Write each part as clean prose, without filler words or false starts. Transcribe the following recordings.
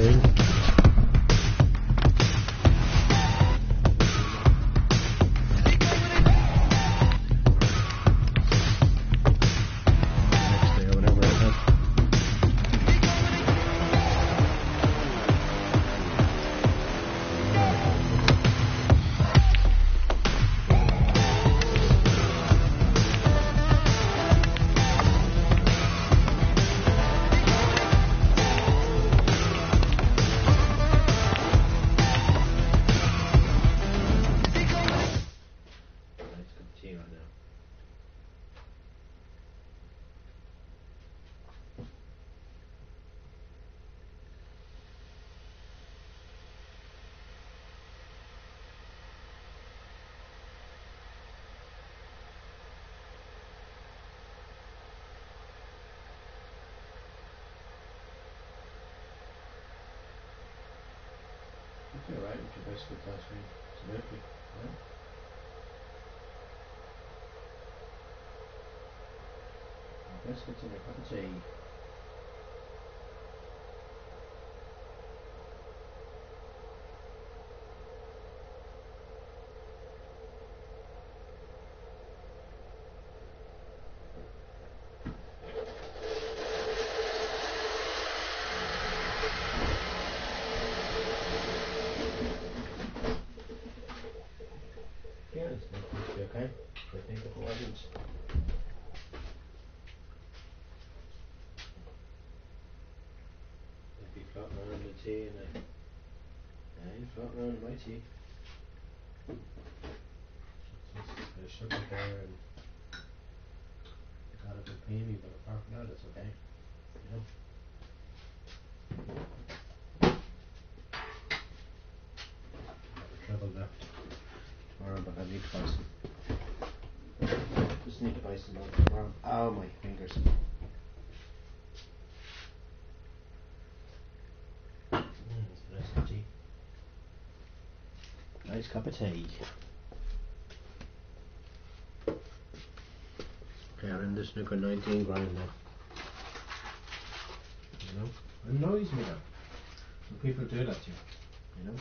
doing. You're right with your biscuit last week. Absolutely. Yeah. Biscuits and a cup of tea. Yeah, it's going to be okay. I think if it wasn't. I'd be floating around the tea and you're floating around in my tea. There's sugar there and got a bit creamy, but apart from that it's okay. You know? Trouble left tomorrow, but I need to buy some. Just need to buy some milk tomorrow. Ow, my fingers. It's a nice tea. Nice cup of tea. Okay, I'm in the snooker 19 grind now. You know? It annoys me now when people do that to you. You know?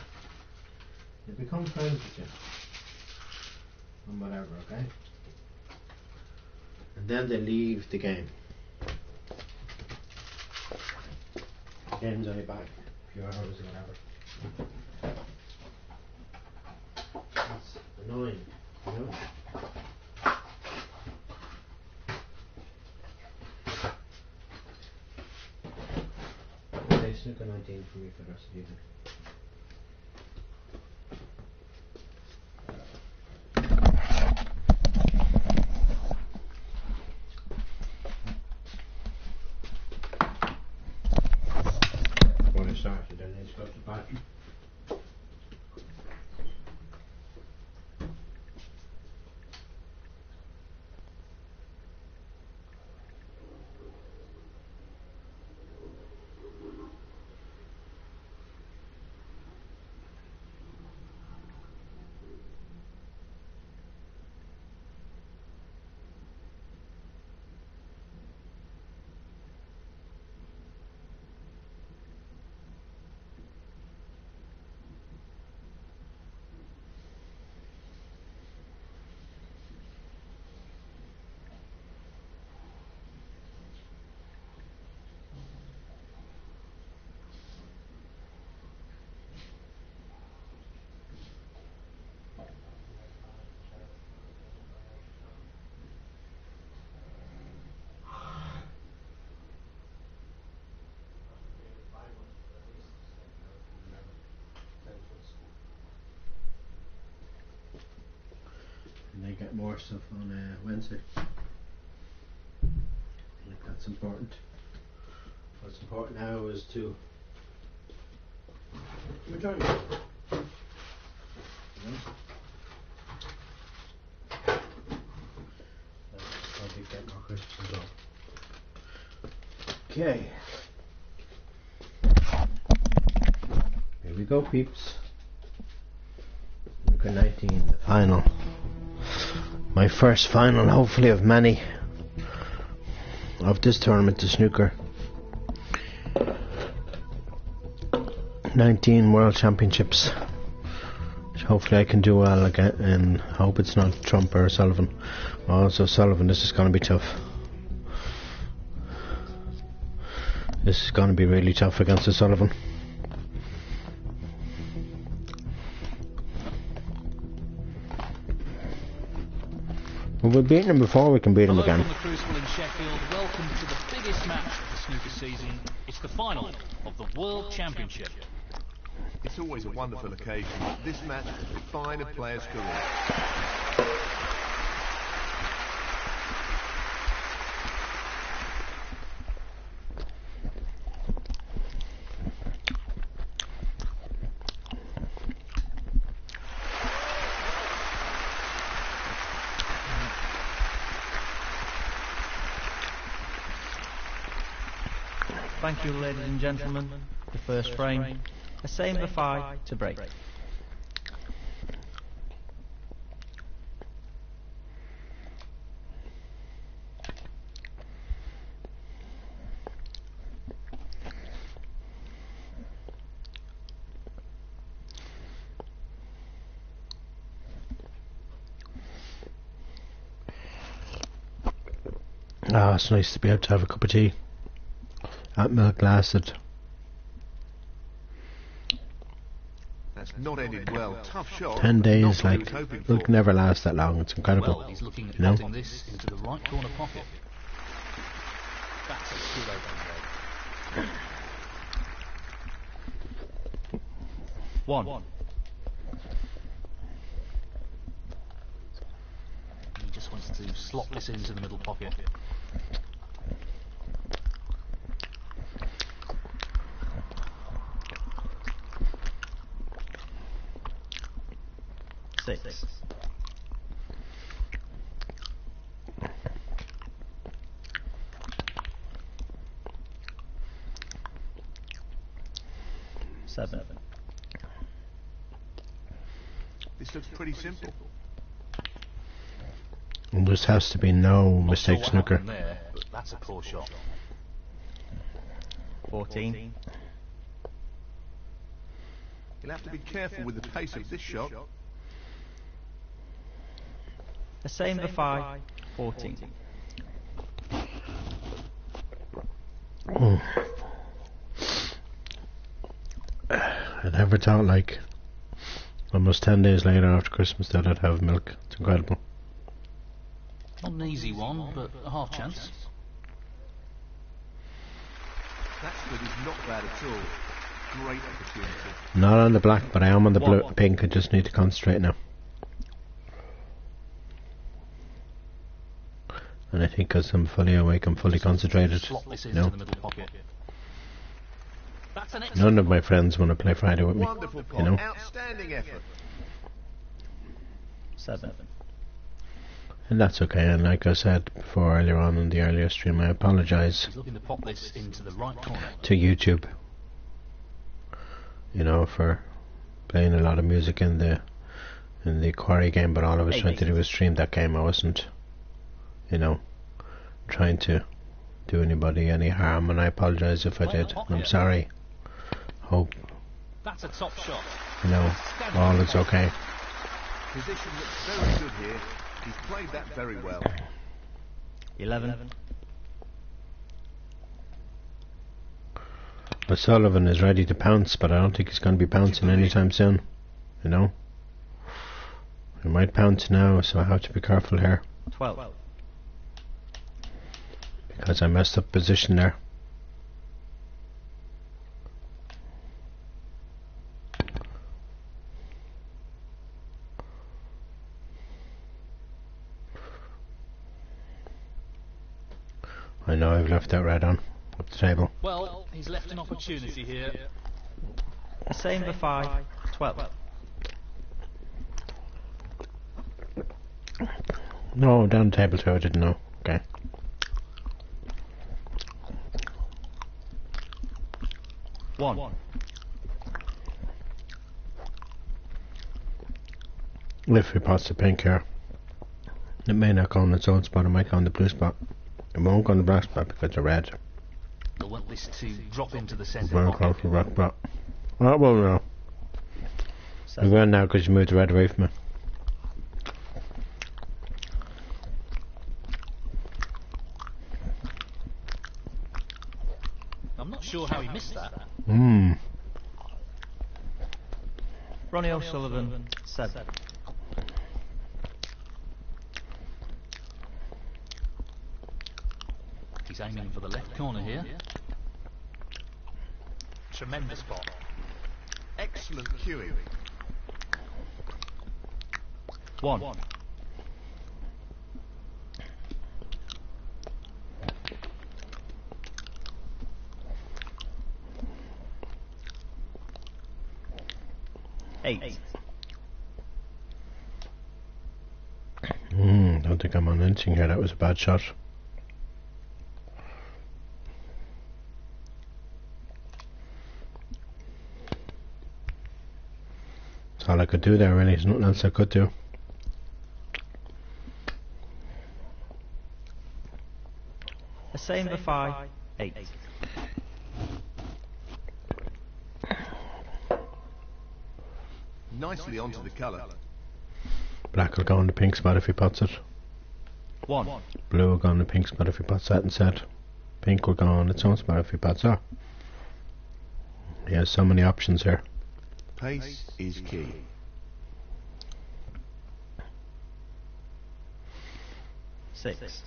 They become friends with you. And whatever, okay? And then they leave the game. The game's only back a few hours or whatever. It's annoying, you know? Okay, snooker 19 for me for the rest of the evening. Started and then go to the bathroom. And they get more stuff on Wednesday. I think that's important. What's important now is to return. You know? Probably get more crisps as well. Okay. Here we go, peeps. Look at 19, the final. My first final, hopefully of many, of this tournament of snooker. 19 World Championships. Hopefully I can do well again, and hope it's not Trump or Sullivan. Also Sullivan, this is going to be tough. This is going to be really tough against the Sullivan. Well, we've beaten him before, we can beat him again. From the Crucible in Sheffield, welcome to the biggest match of the snooker season. It's the final of the World Championship. It's always a wonderful occasion, but this match will define a player's career. Thank you, ladies and gentlemen. The first frame, a Sabre 5 to break. Ah, it's nice to be able to have a cup of tea. That milk lasted. That's not ended well. Tough shot. 10 days, Not what he like, was hoping milk for. never lasts that long. It's incredible. Well, he's looking at You know? putting this into the right corner pocket. That's a good opening break. One. He just wants to slot this into the middle pocket. Six. Seven. This looks pretty simple. And this has to be no Not mistake sure what snooker. happened there, but that's a poor shot. 14. He'll have to be careful with the pace of this shot. A Sabre 5, 14. Oh. I never thought, like, almost 10 days later after Christmas that I'd have milk. It's incredible. Not an easy one, but a half chance. That split is not bad at all. Great opportunity. Not on the black, but I am on the blue, pink. I just need to concentrate now. And I think because I'm fully awake, I'm fully concentrated. Slot this You into know? the middle pocket. That's an None of my friends want to play Friday with me. Wonderful pot. You know? Outstanding effort. 7. And that's okay. And like I said before earlier on in the earlier stream, I apologise He's looking to pop this into the right corner. to YouTube. You know, for playing a lot of music in the quarry game, but all I was trying to do was stream that game. I wasn't, you know, trying to do anybody any harm, and I apologise if I did. I'm sorry. Hope, That's a top shot. you know, all is okay. Position looks very good here. He's played that very well. 11. But Sullivan is ready to pounce, but I don't think he's going to be pouncing anytime soon. You know? He might pounce now, so I have to be careful here. 12. Because I messed up position there. I know I've left that red on up the table. Well, he's left an opportunity here. A Sabre 5, 12. No, down the table too, I didn't know. Okay. One. If we pass the pink here, it may not go on its own spot, it might go on the blue spot. It won't go on the black spot because it's red. They'll want this to drop into the centre Very pocket. close to black spot. Oh, well, no. Seven. We're going now because you moved the red away from me. I'm not sure how he missed that. Ronnie O'Sullivan, 7. He's aiming for the left corner here. Tremendous spot. Excellent cueing. 1. Eight. Don't think I'm on anything here. That was a bad shot. That's all I could do there, really. There's nothing else I could do. A same for 5. 8. Nicely onto the colour. Black will go on the pink spot if he pots it. 1. Blue will go on the pink spot if he pots that instead. Pink will go on its own spot if he pots that. He has so many options here. Pace is key. 6.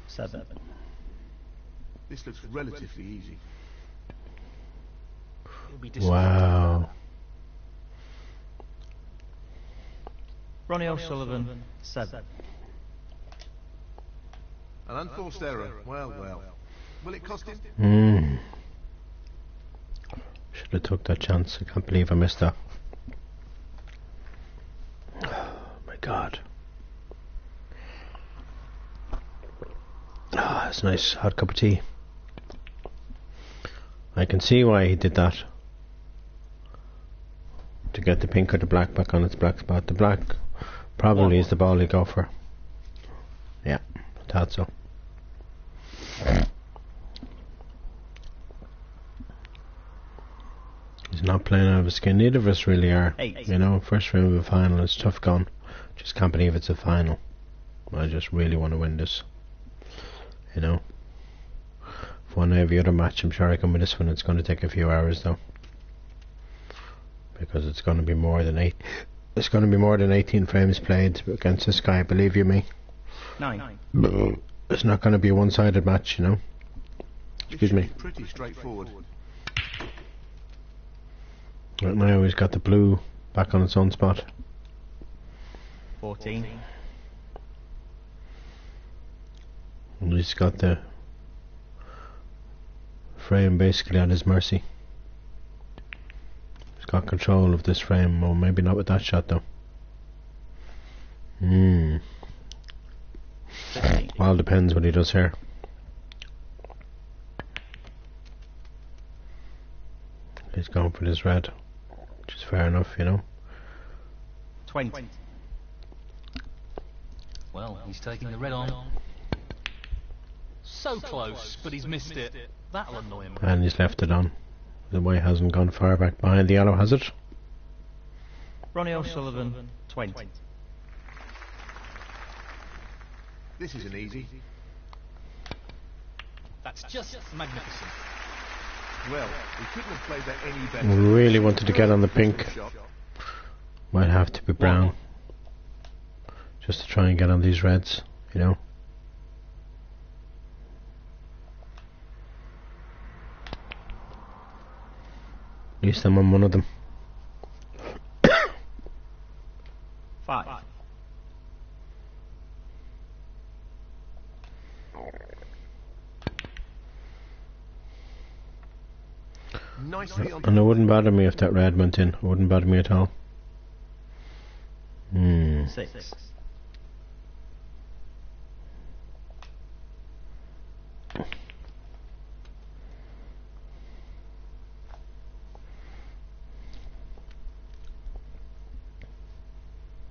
Seven. This looks relatively easy. He'll be disappointed. Wow. Ronnie O'Sullivan, 7. An unforced error. Well, well. Will it cost him? Should have took that chance. I can't believe I missed that. Oh my god. Ah, that's a nice hot cup of tea. I can see why he did that. To get the pink or the black back on its black spot. The black probably is the ball he'll go for. Yeah, I thought so. He's not playing out of his skin. Neither of us really are. 8. You know, first round of a final is tough going. Just can't believe it's a final. I just really want to win this. You know. If won every other match, I'm sure I can win this one. It's going to take a few hours though. Because it's going to be more than 8. It's going to be more than 18 frames played against this guy, believe you me. 9. It's not going to be a one-sided match, you know. Excuse me. Pretty straightforward. Right now he's got the blue back on its own spot. 14. And he's got the frame basically at his mercy. He's got control of this frame. Well, maybe not with that shot though. 15. All depends what he does here. He's going for this red, which is fair enough, you know. 20. Well, he's taking the red on. So close, but he's missed it. That'll annoy him. And he's left it on. The white hasn't gone far back behind the yellow, has it? Ronnie O'Sullivan, 20. This isn't easy. That's just magnificent. Well, he couldn't have played that any better. We really wanted to get on the pink. Shot. Might have to be brown. Just to try and get on these reds, you know. At least I'm on one of them. 5. Nicely on. And it wouldn't bother me if that red went in. It wouldn't bother me at all. 6.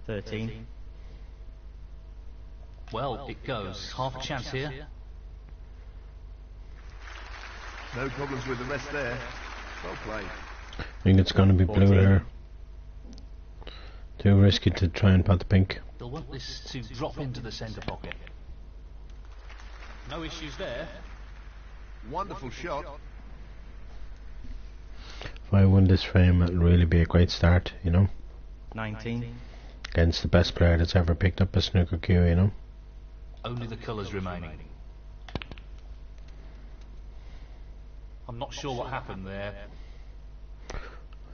13. Well, it goes. Half a chance here. No problems with the rest there. Well played. I think it's going to be blue 14. here. Too risky to try and pot the pink. They'll want this to drop into the centre pocket. No issues there. Wonderful shot. If I win this frame, it'll really be a great start, you know, 19. against the best player that's ever picked up a snooker cue, you know. Only the colours remaining. I'm not sure what happened there.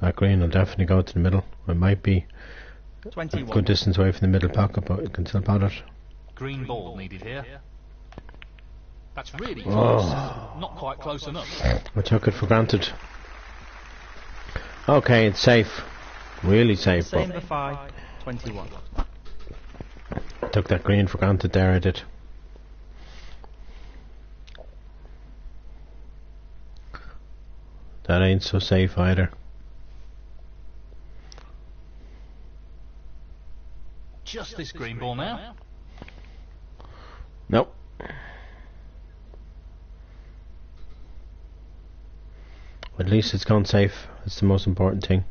That green will definitely go to the middle. It might be a 21. good distance away from the middle pocket, but you can still pot it. Green ball needed here. That's really Oh. close. Not quite close enough. I took it for granted. Okay, it's safe. Really safe, Same but for 5. 21. I took that green for granted there, I did. That ain't so safe either. Just this green ball now. Nope. At least it's gone safe. That's the most important thing.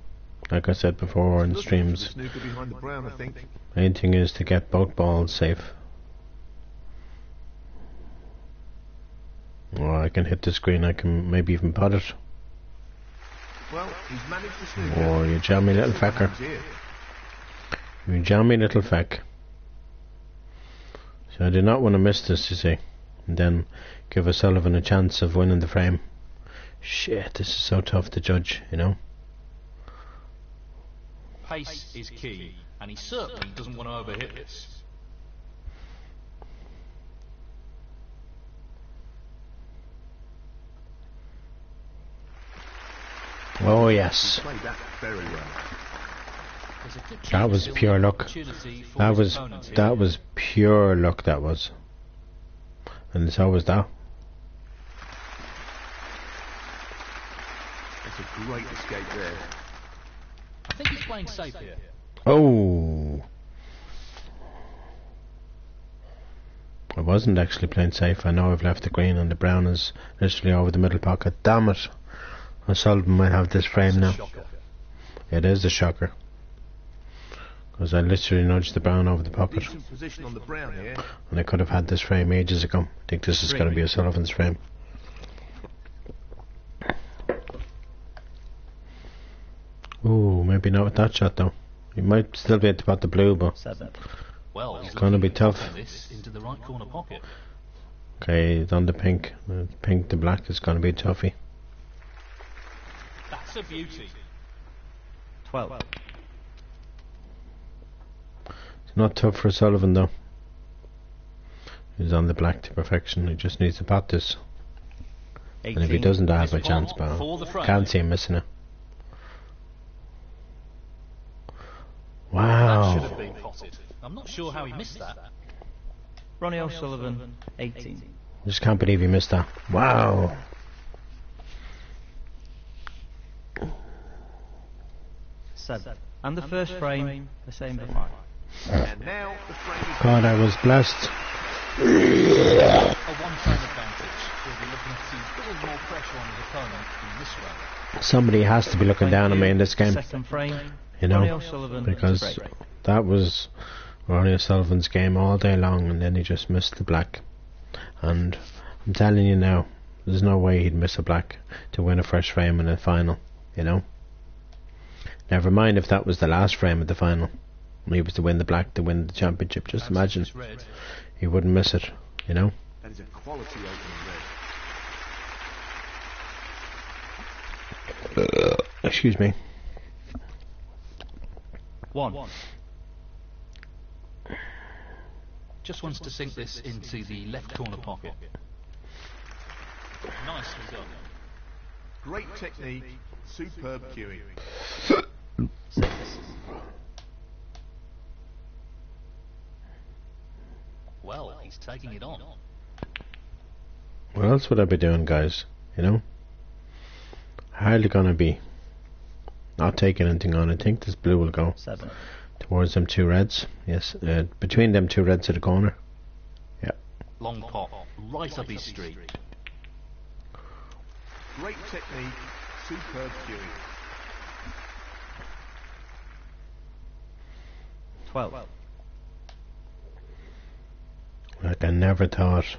Like I said before in Looking for the streams, snooker behind the brown, I think. main thing is to get both balls safe. Or I can hit the screen, I can maybe even pot it. Well, he's managed the snooker. Oh, you jammy little fecker. Here. You jammy little feck. So I do not want to miss this, you see. And then give O'Sullivan a chance of winning the frame. Shit, this is so tough to judge, you know. Pace is key, and he certainly doesn't want to overhit this. Oh yes. Played that very well. There's a good That chance was he'll pure get luck. opportunity for That his was opponent here. that was pure luck, that was. And so was that. That's a great escape there. I think he's playing safe here. Oh, I wasn't actually playing safe. I know I've left the green and the brown is literally over the middle pocket. Damn it. O'Sullivan might have this frame now. Shocker. It is a shocker. Because I literally nudged the brown over the pocket. Decent position on the brown here. And I could have had this frame ages ago. I think this is going to be O'Sullivan's frame. Ooh, maybe not with that shot though. He might still be able to pot the blue, but 7. Well, he's gonna looking be to tough. pop this into the right corner pocket. okay, it's on the pink. Pink to black is going to be a toughie. That's a beauty. 12. It's not tough for O'Sullivan though. He's on the black to perfection. He just needs to pot this. 18. And if he doesn't, I have a This chance, ball but for the frame. can't see him missing it. That should have Wow. been potted. I'm not sure how he missed that. Ronnie O'Sullivan, 18. Just can't believe he missed that. Wow. Seven. And the first frame, the same for 5. And now the frame is God, I was blessed. A one-frame advantage. He'll be looking to build more pressure on his opponent in this round. Somebody has to be looking down on me in this game, Second frame, you Ronnie know, O'Sullivan, because to break. that was Ronnie O'Sullivan's game all day long, and then he just missed the black. And I'm telling you now, there's no way he'd miss a black to win a fresh frame in a final, you know. Never mind if that was the last frame of the final, and he was to win the black to win the championship. Just imagine, That's red. he wouldn't miss it, you know. That is a quality opening red. Excuse me. 1. Just wants to sink this into the left corner pocket. Nicely done. Great technique, superb cueing. 6. Well, he's taking it on. What else would I be doing, guys? You know? Hardly gonna be not taking anything on. I think this blue will go. 7. Towards them two reds. Yes, between them two reds at the corner. Yeah. Long pot, right up his street. Great technique, superb cueing. 12. Like, I never thought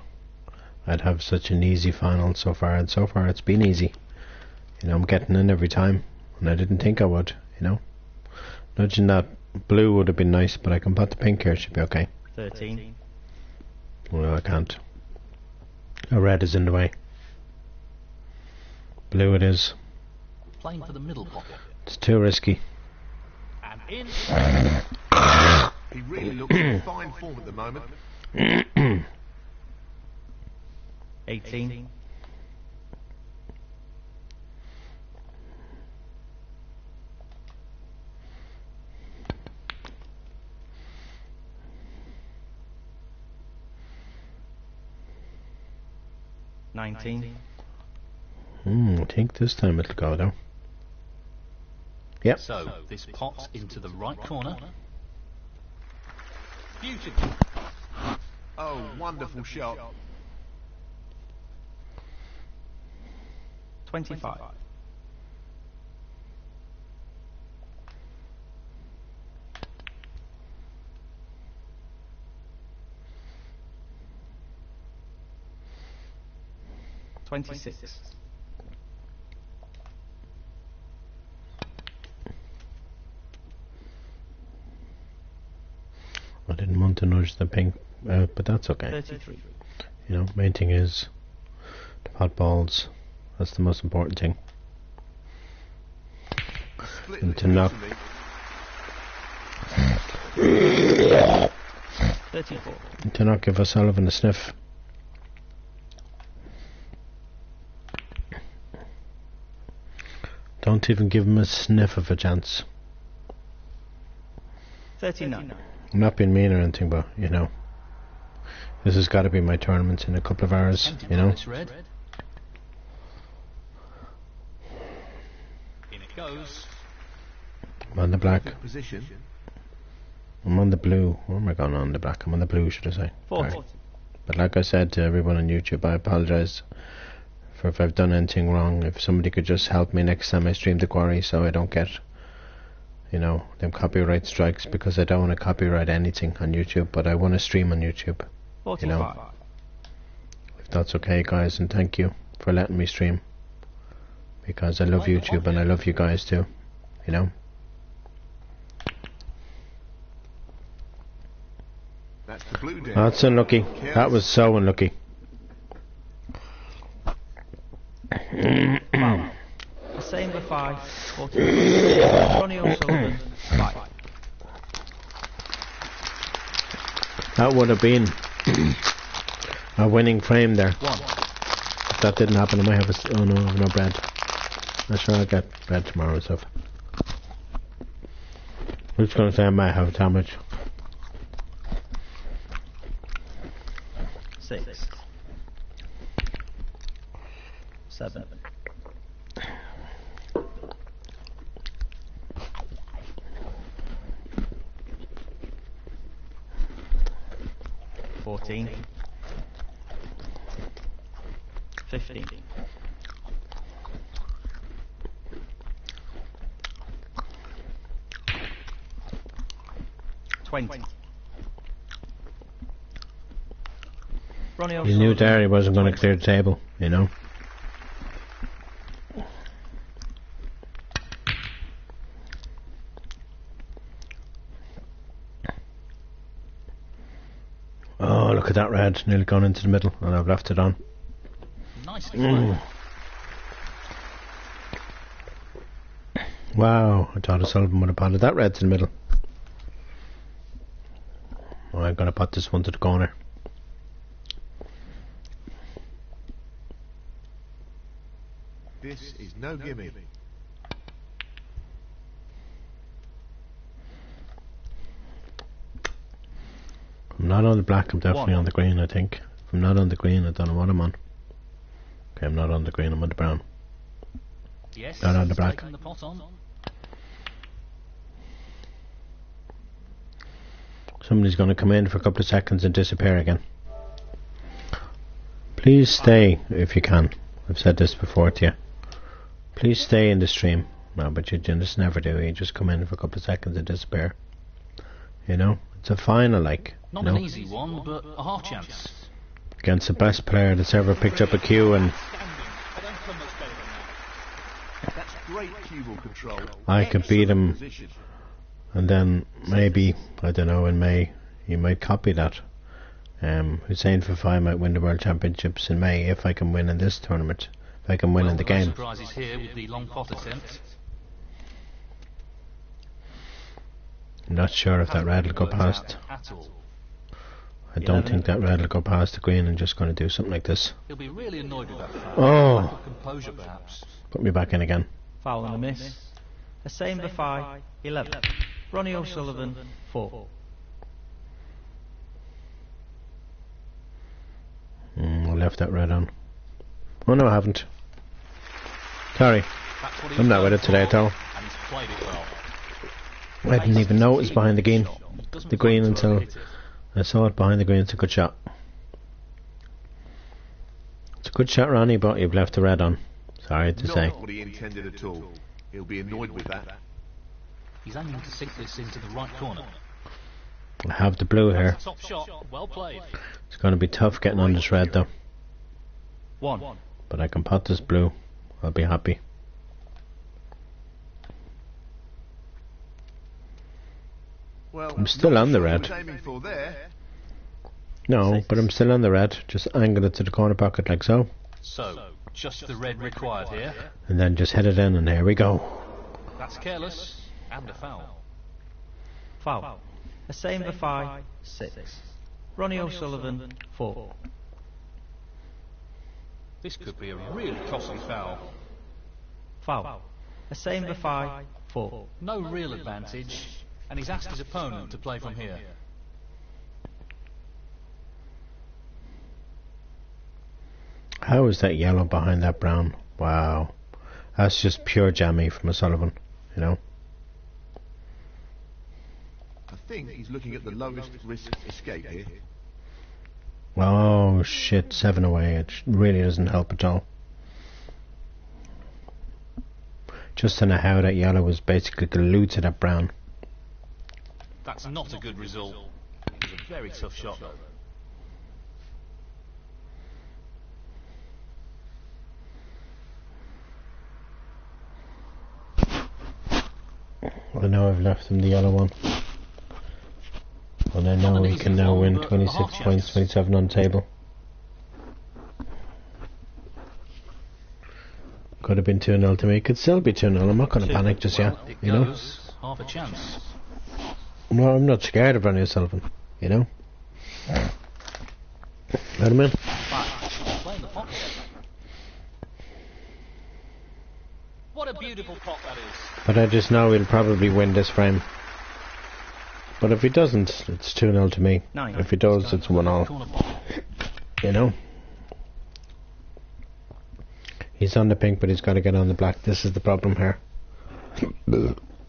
I'd have such an easy final so far, and so far it's been easy. You know, I'm getting in every time, and I didn't think I would, you know. Nudging that blue would have been nice, but I can put the pink here, it should be okay. 13. Well, I can't. A red is in the way. Blue it is. Playing for the middle pocket. It's too risky. And in. He really looks in fine form at the moment. 18. $19. I think this time it'll go though. Yep. So, this pot's into the right corner. Beautiful. Oh, wonderful shot. 25. $26. I didn't want to nudge the pink, but that's okay. 33. You know, main thing is the pot balls. That's the most important thing. Split And to knock. 34. To not give O'Sullivan a sniff. Don't even give him a sniff of a chance. 39. I'm not being mean or anything, but you know, this has got to be my tournament in a couple of hours. Empty You know, this red. In it goes. I'm on the black. Good position. I'm on the blue. Where am I going on the black? I'm on the blue, should I say? 40. Sorry. But like I said to everyone on YouTube, I apologise for if I've done anything wrong. If somebody could just help me next time I stream the quarry, so I don't get, you know, them copyright strikes, because I don't want to copyright anything on YouTube, but I want to stream on YouTube. 45. You know, if that's okay, guys, and thank you for letting me stream, because I love YouTube and I love you guys too, you know. That's the blue down. That's unlucky. That was so unlucky. Wow. The same with 5. 40. Ronnie O'Sullivan. 5. That would have been a winning frame there. 1. If that didn't happen, I might have oh no, I have no bread. I'm sure I'll get bread tomorrow and stuff. I'm just gonna say I might have a sandwich. 6. 7. 14. 15. 20. Ronnie You O'Sullivan. knew there he wasn't going to clear the table, you know. Oh, look at that red, nearly gone into the middle, and I've left it on. Nicely played. Wow, I thought O'Sullivan would have potted that red to the middle. Oh, I'm going to pot this one to the corner. This is no gimme. I'm not on the black, I'm definitely on the green, I think. If I'm not on the green, I don't know what I'm on. Okay, I'm not on the green, I'm on the brown. Yes, Not on the black. taking the pot on. Somebody's going to come in for a couple of seconds and disappear again. Please stay if you can. I've said this before to you. Please stay in the stream. No, but you just never do. You just come in for a couple of seconds and disappear. You know? It's a final, like. Not an easy one, but a half chance. Against the best player that's ever picked up a cue, and That's great cue ball control. I could beat him. Excellent position. And then maybe, I don't know, in May, he might copy that. Hussein Fafai might win the World Championships in May if I can win in this tournament. If I can win in the game. Surprises here with the long pot attempt. I'm not sure if that red will go past. At all. I don't think that red will go past the green. I'm just going to do something like this. He'll be really annoyed with that foul. Oh! Lack of composure, perhaps. Put me back in again. Foul and a miss. Hussein Bafai, 11. Ronnie O'Sullivan, 4. I left that red on. Oh no, I haven't. Sorry. That's what he I'm was not with going it today for, at all. And he's played it well. I didn't even know it was behind the green. Doesn't The green want to until hit it. I saw it behind the green. It's a good shot. It's a good shot, Ronnie, but you've left the red on. Sorry to say. Not what he intended at all. He'll be annoyed with that. He's aiming to sink this into the right corner. I have the blue here. Top shot, well played. It's going to be tough getting on this red though. 1. But I can pot this blue. I'll be happy. Well, I'm still not on the sure he red. was aiming for there. No, but I'm still on the red. Just angle it to the corner pocket like so. So, just the red required here. And then just head it in, and there we go. That's careless and a foul. Foul. Hussein Bafai, 6. Ronnie O'Sullivan, 4. This could be a really costly foul. Foul. Hussein Bafai, 4. No real advantage, and he's asked his opponent to play from here. How is that yellow behind that brown? Wow. That's just pure jammy from O'Sullivan, you know. I think he's looking at the lowest risk escape here. Oh shit, 7 away. It really doesn't help at all. Just to know how that yellow was basically glued to that brown. That's not a good result. It was a very tough shot, though. I know I've left him the yellow one. And I know he can now win 26 points, 27 on the table. Could have been 2-0 to me. Could still be 2-0. I'm not going to panic just yet, It you know. goes half a chance. Well, I'm not scared of Ronnie O'Sullivan, you know. Let him in. Playing the pot here. What a beautiful pot that is. But I just know he'll probably win this frame. But if he doesn't, it's 2-0 to me. 9. If he does, it's 1-all. Corner pot. You know? He's on the pink, but he's got to get on the black. This is the problem here.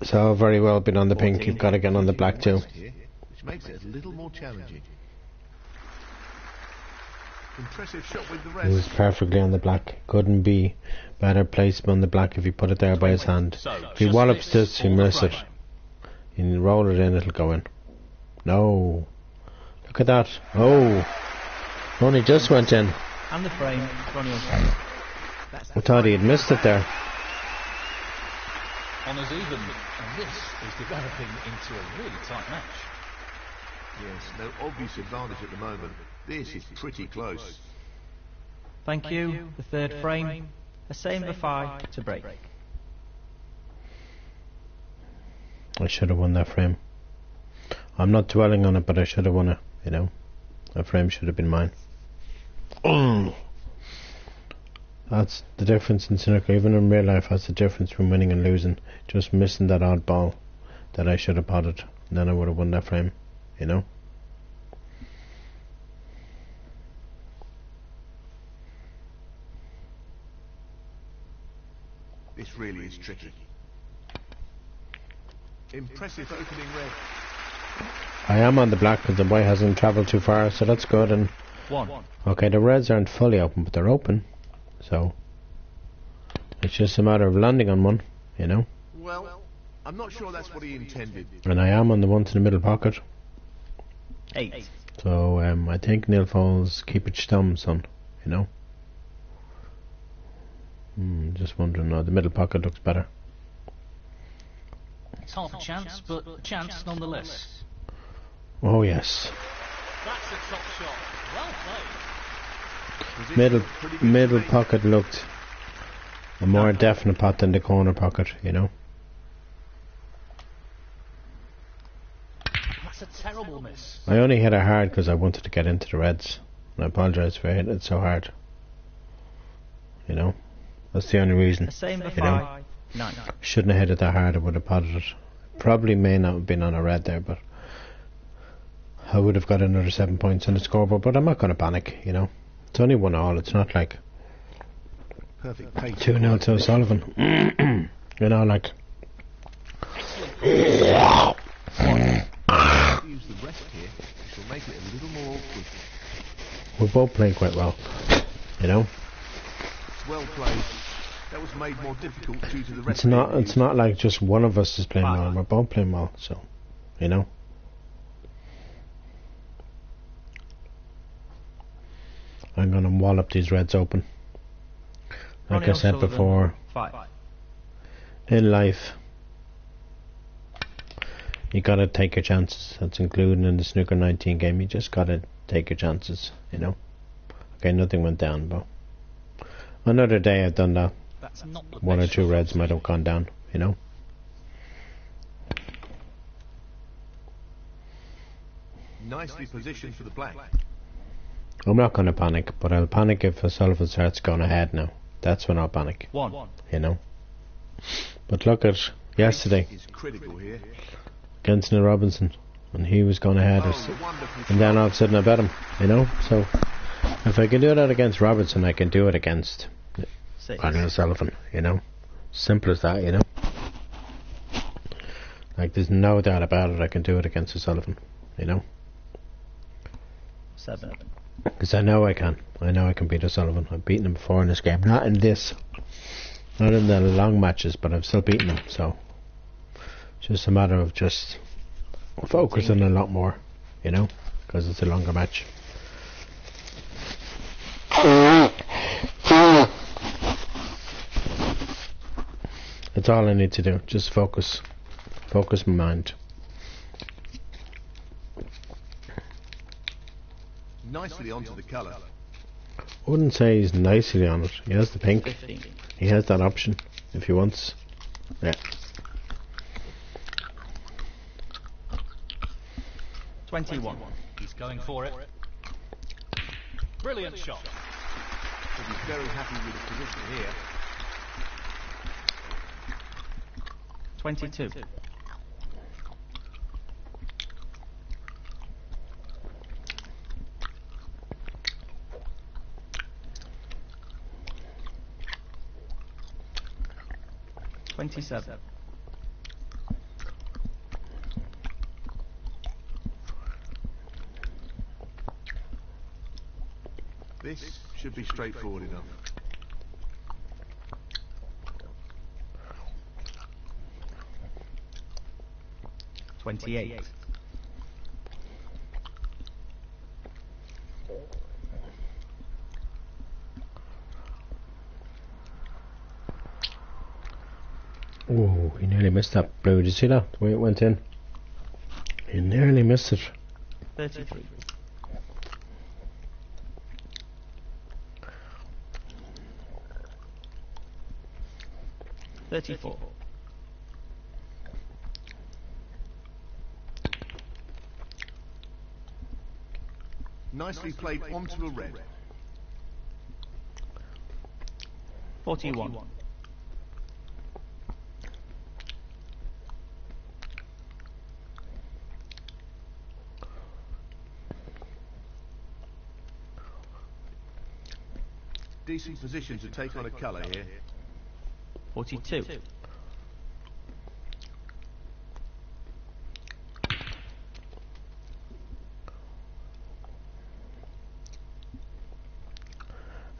So very well been on the pink, you've got to get on the black too. Here, which makes it a little more challenging. Impressive shot with the He was rest. perfectly on the black. Couldn't be better placed on the black if he put it there by his hand. So, If he just wallops this this, he or the miss it. frame. You roll it in, it'll go in. No. Look at that. Oh. Only just went in. And the frame, Ronnie O'Sullivan. I thought he had missed it there. Honours even, and this is developing into a really tight match. Yes, no obvious advantage at the moment. This is pretty close. Thank you. The third frame. Hussein Bafai to break. I should have won that frame. I'm not dwelling on it, but I should have won it, you know. That frame should have been mine. That's the difference in snooker. Even in real life, that's the difference from winning and losing. Just missing that odd ball that I should have potted. And then I would have won that frame, you know. This really is tricky. Impressive opening red. I am on the black because the white hasn't travelled too far, so that's good. And 1. okay, the reds aren't fully open, but they're open. So it's just a matter of landing on one, you know. Well, I'm not sure that's what he intended. And I am on the ones in the middle pocket. 8. So I think nil falls, keep it stum, son, you know. Just wondering, no, the middle pocket looks better. It's half a chance, but a chance nonetheless. Oh yes. That's a top shot. Well played. Middle pocket looked a more definite pot than the corner pocket, you know. That's a terrible miss. I only hit it hard because I wanted to get into the reds. And I apologise for hitting it so hard. You know, that's the only reason. The same You know, 5. 9. shouldn't have hit it that hard. I would have potted it. Probably may not have been on a red there, but I would have got another 7 points on the scoreboard. But I'm not going to panic. You know, it's only 1-1. It's not like Perfect pace. 2-0 to O'Sullivan. You know, like. Use the rest here, which will make it a little more awkward. We're both playing quite well. You know. It's well played. That was made more difficult due to the rest. It's not like just one of us is playing well. We're both playing well. So, you know. I'm gonna wallop these reds open. Like I said before, 5. in life, you gotta take your chances. That's including in the snooker 19 game. You just gotta take your chances, you know. Okay, nothing went down, but another day I've done that. That's not the 1 or best 2 shot. reds might have gone down, you know. Nicely positioned for the black. I'm not gonna panic, but I'll panic if O'Sullivan starts going ahead now. That's when I'll panic, 1. you know. But look at yesterday Is critical here. against Neil Robinson, and he was going ahead, Wonderful. and then all of a sudden I bet him, you know. So if I can do that against Robertson, I can do it against 6. Barney O'Sullivan, you know. Simple as that, you know. Like there's no doubt about it, I can do it against O'Sullivan, you know. 7. Because I know I can. I know I can beat O'Sullivan. I've beaten him before in this game. Not in this. Not in the long matches, but I've still beaten him. So it's just a matter of just focusing a lot more, you know, because it's a longer match. That's all I need to do. Just focus. Focus my mind. Nicely onto the colour. I wouldn't say he's nicely on it. He has the pink. 15. He has that option if he wants. Yeah. 21. He's going for it. Brilliant shot. So he's very happy with his position here. 22. 27. This should be straightforward enough. 28. Oh, he nearly missed that blue. Did you see that? The way it went in? He nearly missed it. 33. 34. 'Nicely played onto a red. 41. 'Decent position to take on a colour here. 42.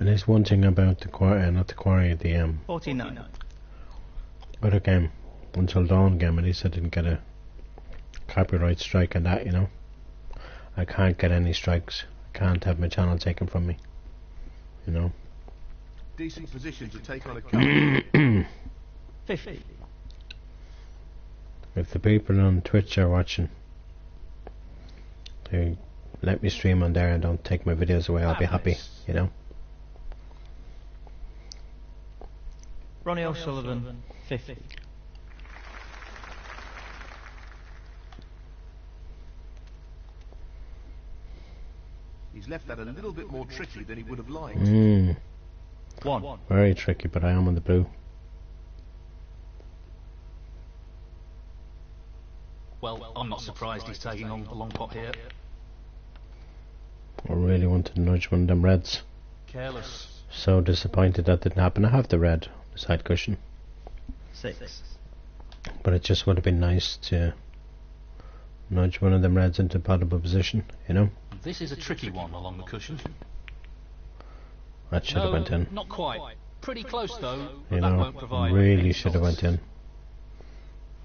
And there's one thing about the quarry, not the quarry, the 49. other game, Until Dawn game, at least I didn't get a copyright strike on that, you know. I can't get any strikes. I can't have my channel taken from me, you know. Decent position to take on a car. 50. If the people on Twitch are watching, they let me stream on there and don't take my videos away, I'll be happy, you know. Ronnie O'Sullivan, 50. He's left that a little bit more tricky than he would have liked. 1. Very tricky, but I am on the blue. Well, I'm not surprised he's taking on the long pot here. I really wanted to nudge one of them reds. Careless. So disappointed that didn't happen. I have the red, the side cushion. 6. But it just would have been nice to nudge one of them reds into potable position, you know. This is a tricky one along the cushion. That should have went in. Not quite. Pretty close though, but You that know, won't provide really any should have solace. went in.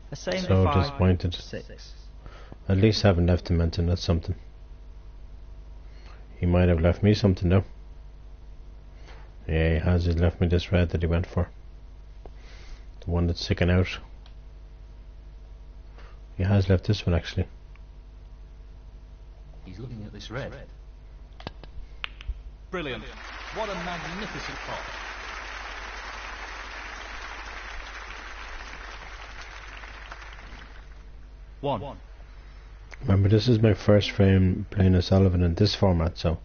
The same So 5. disappointed. 6. At least having left him mention that's something. He might have left me something though. Yeah, he has. He's left me this red that he went for. The one that's sticking out. He has left this one actually. He's looking at this red. Brilliant. What a magnificent pot. One. Remember, this is my first frame playing a Sullivan in this format, so,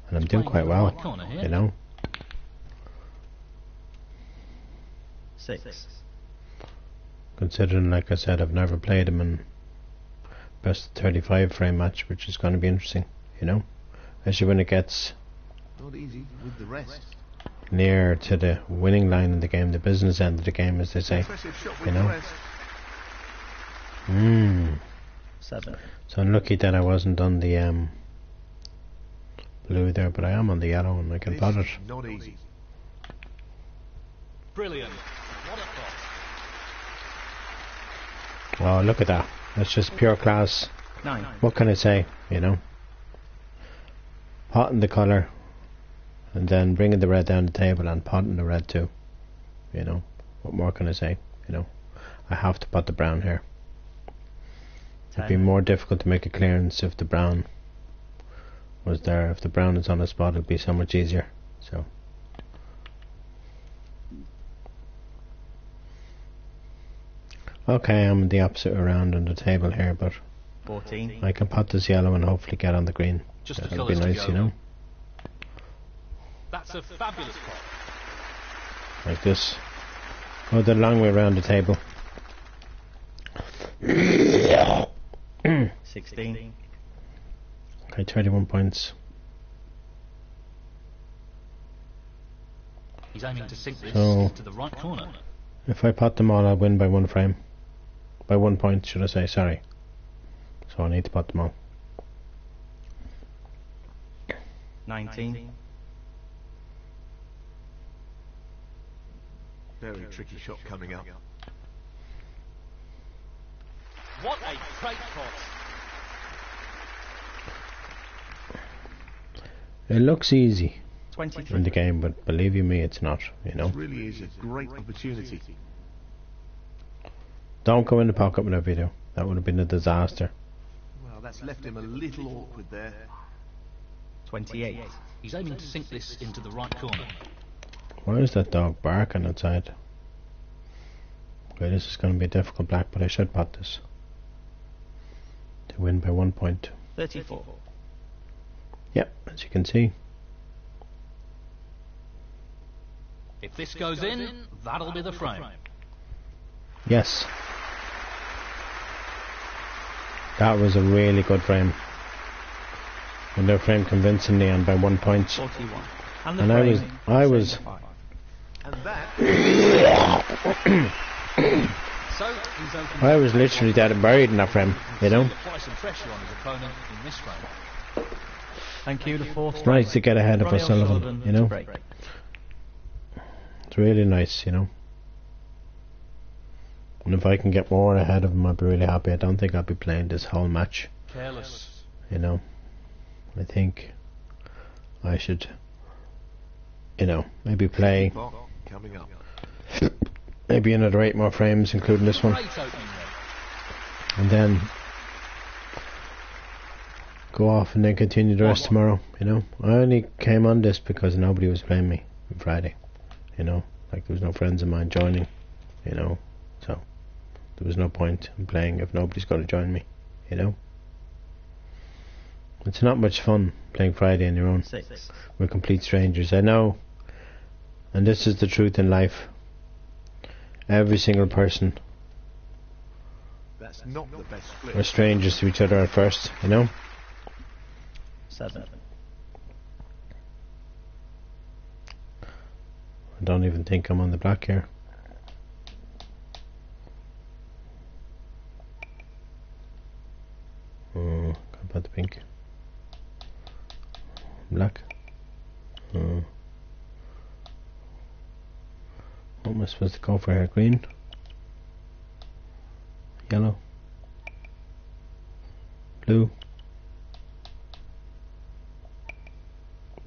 and I'm doing quite well, you know. 6. Considering, like I said, I've never played him in best 35 frame match, which is going to be interesting, you know. Especially when it gets Not easy with the rest. near to the winning line in the game, the business end of the game, as they say, Impressive shot with you the know. rest. 7. So I'm lucky that I wasn't on the blue there, but I am on the yellow and I can This pot it. is not easy. Brilliant. What a pot. Oh, look at that. That's just pure class. 9. What can I say, you know? Potting the colour and then bringing the red down the table and potting the red too, you know. What more can I say, you know? I have to pot the brown here. It'd be more difficult to make a clearance if the brown was there. If the brown is on the spot, it'd be so much easier. So okay, I'm the opposite around on the table here, but 14. I can pot this yellow and hopefully get on the green. Just the That'll be colours to nice, go. you know. That's a fabulous pot. Like this. Oh, the long way around the table. 16. Okay, 21 points. He's aiming to sink this So- into the right corner. If I pot them all, I'll win by 1 frame. By 1 point, should I say, sorry. So I need to pot them all. 19. Very tricky shot coming up. What a great pot. It looks easy 23. in the game, but believe you me, it's not, you know. This really is a great opportunity. Don't go in the pocket whenever you do. That would have been a disaster. Well, that's left him a little awkward there. 28. He's aiming to sink this into the right corner. Why is that dog barking outside? Okay, this is going to be a difficult black, but I should pot this. To win by 1 point. 34. Yep, as you can see. If this goes in, that'll be the frame. Yes. That was a really good frame. And their frame convincingly and by 1 point. 41. And the And I was same 5. And that So he's opened I was literally dead and buried in that frame, you know. apply some pressure on his opponent in this frame. Thank you, the fourth. It's nice to get ahead of Ronnie O'Sullivan, O'Sullivan you to know. break. It's really nice, you know. And if I can get more ahead of him, I'll be really happy. I don't think I'll be playing this whole match. Careless. You know, I think I should, you know, maybe play Coming up. maybe another 8 more frames, including this one, Great opening there. and then go off and then continue the rest tomorrow. You know, I only came on this because nobody was playing me on Friday. You know, like there was no friends of mine joining. You know, so there was no point in playing if nobody's going to join me. You know, it's not much fun playing Friday on your own. 6. We're complete strangers, I know, and this is the truth in life. Every single person, That's not the best split. we're strangers to each other at first, you know. 7. I don't even think I'm on the black here. Oh, got about the pink. Black. Oh. What am I supposed to go for here? Green? Yellow? Blue?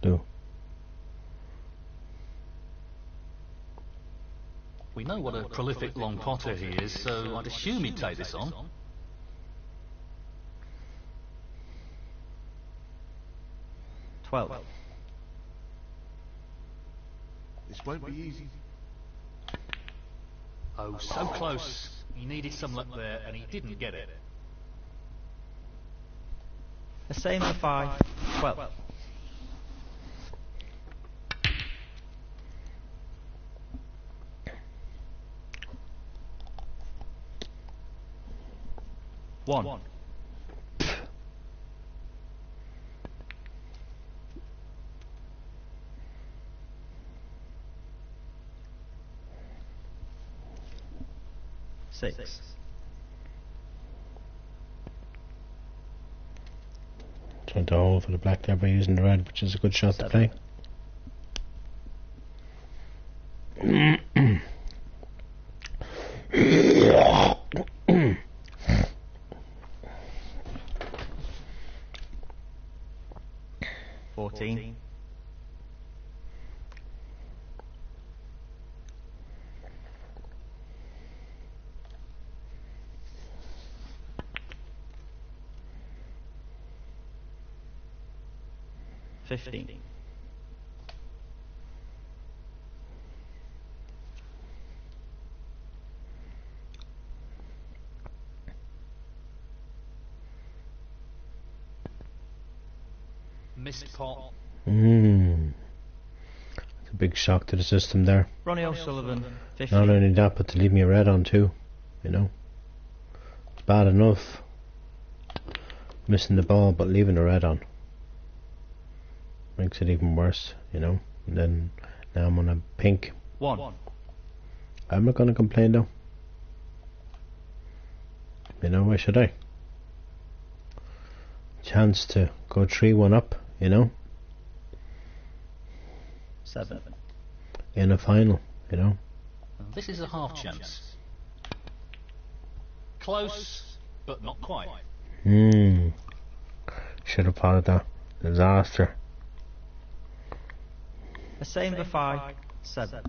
Blue. We know what a prolific long potter he is, so I'd assume he'd take this on. 12. This won't be easy. Oh, so close. He needed some luck there, and he didn't get it. The same for 5. 12. One. Six. Trying to hold for the black there by using the red, which is a good shot to play. 14. 15. Missed pot. It's a big shock to the system there. Ronnie O'Sullivan, 50. Not only that, but to leave me a red on too, you know. It's bad enough missing the ball, but leaving a red on makes it even worse, you know. And then now I'm on a pink. 1. I'm not going to complain though. You know, why should I? Chance to go 3-1 up, you know, 7. in a final, you know. This is a half chance. Close, but not quite. Should have thought of that. Disaster. The same for 5. 7.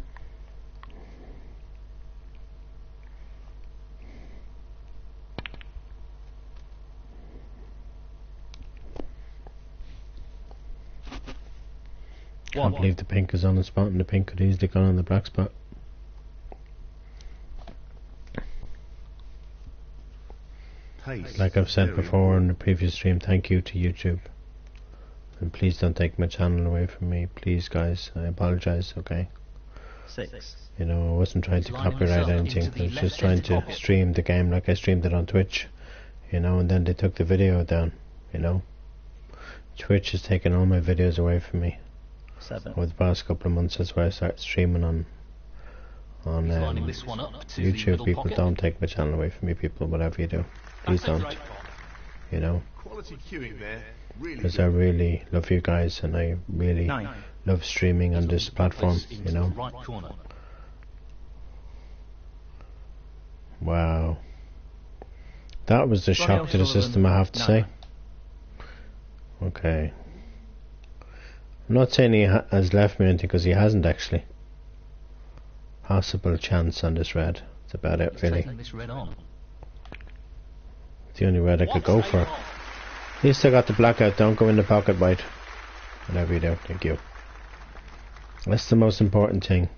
Can't believe the pink is on the spot, and the pink could easily gone on the black spot. Pace. Like I've said Very before in the previous stream, thank you to YouTube. And please don't take my channel away from me, please guys. I apologise, okay? 6. You know, I wasn't trying to copyright anything. I was just trying to stream the game like I streamed it on Twitch. You know, and then they took the video down, you know. Twitch has taken all my videos away from me. 7. Over the past couple of months, that's why I started streaming on He's lining this one up to the YouTube. middle People, pocket. don't take my channel away from me, people, whatever you do. Please That's a don't, great pot. you know. Quality queuing there. Really Because good. I really love you guys, and I really 9. love streaming on this platform, Into you know. the right corner. Wow. That was the shock to the system, I have to say. Okay. I'm not saying he has left me anything, because he hasn't actually. Possible chance on this red. That's about it, really. This red on. It's the only red I could go for. At least I got the black out. Don't go in the pocket, white. Whatever you do, thank you. That's the most important thing.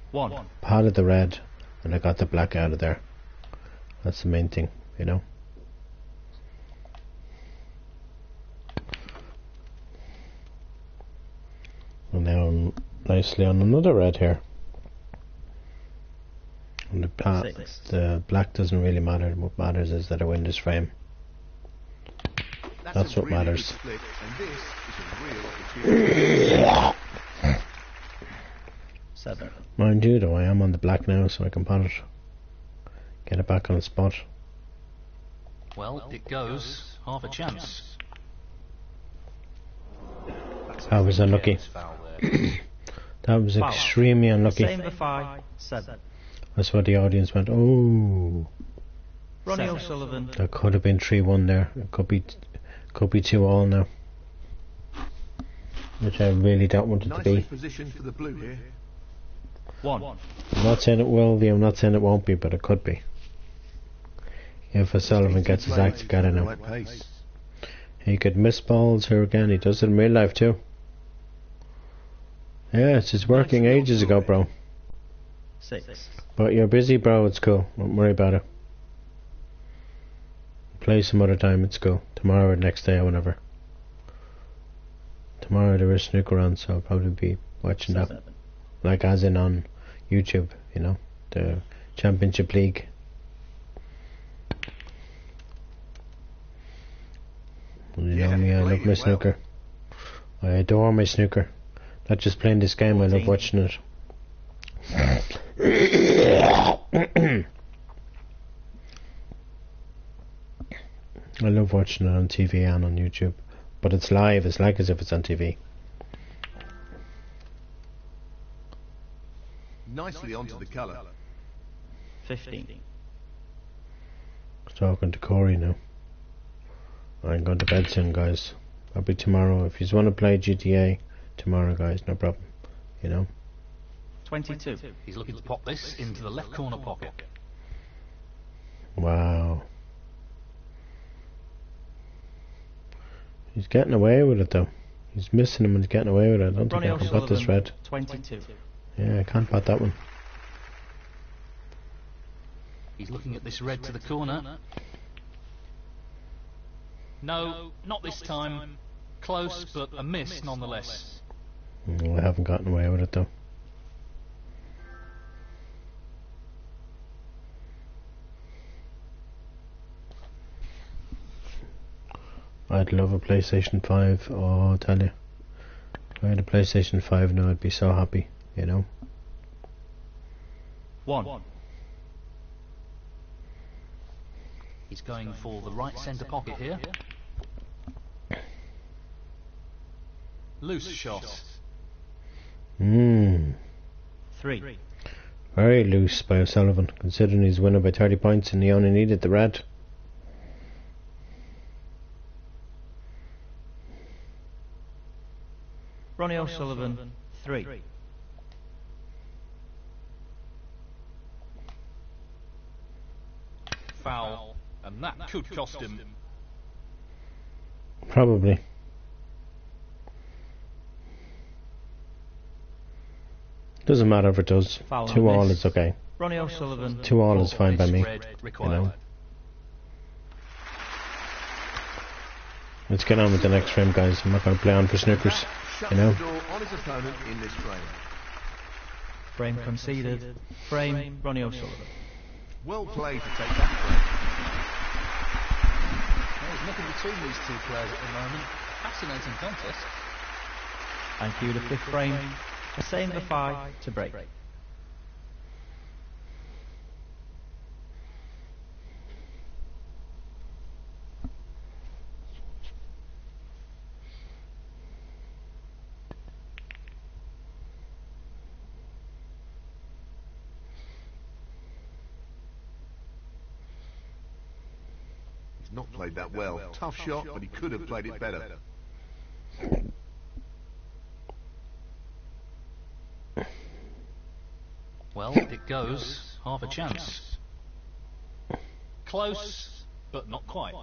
Potted the red, and I got the black out of there. That's the main thing, you know. And now I'm nicely on another red here. And the black doesn't really matter. What matters is that I win this frame. That's what matters. Mind you though, I am on the black now, so I can pot it. Get it back on the spot. Well, it goes. Half a chance. That was unlucky. That was extremely unlucky. That's why the audience went, oh. Ronnie O'Sullivan. That could have been 3-1 there. It could be 2-all now. Which I really don't want it to be. Position for the blue here. I'm not saying it will be, I'm not saying it won't be, but it could be. If O'Sullivan gets his act together now. He could miss balls here again. He does it in real life too. Yeah, it's just working ages ago, bro. 6. But you're busy, bro. It's cool. Don't worry about it. Play some other time. It's cool. Tomorrow or next day or whatever. Tomorrow there is snooker on, so I'll probably be watching that. Like as in on YouTube, you know, the Championship League. You know me, I love my snooker. I adore my snooker. Not just playing this game, I love watching it. I love watching it on TV and on YouTube. But it's live, it's like as if it's on TV. Nicely onto the colour. 15. Talking to Corey now. I'm going to bed soon, guys. I'll be tomorrow. If you want to play GTA tomorrow, guys, no problem. You know. 22. He's looking to pop this into the left corner pocket. Wow. He's getting away with it though. He's missing him and he's getting away with it. I don't think I can pot this red. 22. Yeah, I can't pot that one. He's looking at this red to the corner. No, not this time. Close, but a miss nonetheless. I haven't gotten away with it though. I'd love a PlayStation 5, oh, I'll tell you. If I had a PlayStation 5 now, I'd be so happy, you know. 1. He's going for the right centre pocket here. Loose shot. 3. Very loose by O'Sullivan, considering he's winning by 30 points and he only needed the red. Ronnie O'Sullivan. 3. Foul, and that could cost him. Probably. Doesn't matter if it does. Foul 2-all is okay. Ronnie O'Sullivan. 2-all is fine by me. You know. Let's get on with the next frame, guys. I'm not going to play on for snookers. You know. Frame conceded. Frame Ronnie O'Sullivan. Well played to take that frame. There's nothing between these two players at the moment. Fascinating contest. And cue the 5th frame. The same the 5 to break. Not played that well. Tough shot, but he could have played it better. Well, if it goes, half a chance. Close, but not quite.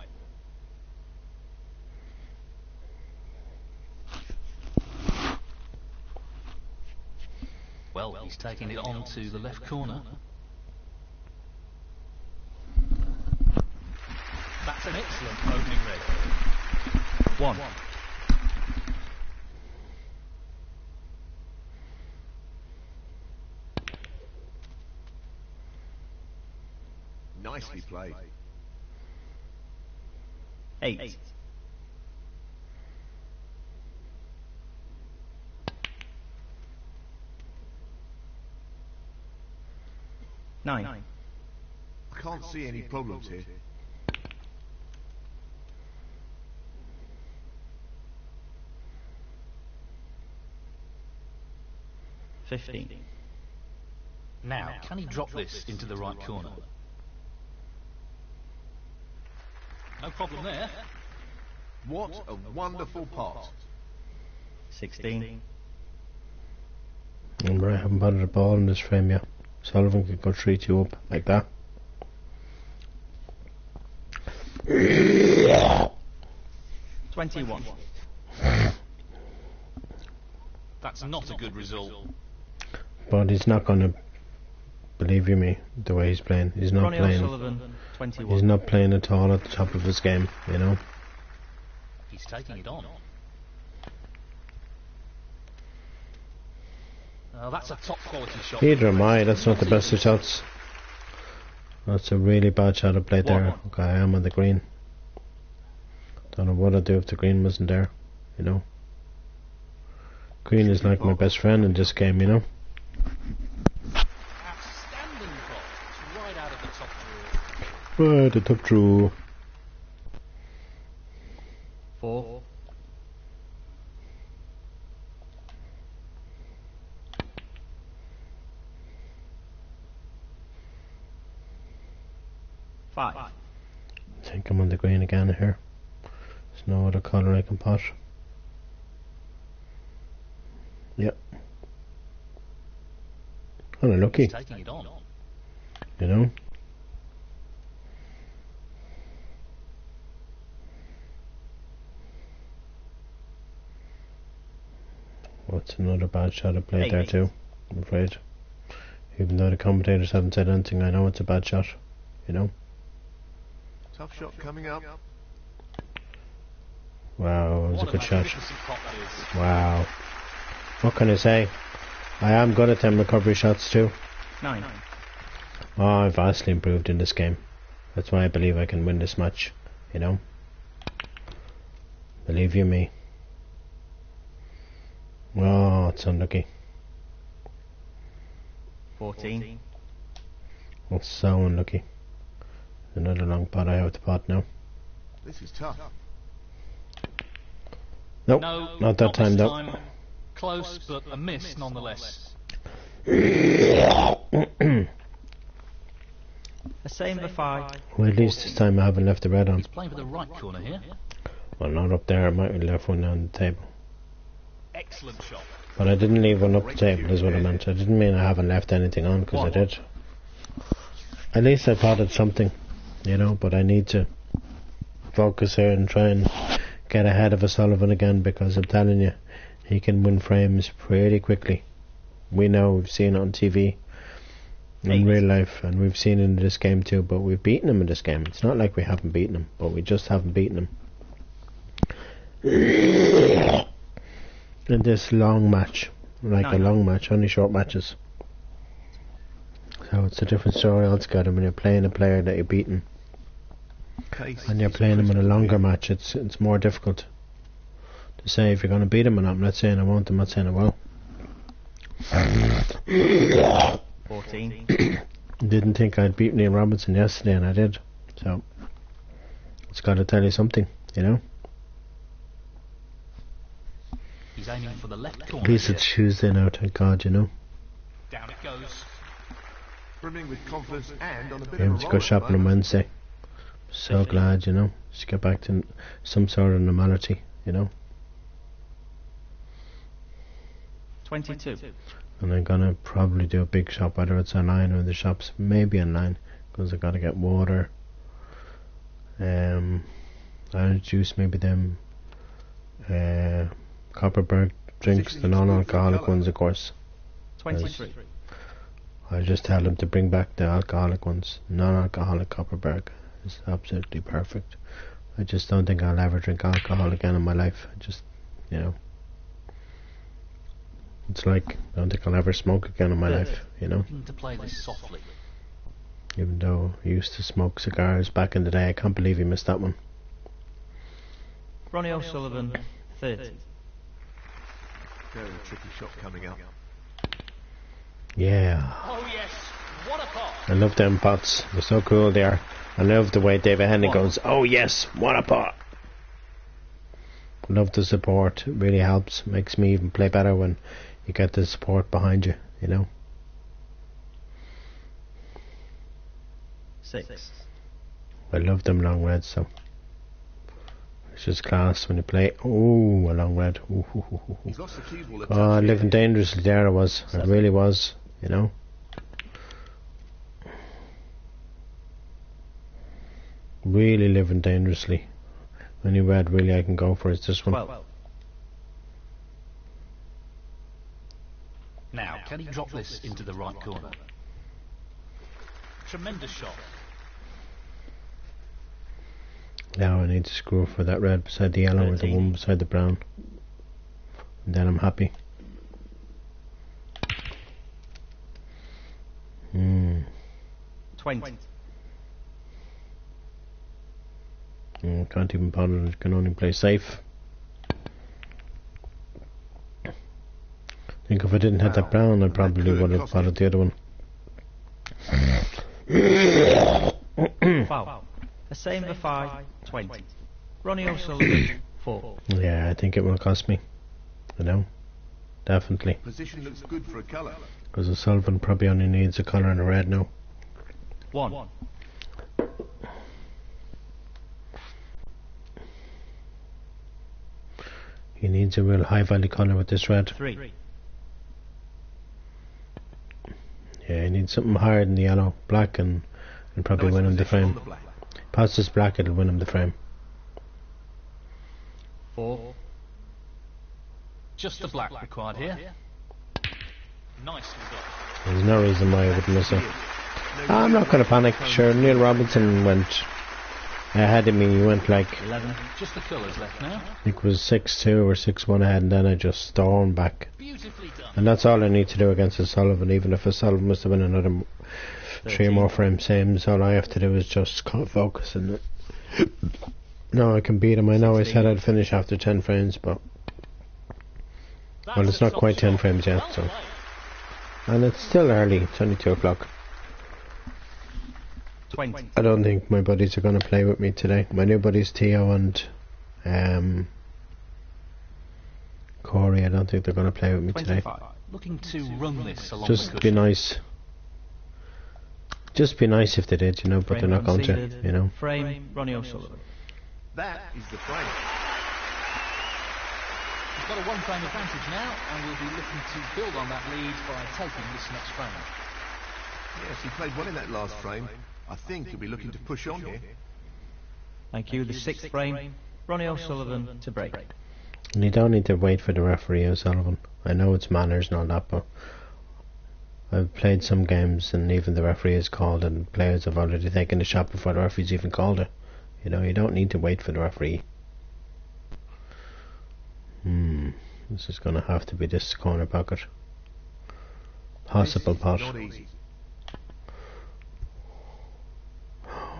Well, he's taking it on to the left corner. That's an excellent opening red. 1. Nicely played. 8. 9. I can't see any problems here. 15. Now, can he drop this into the right corner? No problem there. What a wonderful pot. 16. Remember, I haven't batted a ball in this frame yet. Sullivan could go 3-2 up like that. 21. That's not a good result. But he's not going to believe you me the way he's playing. He's not Ronnie playing. O'Sullivan, 21. He's not playing at all at the top of his game, you know. He's taking it on. That's a top quality shot. Neither am I. That's not the best of shots. That's a really bad shot I played there. Okay, I am on the green. Don't know what I'd do if the green wasn't there, you know. Green is like my best friend in this game, you know. Outstanding pot. It's right out of the top drawer. Right, the top draw. 4. 5. I think I'm on the green again here. There's no other colour I can pot. Yep. Unlucky, He's taking it on. you know. What's another bad shot I played there too, I'm afraid. Even though the commentators haven't said anything, I know it's a bad shot, you know. Tough shot coming up. Wow, that was a good shot. magnificent pot that is. Wow. What can I say? I am good at them recovery shots too. 9. Oh, I've vastly improved in this game. That's why I believe I can win this match, you know. Believe you me. Oh, it's unlucky. 14. It's so unlucky. Another long pot I have to pot now. This is tough. Nope, No, not that time this though. time. Close, but a miss nonetheless. A same for 5. Well, at least this time I haven't left the red on. He's playing for the right corner here. Well, not up there, I might have left one on the table. Excellent shot. But I didn't leave one up the table, is what I meant. I didn't mean I haven't left anything on, because I did. At least I potted something, you know, but I need to focus here and try and get ahead of O'Sullivan again, because I'm telling you, he can win frames pretty quickly. We know, we've seen it on TV, in real life, and we've seen it in this game too, but we've beaten him in this game. It's not like we haven't beaten him, but we just haven't beaten him. In this long match, like a long match, only short matches. So it's a different story altogether when you're playing a player that you're beating, and you're playing him in a longer match. It's more difficult to say if you're going to beat him or not. I'm not saying I won't, I'm not saying I will. 14. Didn't think I'd beat Neil Robinson yesterday, and I did. So it's got to tell you something, you know. He's aiming for the left corner. At least here. it's Tuesday now, thank God, you know. Down it goes. Brimming with confidence and on a bit Yeah, of a let's roll go at the shopping on moment. Wednesday. So glad, you know. Just get back to some sort of normality, you know. 22. And I'm gonna probably do a big shop, whether it's online or in the shops, maybe online, because I gotta get water. I'll juice maybe them Copperberg drinks, the non-alcoholic ones, of course. 23. I'll just tell them to bring back the alcoholic ones. Non-alcoholic Copperberg is absolutely perfect. I just don't think I'll ever drink alcohol again in my life. I just, you know, it's like I don't think I'll ever smoke again in my life, you know. To play this softly. Even though I used to smoke cigars back in the day, I can't believe you missed that one. Ronnie O'Sullivan, 30. Very tricky shot coming up. Yeah. Oh yes, what a pot! I love them pots. They're so cool they are. I love the way David Henry goes, oh yes, what a pot. I love the support. It really helps. Makes me even play better when you get the support behind you, you know. 6. I love them long reds, so it's just class when you play. Oh, a long red. Ooh, ooh, ooh, ooh. He's lost the cue ball. Oh, living dangerously there I was. I really was, you know. Really living dangerously. Only red really I can go for is this one. 12. Now, can he drop this into the right corner? Tremendous shot. Now I need to screw for that red beside the yellow or the one beside the brown. And then I'm happy. 20. Can't even bother, I can only play safe. I think if I didn't have that brown I probably would have bothered the other one. Wow. A same for 5, 20. Ronnie O'Sullivan, 4. Yeah, I think it will cost me. You know, definitely. Position looks good for a colour. Because O'Sullivan probably only needs a colour and a red now. 1. He needs a real high value colour with this red. 3. Yeah, he needs something higher than the yellow. Black and probably Nice win him the position on frame. the black. Pass this black, it'll win him the frame. 4. Just the black required here. Nicely done. There's no reason why I wouldn't miss it. I'm not going to panic. Sure, Neil Robinson went ahead of me. He went like, 11. Just the colours left now. I think it was 6-2 or 6-1 ahead, and then I just stormed back. Beautifully done. And that's all I need to do against O'Sullivan. Even if O'Sullivan must have been another 3 or more frame saves, all I have to do is just focus and no, I can beat him. I know I said I'd finish after 10 frames, but well, it's not quite 10 frames yet, so. And it's still early, it's only 2 o'clock. 20. I don't think my buddies are going to play with me today. My new buddies Theo and Corey, I don't think they're going to play with me today. 25. Looking to run this along Just the be cushion. nice. Just be nice if they did, you know, but they're not going to, conceded. you know. Frame, Ronnie O'Sullivan. That is the frame. He's got a one-frame advantage now, and will be looking to build on that lead by taking this next frame. Yes, he played well in that last frame. I think he'll be looking to push on here. Thank you. The 6th frame, Ronnie O'Sullivan to break. And you don't need to wait for the referee, O'Sullivan. I know it's manners and all that, but I've played some games and even the referee is called and players have already taken the shot before the referee's even called it. You know, you don't need to wait for the referee. This is going to have to be this corner pocket. Possible pot. Not easy.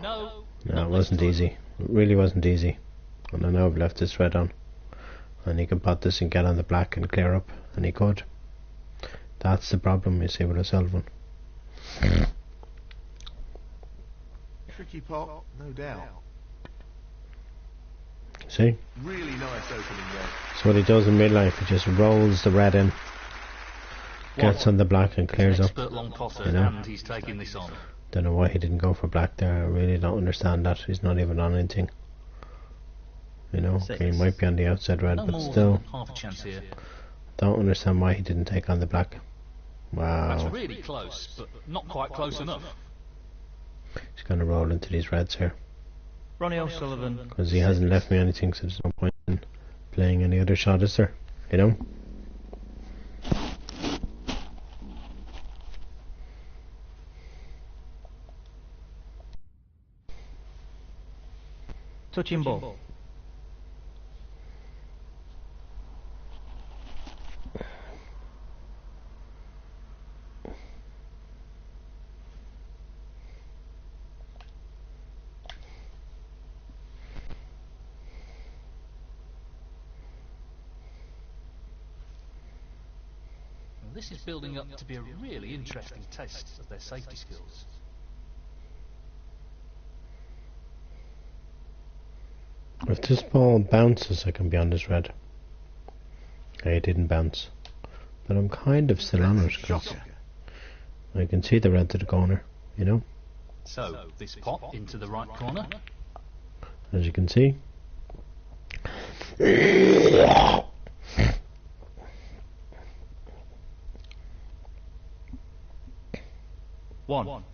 No. No, it wasn't easy. It really wasn't easy. And I know I've left this red on. And he can pot this and get on the black and clear up. And he could. That's the problem, you see, with O'Sullivan. Tricky pot, no doubt. See? Really nice opening there. So what he does in midlife, he just rolls the red in, gets on the black and clears up. Expert long potter, You know? and he's taking this on. Don't know why he didn't go for black there. I really don't understand that. He's not even on anything. You know, okay, he might be on the outside red, No but more still, than half a chance here. don't understand why he didn't take on the black. That's Wow. really close, but not quite close enough. He's going to roll into these reds here. Ronnie O'Sullivan. Because he hasn't left me anything, so there's no point in playing any other shot, is there? You know? Touching ball. Well, this is building up to be a really interesting test of their safety skills. If this ball bounces, I can be on this red. Okay, it didn't bounce. But I'm kind of still on it, because I can see the red to the corner, you know? So, this pot into the right corner. As you can see. One.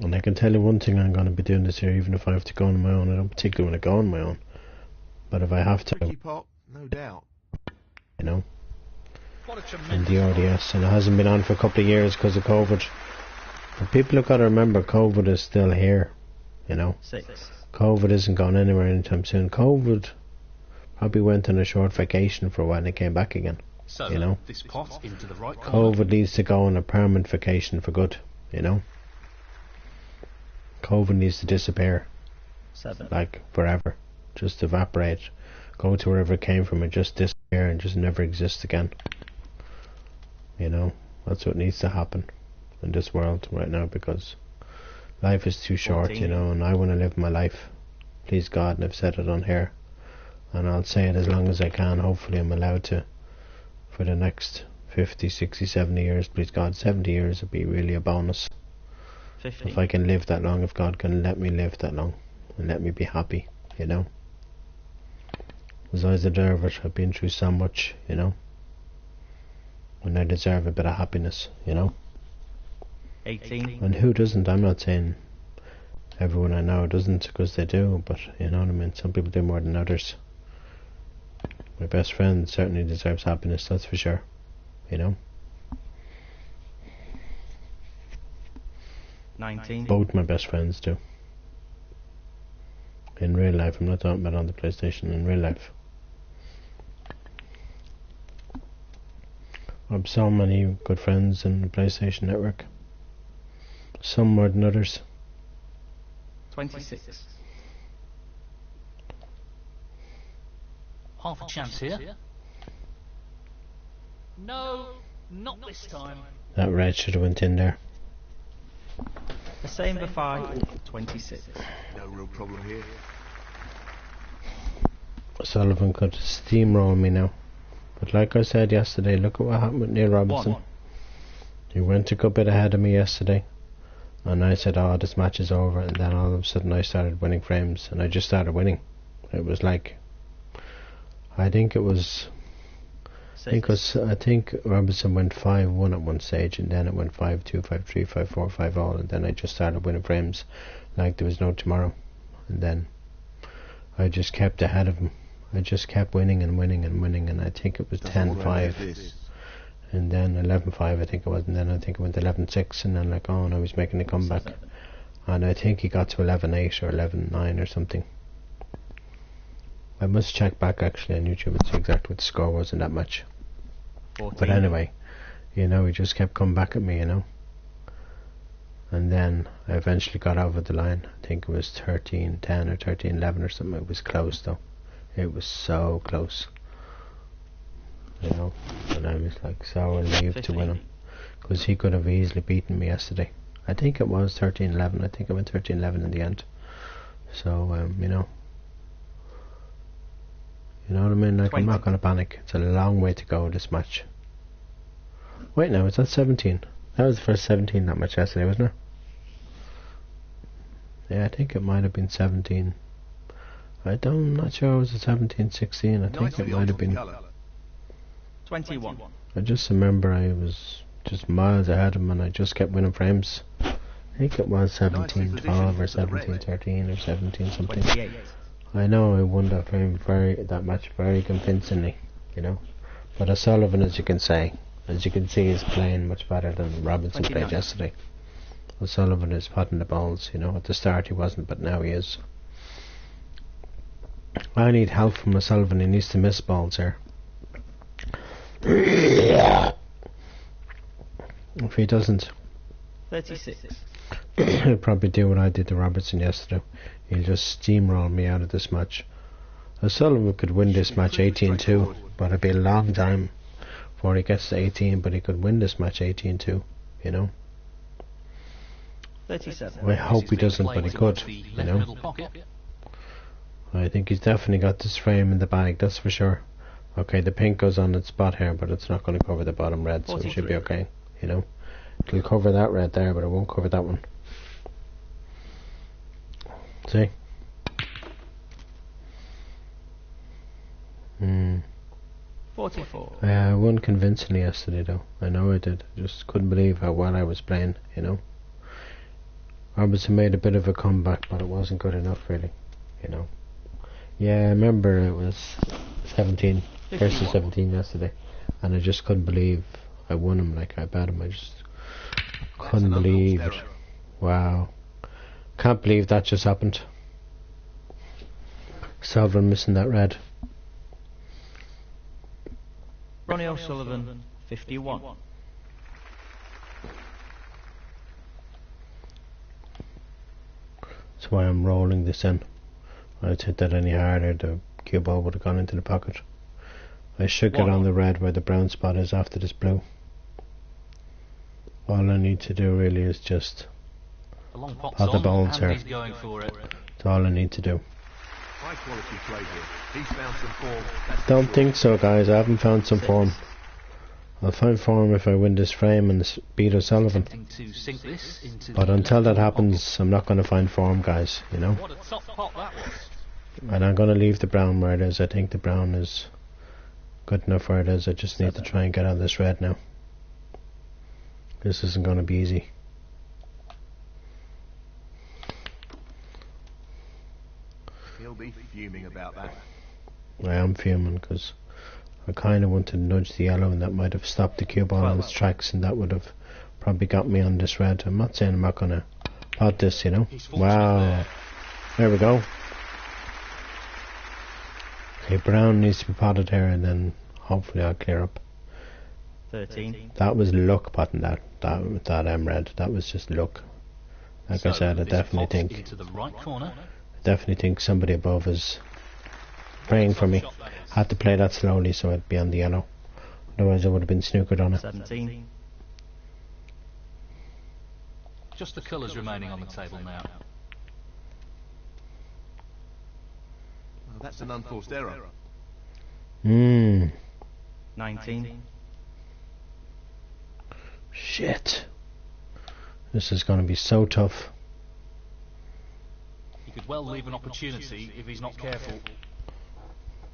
And I can tell you one thing, I'm going to be doing this here even if I have to go on my own. I don't particularly want to go on my own. But if I have to, Tricky pot, no doubt. you know, What a in tremendous the ODS. And it hasn't been on for a couple of years because of COVID. But people have got to remember COVID is still here, you know. 6. COVID isn't going anywhere anytime soon. COVID probably went on a short vacation for a while and it came back again. So, you know. this pot into the right corner. COVID needs to go on a permanent vacation for good, you know. COVID needs to disappear, 7. like forever, just evaporate, go to wherever it came from and just disappear and just never exist again. You know, that's what needs to happen in this world right now, because life is too short, 14. you know, and I want to live my life, please God, and I've said it on here, and I'll say it as long as I can. Hopefully I'm allowed to for the next 50, 60, 70 years, please God. 70 years would be really a bonus. 50. If I can live that long, if God can let me live that long and let me be happy, you know. Because I deserve it. I've been through so much, you know. And I deserve a bit of happiness, you know. 18. And who doesn't? I'm not saying everyone I know doesn't, because they do, but you know what I mean. Some people do more than others. My best friend certainly deserves happiness, that's for sure, you know. 19. Both my best friends do. In real life, I'm not talking about on the PlayStation, in real life. I have so many good friends in the PlayStation network. Some more than others. 26. Half a chance here. No, not this time. That red should have went in there. The same for 5. 26. No real problem here. Sullivan could steamroll me now. But like I said yesterday, look at what happened with Neil Robinson. 1. He went a good bit ahead of me yesterday. And I said, oh, this match is over. And then all of a sudden I started winning frames. And I just started winning. It was like, I think Robinson went 5-1 at one stage, and then it went 5-2, 5-3, 5-4, 5-all, and then I just started winning frames like there was no tomorrow. And then I just kept ahead of him. I just kept winning and winning and winning, and I think it was 10-5, and then 11-5 I think it was, and then I think it went 11-6, and then like, oh, and I was making a comeback, and I think he got to 11-8 or 11-9 or something. I must check back actually on YouTube and see exactly what the score was in that match. 14. But anyway, you know, he just kept coming back at me, you know. And then I eventually got over the line. I think it was 13-10 or 13-11 or something. It was close though. It was so close. You know, and I was like so relieved to win him, because he could have easily beaten me yesterday. I think it was 13-11. I think it went 13-11 in the end. So, you know. You know what I mean? Like, 20. I'm not going to panic. It's a long way to go, this match. Wait, now, is that 17? That was the first 17 that match yesterday, wasn't it? Yeah, I think it might have been 17. I'm not sure it was a 17-16. I think it might have been. 21. I just remember I was just miles ahead of him and I just kept winning frames. I think it was 17-12 or 17-13 or 17 something. 28. I know I won that that match very convincingly, you know. But O'Sullivan, as you can see, is playing much better than Robinson 29. played yesterday. O'Sullivan is potting the balls, you know. At the start he wasn't, but now he is. I need help from O'Sullivan. He needs to miss balls here. If he doesn't, 36. he'll probably do what I did to Robertson yesterday. He'll just steamroll me out of this match. O'Sullivan could win this match 18-2, but it'll be a long time before he gets to 18, but he could win this match 18-2, you know. 37. I hope he doesn't, but he could, you know. I think he's definitely got this frame in the bag, that's for sure. Okay, the pink goes on its spot here, but it's not going to cover the bottom red, so it should be okay, you know. It'll cover that red there, but it won't cover that one. See? 44. I won convincingly yesterday, though. I know I did. I just couldn't believe how well I was playing, you know. Robertson made a bit of a comeback, but it wasn't good enough, really, you know. Yeah, I remember it was 17 versus 17 yesterday, and I just couldn't believe I won him. Like, I bet him. I just couldn't believe it. Wow. Can't believe that just happened. Sullivan missing that red. Ronnie O'Sullivan, 51. That's why I'm rolling this in. I'd hit that any harder, the cue ball would have gone into the pocket. I should get on the red where the brown spot is after this blue. All I need to do really is just pot the balls here. That's all I need to do. High quality play here. He's found some form. Don't think so, guys. I haven't found some form. I'll find form if I win this frame and beat O'Sullivan. But until that happens, I'm not going to find form, guys, you know. And I'm going to leave the brown where it is. I think the brown is good enough where it is. I just need to try and get out of this red now. This isn't going to be easy. He'll be fuming about that. I am fuming because I kind of wanted to nudge the yellow, and that might have stopped the cue ball on its tracks, and that would have probably got me on this red. I'm not saying I'm not going to pot this, you know. Wow. There we go. Okay, brown needs to be potted here, and then hopefully I'll clear up. 13. That was luck potting that red. That was just luck. Like I said, I definitely think somebody above is praying for me. Had to play that slowly so I'd be on the yellow. Otherwise I would have been snookered on it. 17. Just the colours remaining on the table now. Well, that's an unforced error. 19. Shit. This is going to be so tough. He could well leave an opportunity if he's not careful.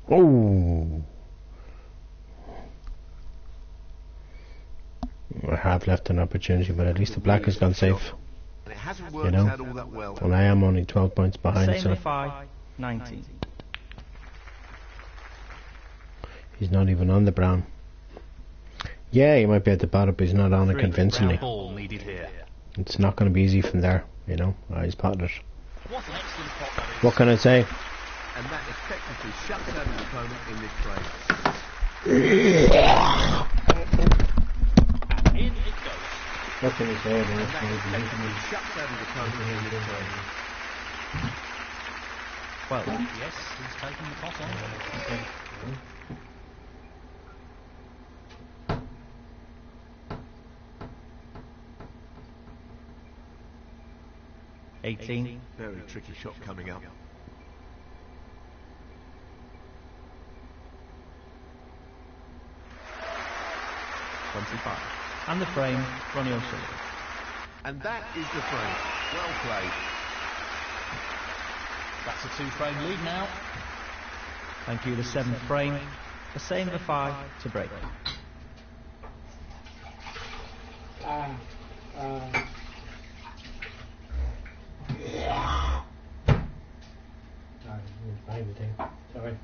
Oh! I have left an opportunity, but at least the black has gone safe. And it hasn't worked out all that well. And I am only 12 points behind, Same so with 5. 19. he's not even on the brown. Yeah, he might be at the bottom, but he's not on it convincingly. Ball needed here. It's not going to be easy from there, you know. He's potted it. What can I say? And that effectively shuts out his opponent in this frame. In it goes. What can I say? And that effectively shuts out his opponent in this frame. Well, Yes, he's taking the pot on. 18. Very tricky shot coming up. 25. And the frame, Ronnie O'Sullivan. And that is the frame. Well played. That's a 2-frame lead now. Thank you, the 7th frame. A same for 5 to break. Sorry.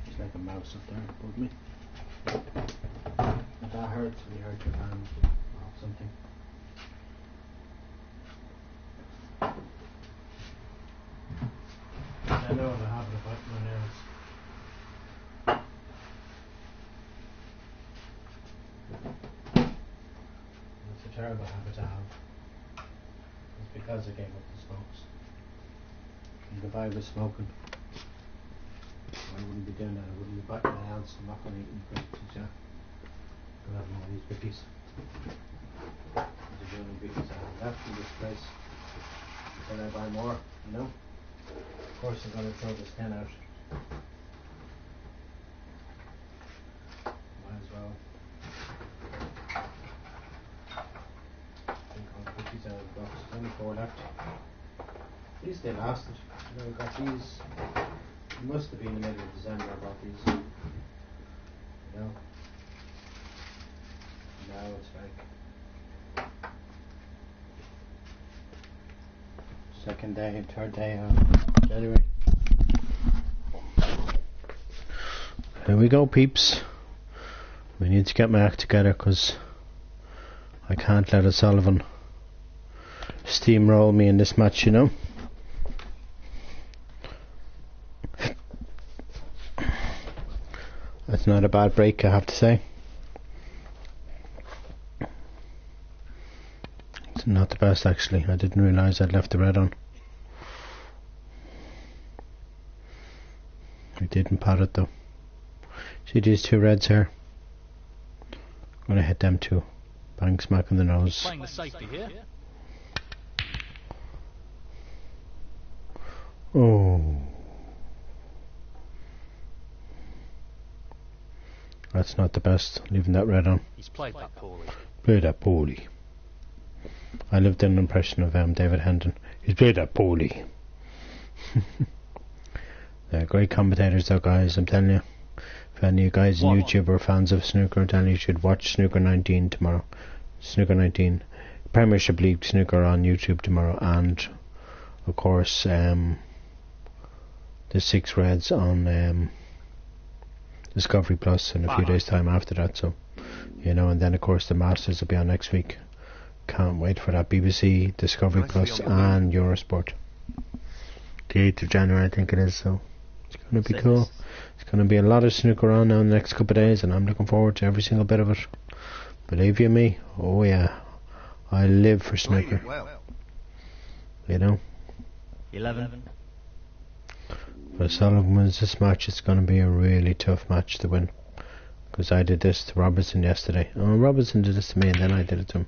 It's like a mouse up there above me. If that hurts, we hurt your hand or something. I know what I have to bite my nails. It's a terrible habit to have. It's because I gave up the smokes. And if I was smoking, I wouldn't be doing that. I wouldn't be biting my nails. I'm not going to eat any cookies, yeah. I'm going to have all these cookies. There's the only cookies I have left in this place. Until I buy more, you know. Of course I'm going to throw this 10 out. Might as well. Drink all the cookies out of the box. There's only 4 left. These they lasted. You know, I got these. It must have been the middle of December I bought these. You know. Now it's like Second day, third day of January. Here we go, peeps. We need to get my act together because I can't let O'Sullivan steamroll me in this match, you know. That's not a bad break, I have to say. It's not the best, actually. I didn't realise I'd left the red on. I didn't pat it though. See these 2 reds here? I'm going to hit them 2. Bang smack in the nose. Playing the safety here. Oh. That's not the best, leaving that red on. He's played that poorly. Played that poorly. I lived in an impression of David Hendon. He's played that poorly. They're great commentators though, guys, I'm telling you. If any of you guys on YouTube are fans of snooker, I'm telling you, you should watch Snooker 19 tomorrow. Snooker 19. Premiership League Snooker on YouTube tomorrow, and of course the 6 Reds on Discovery Plus in a few days time after that, so you know, and then of course the Masters will be on next week. Can't wait for that. BBC, Discovery Plus and Eurosport. The 8th of January I think it is, so it's going to be cool. It's going to be a lot of snooker on now in the next couple of days, and I'm looking forward to every single bit of it. Believe you me, oh yeah, I live for snooker. You know. 11. If Sullivan wins this match, it's going to be a really tough match to win. Because I did this to Robertson yesterday. Oh, Robertson did this to me and then I did it to him.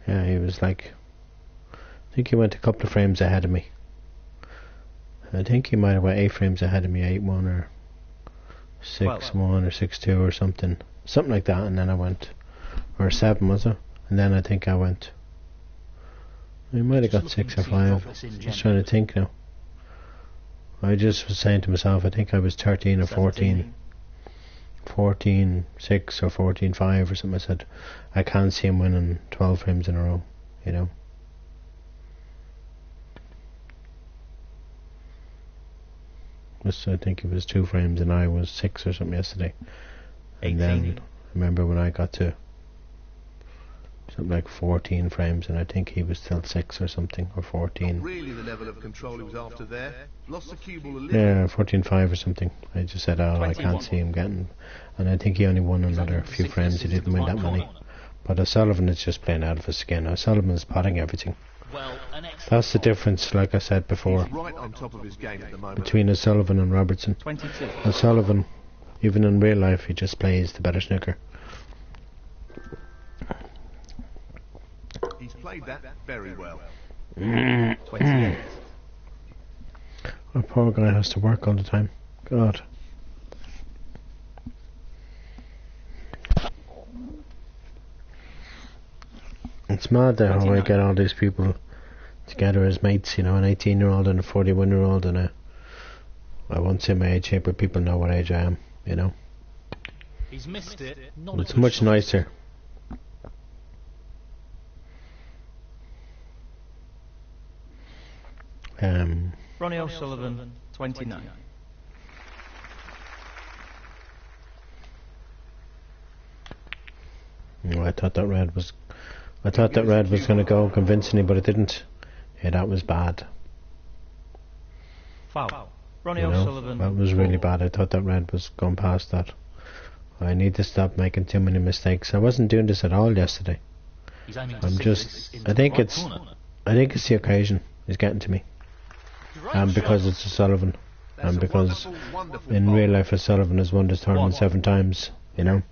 Yeah, he was like, I think he went a couple of frames ahead of me. I think he might have went 8 frames ahead of me, 8-1 or 6-1 or 6-2 or something. Something like that, and then I went, or 7 was it? And then I think I went, he might have got 6 or 5. Just trying to think now. I just was saying to myself, I think I was 13 or 14. 14-6 or 14-5 or something. I said, I can't see him winning 12 frames in a row, you know. I think it was 2 frames and I was 6 or something yesterday. And then I remember when I got to something like 14 frames and I think he was still 6 or something, or 14. Not really the level of control he was after there. Lost the cue ball a little. Yeah, 14-5 or something. I just said, oh, 21. I can't see him getting. And I think he only won another few frames. He didn't win that many. But O'Sullivan is just playing out of his skin. O'Sullivan is potting everything. That's the difference, like I said before, right on top of his game at the moment. between O'Sullivan and Robertson. 22. O'Sullivan, even in real life, he just plays the better snooker. He's played that very well. 28. Our poor guy has to work all the time. God. It's mad that how I get all these people together as mates, you know, an 18-year-old and a 41-year-old and I won't say my age here, but people know what age I am, you know. He's missed it. Not It's much nicer. Ronnie O'Sullivan, 29. I thought that red was going to go convincingly, but it didn't. Yeah, that was bad. Foul. Ronnie You know, O'Sullivan. that was really bad. I thought that red was going past that. I need to stop making too many mistakes. I wasn't doing this at all yesterday. He's aiming to I'm sink just. this I into think the right it's. corner. I think it's the occasion is getting to me, and because it's a Sullivan, and because in real life a Sullivan has won this tournament 7 times. You know.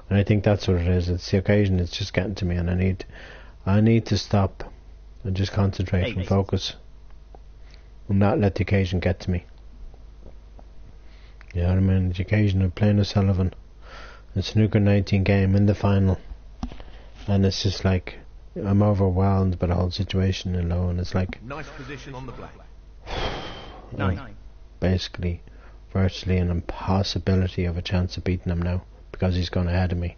And I think that's what it is. It's the occasion. It's just getting to me, and I need to stop and just concentrate and focus, and not let the occasion get to me. You know what I mean? The occasion of playing a Sullivan, a snooker 19 game in the final, and it's just like I'm overwhelmed by the whole situation, you know. And it's like Nice position on the black. basically, virtually an impossibility of a chance of beating him now, because he's gone ahead of me.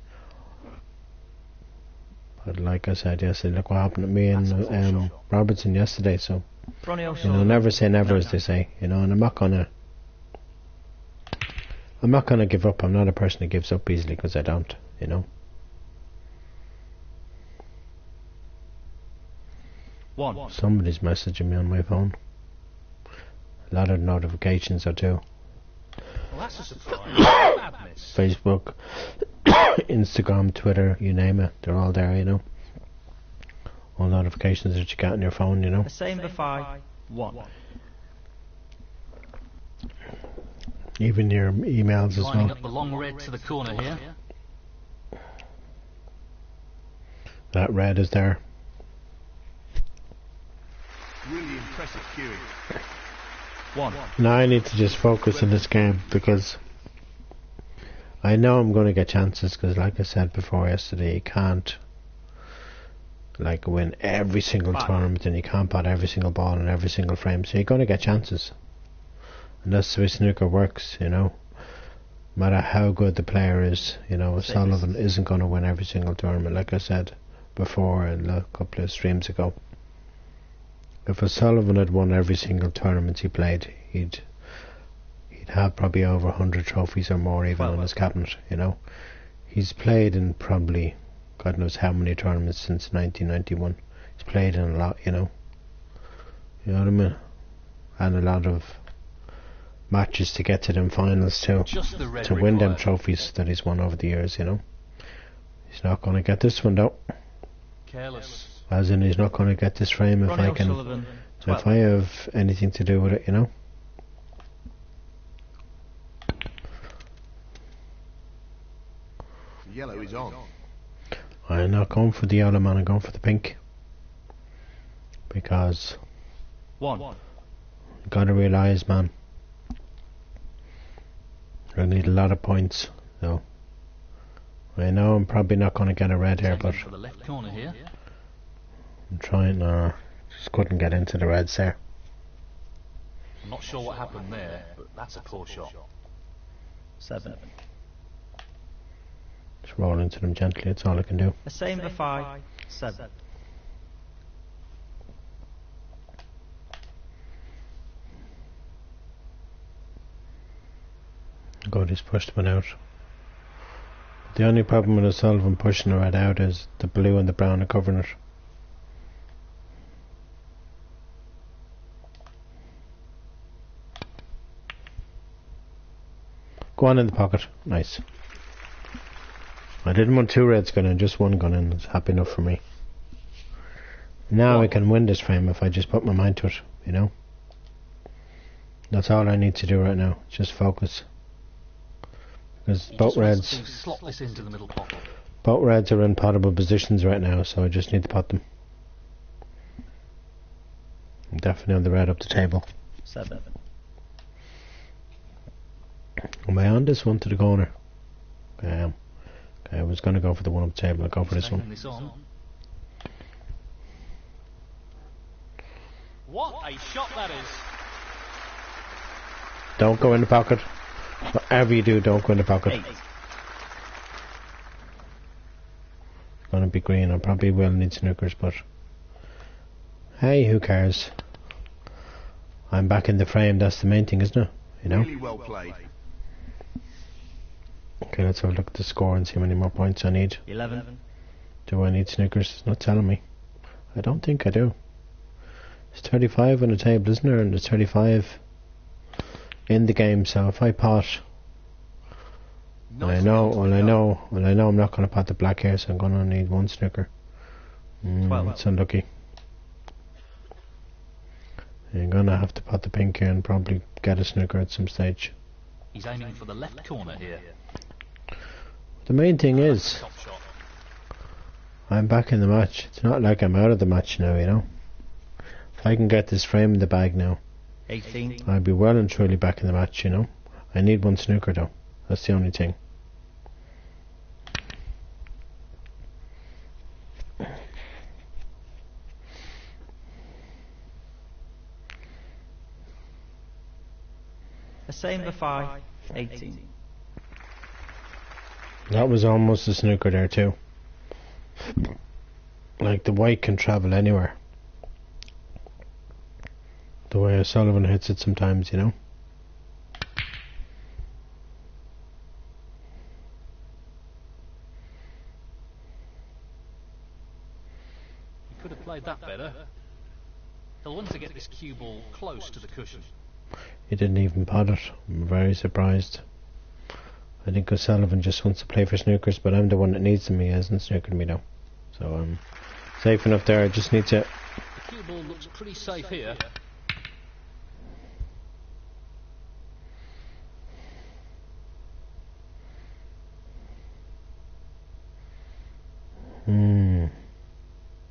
But like I said yesterday, look what happened to me and Robertson yesterday, so Ronnie you know, O'Sullivan. never say never, as they say, you know. And I'm not gonna give up. I'm not a person who gives up easily, because I don't, you know. 1. Somebody's messaging me on my phone. A lot of notifications are too. Well, that's a surprise. Bad miss. Facebook, Instagram, Twitter, you name it, they're all there, you know. All notifications that you get on your phone, you know. The same defy. 1. Even your emails as Lining well. up the long red to the corner here. That red is there. Really impressive cueing. 1. Now I need to just focus on this game, because I know I'm going to get chances, because like I said before yesterday, you can't like win every single tournament, and you can't pot every single ball in every single frame, so you're going to get chances. And that's the way snooker works, you know. No matter how good the player is, you know, Sullivan isn't going to win every single tournament, like I said before in a couple of streams ago. If a Sullivan had won every single tournament he played, he'd have probably over 100 trophies or more even on his cabinet, you know. He's played in probably God knows how many tournaments since 1991. He's played in a lot, you know. You know what I mean? And a lot of matches to get to them finals too, to win them trophies that he's won over the years, you know. He's not going to get this one though. Careless. As in, he's not going to get this frame if Ronnie I can, O'Sullivan, if I have anything to do with it, you know. The yellow is on. I'm not going for the yellow, man. I'm going for the pink, because 1. you gotta realise, man, I need a lot of points. So I know I'm probably not going to get a red here, but For the left corner here. I'm trying. Just couldn't get into the reds there. I'm not sure what happened there, but that's a poor shot. 7. Just roll into them gently. That's all I can do. The same defy. 7. God, he's pushed one out. The only problem with a Sullivan pushing the red out is the blue and the brown are covering it. Go on in the pocket. Nice. I didn't want 2 reds going in, just 1 going in. It's happy enough for me. Now I can win this frame if I just put my mind to it, you know. That's all I need to do right now. Just focus. Because both reds Slot this into the middle pocket. are in potable positions right now, so I just need to pot them. Definitely on the red up the table. 7. Am I on this one to the corner? I am. Okay, I was going to go for the one up the table. I'll go for this one. This on. What a shot that is! Don't go in the pocket. Whatever you do, don't go in the pocket. 8. Gonna be green. I probably will need snookers, but hey, who cares? I'm back in the frame. That's the main thing, isn't it? You know. Really well played. Okay, let's have a look at the score and see how many more points I need. 11. Do I need snookers? It's not telling me. I don't think I do. It's 35 on the table, isn't there? And there's 35 in the game. So if I pot, I know I'm not going to pot the black here, so I'm going to need one snooker. 12. It's unlucky. I'm going to have to pot the pink here and probably get a snooker at some stage. He's aiming for the left corner here. The main thing is, Top shot. I'm back in the match. It's not like I'm out of the match now, you know. If I can get this frame in the bag now, 18. I'll be well and truly back in the match, you know. I need one snooker though. That's the only thing. The same for 5. 18. That was almost a snooker there too. Like the white can travel anywhere. The way O'Sullivan hits it sometimes, you know. He could have played that better. He'll want to get this cue ball close to the cushion. He didn't even pot it. I'm very surprised. I think O'Sullivan just wants to play for snookers, but I'm the one that needs them. He hasn't snookered me now. So I'm safe enough there. I just need to... The cue ball looks pretty safe here.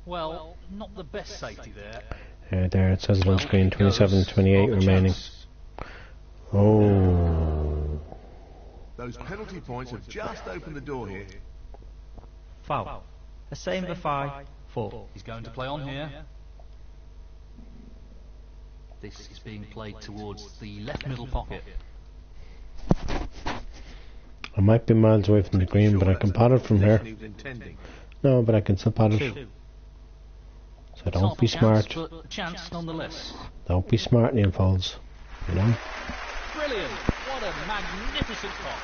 Well, not the best safety there. There it says it on screen, 27, 28 remaining. Oh. Those penalty points have just opened the door here. Foul. The same for 5. 4. He's going to play on here. This is being played towards the left middle pocket. I might be miles away from the green, but I can pot it from here. No, but I can still pot it. 2. So don't be smart. Chance, but a chance nonetheless. Don't be smart, Neil Foles. You know? Brilliant! What a magnificent pot.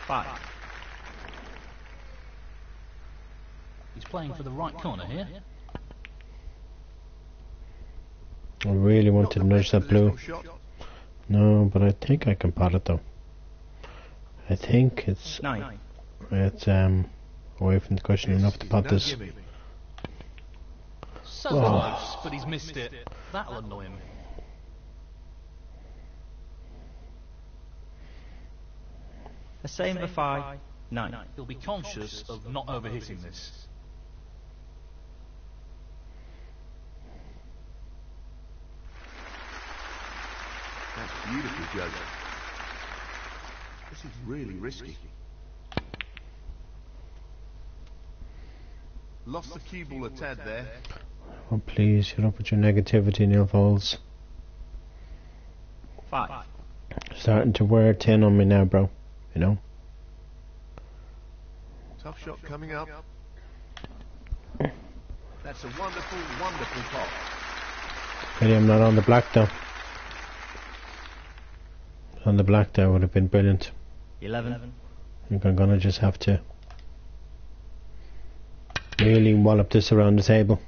5. He's playing for the right corner here. I really wanted to nudge that blue. No, but I think I can pot it though. I think it's 9. away from the cushion enough to pot this. So close, but he's missed it. That'll annoy him. The same for 5. 9. He'll be conscious of not overhitting this. That's beautifully judged. This is really risky. Lost the cue ball a tad there. Oh please, shut up with your negativity, Neil Foles. 5. Starting to wear 10 on me now, bro. You know? Tough shot coming up. That's a wonderful, wonderful pot. Pity I'm not on the black though. On the black there would have been brilliant. 11. I think I'm gonna just have to really wallop this around the table.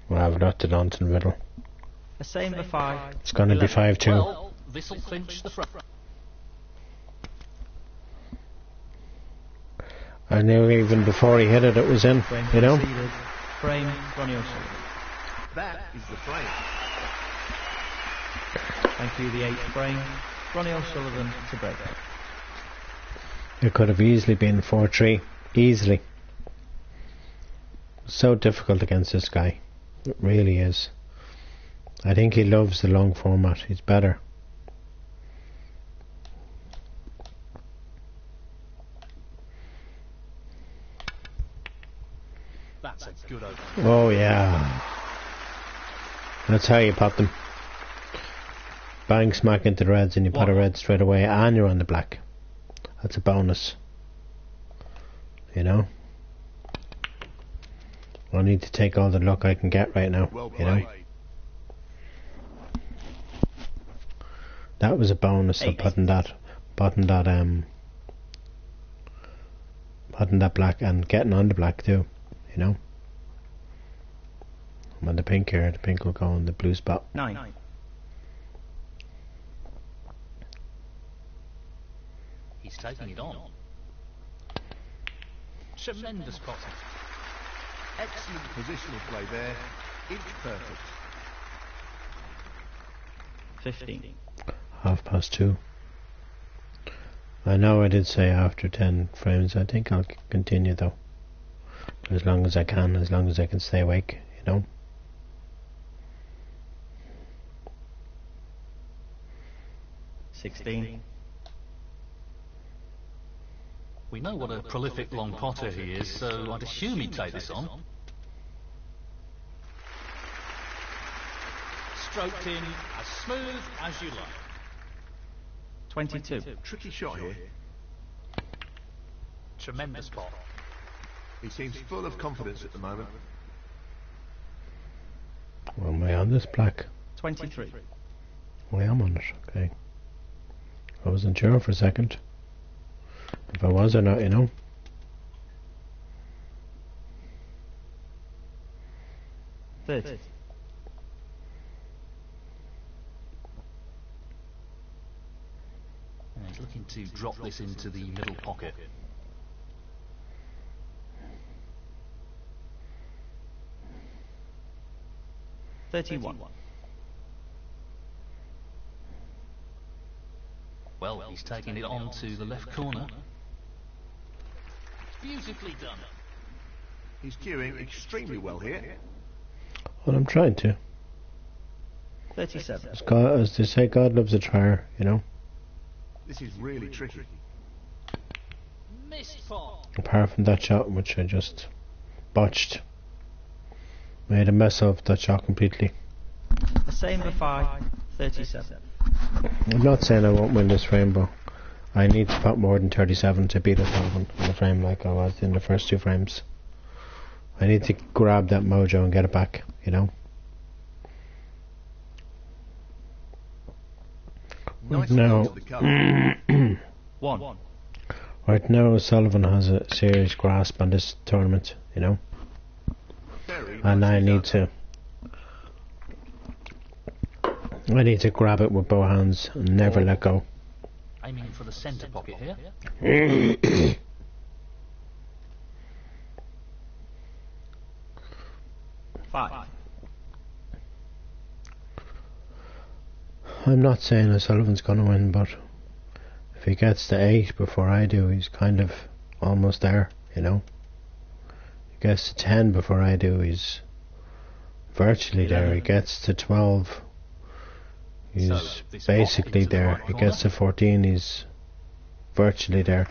We'll have it out onto the middle. The same for 5. It's gonna be 5-2. Well, this'll clinch the front. I knew even before he hit it, it was in, Frame you know? conceded. Frame, Ronnie O'Sullivan. That is the frame. Thank you, the 8th frame. Ronnie O'Sullivan to break. It could have easily been 4-3. Easily. So difficult against this guy. It really is. I think he loves the long format. He's better. That's a good opening. Oh yeah. That's how you pop them. Bang smack into the reds and you put a red straight away and you're on the black. That's a bonus. You know? I need to take all the luck I can get right now. Well you know? played. That was a bonus of putting that black and getting on the black too. You know? I'm on the pink here, the pink will go in the blue spot. 9. He's taking it on. Tremendous potting. Excellent positional play there. Inch perfect. 15. 2:30. I know I did say after 10 frames. I think I'll continue though. As long as I can, as long as I can stay awake, you know. 16. We know what a prolific long potter he is, so I'd assume he'd take this on. Stroked in as smooth as you like. 22. Tricky shot here. Tremendous pot. He seems full of confidence at the moment. Well, am I on this black? 23. Oh, I am on it, okay. I wasn't sure for a second if I was or not, you know. Thirty. And he's looking to drop this into the middle pocket. $31. Well, he's taking it on to the left corner. Beautifully done. He's cueing extremely well here. Well, I'm trying to. 37. As they say, God loves a trier, you know. This is really tricky. Missed pot. Apart from that shot, which I just botched. Made a mess of that shot completely. The same for 5. 37. I'm not saying I won't win this frame, but I need to put more than 37 to beat O'Sullivan in the frame like I was in the first 2 frames. I need to grab that mojo and get it back, you know. Nice now, to the cover. 1. right now O'Sullivan has a serious grasp on this tournament, you know. Very And I nicely need done. to grab it with both hands and never let go. Aiming for the centre pocket here. 5. I'm not saying O'Sullivan's gonna win, but if he gets to 8 before I do, he's kind of almost there, you know. He gets to 10 before I do, he's virtually there. He gets to 12, he's basically there. He gets to 14, he's virtually there.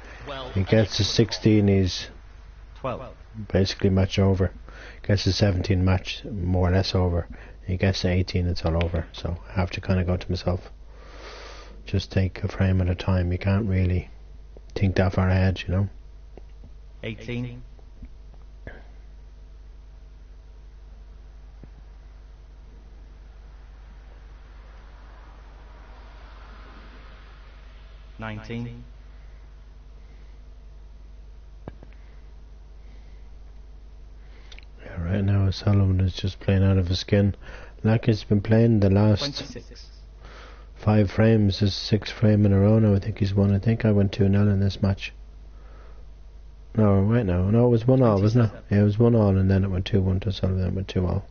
He gets to 16, he's 12. basically match over. Gets to 17, match more or less over. He gets to 18, it's all over. So I have to kind of go to myself, just take a frame at a time. You can't really think that far ahead, you know. 18. 19. Yeah, right now O'Sullivan is just playing out of his skin. Like he's been playing the last 26. 5 frames. This is 6th frame in a row now. I think he's won. I think I went 2-0 in this match. No, wait, no, it was 1-1, wasn't it? Yeah, it was 1-1, and then it went 2-1 to O'Sullivan, then it went 2-0.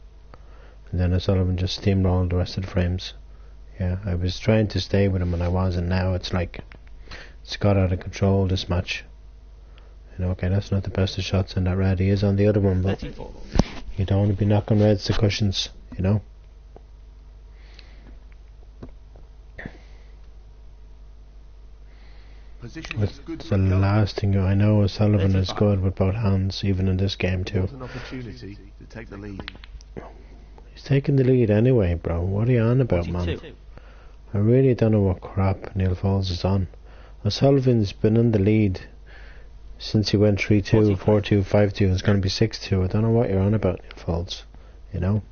And then O'Sullivan just steamrolled the rest of the frames. Yeah, I was trying to stay with him, and I was, and now it's like it's got out of control, this match. You know, okay, that's not the best of shots in that red. He is on the other one, but 34. you don't want to be knocking reds to cushions, you know. Position is good It's for the a goal. last thing I know. Sullivan is 35. good with both hands, even in this game too. What an opportunity to take the lead. He's taking the lead anyway, bro. What are you on about, man? 42. I really don't know what crap Neil Falls is on. O'Sullivan's been in the lead since he went 3-2, 4-2, 5-2. It's going to be 6-2. I don't know what you're on about, Neil Falls. You know?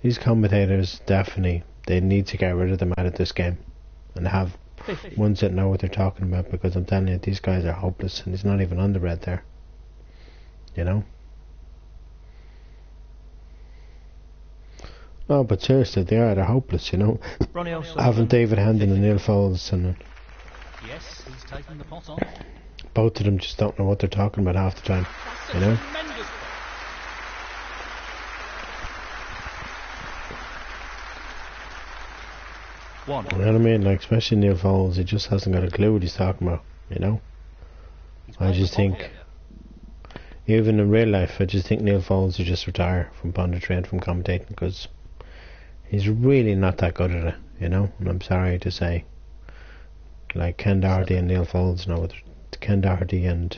These commentators, definitely, they need to get rid of them out of this game. And have 50. ones that know what they're talking about, because I'm telling you, these guys are hopeless, and he's not even on the red there. You know? No, but seriously, they're hopeless, you know. Ronnie O'Sullivan. Having David Hendon and Neil Falls, and Yes, he's taking the pot on. both of them just don't know what they're talking about half the time, you know. Tremendous pot. One. You know what I mean? Like, especially Neil Falls, he just hasn't got a clue what he's talking about, you know. He's I won just the pot think, here. even in real life, I just think Neil Falls should just retire from Ponder Trade, from commentating, because he's really not that good at it, you know. And I'm sorry to say, like Ken Doherty and Neil Falls know what Ken Doherty and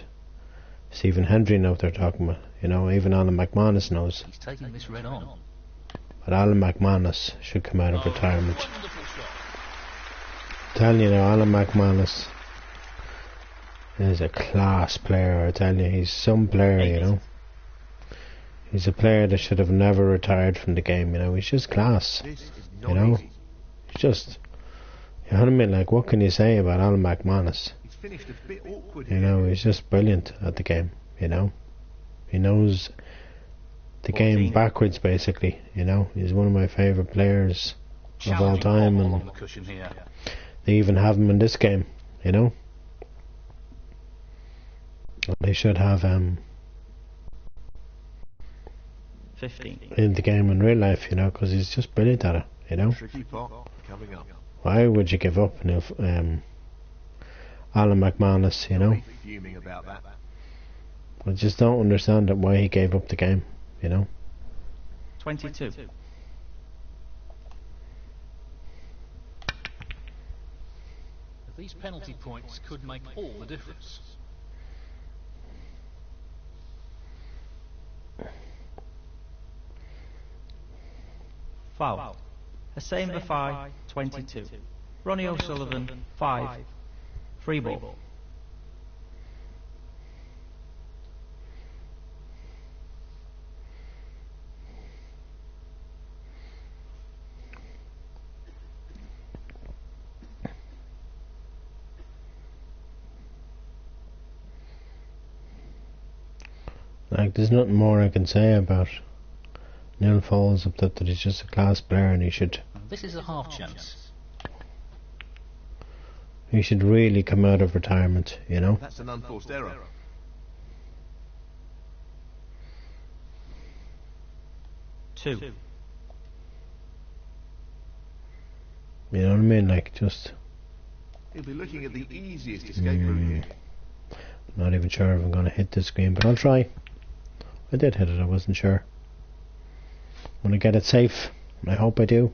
Stephen Hendry know what they're talking about, you know. Even Alan McManus knows. He's taking this red on. But Alan McManus should come out of Oh, retirement. wonderful shot. Telling you now, Alan McManus is a class player. I tell you, he's some player, you know. He's a player that should have never retired from the game, you know. He's just class, This is you not know. easy. He's just, you know what I mean? Like, what can you say about Alan McManus? He's finished a bit awkward You here. know, he's just brilliant at the game, you know. He knows the game 14. backwards, basically, you know. He's one of my favourite players of all Challenging time, ball and on the cushion here. they even have him in this game, you know. They should have 15. in the game in real life, you know, because he's just brilliant at it, you know. Tricky pot coming up. Why would you give up if Alan McManus, you know? Fuming about that. I just don't understand it, why he gave up the game, you know. 22. These penalty points could make all the difference. Foul. Hussein Bafai, 22. Ronnie O'Sullivan, 5. Free ball. Like, there's nothing more I can say about Neil Falls, except that he's just a class player, and he should This is a half chance. really come out of retirement, you know. That's an unforced error. Two. You know what I mean? Like, just He'll be looking at the easiest escape route here. not even sure if I'm going to hit this screen, but I'll try. I did hit it, I wasn't sure. Want to get it safe, and I hope I do.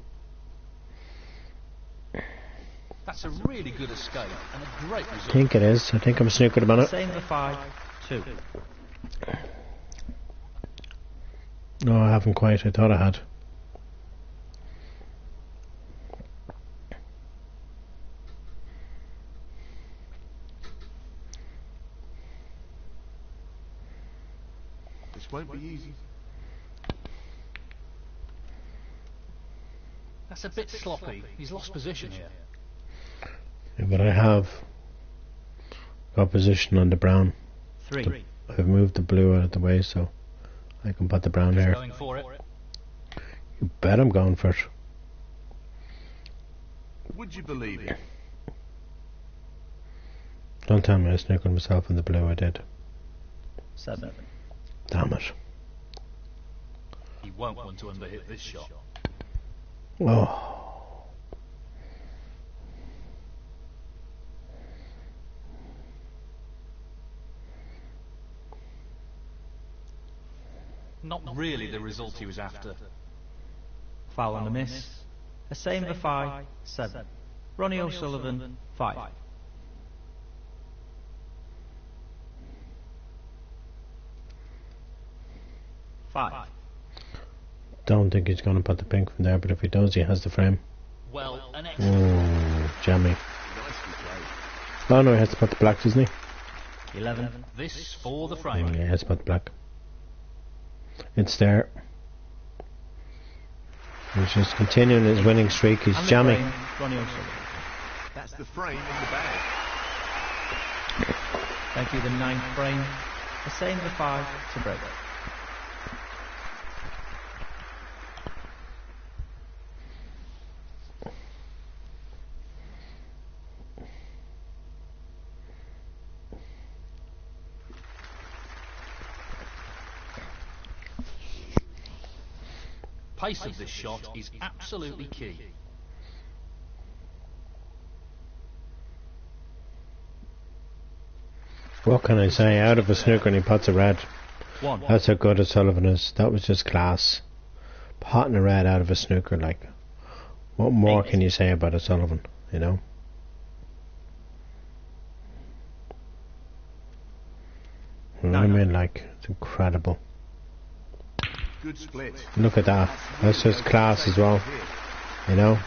That's a really good escape and a great I result. think it is. I think I'm snookered about it. Hussein Bafai, 2. No, I haven't quite. I thought I had. This won't be easy. That's a bit sloppy. He's lost position here. Yeah, but I have got position on the brown. 3. I've moved the blue out of the way, so I can put the brown there. Going for it. You bet I'm going for it. Would you believe it? Don't tell me I snookered myself in the blue. I did. 7. Damn it. He won't want to underhit this shot. Oh. Not really the result he was after. Foul and a miss. A same defy, 7. Ronnie O'Sullivan, 5. Five. Don't think he's going to put the pink from there, but if he does, he has the frame. Well, an excellent. Oh, jammy. Nicely played. Oh no, he has to put the black, doesn't he? 11. This for the Oh, frame. yeah, he has to put the black. It's there. He's just continuing his winning streak. He's And the jamming. frame, Ronnie O'Sullivan. That's the frame in the bag. Thank you, the 9th frame. A same defy to break. Pace of this shot is absolutely key. What can I say? Out of a snooker and he puts a red. 1. That's how good O'Sullivan is. That was just class. Potting a red out of a snooker, like. What more can you say about O'Sullivan, you know? You know what I mean? Like, it's incredible. Good split. Look at that. That's just class as well, you know?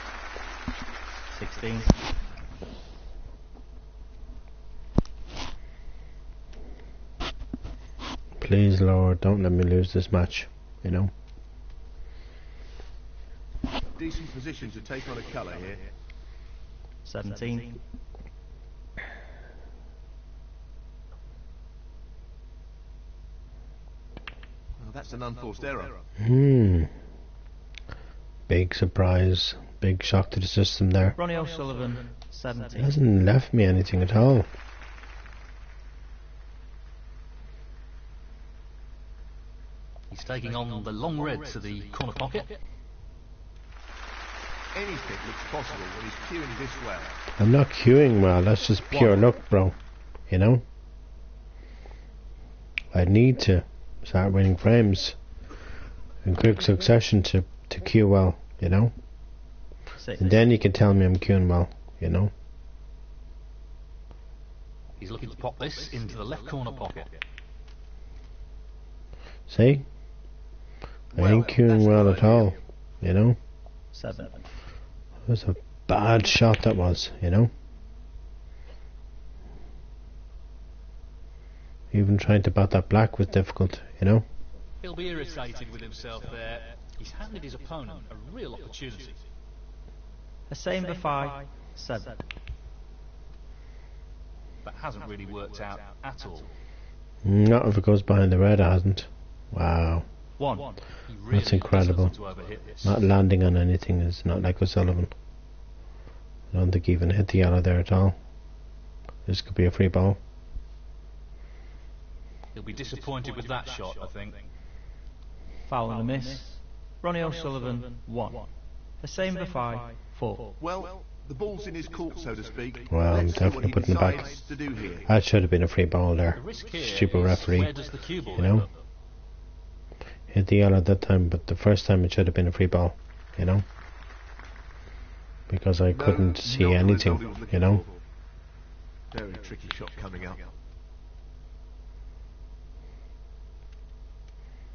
16. Please, Lord, don't let me lose this match, you know? Decent position to take on a colour here. 17. Well, that's an unforced error. Big surprise. Big shock to the system there. Ronnie O'Sullivan, 17. Hasn't left me anything at all. He's taking on the long red to the corner pocket. Anything looks possible when he's cueing this well. I'm not queuing well, that's just pure luck, bro. You know? I need to start winning frames in quick succession to queue well, you know? 6. And then you can tell me I'm queuing well, you know? He's looking to pop this into the left corner pocket. See? I ain't queuing well at all, you know? 7. It was a bad shot that was, you know? Even trying to bat that black was difficult, you know? He'll be irritated with himself there. He's handed his opponent a real opportunity. A same defy, 7. That hasn't really worked out at all. Not if it goes behind the red, it hasn't. Wow. 1. He really That's incredible. does have to overhit this. Not landing on anything is not like O'Sullivan. I don't think he even hit the yellow there at all. This could be a free ball. He'll be disappointed with that shot, I think. Foul and a miss. Ronnie O'Sullivan, 1. A same defy, 4. Well, the ball's in his court, so to speak. Well, I'm Let's see what definitely he putting it back. decides to do here. That should have been a free ball there. The risk here Stupid is referee. where does the cue ball You know? end up? Hit the yellow that time, but the first time it should have been a free ball, you know? Because I couldn't see not the result he anything, was looking you know? for. Very tricky shot coming up.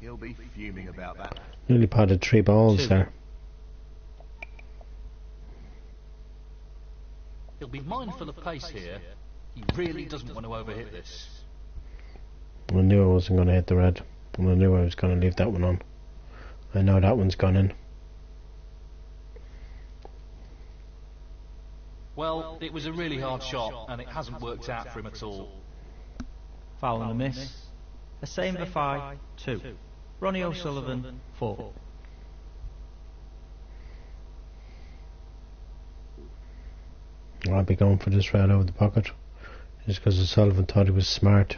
He'll be fuming about that. Nearly potted 3 balls 2. there. He'll be mindful of pace here. He really doesn't want to overhit this. I knew I wasn't going to hit the red, and I knew I was going to leave that one on. I know that one's gone in. Well, it was a really hard shot, and it hasn't worked out for him at all. Foul and a miss. A same defy, 2. Ronnie O'Sullivan, 4. I'll be going for this red out of the pocket. Just because O'Sullivan thought he was smart.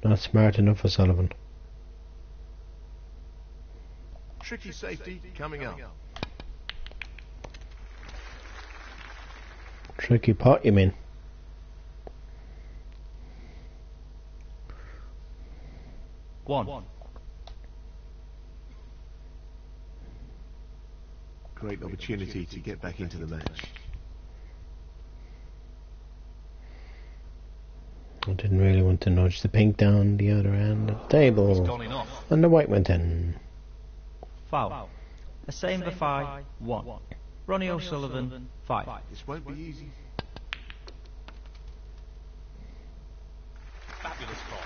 Not smart enough, O'Sullivan. Tricky safety coming up. Tricky pot, you mean? One. Great opportunity to get back into the match. I didn't really want to nudge the pink down the other end of the table. And the white went in. Foul. A same defy 1. Ronnie O'Sullivan 5. This won't be easy. Fabulous ball.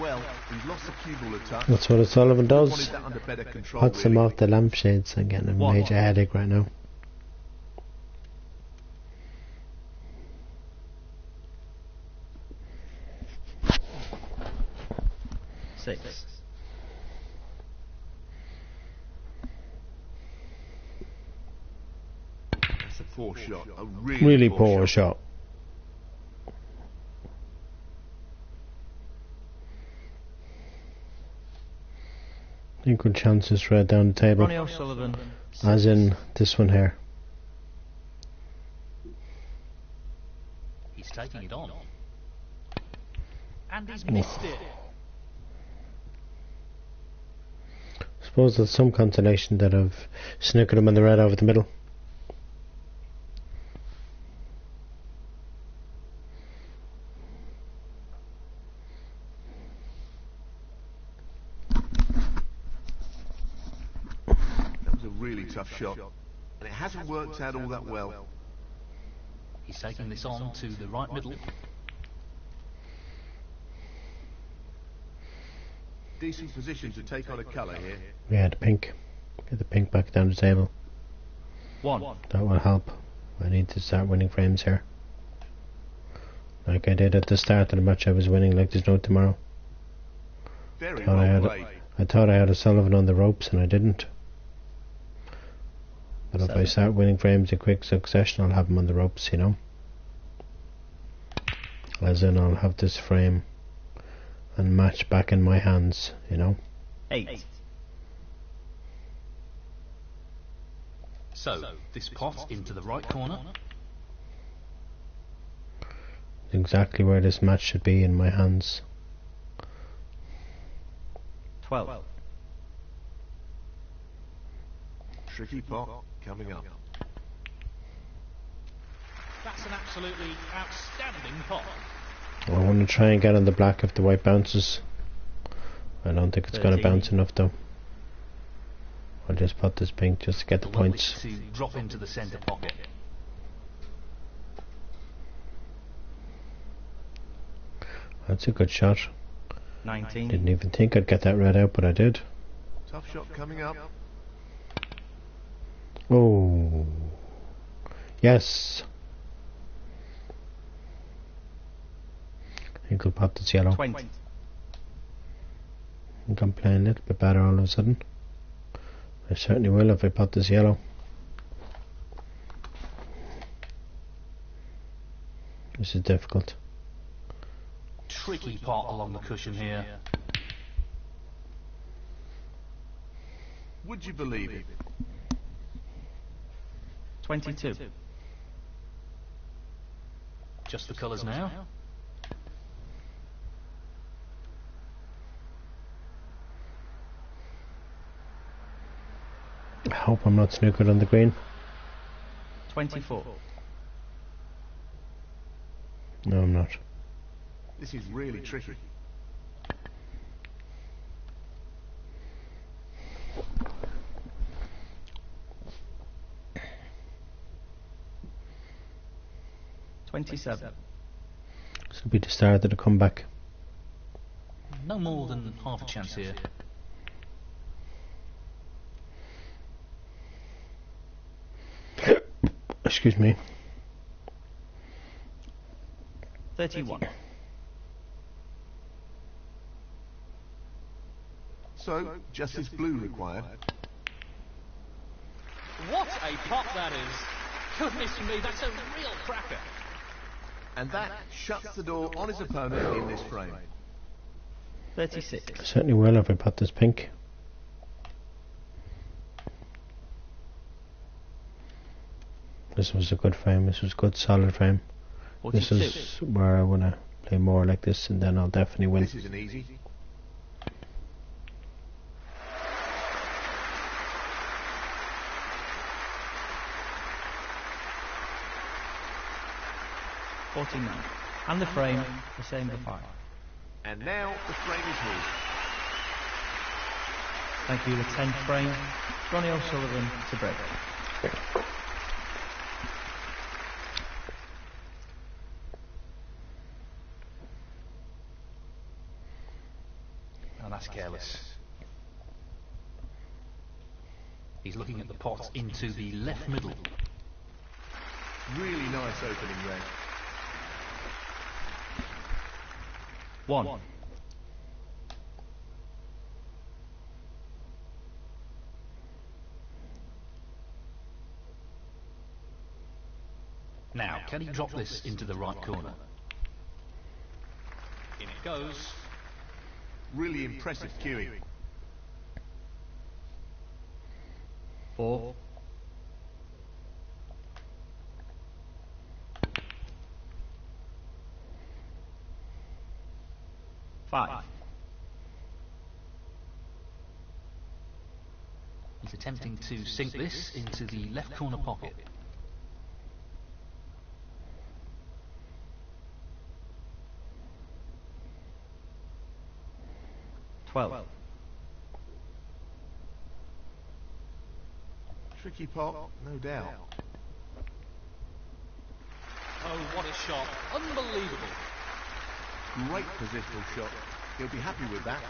Well, we've lost the cue ball a touch. That's what O'Sullivan does. Wanted that under better control, Puts him really. off the lampshades. I'm getting a One. major headache right now. Six. That's a poor shot. A Really poor shot. I think good chances right down the table. Ronnie O'Sullivan 6. As in this one here. He's taking it on. And he's missed it. I suppose there's some consolation that I've snookered him in the red over the middle. That was a really tough shot. And it hasn't worked out all that well. He's taking this on to the right middle. Decent position to take on a colour here. Yeah, the pink. Get the pink back down the table. 1. That will help. I need to start winning frames here. Like I did at the start of the match, I was winning like there's no tomorrow. Very Thought well played. I thought I had a Sullivan on the ropes and I didn't. But if I start winning frames in quick succession, I'll have him on the ropes, you know. As in, I'll have this frame and match back in my hands, you know. 8. So, this pot into the right corner. Exactly where this match should be in my hands. 12. Tricky pot coming up. That's an absolutely outstanding pot. I want to try and get on the black if the white bounces. I don't think it's going to 13. bounce enough though. I'll just put this pink just to get the Lovely points. to drop into the centre pocket. That's a good shot. 19. Didn't even think I'd get that red out, but I did. Tough shot coming up. Oh. Yes. I think I'll pop this yellow. 20. I think I'm playing a little bit better all of a sudden. I certainly will if I pop this yellow. This is difficult. Tricky pot along the cushion here. Would you believe it? 22. Just the colours now. I hope I'm not snookered on the green. 24. No, I'm not. This is really tricky. This will be the start of the comeback. No more than half a chance here. Excuse me. 31. So, just this blue required. What a pot that is! Goodness me, that's a real cracker. And that shuts the door on his opponent in this frame. 36. I certainly will if I put this pink. This was a good frame. This was a good solid frame. 42. This is where I want to play more like this, and then I'll definitely win. This isn't easy. 49. And the frame, the same for 5. And now the frame is his. Thank you, the 10th frame, Ronnie O'Sullivan to break. Oh, that's careless. He's looking at the pot into the left middle. Really nice opening there. 1. Now, can he drop this into the right corner? In it goes. Really impressive cueing. 4. Five. He's attempting to sink this into the left corner pocket. Twelve. Tricky pot, no doubt. Oh, what a shot. Unbelievable. Great positional shot. He'll be happy with that.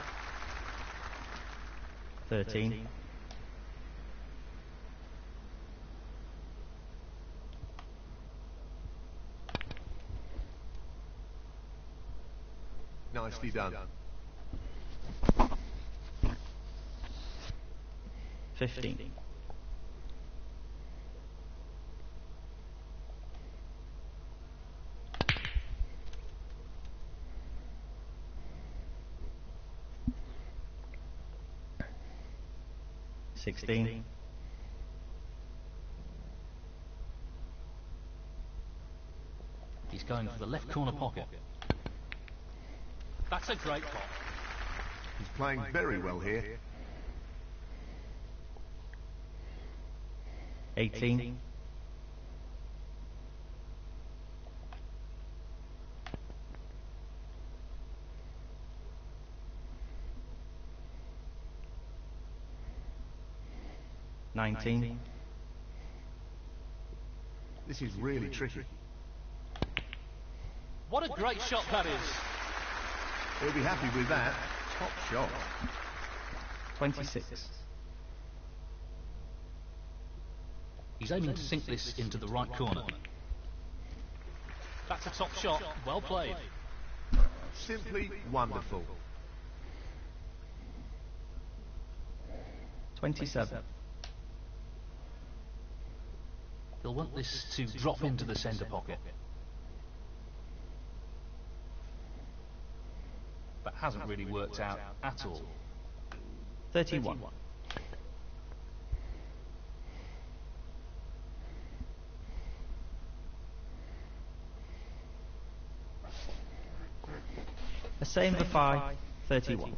13. Nicely done. 15. 16. 'He's going for the left corner pocket. That's a great pot. He's playing very well here. 18. 19. This is really tricky. What a great shot that is. He'll be happy with that. Top shot. 26. He's aiming to sink this into the right corner. That's a top shot. Well played. Simply wonderful. 27. He'll want this to drop into the centre pocket. That hasn't really worked out at all. 31. The same for 5. 31.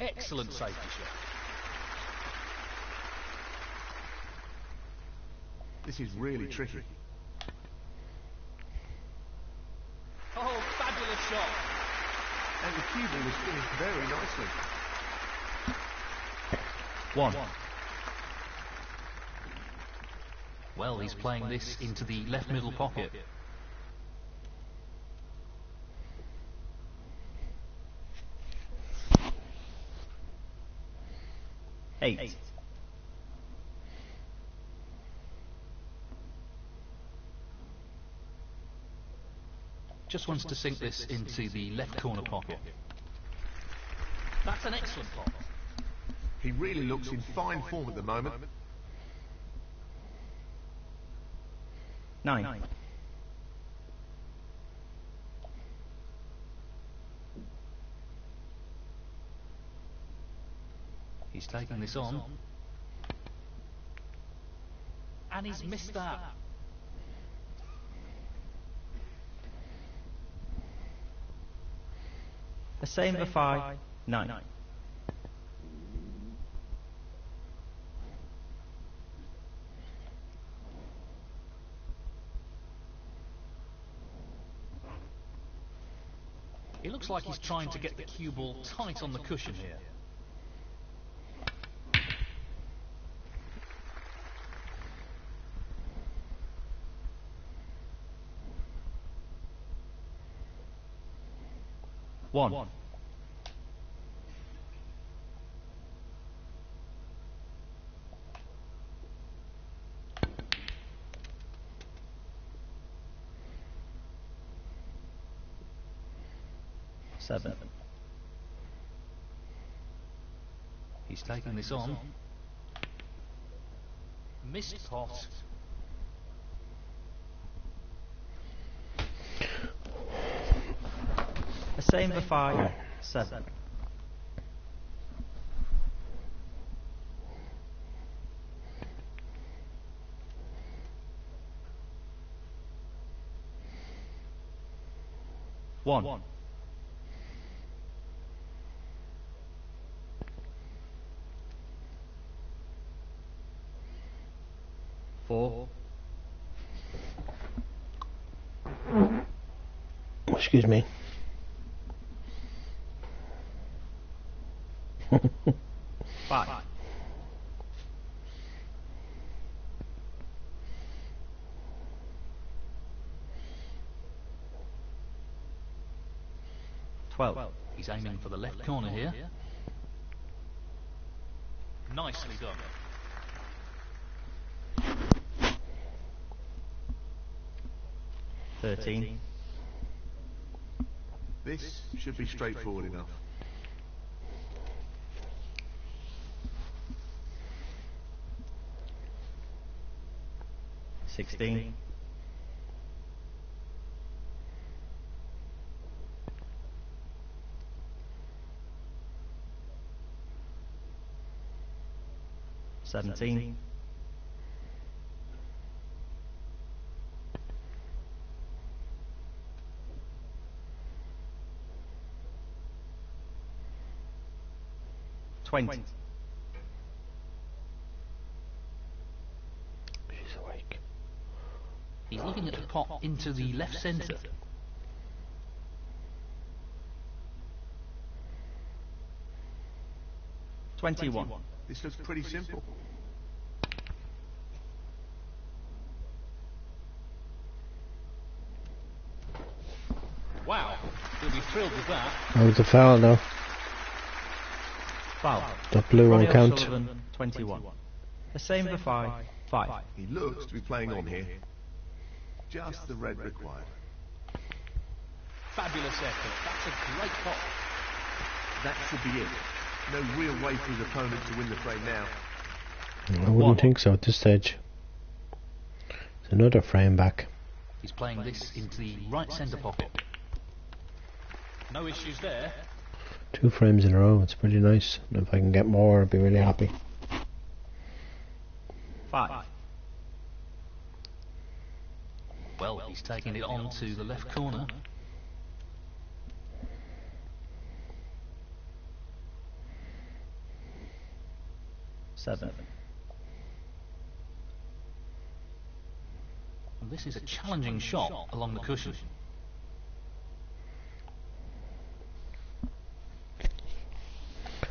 Excellent safety shot. This is really tricky. Oh, fabulous shot. And the cue ball is finished very nicely. 1. Well, he's playing this into the left middle pocket. 8. Just wants to sink this into the left corner pocket. That's an excellent pot. He really looks in fine form at the moment. 9. He's taking this on. And he's missed that. The same for 5. 9. It looks like he's trying to get the cue ball tight on the cushion here. One. Seven. He's taking this on. Missed pot. The same for 5. 7. One. 4. Excuse me. 5. 12. He's aiming for the left corner here. Nicely done. $13. This should be straightforward enough. $16. 17. 20. She's awake. He's looking at the pot into the left centre. 21. This looks pretty simple. Wow, he'll be thrilled with that. Oh, it's a foul now. Foul. The blue Ronnie won't count. O'Sullivan, 21. The same for 5. 5. He looks to be playing on here. Just the red required. Fabulous effort. That's a great pot. That should be it. No real way for his opponent to win the frame now. I wouldn't think so at this stage. It's another frame back. He's playing this into the right centre pocket. No issues there. 2 frames in a row, it's pretty nice. And if I can get more, I'd be really happy. 5. Well, he's taking it on to the left corner. Seven. And this is a challenging shot along the cushion.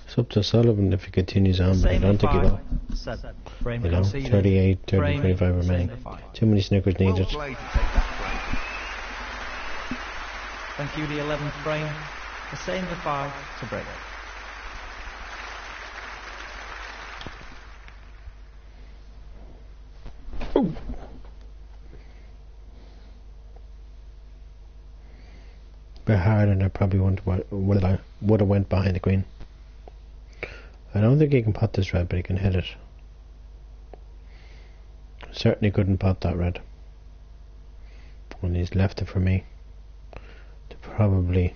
It's up to Sullivan if he continues on, but I don't think he will. 7. Frame You know, conceded. 38, 30, Frame, 25 remaining. same for 5. Too many snickers Well needed. played to take that frame. Thank you, the 11th frame. The same for 5 to break. Bit hard, and I probably would have went behind the queen. I don't think he can pot this red, but he can hit it. Certainly couldn't pot that red. And he's left it for me to probably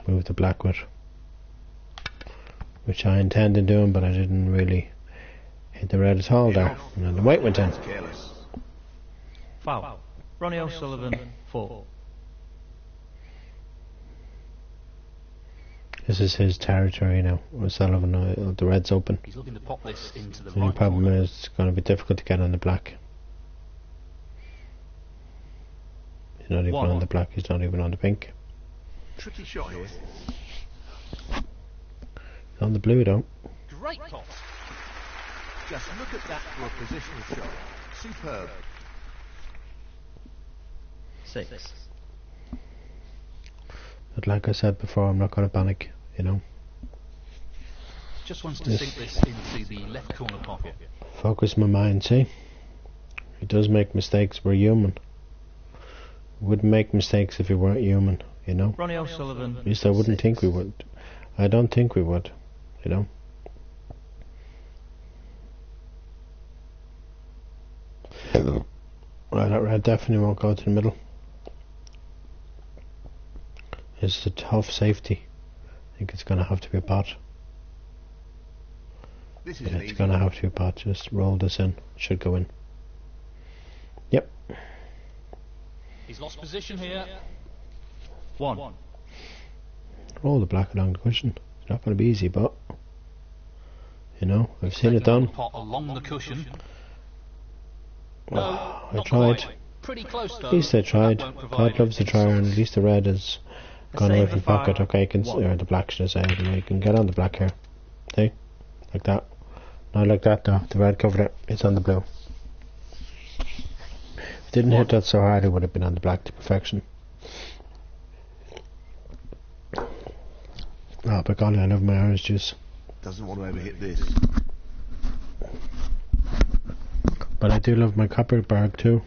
move the black with, which I intended doing, but I didn't really hit the red at all there. And then the white went in. That's careless. Foul. Ronnie O'Sullivan, 4. This is his territory now. O'Sullivan, the red's open. He's looking to pop this into the The right problem corner. is it's going to be difficult to get on the black. He's not even on the black, he's not even on the pink. Tricky shot here. He's on the blue though. Great pot. Just look at that for a positional shot. Superb. 6. But like I said before, I'm not going to panic, you know. Just wants to Yes. sink this into the left corner pocket. Focus my mind, see? He does make mistakes, we're human. Wouldn't make mistakes if we weren't human, you know. Ronnie O'Sullivan. At least I wouldn't 6. think we would. I don't think we would, you know. Right, that red definitely won't go to the middle. It's a tough safety. I think it's going to have to be a pot. This is Yeah, an it's easy going to one. have to be a pot. Just roll this in. Should go in. Yep. He's lost position here. 1. Roll the black along the cushion. It's not going to be easy, but you know, I've seen it Taking on done. the pot along the cushion. I not tried. quite. Pretty close though. At least I tried. That won't provide God loves a any trier, and solace. at least the red is A gone away save from for pocket. 5. Okay, you can or the black should I say. You know, you can get on the black here. See, like that. Not like that though. The red covered it. It's on the blue. If it didn't hit that so hard, it would have been on the black to perfection. Oh, but golly, I love my orange juice. Doesn't want to ever hit this. But I do love my Copperberg too.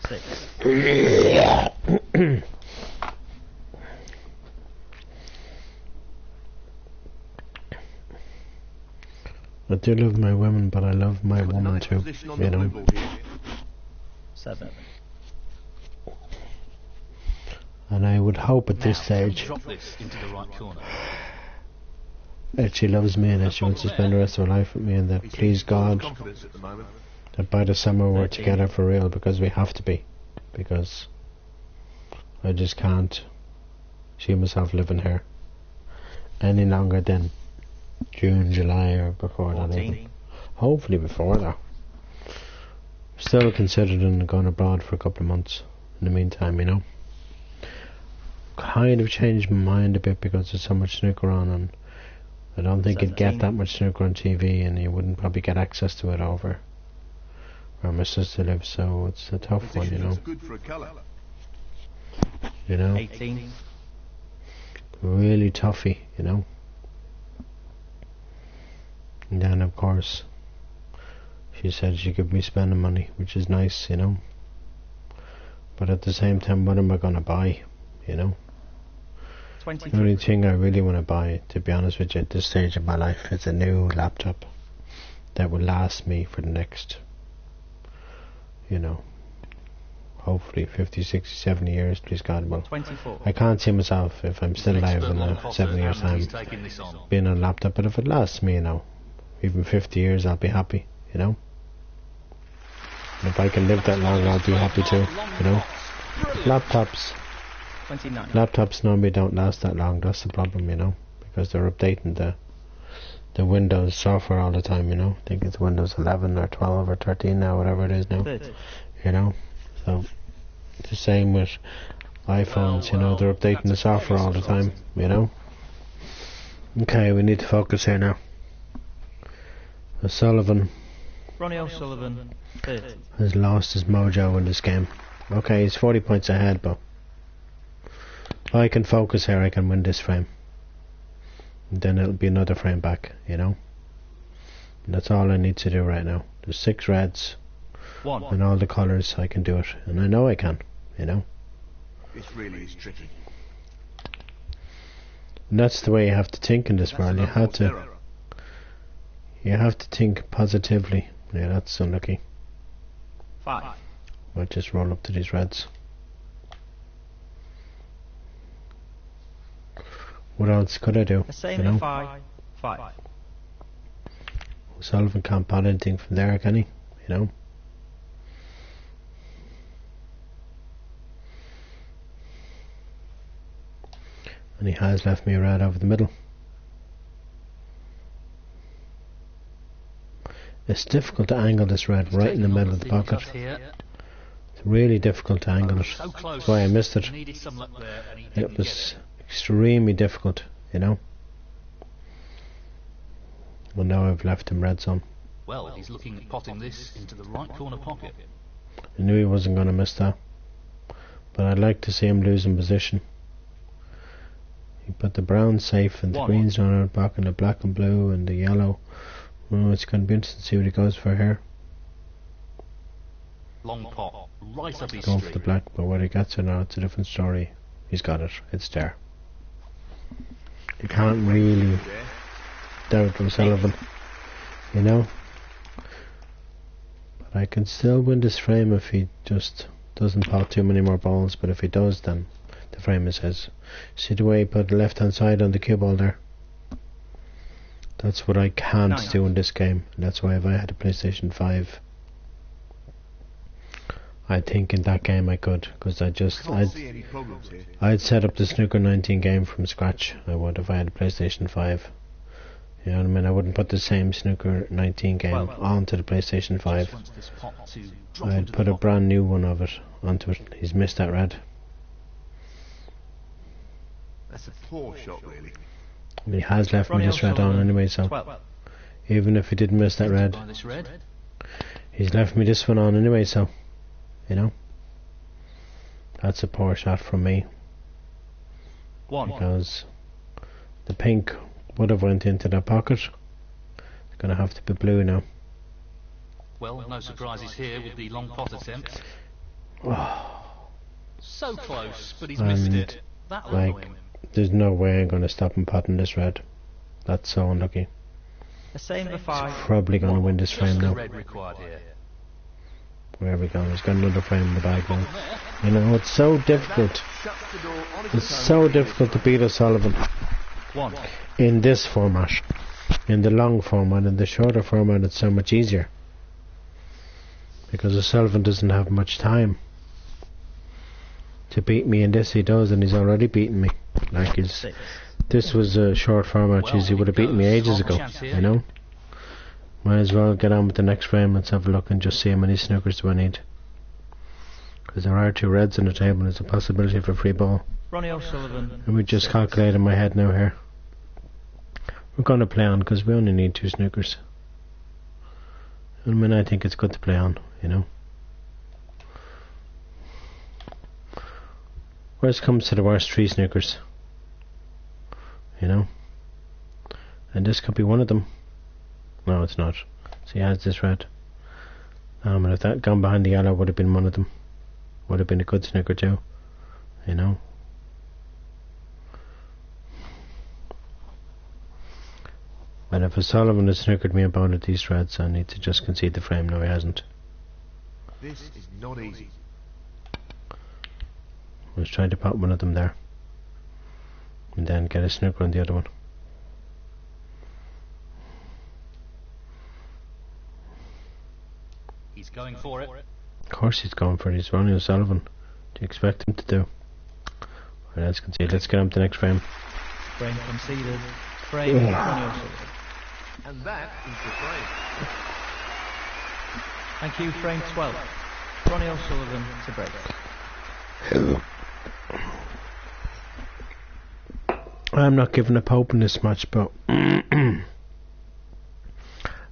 6. I do love my women, but I love my Got a woman nice too. position on You the blue know. ball here. 7. And I would hope at this Now, stage drop this into the right corner. that she loves me and that she wants to spend the rest of her life with me, and that He please seems full of God confidence at the moment. that by the summer we're 13. together for real, because we have to be. Because I just can't see myself living here any longer than June, July, or before that even. 14. Hopefully before that. Still considering going abroad for a couple of months in the meantime, you know. Kind of changed my mind a bit because there's so much snooker on, and I don't think you'd get 17. that much snooker on TV, and you wouldn't probably get access to it over where my sister lives, so it's a tough one, you Position know. looks good for a colour. You know, 18. really toughy, you know. And then of course she said she could be spending money, which is nice, you know. But at the same time, what am I gonna buy, you know? The 23. only thing I really want to buy, to be honest with you, at this stage of my life, is a new laptop that will last me for the next, you know, hopefully 50, 60, 70 years, please God. Well, 24. I can't see myself, if I'm still alive in 7 years time, He's taking this on. being on a laptop, but if it lasts me, you know, even 50 years, I'll be happy, you know. And if I can live that long, I'll be happy too, you know.29. Laptops normally don't last that long, that's the problem, you know, because they're updating the Windows software all the time, you know. I think it's Windows 11 or 12 or 13 now, whatever it is now, 30. you know. So, the same with iPhones, you know, they're updating the software all the time, you know. Okay, we need to focus here now. O'Sullivan Ronnie O'Sullivan. 30. has lost his mojo in this game. Okay, he's 40 points ahead, but if I can focus here, I can win this frame. And then it'll be another frame back, you know. And that's all I need to do right now. There's 6 reds 1. and all the colours, I can do it. And I know I can, you know. This really is tricky. And that's the way you have to think in this That's world. an unforced error. You have to think positively. Yeah, that's unlucky. 5. Might just roll up to these reds. What else could I do? The same You at know, 5. 5. Sullivan can't pot anything from there, can he? You know. And he has left me a red over the middle. It's difficult to angle this red right in the middle of the pocket. It's really difficult to angle it. That's why I missed it. It was extremely difficult, you know. Well, now I've left him reds on. Well, he's looking at potting this into the right corner pocket. I knew he wasn't going to miss that. But I'd like to see him lose in position. He put the brown safe and the greens on out back and the black and blue and the yellow. Oh, it's going to be interesting to see what he goes for here. Long pot, right up his Going for street. the black, but where he gets it now, it's a different story. He's got it. It's there. You can't really doubt O'Sullivan, you know. But I can still win this frame if he just doesn't pot too many more balls. But if he does, then the frame is his. See the way he put the left hand side on the cue ball there? That's what I can't do in this game. And that's why if I had a PlayStation 5, I think in that game I could, because I'd set up the Snooker 19 game from scratch. I would if I had a PlayStation 5. You know what I mean? I wouldn't put the same Snooker 19 game onto the PlayStation 5. I'd put a brand new one of it onto it. He's missed that red. That's a poor shot, really. And he has left me this red on anyway, so even if he didn't miss that red, he's left me this one on anyway, so you know, that's a poor shot from me, because the pink would have went into that pocket. It's going to have to be blue now. Well, no surprises here with the long pot attempt. So close, but he's missed it. That'll annoy him. There's no way I'm going to stop him potting this red. That's so unlucky. The same for 5. Probably going to win this frame now. Red required here. Where we go? He's got another frame in the bag now. You know, it's so difficult. It's so difficult to beat O'Sullivan in this format. In the long format, in the shorter format, it's so much easier, because O'Sullivan doesn't have much time to beat me in this. He does, and he's already beaten me. Like this was a short format, he would have beaten me ages ago, you know. Might as well get on with the next frame. Let's have a look and just see how many snookers do I need, because there are 2 reds on the table and there's a possibility for a free ball. Ronnie O'Sullivan. Let me just calculate in my head now here. We're going to play on because we only need 2 snookers. I mean, I think it's good to play on, you know. Worst comes to the worst, 3 snookers, you know, and this could be one of them. No, it's not. So he has this red. And if that gone behind the yellow, would have been one of them. Would have been a good snooker too, you know. And if O'Sullivan has snookered me about it, these reds, I need to just concede the frame. No, he hasn't. This is not easy. I was trying to pop one of them there, and then get a snooker on the other one. He's going for it. Of course he's going for it. He's Ronnie O'Sullivan. Do you expect him to do? Right, let's concede. Let's get on to the next frame. Frame conceded. Frame Ronnie O'Sullivan. And that is the frame. Thank you, frame 12. Ronnie O'Sullivan to break. I'm not giving up hope in this match, but I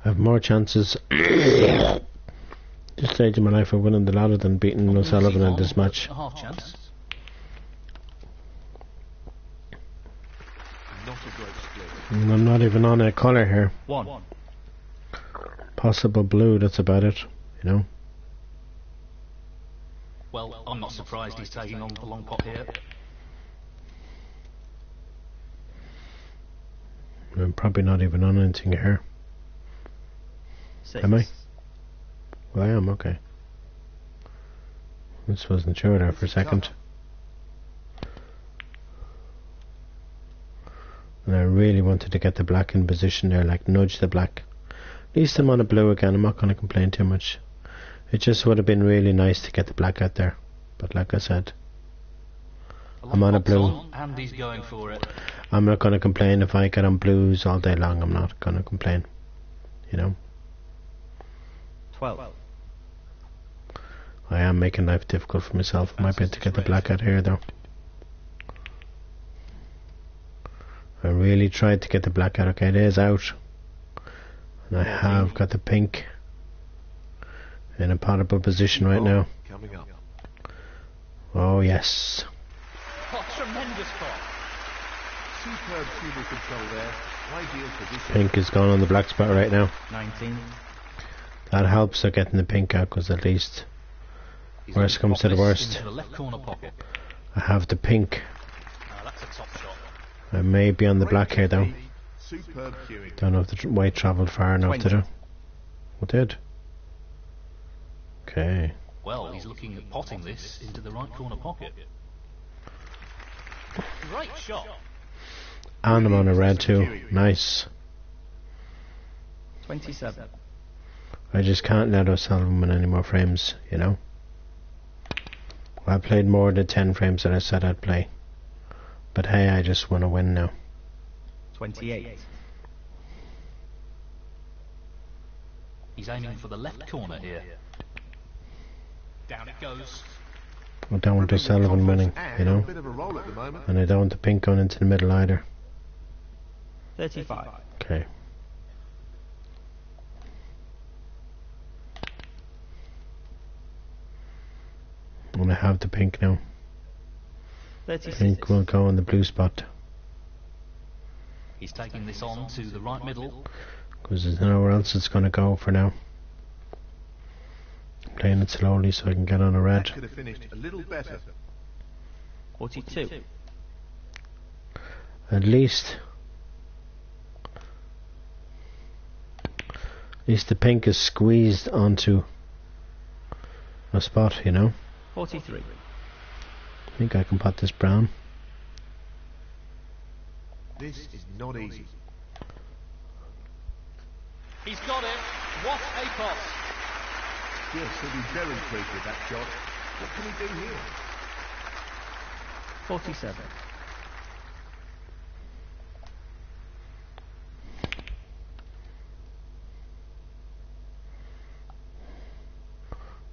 have more chances this stage of my life of winning the ladder than beating O'Sullivan in this match. A half chance. Not a great split. And I'm not even on a colour here. 1. Possible blue, that's about it, you know. Well, I'm not surprised he's taking on the long pot here. I'm probably not even on anything here. 6. Am I? Well, I am, okay. This wasn't sure there for a second. And I really wanted to get the black in position there, like nudge the black. At least I'm on a blue again, I'm not going to complain too much. It just would have been really nice to get the black out there. But like I said, I'm on a blue. And he's going for it. I'm not going to complain if I get on blues all day long. I'm not going to complain. You know? 12. I am making life difficult for myself. I might be able to get the black out here though. I really tried to get the black out. Okay, it is out. And I have got the pink in a potable position right now. Coming up. Oh yes. Oh, tremendous pot. Superb cable control there. Ideal position. Pink is gone on the black spot right now. 19. That helps her getting the pink out, because at least He's worst comes to the worst. into the left corner pocket. I have the pink. That's a top shot. I may be on the black here though. Superb cueing. Don't know if the white travelled far enough to 20. do. It did. Okay. Well, he's looking at potting this into the right corner pocket. Great shot. And I'm on a red too. Nice. 27. I just can't let O'Sullivan win any more frames, you know. I played more than 10 frames that I said I'd play. But hey, I just want to win now. 28. He's aiming for the left corner here. Down it goes. I don't want O'Sullivan winning, you know. A bit of a roll at the moment. And I don't want the pink going into the middle either. 35. Okay. And I have the pink now. 36. Pink will go on the blue spot. He's taking this on to the right middle. Because there's nowhere else it's going to go for now. Playing it slowly so I can get on a red. That could have finished a little better. 42. At least the pink is squeezed onto a spot, you know. 43. I think I can pot this brown. This is not easy. He's got it. What a pot. Yes, he'll be very pleased with that shot. What can he do here? 47.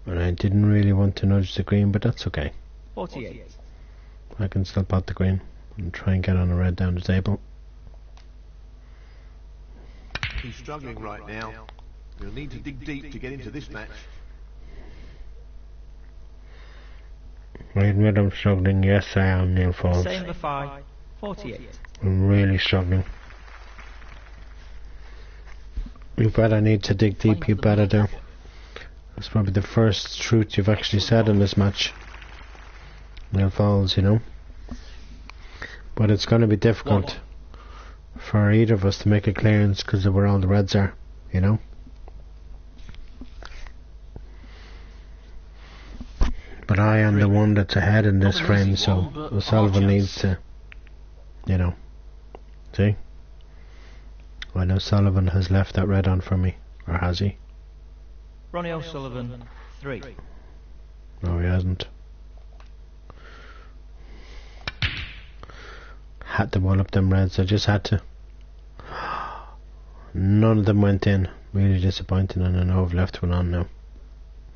And I didn't really want to nudge the green, but that's okay. 48. I can still pot the green and try and get on a red down the table. He's struggling right now. He'll need to dig deep to get into this match. I admit I'm struggling. Yes, I am, Neil Falls. Same for 5. 48. I'm really struggling. You better need to dig deep, you better do. That's probably the first truth you've actually said in this match. Neil Falls, you know. But it's going to be difficult for either of us to make a clearance because of where all the reds are, you know. But I am the one that's ahead in this frame, so O'Sullivan needs to, you know. See? I know Sullivan has left that red on for me, or has he? Ronnie O'Sullivan, 3. No, he hasn't. Had to wall up them reds, I just had to. None of them went in. Really disappointing, and I know I've left one on now.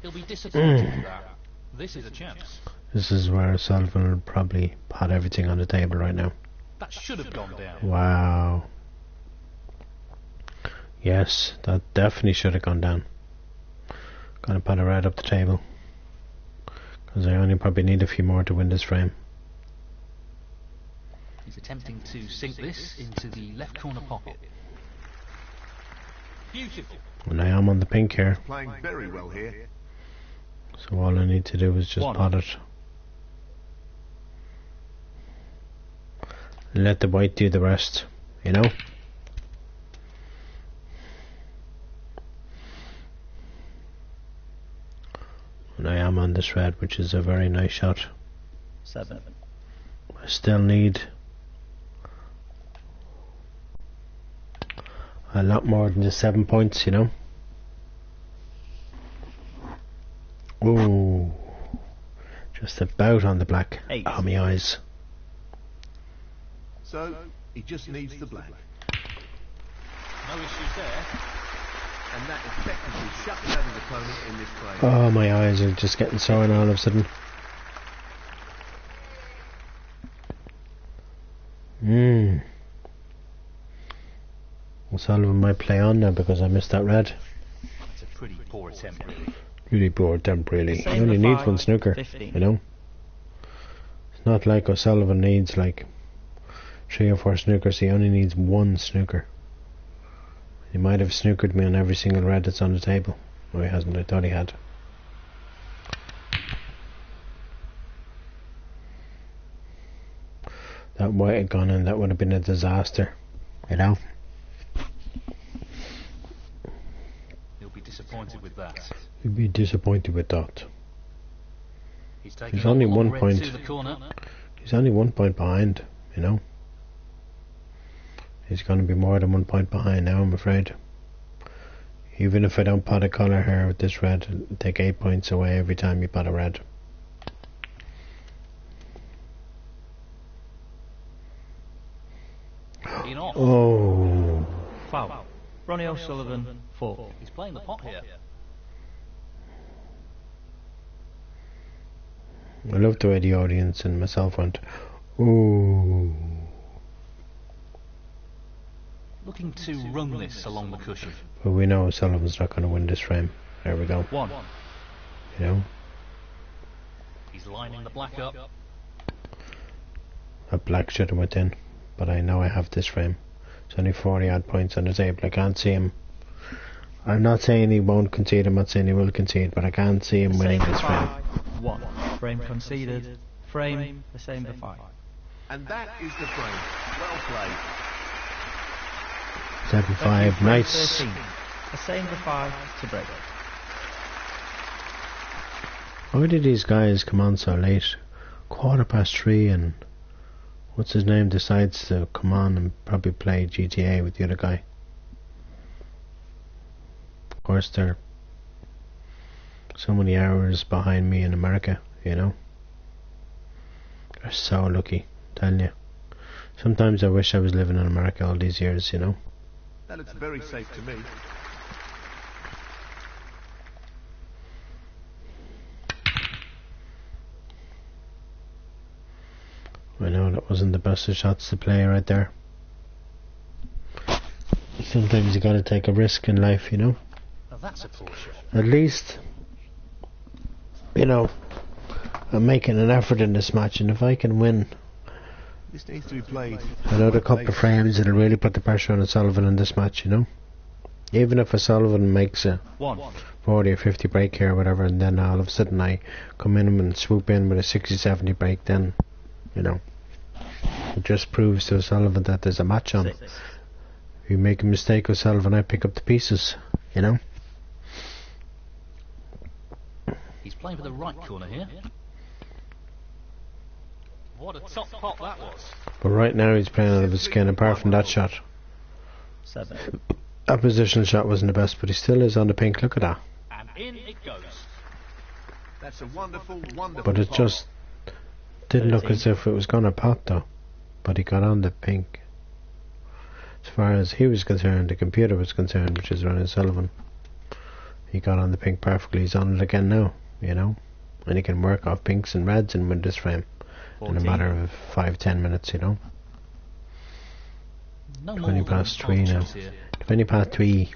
He'll be disappointed with that. This is a chance. This is where Sullivan will probably pot everything on the table right now. That should have gone down. Wow. Yes, that definitely should have gone down. Gonna pot a red up the table. Because I only probably need a few more to win this frame. He's attempting to sink this into the left corner pocket. Beautiful. And I am on the pink here. Playing very well here. So all I need to do is just pot it. Let the white do the rest, you know? And I am on this red, which is a very nice shot. 7. I still need a lot more than just 7 points, you know? Ooh, just about on the black. 8. Oh, my eyes. So he just needs the black. No issues there. And that effectively shuts down his opponent in this frame. Oh, my eyes are just getting sore now all of a sudden. Sullivan might play on now because I missed that red. It's a pretty poor attempt, really. Really poor attempt, really. He Same only with needs five, one snooker, 15. you know. It's not like O'Sullivan needs like 3 or 4 snookers. He only needs one snooker. He might have snookered me on every single red that's on the table. No, he hasn't. I thought he had. That white had gone in. That would have been a disaster, you know. He'll be disappointed with that. He'd be disappointed with that. He's taking He's only a long 1 red point. to the corner. He's only 1 point behind, you know. He's going to be more than 1 point behind now, I'm afraid. Even if I don't pot a colour here with this red, it'll take 8 points away every time you pot a red. In off. Oh, Foul. Ronnie O'Sullivan, 4. He's playing the pot here. I love the way the audience and myself went, ooh. Looking to run this along the cushion. But we know Sullivan's not going to win this frame. There we go. 1. You know, He's lining the black up. that black should have went in. But I know I have this frame. It's only 40 odd points on the table. I can't see him. I'm not saying he won't concede. I'm not saying he will concede. But I can't see him winning this frame. 1. Frame conceded. Frame, the same for 5. And that is the frame. Well played. 7-5. Nice. 13. The same for 5 to break. Why did these guys come on so late? 3:15 and what's his name decides to come on and probably play GTA with the other guy. Of course they're so many hours behind me in America, you know. They're so lucky, telling you. Sometimes I wish I was living in America all these years, you know. That looks very safe to me. I know that wasn't the best of shots to play right there. Sometimes you gotta take a risk in life, you know. Now that's a poor shot. At least, you know, I'm making an effort in this match, and if I can win This needs to be played. another couple of frames, it'll really put the pressure on O'Sullivan in this match, you know. Even if O'Sullivan makes a 1. 40 or 50 break here or whatever, and then all of a sudden I come in and swoop in with a 60-70 break, then, you know, it just proves to O'Sullivan that there's a match on. 6. If you make a mistake, O'Sullivan, I pick up the pieces, you know. He's playing for the right corner here. What a top pot that was. But right now he's playing out of his skin, apart from that shot. 7. That positional shot wasn't the best, but he still is on the pink. Look at that. And in it goes. That's a wonderful, wonderful But it pot. just didn't look as if it was going to pot though. But he got on the pink. As far as he was concerned, the computer was concerned, which is Ronnie Sullivan, he got on the pink perfectly. He's on it again now, you know. And he can work off pinks and reds and win this frame 14. in a matter of 5-10 minutes, you know. No 20 more past than 3 now. options here. 20 past 3.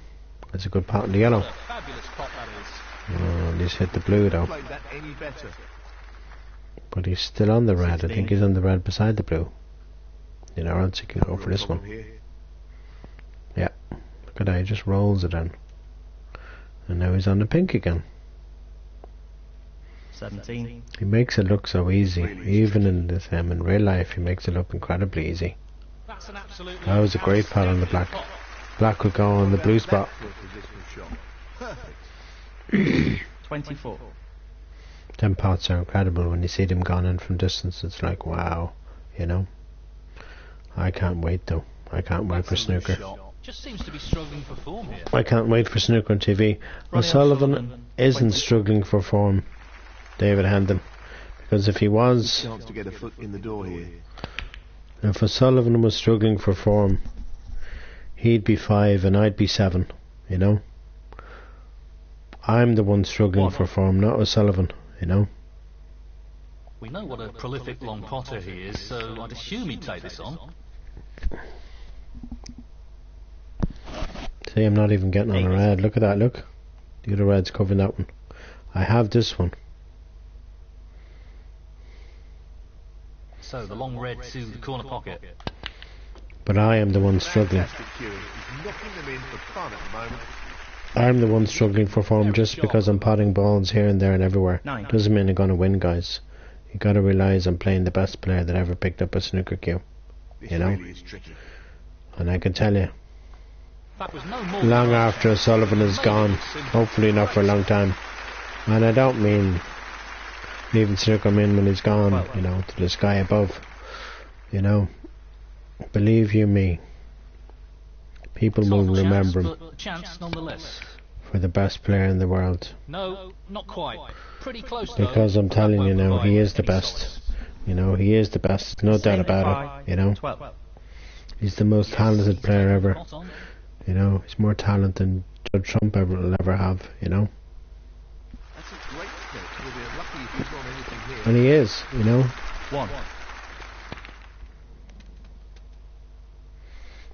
That's a good pot in the yellow. What a fabulous pot that is. Oh, he's hit the blue though. Played that any better. But he's still on the red. I think he's on the red beside the blue. You know, or else he can go for this one. Here. Yeah. Look at that, he just rolls it in. And now he's on the pink again. 17. He makes it look so easy. Even in this in real life, he makes it look incredibly easy. That's an absolutely That was a great pot on the black. pot. Black would go on the blue spot. For a positional shot. Perfect. 24. Them pots are incredible when you see them gone in from distance. It's like, wow, you know. I can't wait though. I can't wait for That's a loose snooker. shot. Just seems to be struggling for form here. I can't wait for snooker on TV. Ronnie O'Sullivan O'Sullivan, isn't 20. struggling for form, David Hendon, because if he was, Chance to get a foot in the door here. If O'Sullivan was struggling for form, he'd be 5 and I'd be 7, you know. I'm the one struggling for form, not O'Sullivan, you know. We know what a prolific long potter he is, so I'd assume he'd take this on. See, I'm not even getting on a red. Look at that, look. The other red's covering that one. I have this one. So the long red to the corner pocket. But I am the one struggling. I'm the one struggling for form just because I'm potting balls here and there and everywhere. Doesn't mean I'm going to win, guys. You got to realise I'm playing the best player that ever picked up a snooker cue. You know? And I can tell you, long after O'Sullivan is gone, hopefully not for a long time, and I don't mean leaving snooker in when he's gone, you know, to the sky above, you know, believe you me, people will remember him for the best player in the world. No, not quite. Pretty close, because I'm telling you now, he is the best. You know, he is the best, no doubt about it, you know. He's the most talented player ever. You know, he's more talent than Judge Trump will ever have, you know. And he is, you know.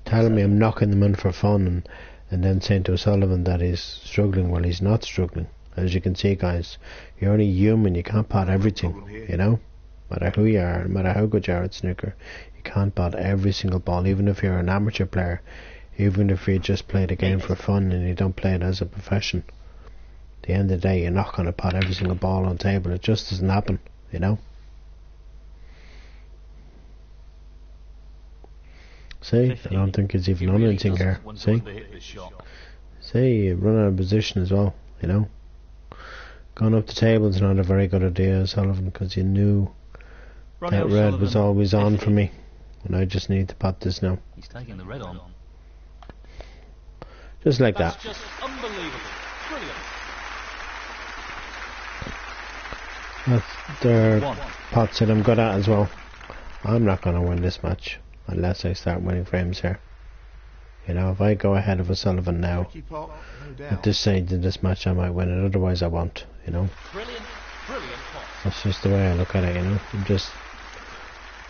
Telling me I'm knocking them in for fun and then saying to O'Sullivan that he's struggling. Well, he's not struggling. As you can see, guys, you're only human. You can't pot everything, you know. No matter who you are, no matter how good you are at snooker, you can't pot every single ball, even if you're an amateur player, even if you just play the game for fun and you don't play it as a profession. At the end of the day, you're not going to pot every single ball on the table. It just doesn't happen, you know. See, I don't think he's even on anything here. See, you run out of position as well, you know. Going up the table is not a very good idea, Sullivan, because you knew that red was always on for me, and I just need to pot this now. He's taking the red on. Just like that. Just unbelievable. Brilliant. That's their pots that I'm good at as well. I'm not going to win this match unless I start winning frames here. You know, if I go ahead of O'Sullivan now, at this stage in this match I might win it, otherwise I won't, you know. Brilliant pot. That's just the way I look at it, you know.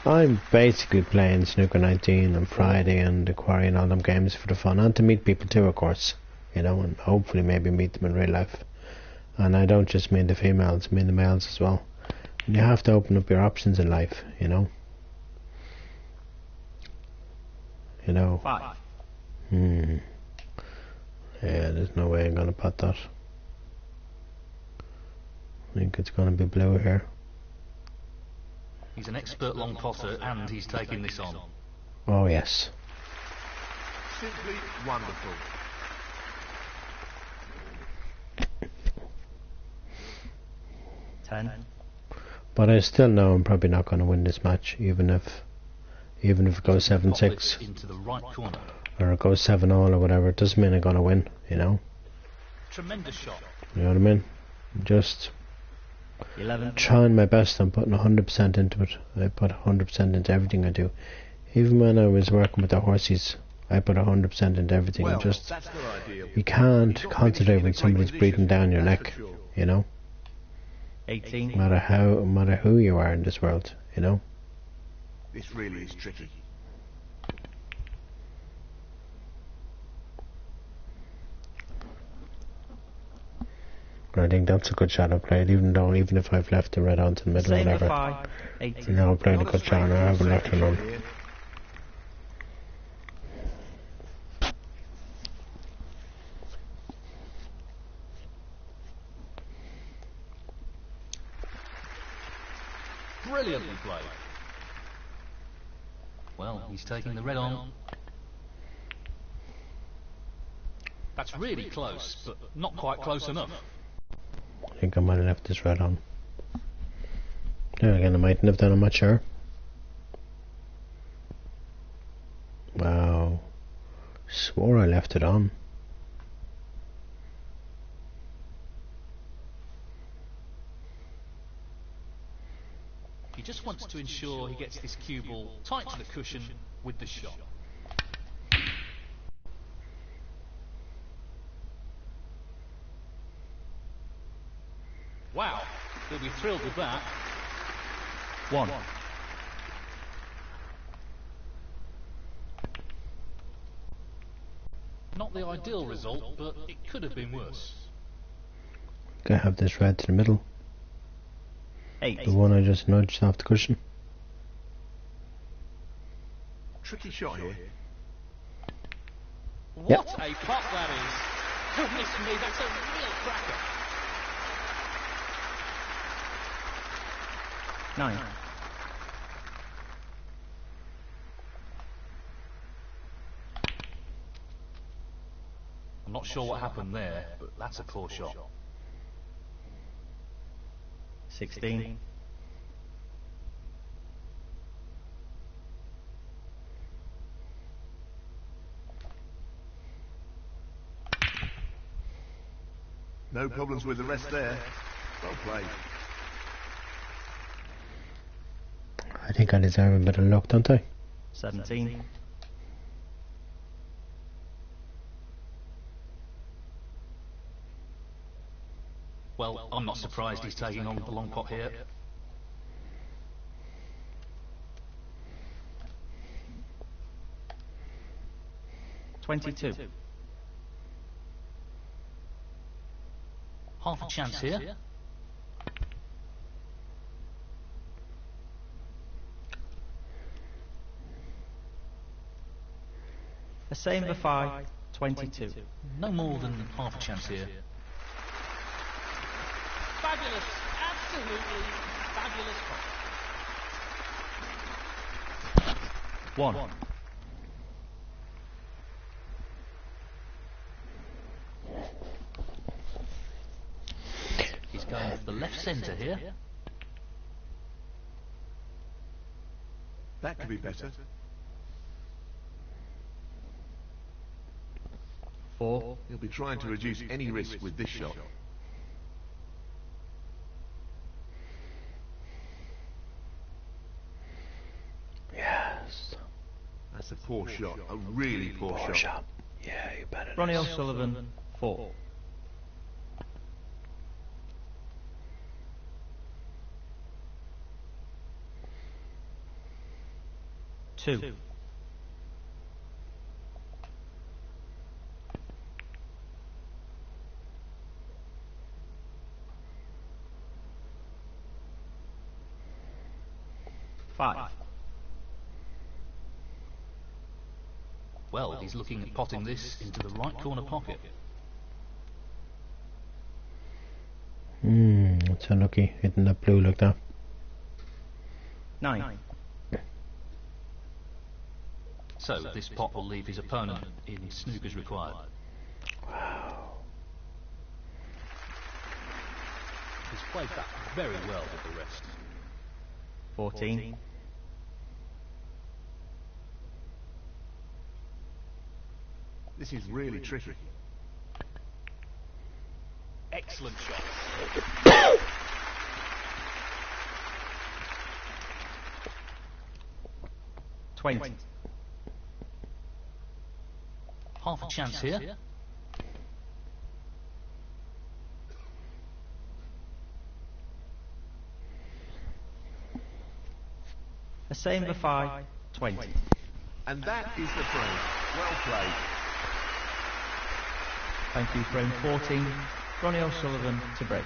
I'm basically playing Snooker 19 on Friday and the Quarry and all them games for the fun, and to meet people too, of course, you know, and hopefully maybe meet them in real life. And I don't just mean the females, I mean the males as well. And you have to open up your options in life, you know. You know. 5. Yeah, there's no way I'm gonna pot that. I think it's gonna be blue here. He's an expert long potter and he's taking this on. Oh yes. Simply wonderful. But I still know I'm probably not gonna win this match, even if it goes 7-6 into the right corner. or it goes 7-all or whatever. It doesn't mean I'm gonna win, you know. Tremendous shot. You know what I mean? Just 11. trying my best. I'm putting 100% into it. I put 100% into everything I do. Even when I was working with the horses, I put 100% into everything. Well, just you can't concentrate when somebody's breathing down your neck, you know. 18. No matter who you are in this world, you know. This really is tricky. I think that's a good shot I played, even if I've left the red onto the middle or Same whatever. 5. 18. You know, I'm playing a good shot and I haven't left it on. Brilliantly played. Well, he's taking the red on. That's really close, but not quite close enough. I think I might have left this red on. Then again, I mightn't have done, I'm not sure. Wow. Swore I left it on. He just just wants to ensure he gets this cue ball tight to the cushion with the shot. Wow, he'll be thrilled with that. 1. Not the ideal result, but it could have been worse. Gonna have this red to the middle. 8. The one I just nudged off the cushion. Tricky shot here. What a pop that is! Goodness me, that's a real cracker. 9. I'm not sure what happened there, but that's a poor shot. 16. 'No problems with the rest there. Well played. I think I deserve a bit of luck, don't I? 17. Well, I'm not surprised he's taking on the long pot here. 22. Half a chance here. A same for 5. 22. No more than half a chance here. Fabulous, absolutely fabulous pot. 1. He's going for the left centre here. That could be better. 4. He'll be trying to reduce any risk with this shot. Yes. That's a poor shot. A really poor shot. Yeah, you better. Ronnie O'Sullivan, 4. 2. 5. Well, he's looking at potting this into the right corner pocket. It's unlucky hitting that blue like that. 9. So this pot will leave his opponent in snookers required. Wow. He's played that very well with the rest. 14. This is really tricky. Excellent shot. 20. Half a chance here. A same for 5. 20. And that is the frame. Well played. Thank you, frame 14. Ronnie O'Sullivan to break.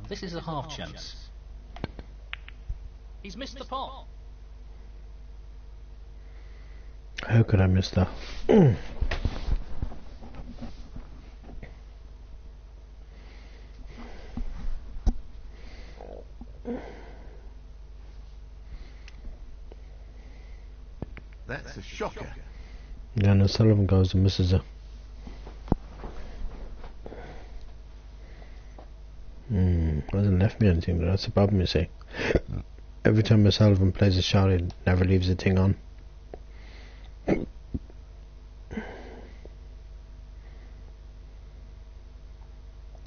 This is a half chance. He's missed the pot. How could I miss that? That's a shocker. Then O'Sullivan goes and misses it. Wasn't left me anything, but that's the problem, you see. Every time O'Sullivan plays a shot, he never leaves a thing on.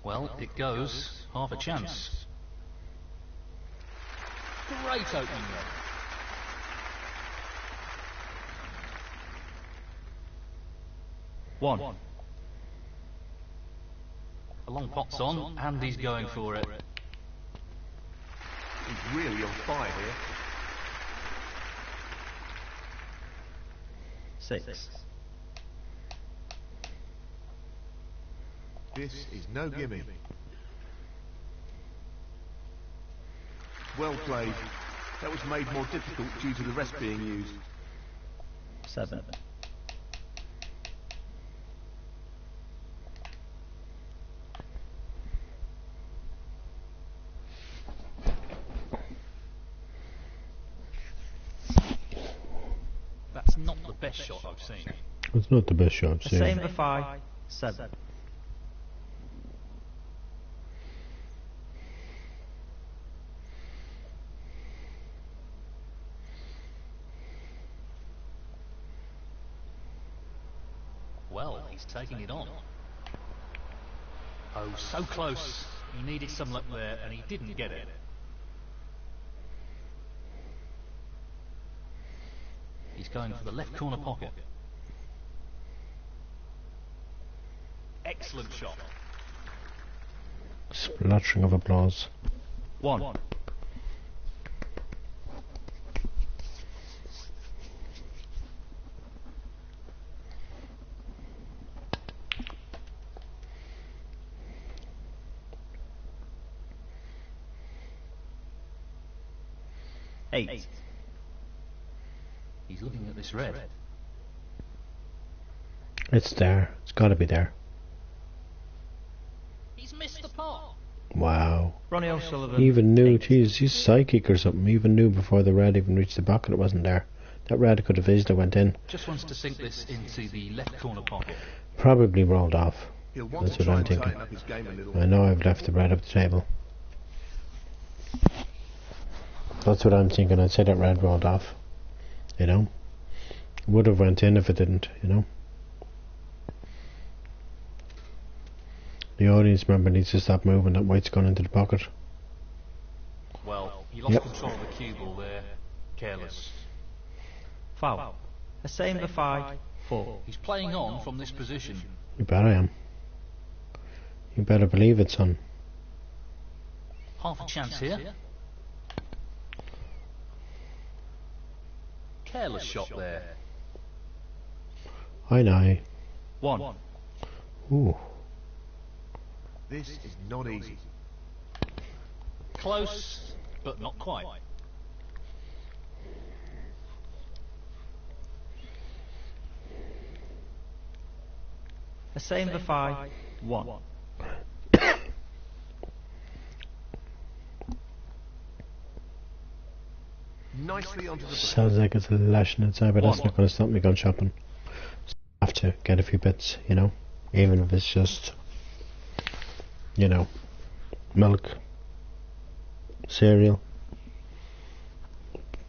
Well, it goes. Half a chance. Great opening there. One. The long pot's on, and he's going for it. He's really on fire here. 6. This is no gimme. Well played. That was made more difficult due to the rest being used. 7. That's not the best shot I've seen. It's not the best shot I've The seen. same for 5. 7. Well, he's taking it on. Oh, so close. He needed some luck there, and he didn't get it. He's going for the left corner pocket. Excellent shot. Splattering of applause. 1. Eight. He's looking at this red. It's there. It's got to be there. He's missed the pot. Wow. Ronnie O'Sullivan. He even knew, 8. geez, he's psychic or something. He even knew before the red even reached the pocket it wasn't there. That red could have easily went in. Just wants to sink this into the left corner pocket. Probably rolled off. He'll want That's to what try I'm and thinking. tighten up his game a little. I know I've left the red up the table. That's what I'm thinking. I'd say that red rolled off. You know? Would have went in if it didn't, you know? The audience member needs to stop moving. That white's gone into the pocket. Well, he lost Yep. control of the cue ball there. Careless. Foul. The same for 5. 4. He's playing on from this position. You bet I am. You better believe it, son. Half a chance here. Careless shot there. I know. 1. Ooh. This is not easy. Close, but not quite. The same for 5. 1. Nicely onto the Sounds like it's lashing inside, but that's not going to stop me going shopping. So I have to get a few bits, you know? Even if it's just, you know, milk, cereal,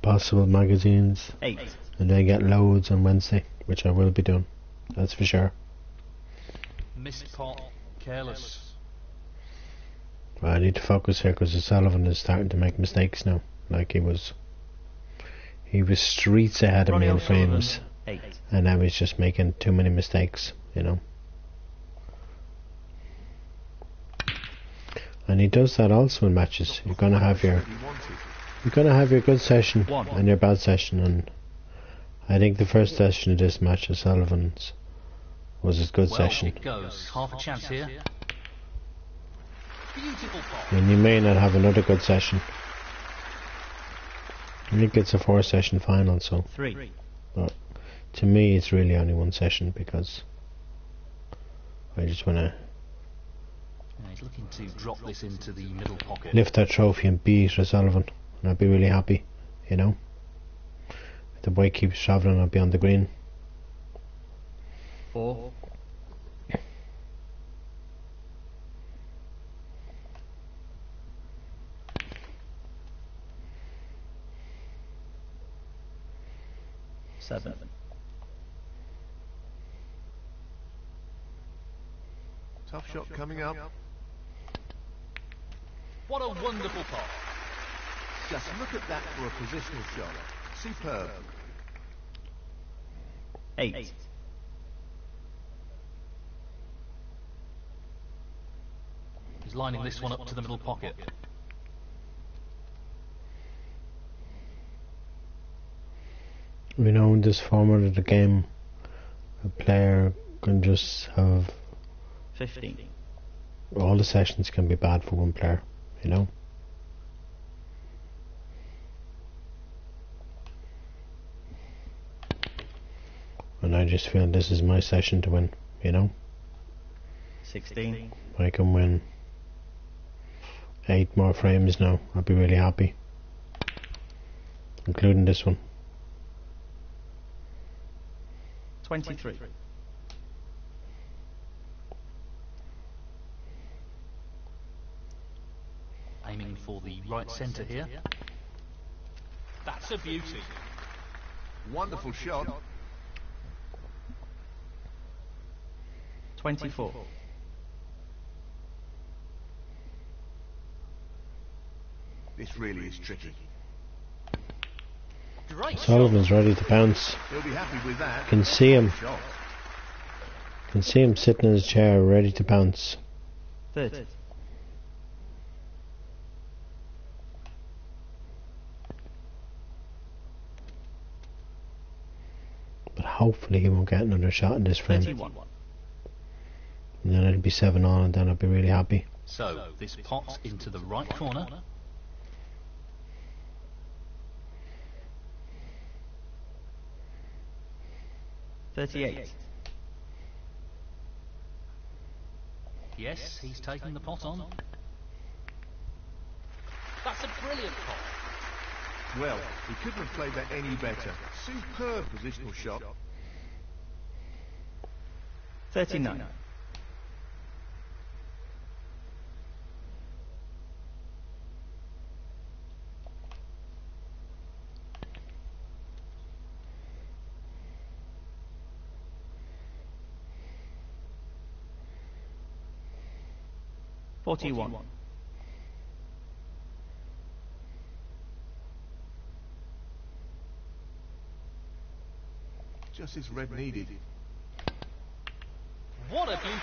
possible magazines, 8. and then get loads on Wednesday, which I will be doing. That's for sure. Missed pot. Careless. But I need to focus here because Sullivan is starting to make mistakes now. Like he was streets ahead of Ronnie me in O'Sullivan. frames, 8. and now he's just making too many mistakes, you know. And he does that also in matches. You're gonna have your good session One. and your bad session, and I think the first session of this match of Sullivan's was his good Well, session. it goes. Half a chance here. Beautiful pot. And you may not have another good session. I think it's a 4-session final, so 3. but to me it's really only one session because I just wanna And he's looking to drop this into the middle pocket. lift that trophy and beat O'Sullivan, and I'd be really happy, you know. If the boy keeps travelling, I'll be on the green. 4. 7. Tough shot coming up. What a wonderful pot. Just look at that for a positional shot. Superb. 8. He's lining this one up to the middle pocket. We know in this format of the game, a player can just have 15. all the sessions can be bad for one player, you know. And I just feel this is my session to win, you know. 16. I can win 8 more frames now, I'll be really happy. Including this one. 23. Aiming for the right centre here. That's a beauty. Wonderful shot. 24. This really is tricky. Great shot. Sullivan's ready to bounce. He'll be happy with that. Can see him. Shot. Can see him sitting in his chair ready to bounce. 30. But hopefully he won't get another shot in this frame. 31. And then it'll be 7 on, and then I'll be really happy. So, this pot into the right corner. 38. Yes, he's taking the pot on. That's a brilliant pot. Well, he couldn't have played that any better. Superb positional shot. 39.41. Just as red needed. What a beauty.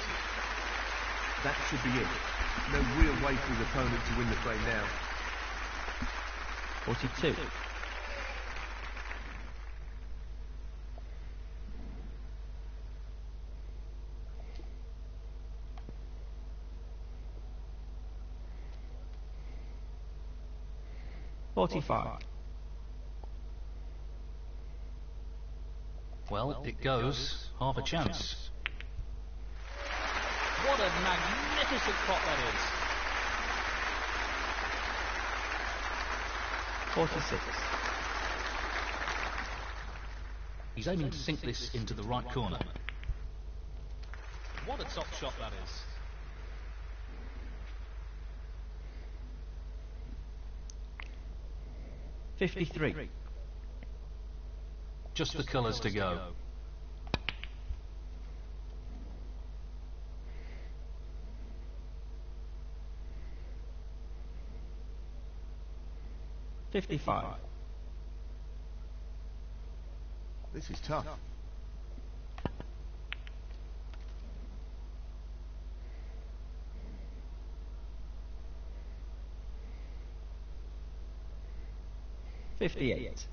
That should be it. No real way for his opponent to win the frame now. 42. Well, it goes. Half a chance. What a magnificent pot that is. 46. He's aiming to sink this into the right corner. What a top shot that is. $53. Just the colours to go. $55. This is tough. $58.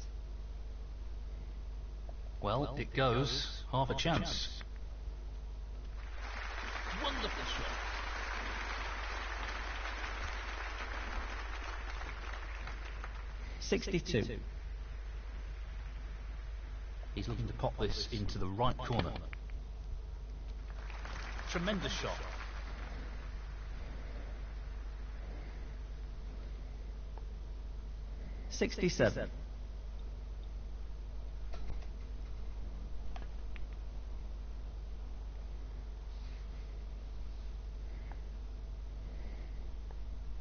Well, it goes. Half a chance. Wonderful shot. $62. He's looking to pop this into the right corner. Tremendous shot. $67.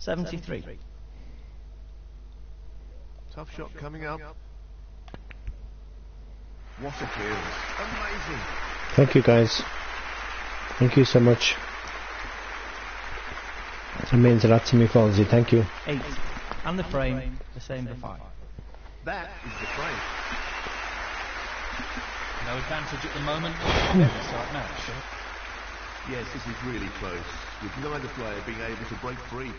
$73. Tough shot coming up. What a clearance. Amazing. Thank you, guys. Thank you so much. That means a lot to me, Falsey. Thank you. 8. And the frame, the same for 5. That is the frame. No advantage at the moment. Very start match. Yes, this is really close, with neither player being able to break free.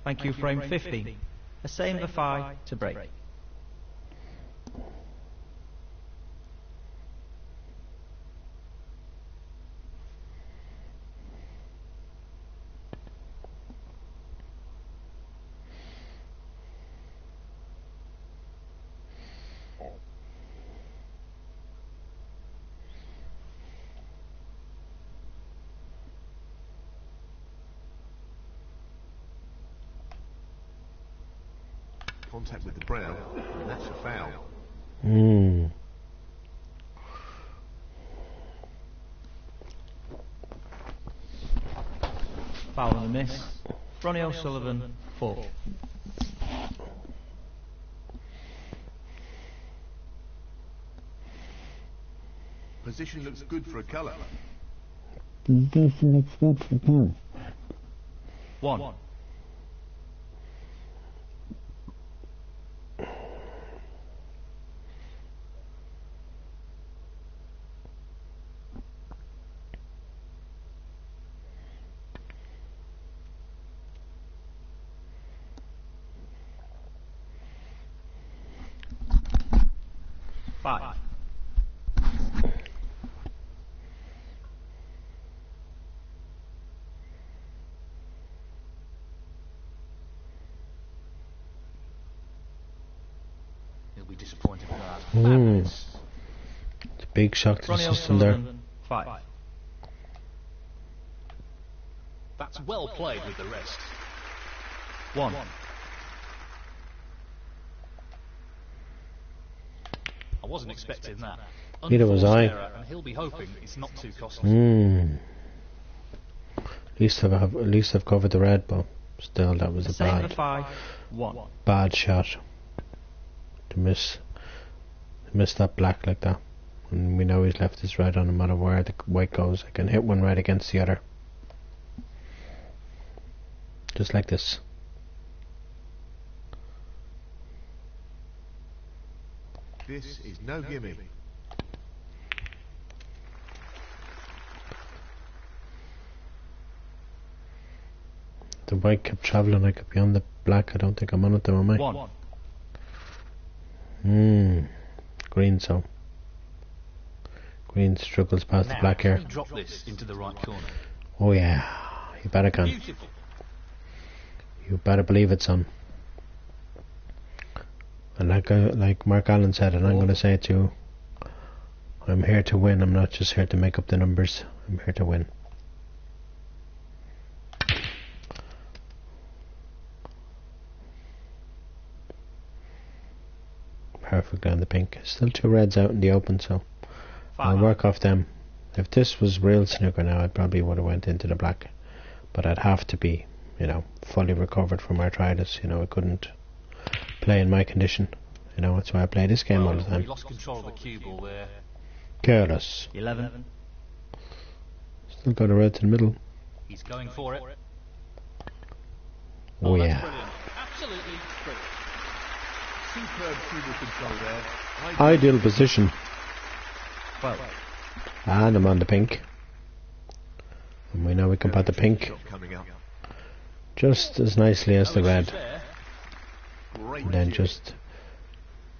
Thank you, frame 50. The same for 5 to break. Contact with the brown, and that's a foul. Foul and a miss. Ronnie O'Sullivan, 4. Position looks good for a colour. 1. Five. He'll be disappointed with that. It's a big shock to the Ronnie system there. O'Sullivan, 5. That's well played with the rest. 1. I wasn't expecting that. Neither was I. Error, and he'll be hoping it's not too costly. At least I've covered the red, but still, that was The a same for bad, 5. 1. bad shot to miss that black like that. And we know he's left his red on no matter where the white goes. I can hit one red against the other, just like this. This is no gimme. The white kept travelling. I could be on the black. I don't think I'm on it though, am I? 1. Green, so green struggles past the black here. Drop this into the right corner. Oh yeah, you better can. Beautiful. You better believe it, son. And like Mark Allen said, and I'm going to say it too, I'm here to win. I'm not just here to make up the numbers. I'm here to win. Perfectly on the pink. Still 2 reds out in the open, so 5. I'll work off them. If this was real snooker now, I probably would have went into the black, but I'd have to be, fully recovered from arthritis. I couldn't play in my condition. That's why I play this game all the He time. lost control of the cue ball there. Careless. 11. Still got a red to the middle. He's going for it. Oh That's yeah. brilliant. Absolutely brilliant. Superb cue control there. Ideal position. 12. And I'm on the pink. And we know we can put the pink Shot coming up. just as nicely as the red. There. Great And then cue. just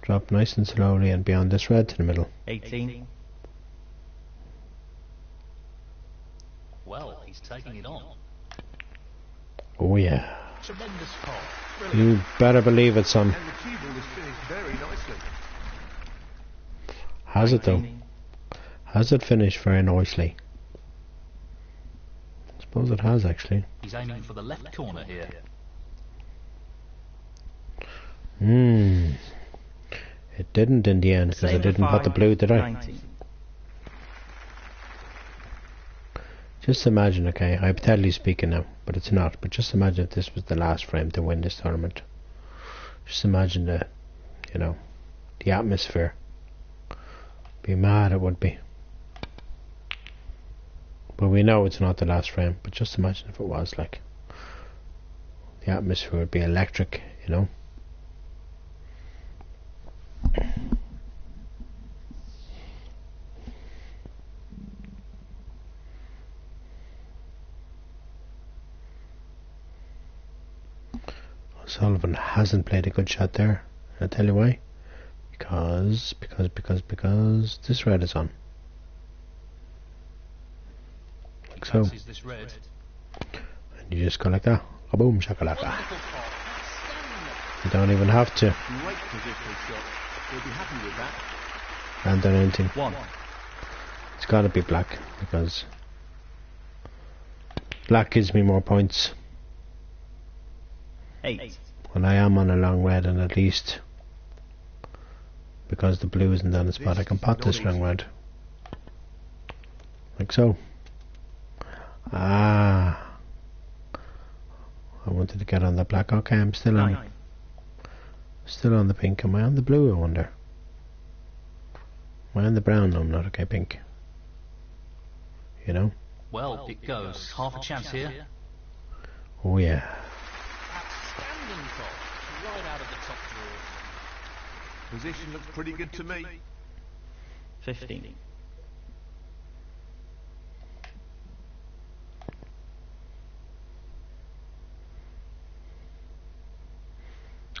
drop nice and slowly and beyond this red to the middle. 18. Well, he's taking it on. Oh yeah. Tremendous call. Brilliant. You better believe it, son. And the cue ball is finished very nicely. Has it though? 19. Has it finished very nicely? I suppose it has actually. He's aiming for the left corner here. It didn't in the end because I Same didn't put the 5, blue, did I? 19. Just imagine, okay, hypothetically speaking now, but it's not, but just imagine if this was the last frame to win this tournament. Just imagine the atmosphere. Be mad it would be. But we know it's not the last frame, but just imagine if it was, like, the atmosphere would be electric, you know. Sullivan hasn't played a good shot there. I'll tell you why. Because this red is on. Like so. This red. And you just go like that. Kaboom shakalaka. You don't even have to Great positional shot. We'll be happy with that. land on anything. 1. It's gotta be black, because black gives me more points. 8. When I am on a long red, and at least because the blue isn't on the spot, I can pot this long red. Like so. Ah. I wanted to get on the black. Okay, I'm still on. 9. Still on the pink. Am I on the blue, I wonder? Am I on the brown? No, I'm not. Okay, pink. You know? Well, it goes. Half a chance here. Oh yeah. Outstanding top. Right out of the top drawers. Position looks pretty good to me. 15.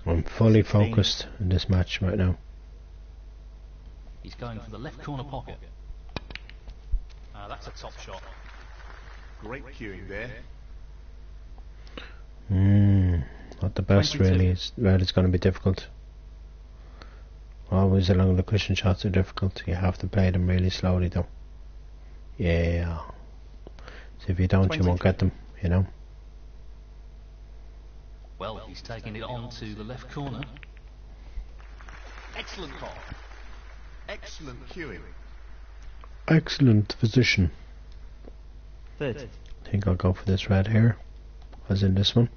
I'm fully focused in this match right now. He's going for the left corner pocket. That's a top shot. Great cueing there. Not the best 22. really. It's going to be difficult. Always along the cushion shots are difficult. You have to play them really slowly though. Yeah. So if you don't, you won't get them, you know. Well, he's taking it on to the left corner. Excellent call. Excellent cueing. Excellent position. 30. I think I'll go for this red here, as in this one.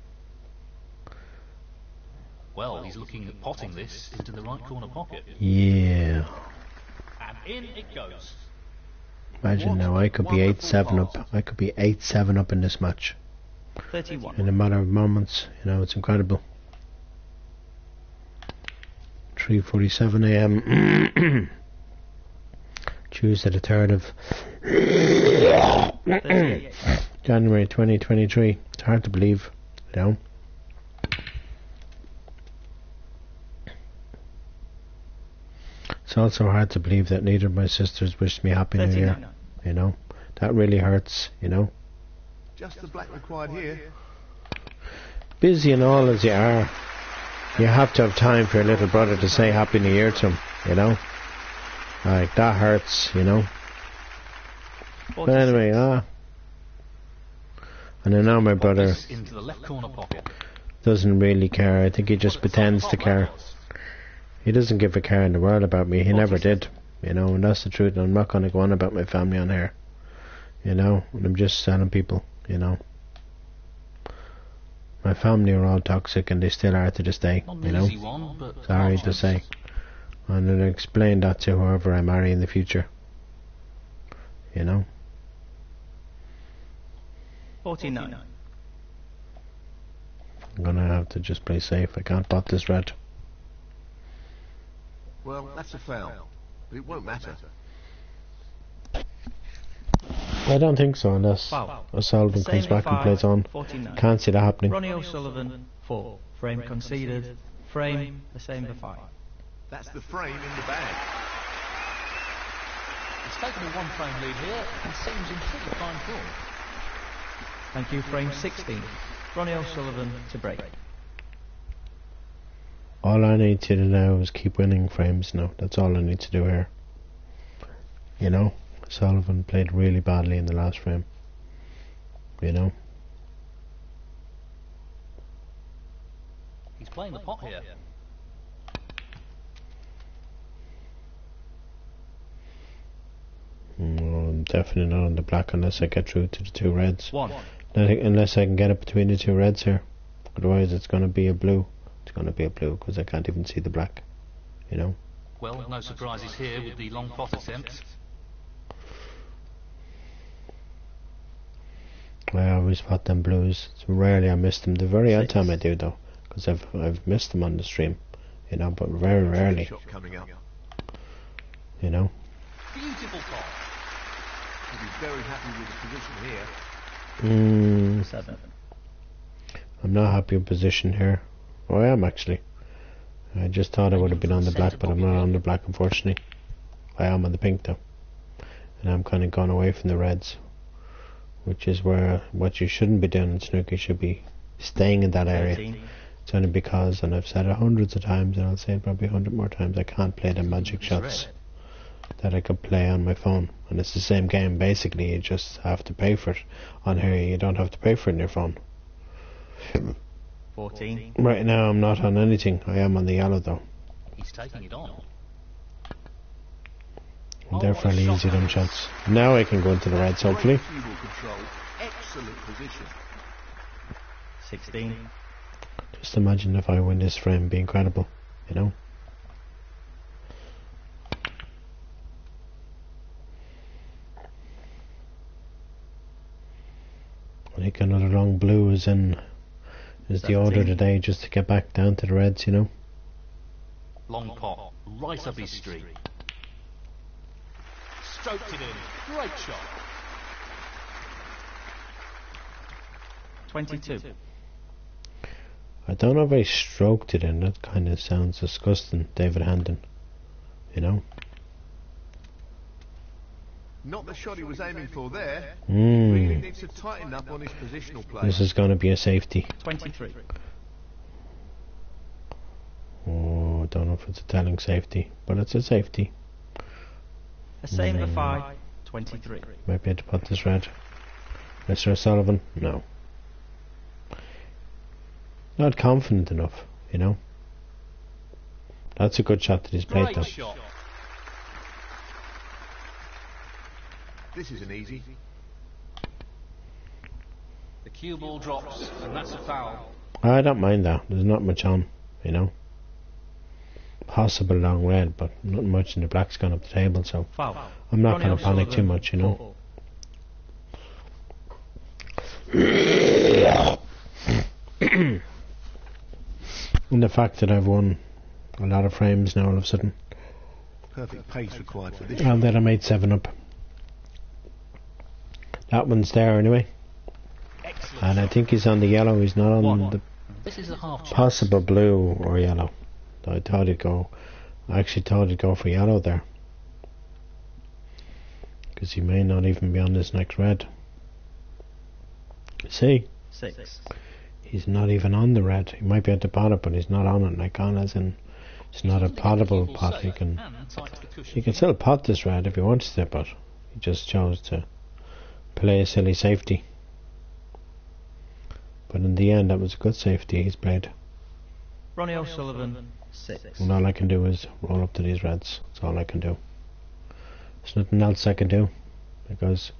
Well, he's looking at potting this into the right corner pocket. Yeah. And in it goes. Imagine now, I could be 8-7 up. I could be 8-7 up in this match 31. in a matter of moments. You know, it's incredible. 3:47 a.m. Tuesday the 3rd of 38. January 2023. It's hard to believe, you know. It's also hard to believe that neither of my sisters wished me Happy New Year. 39. You know, that really hurts, you know. Just the black required here. Busy and all as you are, you have to have time for your little brother to say Happy New Year to him, you know. Like, that hurts, you know. But 46. anyway, and I know my brother This into the left corner pocket. doesn't really care. I think he just pretends to care. He doesn't give a care in the world about me. He never did, you know, and that's the truth. I'm not going to go on about my family on here, you know, and I'm just telling people, you know. My family are all toxic, and they still are to this day, Not you an know. easy one, but Sorry to say. And I'll explain that to whoever I marry in the future, you know. 49. I'm going to have to just play safe. I can't pot this red. Well, that's a foul. But it won't matter. I don't think so, unless Foul. O'Sullivan comes back and plays on. 49. Can't see that happening. Ronnie O'Sullivan, 4. Frame conceded. Frame, the same for 5. That's the frame in the bag. He's taken a one-frame lead here and seems in pretty fine form. Thank you, frame 16. Ronnie O'Sullivan to break. All I need to do now is keep winning frames now. That's all I need to do here. You know, Sullivan played really badly in the last frame. You know. He's playing the pot here. I'm definitely not on the black unless I get through to the two reds. 1. Unless I can get it between the two reds here. Otherwise it's going to be a blue. It's going to be a blue because I can't even see the black. You know. Well, no surprises here with the long pot attempt. I always spot them blues. It's rarely I miss them. The very odd time I do though, because I've missed them on the stream, you know, but very rarely. Shot coming up. You know. Beautiful pot. He'll be very happy with the position here. 7. I'm not happy with position here. Oh, I am actually. I just thought I would have been on the black, but I'm not on the black, unfortunately. I am on the pink though, and I'm kind of gone away from the reds, which is where what you shouldn't be doing in snooker. You should be staying in that area. 13. It's only because, and I've said it hundreds of times, and I'll say it probably 100 more times, I can't play the magic shots that I could play on my phone. And it's the same game basically, you just have to pay for it. On here you don't have to pay for it on your phone. 14. Right now I'm not on anything. I am on the yellow though. He's taking it on. And they're fairly easy, them shots. Now I can go into the reds hopefully. Great cue ball control. Excellent position. 16. Just imagine if I win this frame, it'd be incredible, you know. I think another long blue is the order today, just to get back down to the reds, you know. Long pot, right up his street. Stroked it in. Great shot. 22. I don't know if I stroked it in. That kind of sounds disgusting, David Handon. You know. Not the shot he was aiming for there. Really Mm. needs to tighten up on his positional play. This is going to be a safety. 23. Oh, I don't know if it's a telling safety, but it's a safety. A same for 5. 23. Might be able to put this red. Mr. O'Sullivan? No. Not confident enough, you know. That's a good shot that he's played Great though. shot. This isn't easy. The cue ball drops, and that's a foul. I don't mind that. There's not much on, you know. Possible long red, but not much in the black's gone up the table, so Foul. I'm not Ronnie going to panic too O'Sullivan, much, you know. 4. And the fact that I've won a lot of frames now all of a sudden, Perfect pace required for this. and that I made 7 up. That one's there anyway, Excellent and I shot. think he's on the yellow. He's not on 1. the This is a half chance. possible blue or yellow. I thought he'd go. I actually thought he'd go for yellow there, because he may not even be on this next red. See, 6. he's not even on the red. He might be at the pot it, but he's not on it. Like on as in, it's not a potable pot. He can still pot this red if he wants to, but he just chose to play a silly safety. But in the end, that was a good safety he's played. Ronnie O'Sullivan, 6. And all I can do is roll up to these reds. That's all I can do. There's nothing else I can do, because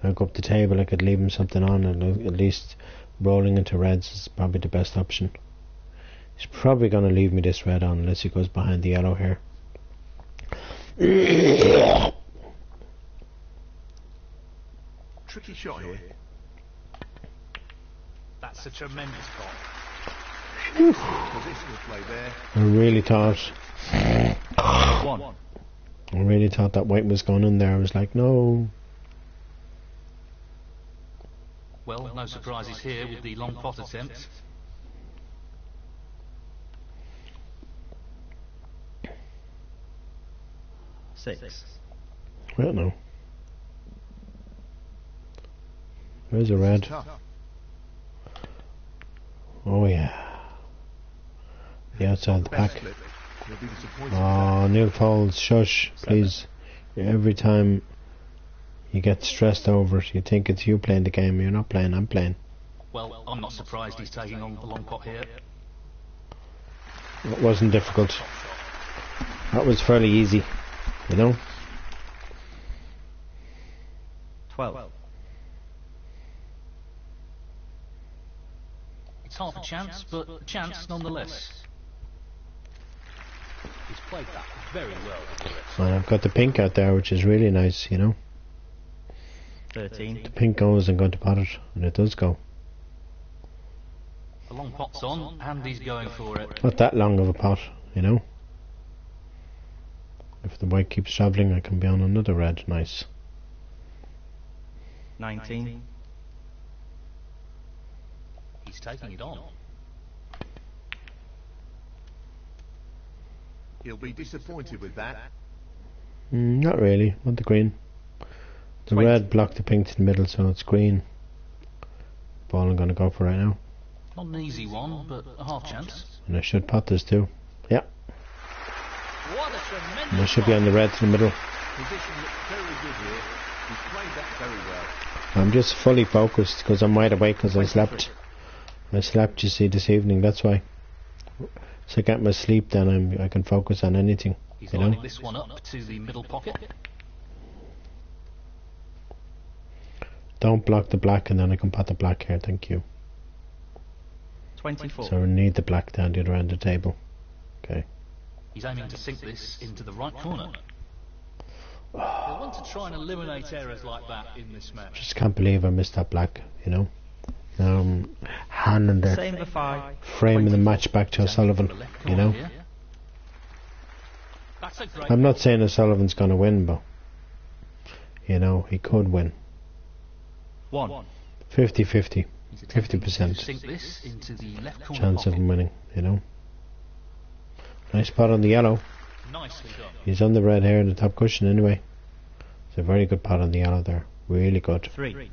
I go up the table, I could leave him something on, and at least rolling into reds is probably the best option. He's probably going to leave me this red on unless he goes behind the yellow here. Tricky shot here. That's a tremendous pot. Positional play there. I really thought 1. that white was going in there. I was like, no. Well, no surprises here with the long pot attempt. Six. I don't know. There's a red. Tough. Oh yeah. The outside of the Best pack. slip. He'll be disappointed. Oh, Neil Folds, shush, please. Every time you get stressed over it, you think it's you playing the game. You're not playing, I'm playing. Well, I'm not surprised he's taking on the long pot here. It wasn't difficult. That was fairly easy, you know. 12. It's half a chance, but a chance nonetheless. His Played that very well. And I've got the pink out there, which is really nice, you know. 13. The pink goes and going to pot it, and it does go. The long pot's on, and he's going for it. Not that long of a pot, you know. If the white keeps travelling, I can be on another red. Nice. 19. He's taking it on. He'll be disappointed with that. Not really. Want the green. The 20. red blocked the pink to the middle, so it's green. Ball I'm going to go for right now. Not an easy one, but a half chance. And I should pot this too. Yeah. What a tremendous And I should be on the red to the middle. Position looks very good here. He's played that very well. I'm just fully focused because I'm wide awake because I slept. I slept, you see, this evening. That's why. So I get my sleep, then I can focus on anything. He's You know. lining this one up to the middle pocket. Don't block the black, and then I can pot the black here. Thank you. 24. So I need the black down the other end of the table. Okay. He's aiming to sink this into the right corner. They'll want to try and eliminate errors like that in this match. Just can't believe I missed that black. You know. Now I'm handing the Same for 5. framing the match back to O'Sullivan. You know. That's a great I'm not saying O'Sullivan's going to win, but you know he could win. 1. 50-50. He's attempting to 50% sink this into the left corner chance of pocket. him winning. You know. Nice pot on the yellow. Nicely done. He's on the red here in the top cushion anyway. It's a very good pot on the yellow there. Really good. 3.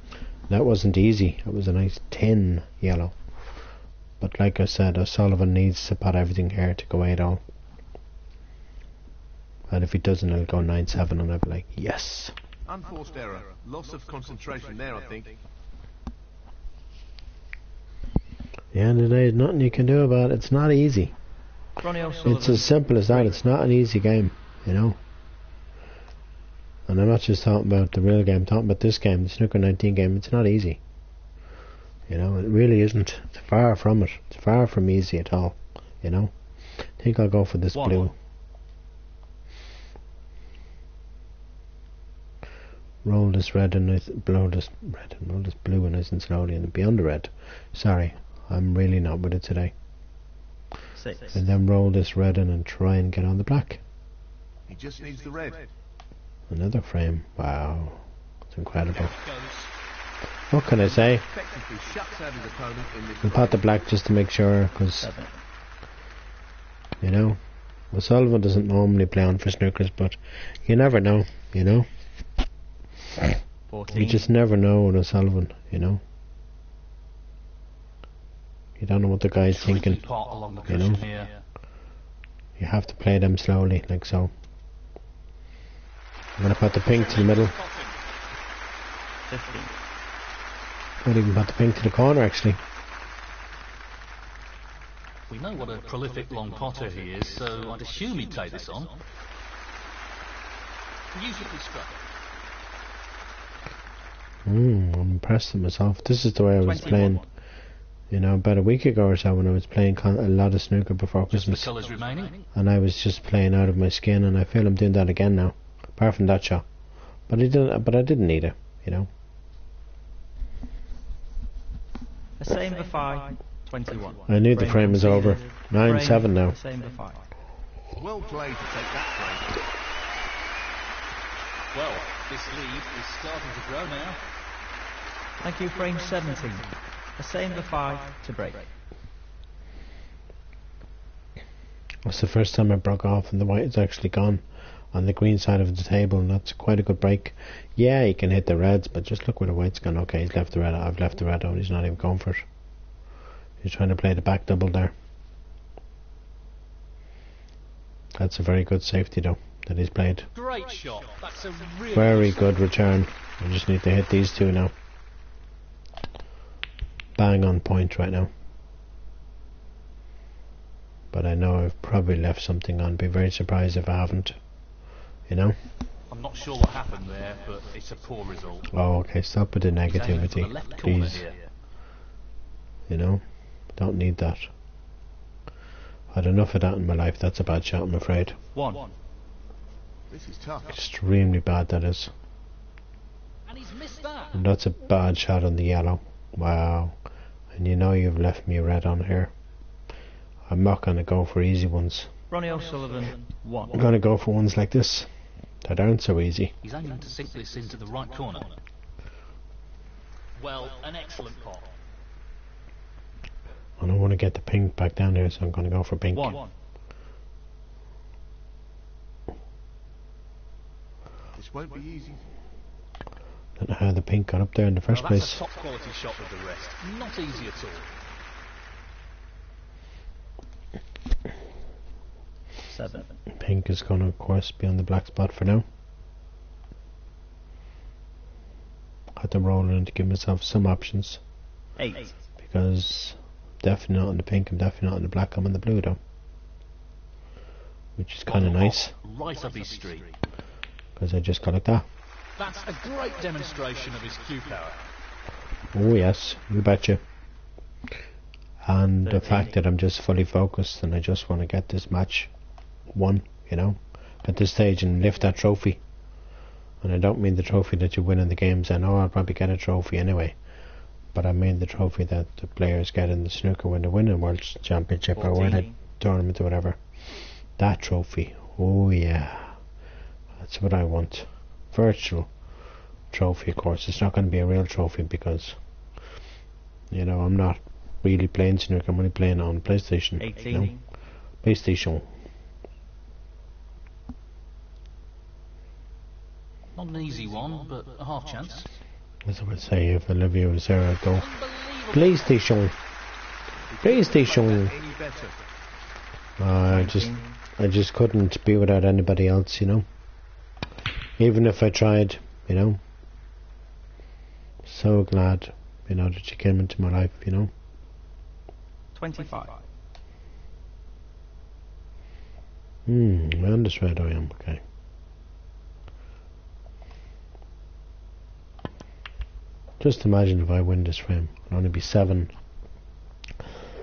That wasn't easy. It was a nice 10 yellow. But like I said, O'Sullivan needs to pot everything here to go 8 all. And if he doesn't, he'll go 9-7 and I'll be like, yes. Unforced error. Loss of concentration there, I think. The end of the day, there's nothing you can do about it. It's not easy. Ronnie O'Sullivan. It's as simple as that. It's not an easy game, you know. And I'm not just talking about the real game, I'm talking about this game, the Snooker 19 game. It's not easy. You know, it really isn't. It's far from it. It's far from easy at all, you know. I think I'll go for this 1. blue. Roll this red and blow this red and roll this blue and nice and slowly and beyond the red. Sorry, I'm really not with it today. 6. And then roll this red in and try and get on the black. He just needs the red. Another frame. Wow, it's incredible. Goes. What can I say? Effectively shuts out his opponent in this. We'll pot the black just to make sure, because 7. you know, O'Sullivan doesn't normally play on for snookers, but you never know, you know. 14. You just never know with O'Sullivan, you know. You don't know what the guy's Tricky thinking. pot along the you know. cushion here. You have to play them slowly, like so. I'm gonna put the pink to the middle. 15. Might even put the pink to the corner, actually. We know what a prolific long potter he is, so I'd assume he'd take this on. Beautifully struck. I'm impressed with myself. This is the way I was 21. playing, you know, about a week ago or so when I was playing a lot of snooker before Just the Christmas. colours remaining. And I was just playing out of my skin, and I feel I'm doing that again now. Apart from that shot. But I didn't need it, you know. The same for 5. 21. I knew the frame was over. conceded. 9-7 Frame, now. the Same for 5. Well played to take that frame. Well, this lead is starting to grow now. Thank you, frame 17. The same for 5 to break. That's the first time I broke off and the white is actually gone on the green side of the table, and that's quite a good break. Yeah, he can hit the reds, but just look where the white's gone. Okay, he's left the red. I've left the red out. He's not even going for it. He's trying to play the back double there. That's a very good safety though that he's played. Great shot. That's a really Very good return. I just need to hit these two now. Bang on point right now. But I know I've probably left something on. Be very surprised if I haven't. You know? I'm not sure what happened there, but it's a poor result. Oh, okay. Stop with the He's aiming for the negativity, left corner please. here. You know? Don't need that. I've had enough of that in my life. That's a bad shot, I'm afraid. 1. This is tough. Extremely bad, that is. And he's missed that. And that's a bad shot on the yellow. Wow. And you know you've left me red on here. I'm not going to go for easy ones. Ronnie O'Sullivan, 1. I'm going to go for ones like this that aren't so easy. He's aiming to sink this into the right corner. Well, an excellent pot. I don't want to get the pink back down there, so I'm going to go for pink. 1. This won't be easy. Don't know how the pink got up there in the first Well, that's place. a top quality shot with the rest. Not easy at all. 7. Pink is going to, of course, be on the black spot for now. I had to roll in to give myself some options. 8. Because definitely not on the pink, I'm definitely not on the black, I'm on the blue though. Which is kind of nice, Right up his street. because I just got like that. That's a great demonstration of his cue power. Oh yes, you betcha. And the 13. fact that I'm just fully focused and I just want to get this match won, you know, at this stage and lift that trophy. And I don't mean the trophy that you win in the games. I know I'll probably get a trophy anyway, but I mean the trophy that the players get in the snooker when they win a World Championship or win a 14. tournament or whatever. That trophy, oh yeah, that's what I want. Virtual trophy, of course. It's not going to be a real trophy because, you know, I'm not really playing snooker. I'm only playing on PlayStation. 18. You know? PlayStation. Not an easy one, but a half chance. As I would say, if Olivia was there, I'd go Unbelievable. PlayStation. PlayStation. Any better? I just couldn't be without anybody else, you know. Even if I tried, you know. So glad, you know, that you came into my life, you know. 25. I on this red I am, okay. Just imagine if I win this frame, it'll only be 7.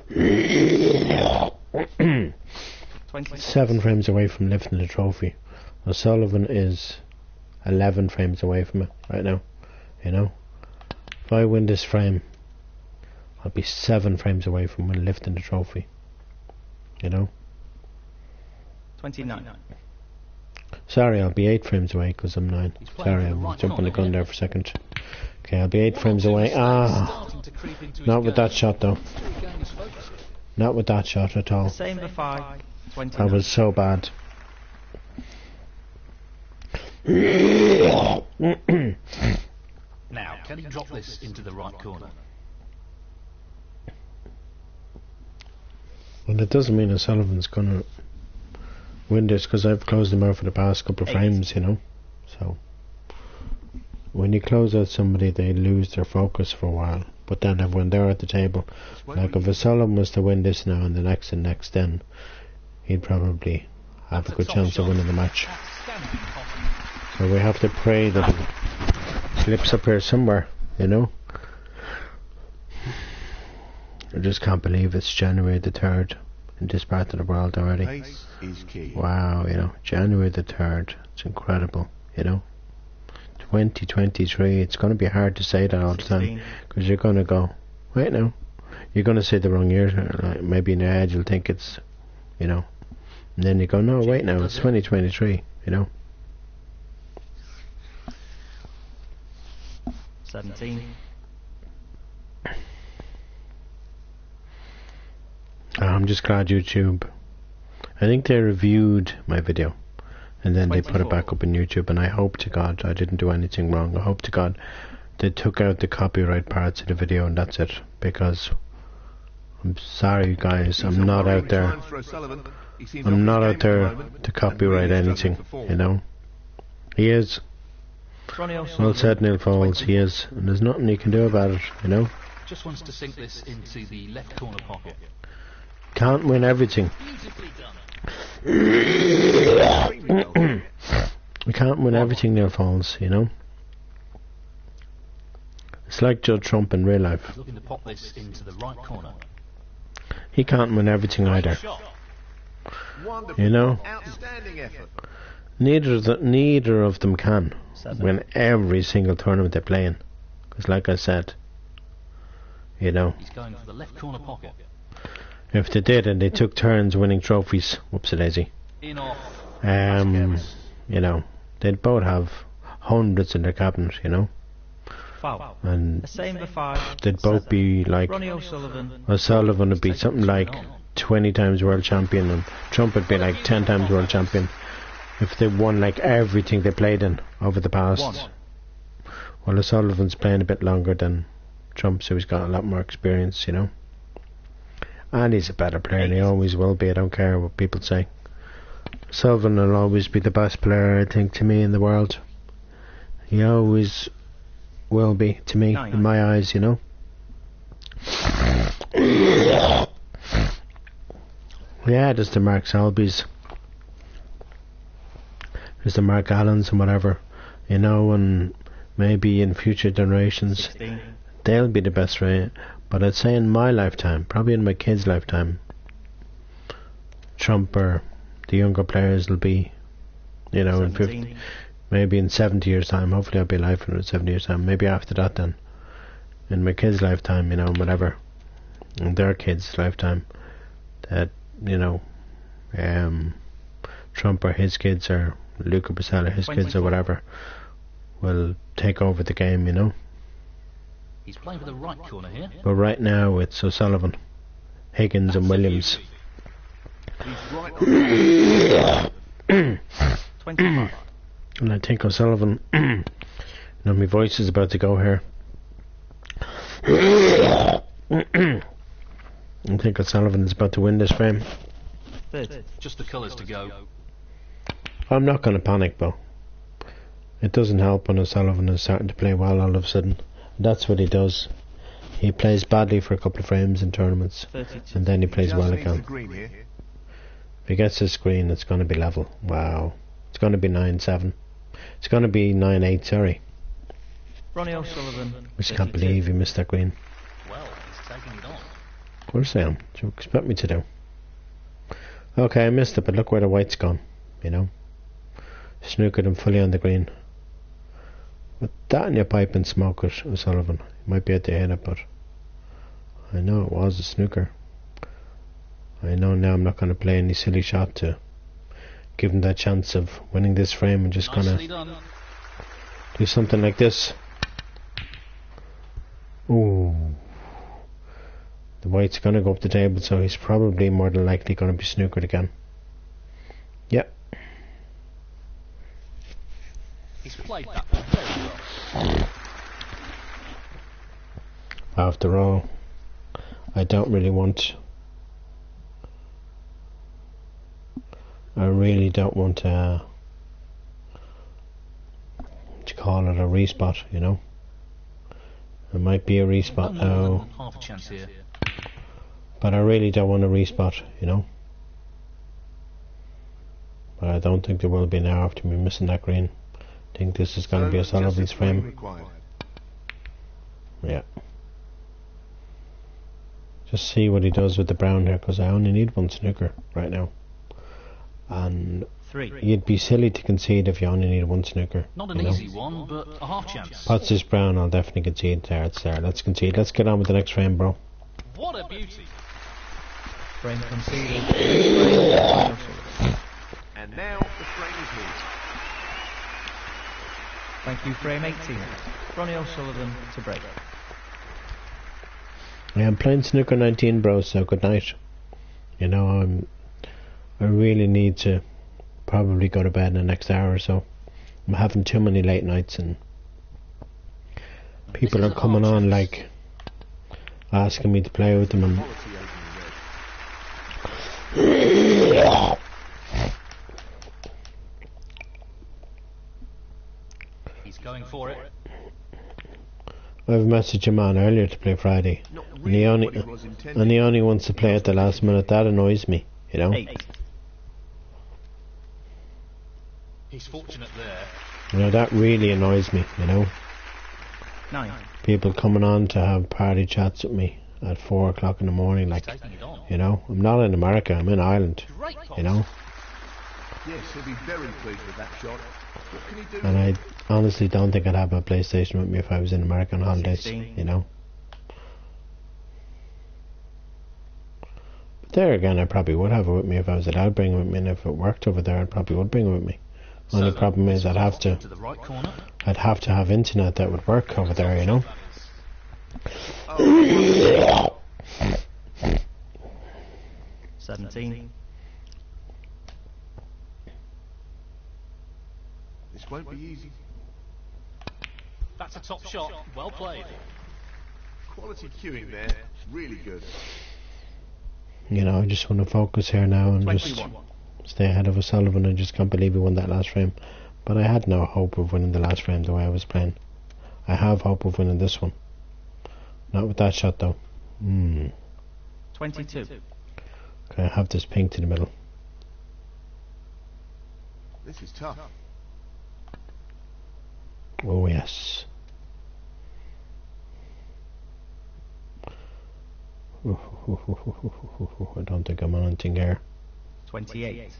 26. 7 frames away from lifting the trophy. O'Sullivan is 11 frames away from it right now, you know. If I win this frame, I'll be 7 frames away from lifting the trophy, you know. 29. Sorry, I'll be 8 frames away because I'm 9. He's playing Sorry, for I the was right jumping the corner gun here. there for a second. Okay, I'll be 8 frames away. Starting to creep into his Not with that game. shot though. To regain his focus. Not with that shot at all. The same for 5. 29. That was so bad. Now, can he drop this into the right corner? Well, it doesn't mean O'Sullivan's gonna win this because I've closed him out for the past couple of 8. frames, you know. So when you close out somebody, they lose their focus for a while. But then when they're at the table, like if O'Sullivan was to win this now and the next, then he'd probably have a good chance of winning the match. Outstanding pot. So we have to pray that it slips up here somewhere, you know. I just can't believe it's January the 3rd in this part of the world already. Pace is key. Wow, you know, January the 3rd. It's incredible, you know. 2023, it's going to be hard to say that all the time 16. because you're going to go, wait now, you're going to say the wrong year. Like, maybe in your head you'll think it's, you know, and then you go, no, wait now, it's 2023, you know. 17. I'm just glad YouTube, I think they reviewed my video and then they put it 24. back up on YouTube, and I hope to God I didn't do anything wrong. I hope to God they took out the copyright parts of the video and that's it, because I'm sorry guys, I'm not out there, I'm not out there to copyright anything, you know. He is, Ronnie well O'Sullivan. said Neil Foles, he is, and there's nothing you can do about it, you know. Just wants to sink this into the left corner pocket. Can't win everything. Beautifully done. We can't win everything, Neil Foles, you know. It's like Joe Trump in real life. Looking to pop this into the right corner. He can't win everything either. Shot. Wonderful. You know? Outstanding effort. Neither of them can 7. win every single tournament they play in. Because like I said, you know, He's going for the left corner pocket. if they did and they took turns winning trophies, whoopsie-daisy, In off. you know, they'd both have hundreds in their cabinet, you know, Foul. and A same for 5. they'd both be like, Ronnie O'Sullivan. O'Sullivan would be something like 20 times world champion and Trump would be like 10 times world champion if they won like everything they played in over the past. 1. Well, O'Sullivan's playing a bit longer than Trump, so he's got a lot more experience, you know. And he's a better player, and he always will be. I don't care what people say. Sullivan will always be the best player, I think, to me in the world. He always will be, to me, 9. in my eyes, you know. Yeah, there's the Mark Selby's. There's the Mark Allens and whatever, you know, and maybe in future generations 16. they'll be the best, right? But I'd say in my lifetime, probably in my kids' lifetime, Trump or the younger players will be, you know, in 50, maybe in 70 years' time. Hopefully I'll be alive for 70 years' time. Maybe after that then. In my kids' lifetime, you know, whatever. In their kids' lifetime. That, you know, Trump or his kids or Luca Basella, his kids or whatever, will take over the game, you know. He's playing for the right corner here. But right now it's O'Sullivan, Higgins and Williams. He's right on the 25. And I think O'Sullivan, you know, my voice is about to go here. I think O'Sullivan is about to win this frame. 30. Just the colours to go. I'm not going to panic, though. It doesn't help when O'Sullivan is starting to play well all of a sudden. That's what he does. He plays badly for a couple of frames in tournaments, 32. and then he plays Just well needs the again. green here. If he gets his screen, it's going to be level. Wow. It's going to be 9-7. It's going to be 9-8, sorry. Ronnie O'Sullivan. I just can't 32. believe he missed that green. Well, he's taking it on. Of course I am. What do you expect me to do? Okay, I missed it, but look where the white's gone, you know. Snookered him fully on the green. With that in your pipe and smoke it, O'Sullivan. You might be able to hit it, but I know it was a snooker. I know now I'm not going to play any silly shot to give him that chance of winning this frame and just going Nicely to done. do something like this. Ooh. The white's going to go up the table, so he's probably more than likely going to be snookered again. Yep. He's played that one very well. After all, I don't really want... I really don't want to call it a respot, you know. It might be a respot No more now, than half a chance here. but I really don't want a respot, you know. But I don't think there will be now after me missing that green. I think this is going to be a So, just Sullivan's the green frame. required. Yeah. Just see what he does with the brown here, because I only need one snooker right now. And 3. you'd be silly to concede if you only need one snooker. Not an you know. easy one, but a half chance. Potts is brown, I'll definitely concede there. It's there. Let's concede. Let's get on with the next frame, bro. What a beauty. Frame conceded. Ronnie O'Sullivan. And now the frame is his. Thank you, frame 18. Ronnie O'Sullivan to break. Yeah, I'm playing snooker 19, bro, so good night. You know, I really need to probably go to bed in the next hour or so. I'm having too many late nights and people are coming on like asking me to play with them and He's going for it. I've messaged him on earlier to play Friday Not and really he only what it was intended. and he only wants to play at the last minute. That annoys me, you know. 8. He's fortunate there. You know, that really annoys me, you know. 9. People coming on to have party chats with me at 4 o'clock in the morning, like, Taking it on. you know. I'm not in America, I'm in Ireland, Great pass. you know. Yes, he'll be very pleased with that shot. What can he do? And I honestly don't think I'd have my PlayStation with me if I was in America on holidays, 16. you know. But there again, I probably would have it with me if I was allowed to bring it with me, and if it worked over there, I probably would bring it with me. Only problem is I'd have to To the right corner. have internet that would work over there, you know. 17. This won't be easy. That's a top shot. Well played. Quality cueing there. Really good. You know, I just want to focus here now and just 21. stay ahead of O'Sullivan. I just can't believe he won that last frame. But I had no hope of winning the last frame the way I was playing. I have hope of winning this one. Not with that shot though. 22. Okay, I have this pink to the middle. This is tough. Oh yes. I don't think I'm on anything here. 28.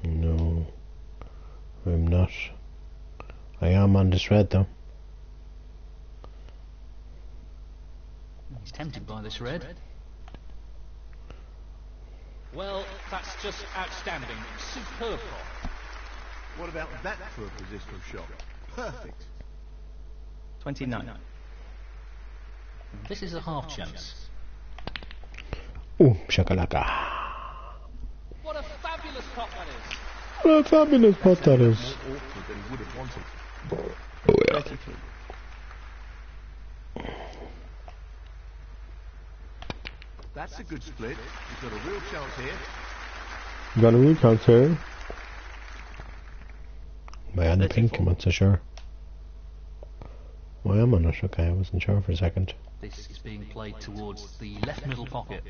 No, I'm not. I am on this red though. He's tempted by this red. Well, that's just outstanding. Superb. What about that for a positional shot? Perfect. 29. This is a half chance. Ooh, shakalaka. What a fabulous pot that is. What a fabulous pot that is. More awkward than he would have wanted. Oh yeah. 33. That's a good split. He's got a real chance here. Got a real chance here. Am I on the pink? I'm not so sure. Why am I not? Okay, I wasn't sure for a second. This is being played towards the left middle pocket.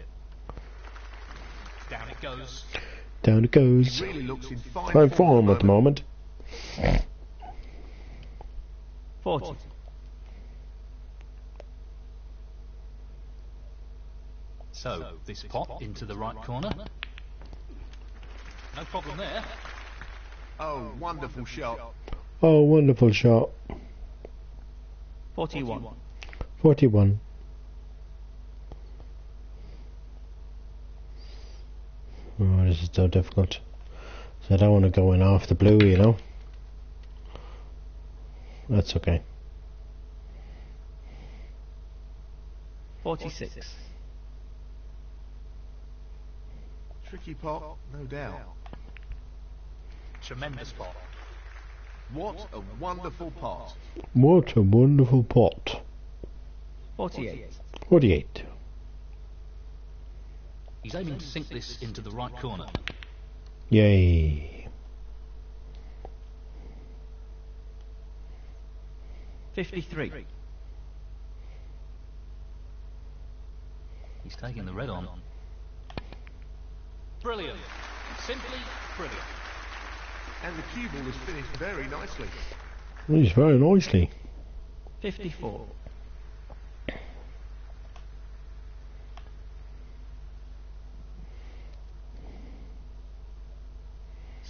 Down it goes. Down it goes. He really looks in fine Fine form at the moment. 40. So, this pot into the right corner. No problem there. Oh, wonderful shot. Oh, wonderful shot. 41. 41. Oh, this is so difficult. So I don't want to go in off the blue, you know. That's okay. 46. Tricky pot, no doubt. Tremendous pot. What a wonderful pot. What a wonderful pot. 48. 48. He's aiming to sink this into the right corner. Yay. 53. He's taking the red on. Brilliant. Simply brilliant. And the cue ball has finished very nicely. It's very nicely. 54.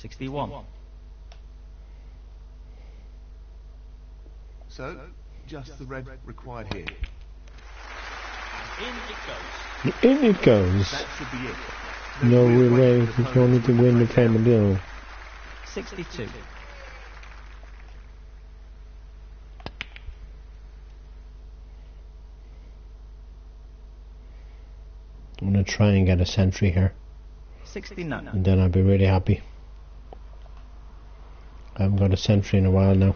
$61. So, just the red required here. In it goes. In it goes. That should be it. No real way, for the he's going opponent to win the break down. game deal. 62. I'm going to try and get a century here, 69. and then I'll be really happy. I haven't got a century in a while now.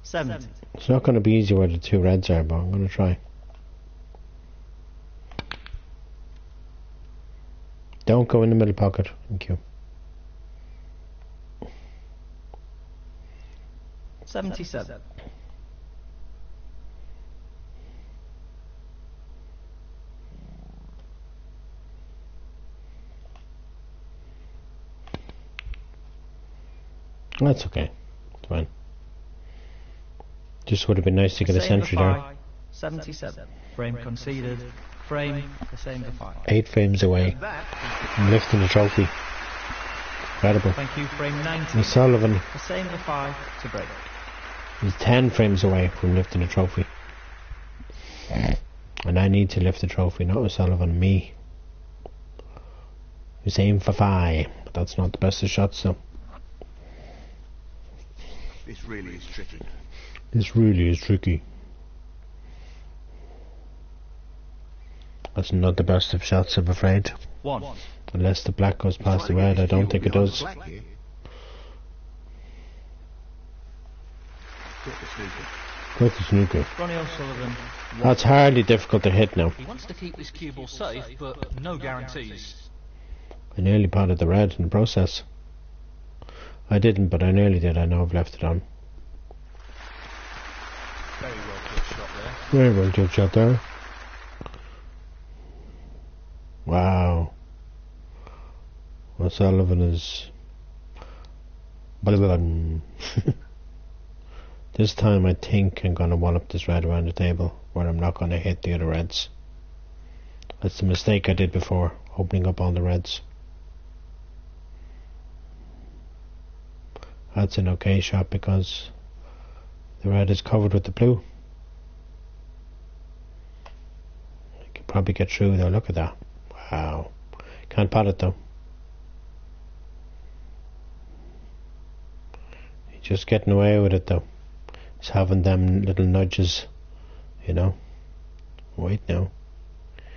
70. It's not going to be easy where the two reds are, but I'm going to try. Don't go in the middle pocket. Thank you. 77. That's okay. It's fine. Just would have been nice to get a Same century for there. 5. 77. Frame conceded. Frame the same for 5. 8 frames away from lifting the trophy. Incredible. Thank you. Frame 90. O'Sullivan The same for 5 to break. is 10 frames away from lifting the trophy. And I need to lift the trophy, not O'Sullivan, me. He's aiming for 5, but that's not the best of shots, so. This really is tricky. This really is tricky. That's not the best of shots, I'm afraid. 1. Unless the black goes past the red, I don't think it does. Got the snooker. Ronnie O'Sullivan. That's hardly difficult to hit now. He wants to keep this cue ball safe, but no guarantees. I nearly potted the red in the process. I didn't, but I nearly did. I know I've left it on. Very well put shot there. Very well good shot there. Wow. O'Sullivan is... This time I think I'm going to wallop this red around the table, where I'm not going to hit the other reds. That's the mistake I did before, opening up all the reds. That's an okay shot because the red is covered with the blue. I could probably get through though, look at that. Wow. Can't pot it though. He's just getting away with it though. He's having them little nudges, you know. Wait now.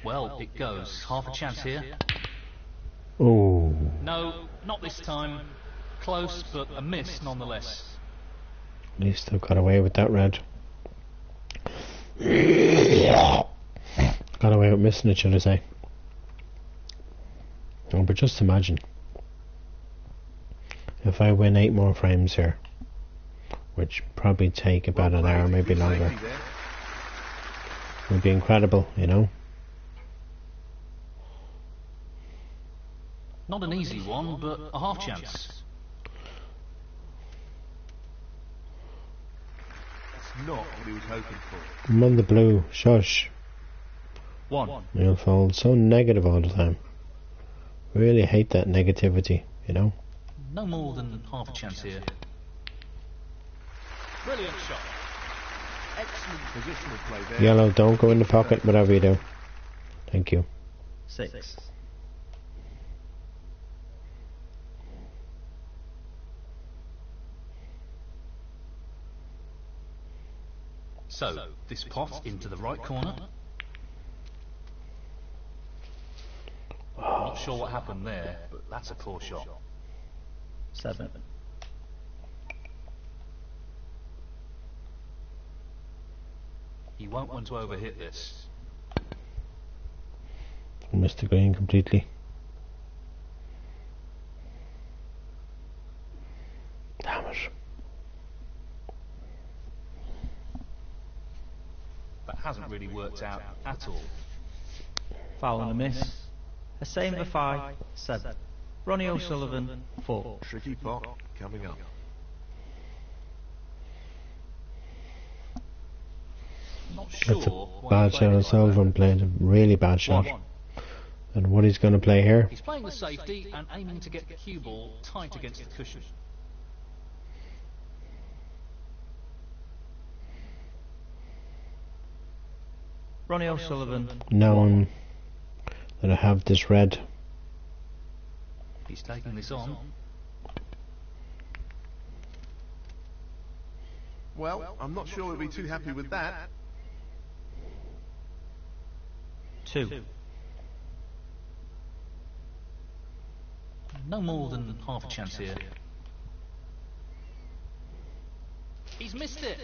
Well, it goes. Half a chance here. Oh. No, not this time. Close, but a miss nonetheless. At least I've got away with that red. Got away with missing it, should I say. Oh, but just imagine if I win 8 more frames here, which probably take about an hour, maybe longer. It would be incredible, you know. Not an easy one, but a half chance. That's not what he was hoping for. I'm on the blue. Shush. 1. You'll fold. So negative all the time. Really hate that negativity, you know. No more than half a chance here. Brilliant shot. Excellent positional play there. Yellow, don't go in the pocket, whatever you do. Thank you. 6. So, this pot into the right corner. Not sure what happened there, but that's a poor shot. 7. He won't want to overhit this. Missed the green completely. Damn it. That hasn't really worked out at all. Foul and a miss. A same for 5. 7. Ronnie O'Sullivan. 4. Tricky pot coming up. Not sure. That's a why bad he shot. played it like O'Sullivan that. played a really bad shot. 1. And what he's going to play here? He's playing the safety and aiming to get the cue ball tight against the cushion. Ronnie O'Sullivan. Knowing that I have this red. He's taking this on. Well, I'm not sure we'll be too happy with that. 2. No more than half a chance here. He's missed it.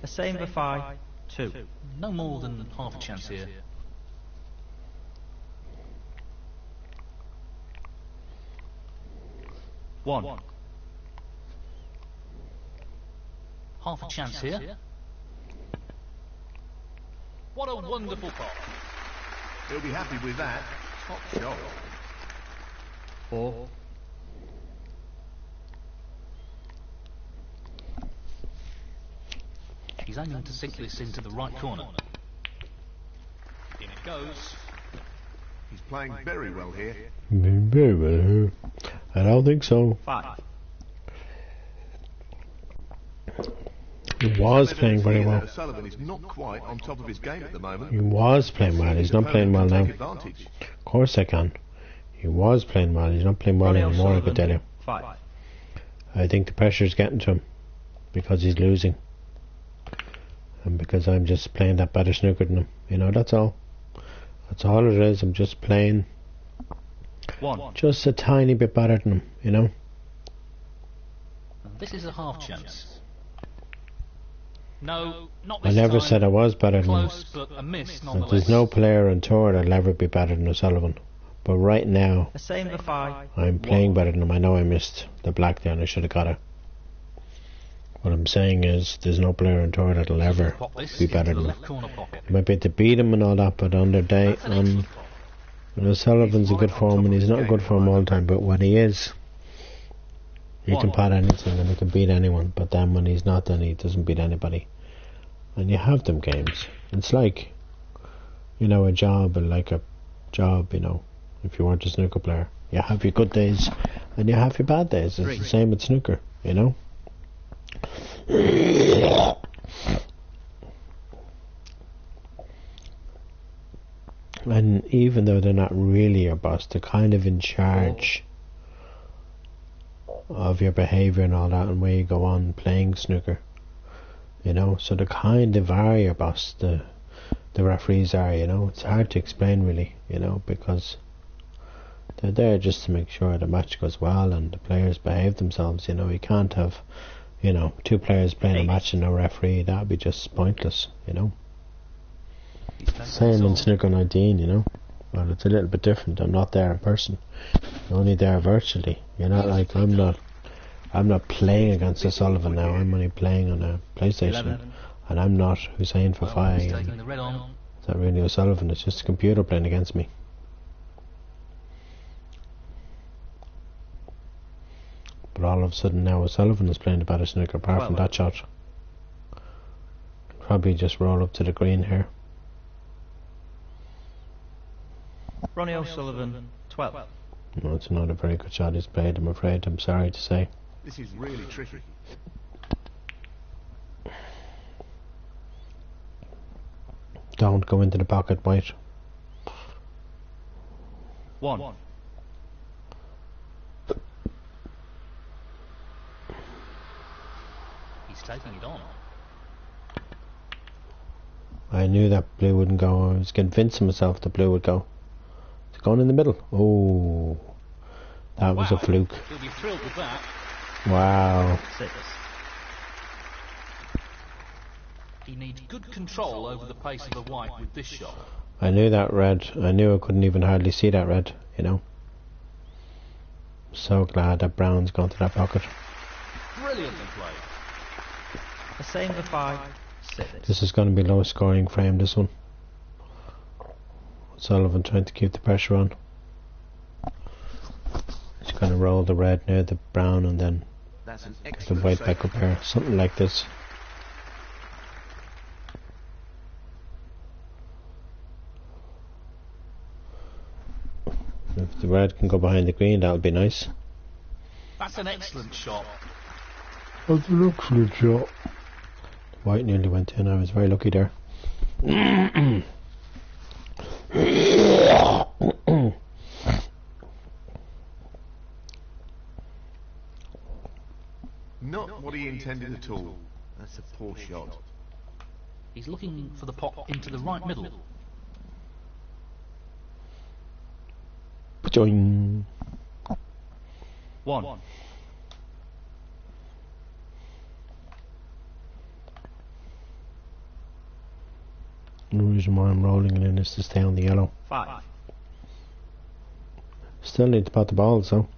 A same for 5. 2. No more than half a chance here. One. Half a chance here. What a wonderful pot. He'll be happy with that. Top shot. 4. He's aiming to sink this into the right corner. In it goes. He's playing very well here. Very well. I don't think so. 5. He was playing very Here well. that O'Sullivan is not quite on top of his game at the moment. He was playing well. He's not playing well now. Take advantage. Of course I can. He was playing well. He's not playing well Ronnie anymore, I could tell O'Sullivan, you. 5. I think the pressure's getting to him because he's losing. And because I'm just playing that better snooker than him. You know, that's all. That's all it is. I'm just playing 1. just a tiny bit better than him, you know. This is a half chance. No, not I this never time. said I was better than him. Close, but a miss But nonetheless. there's no player on tour that'll ever be better than O'Sullivan. But right now, The same the 5. I'm playing better than him. I know I missed the black there and I should have got it. What I'm saying is, there's no player on tour that'll ever Pop this be into better the than him. left corner pocket. It might be to beat him and all that, but on their day, That's an excellent pop. when O'Sullivan's a good form and he's not a good form all the time, but when he is, he can pat anything and he can beat anyone. But then when he's not, then he doesn't beat anybody. And you have them games. It's like, you know, a job, you know, if you weren't a snooker player. You have your good days and you have your bad days. It's the same with snooker, you know. And even though they're not really your boss, they're kind of in charge of your behaviour and all that and where you go on playing snooker. You know, so they kind of are your boss, the referees are, you know. It's hard to explain really, you know, because they're there just to make sure the match goes well and the players behave themselves, you know. You can't have, you know, 2 players playing a match and no referee. That would be just pointless, you know. Same in snooker 19, you know. Well, it's a little bit different. I'm not there in person. You're only there virtually. You're not like, I'm not playing against O'Sullivan now. I'm only playing on a PlayStation. 11. And I'm not Hussein Well, Fafai. he's And taking the red on. it's not really O'Sullivan. It's just a computer playing against me. But all of a sudden now O'Sullivan is playing a better snooker apart from that shot. Probably just roll up to the green here. Ronnie O'Sullivan, 12. No, it's not a very good shot he's played, I'm afraid. I'm sorry to say. This is really tricky. Don't go into the pocket, White. 1. He's taking it on. I knew that blue wouldn't go. I was convincing myself the blue would go. It's going in the middle. Oh, that was a fluke. He'll be thrilled with that. Wow. 6. He needs good control over the pace of the white with this shot. I knew that red. I knew I couldn't even hardly see that red, you know. So glad that brown's gone to that pocket. Brilliantly played. The same the 5. 6. This is going to be low scoring frame, this one. Sullivan trying to keep the pressure on. He's going to roll the red near the brown and then That's an the excellent white save. back up here. Something like this. If the red can go behind the green, that would be nice. That's an excellent shot. That's an excellent shot. White nearly went in. I was very lucky there. Not what he intended at all. That's a poor shot. He's looking for the pot into the right middle. Join. 1. The reason why I'm rolling it in is to stay on the yellow. 5. Still need to pot the balls though,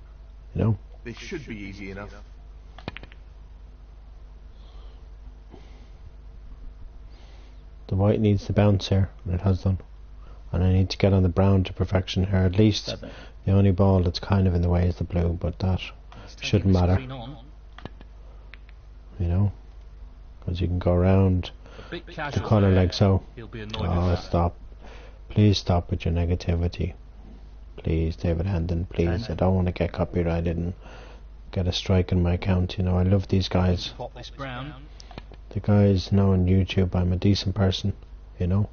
you know. This should be easy enough. The white needs to bounce here, and it has done. and I need to get on the brown to perfection here. At least 7. the only ball that's kind of in the way is the blue, but that shouldn't matter, you know, because you can go around the colour like so. Oh, stop. Please stop with your negativity. Please, David Hendon, please. I don't want to get copyrighted and get a strike in my account. You know, I love these guys. The guys know on YouTube I'm a decent person, you know.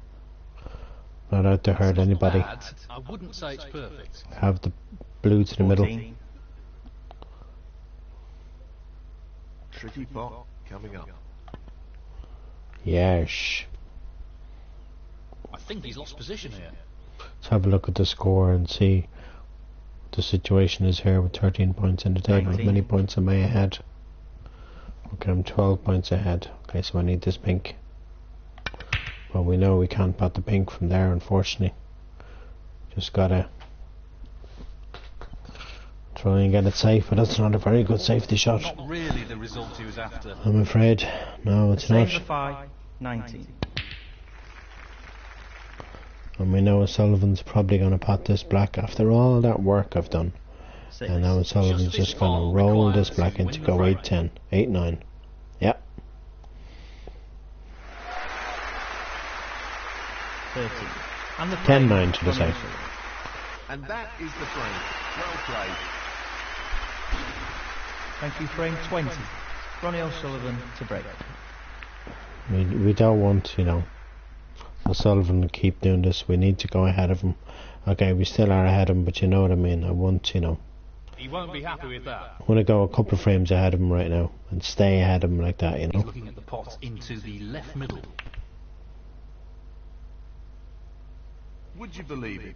Not out to hurt anybody. I wouldn't say it's perfect. Have the blue to the middle. Tricky pot coming up. Yes. I think he's lost position here. Let's have a look at the score and see what the situation is here with 13 points in the table. How many points am I ahead? Okay, I'm 12 points ahead. Okay, so I need this pink. Well, we know we can't pot the pink from there, unfortunately. Just gotta try and get it safe, but that's not a very good safety shot. Not really the result he was after. I'm afraid. No, it's not. 19. And we know O'Sullivan's probably going to pot this black after all that work I've done. And now O'Sullivan's just going to roll this black in to go 8-10. 8-9. Yep. 13. And the 10-9 to the safe. And that is the frame. Well played. Thank you, frame 20. Ronnie O'Sullivan to break. We don't want, you know, O'Sullivan to keep doing this. We need to go ahead of him. Okay, we still are ahead of him, but you know what I mean. I want, you know, He won't be happy with that. I want to go a couple of frames ahead of him right now and stay ahead of him like that, you know. He's looking at the pot into the left middle. Would you believe it?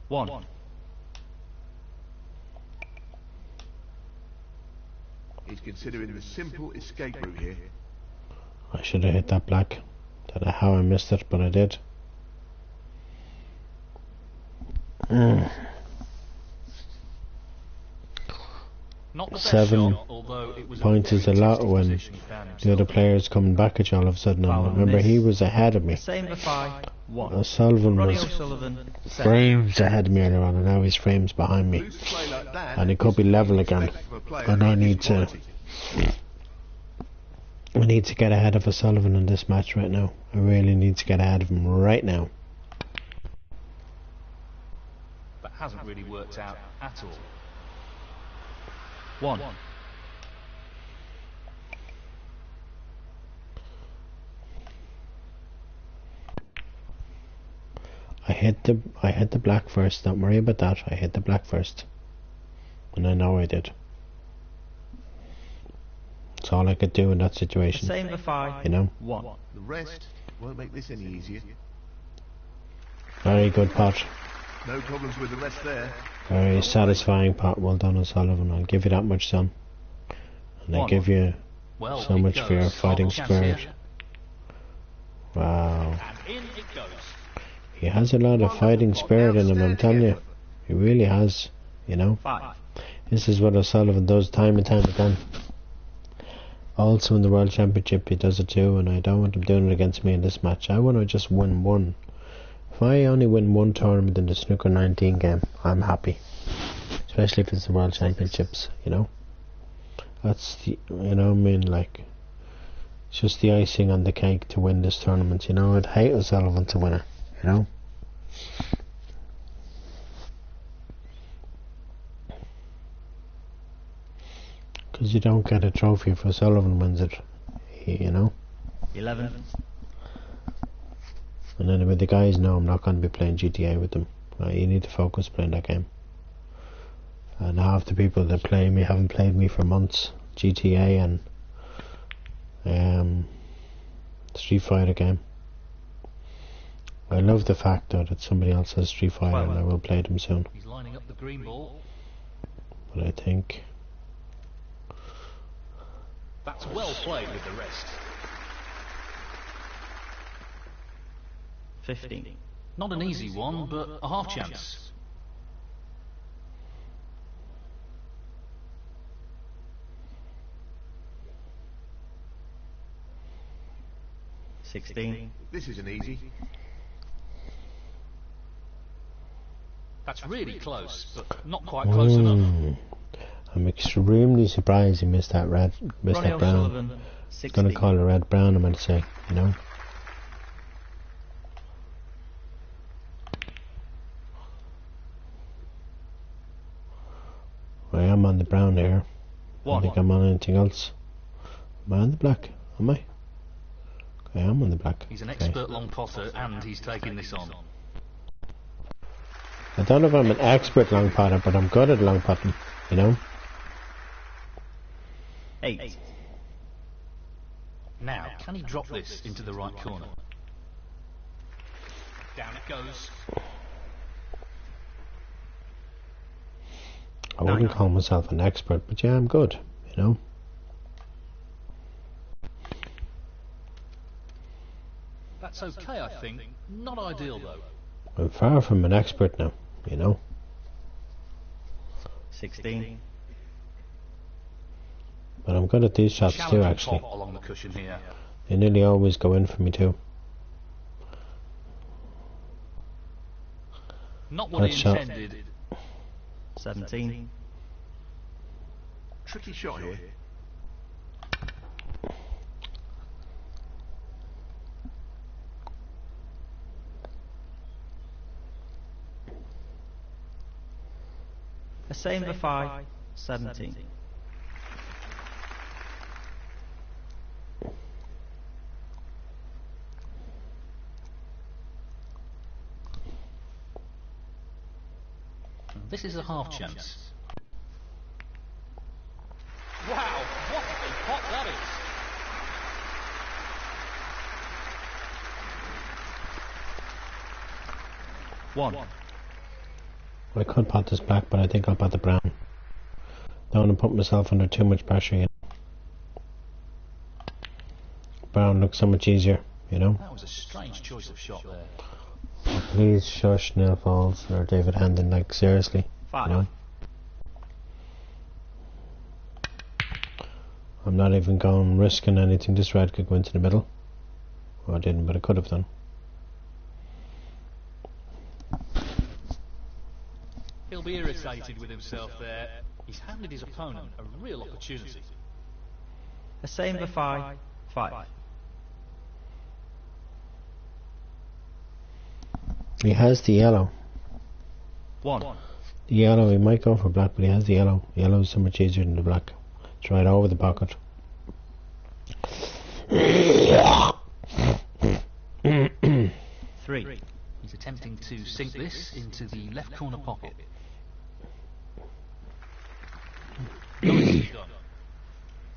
1. He's considering the simple escape route here. I should have hit that black. Don't know how I missed it, but I did. Not the best 7 shot, although it was points is a lot when the other player's coming back at you all of a sudden. And remember, he was ahead of me. Same by 1. O'Sullivan Ronnie was O'Sullivan, 7. frames ahead of me earlier on, and now he's frames behind me. Lose play like that, And it could be level again. And I need to get ahead of O'Sullivan in this match right now. I really need to get ahead of him right now. That hasn't really worked out at all. 1. I hit the black first. Don't worry about that. I hit the black first, and I know I did. That's all I could do in that situation. Same by You know. 1. The rest won't make this any easier. Very good pot. No problems with the rest there. Very satisfying pot. Well done, O'Sullivan. I'll give you that much, son. And I 1. give you Well, so it much for your goes. fighting Final chance spirit. here. Wow. And in it goes. He has a lot of fighting spirit in him, I'm telling you. He really has, you know. 5. This is what O'Sullivan does time and time again. Also in the World Championship he does it too, and I don't want him doing it against me in this match. I want to just win one. If I only win one tournament in the Snooker 19 game, I'm happy. Especially if it's the World Championships, you know. That's the, you know, I mean, like, it's just the icing on the cake to win this tournament, you know. I'd hate O'Sullivan to win it, you know. Because you don't get a trophy if O'Sullivan wins it, you know. 11. And anyway, the guys know I'm not going to be playing GTA with them. You need to focus playing that game. And half the people that play me haven't played me for months. GTA and Street Fighter game. I love the fact though that somebody else has Street Fighter and I will play them soon. He's lining up the green ball. But I think That's well played with the rest. 15. Not an easy one, but a half chance. 16. This isn't easy. That's really close, but not quite close enough. I'm extremely surprised he missed that red, missed Ronnie that brown. O'Sullivan, I'm 16. gonna call it red brown, I'm gonna say, you know. I am on the brown here. I don't think I'm on anything else. Am I on the black? Am I? Okay, I'm on the black. He's an Okay. expert long potter, and he's taking this on. I don't know if I'm an expert long potter, but I'm good at long potting, you know. 8. Now, can he drop this into the right corner? Down it goes. I wouldn't call myself an expert, but yeah, I'm good, you know. That's okay, I think. Not ideal, though. I'm far from an expert now, you know. 16. But I'm good at these shots too, Challenging actually. pop along the cushion here. They nearly always go in for me too. Not what That he shot. intended. 17. Tricky shot here. A same for 5. 17. This is a half chance. Wow, what a pot that is! One. I could pot this black, but I think I'll pot the brown. Don't want to put myself under too much pressure, you know. Brown looks so much easier, you know. That was a strange choice of shot there. Please shush Neil Falls or David Handon, like seriously, 5. you know. I'm not even going risking anything. This red could go into the middle. Well, I didn't, but I could have done. He'll be irritated with himself there. He's handed his opponent a real opportunity. A same for 5. 5. He has the yellow. 1. The yellow, he might go for black, but he has the yellow. The yellow is so much easier than the black. It's right over the pocket. 3. He's attempting to sink this into the left corner pocket. Nicely done.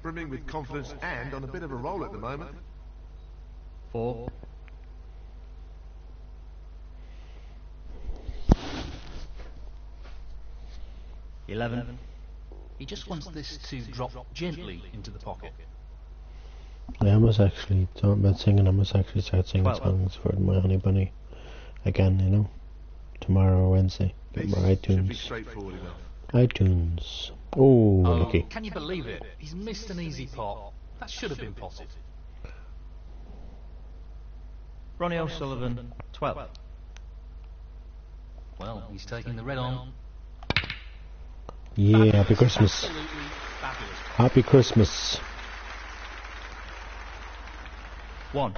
Brimming with confidence and on a bit of a roll at the moment. 4. Eleven. He just wants this to drop gently into the pocket. I must actually, talking about singing, I must actually start singing 12. songs for my honey bunny again, you know. Tomorrow or Wednesday. Get This more should be iTunes. straightforward enough. iTunes. Oh, Oh, lucky. can you believe it? He's missed an easy pot. That should have been potted. Ronnie O'Sullivan, 12. Well, he's taking the red on. Yeah, happy Christmas. Absolutely fabulous. Happy Christmas. 1.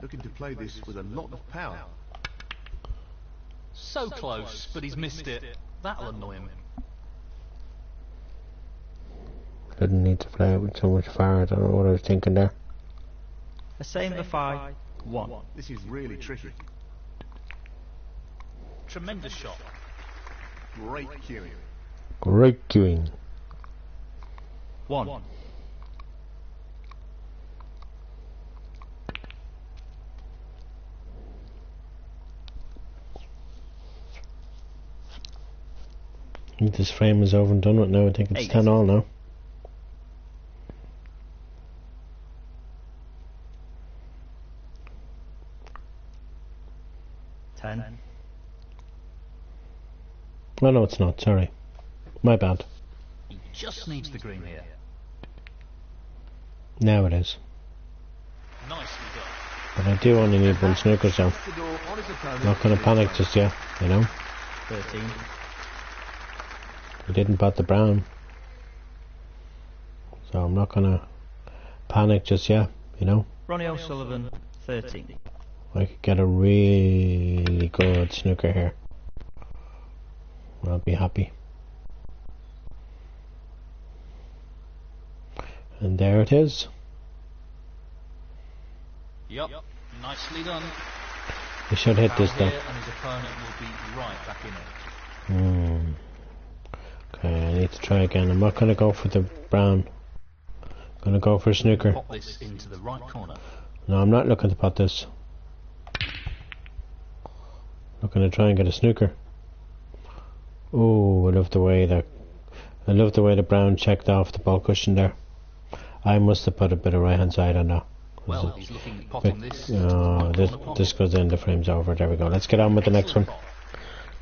Looking to play this with a lot of power. So close, but he's missed it. That'll annoy him. Didn't need to play it with so much fire. I don't know what I was thinking there. A same for 5. 1. This is really tricky. Tremendous shot. Great cueing. Great queuing. 1. I think this frame is over and done with now. I think it's 8. 10 all now. Ten. Oh no, it's not. Sorry. My bad. He just needs the green here. Now it is. Nicely done. But I do only need one snooker, so The door on his opponent. not gonna panic just yet, you know. 13. I didn't pot the brown, so I'm not gonna panic just yet, you know. Ronnie O'Sullivan, 13. I could get a really good snooker here. I'll be happy. And there it is. Yup, nicely done. He should hit this Foul though. here, and his opponent will be right back in it. Okay, I need to try again. I'm not gonna go for the brown. I'm gonna go for snooker. Pop this into the right corner. No, I'm not looking to pot this. Looking to try and get a snooker. Oh, I love the way the brown checked off the ball cushion there. I must have put a bit of right hand side on that. Well, he's looking at potting this. into the Oh, right this corner pot. this goes in, the frame's over. There we go. Let's get on with the next one.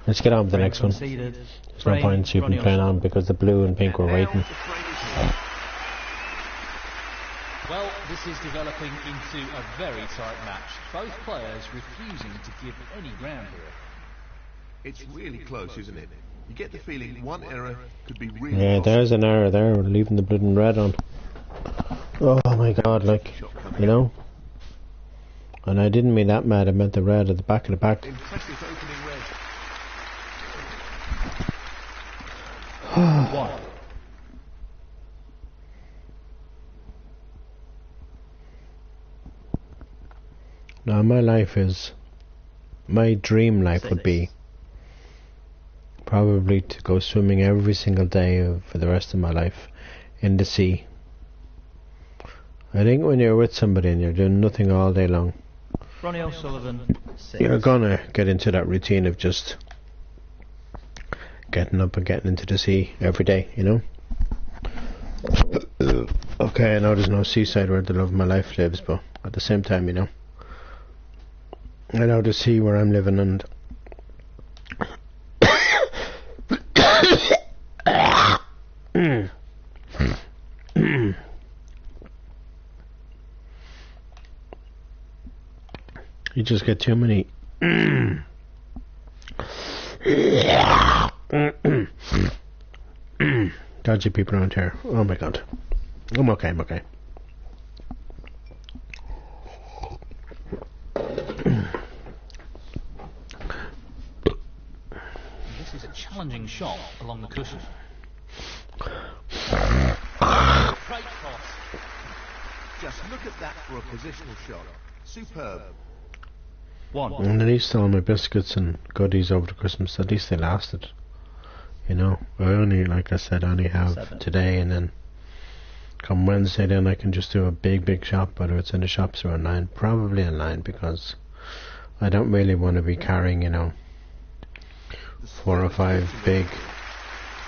Let's get on with the next one. Conceded. There's no point in Ronnie playing on O'Sullivan. because the blue and pink were Now waiting. the frame is here. Well, this is developing into a very tight match. Both players refusing to give any ground here. It's really close, isn't it? You get the feeling one error could be really Yeah, costly. there's an error there, leaving the blood and red on. Oh my god, like, you know. And I didn't mean that mad, I meant the red at the back of the back. Impressive opening red. 1. Now my dream life would be probably to go swimming every single day for the rest of my life in the sea. I think when you're with somebody and you're doing nothing all day long, Ronnie O'Sullivan, 6. you're gonna get into that routine of just getting up and getting into the sea every day, you know? Okay, I know there's no seaside where the love of my life lives, but at the same time, you know, I know the sea where I'm living, and you just get too many dodgy people around here. Oh my god. I'm okay, I'm okay. This is a challenging shot along the cushion. Great cross. Just look at that for a positional shot. Superb. 1. And at least all my biscuits and goodies over the Christmas, at least they lasted. You know, I only, like I said, I only have 7. today, and then come Wednesday then I can just do a big shop, whether it's in the shops or online. Probably online, because I don't really want to be carrying, you know, 4 or 5 big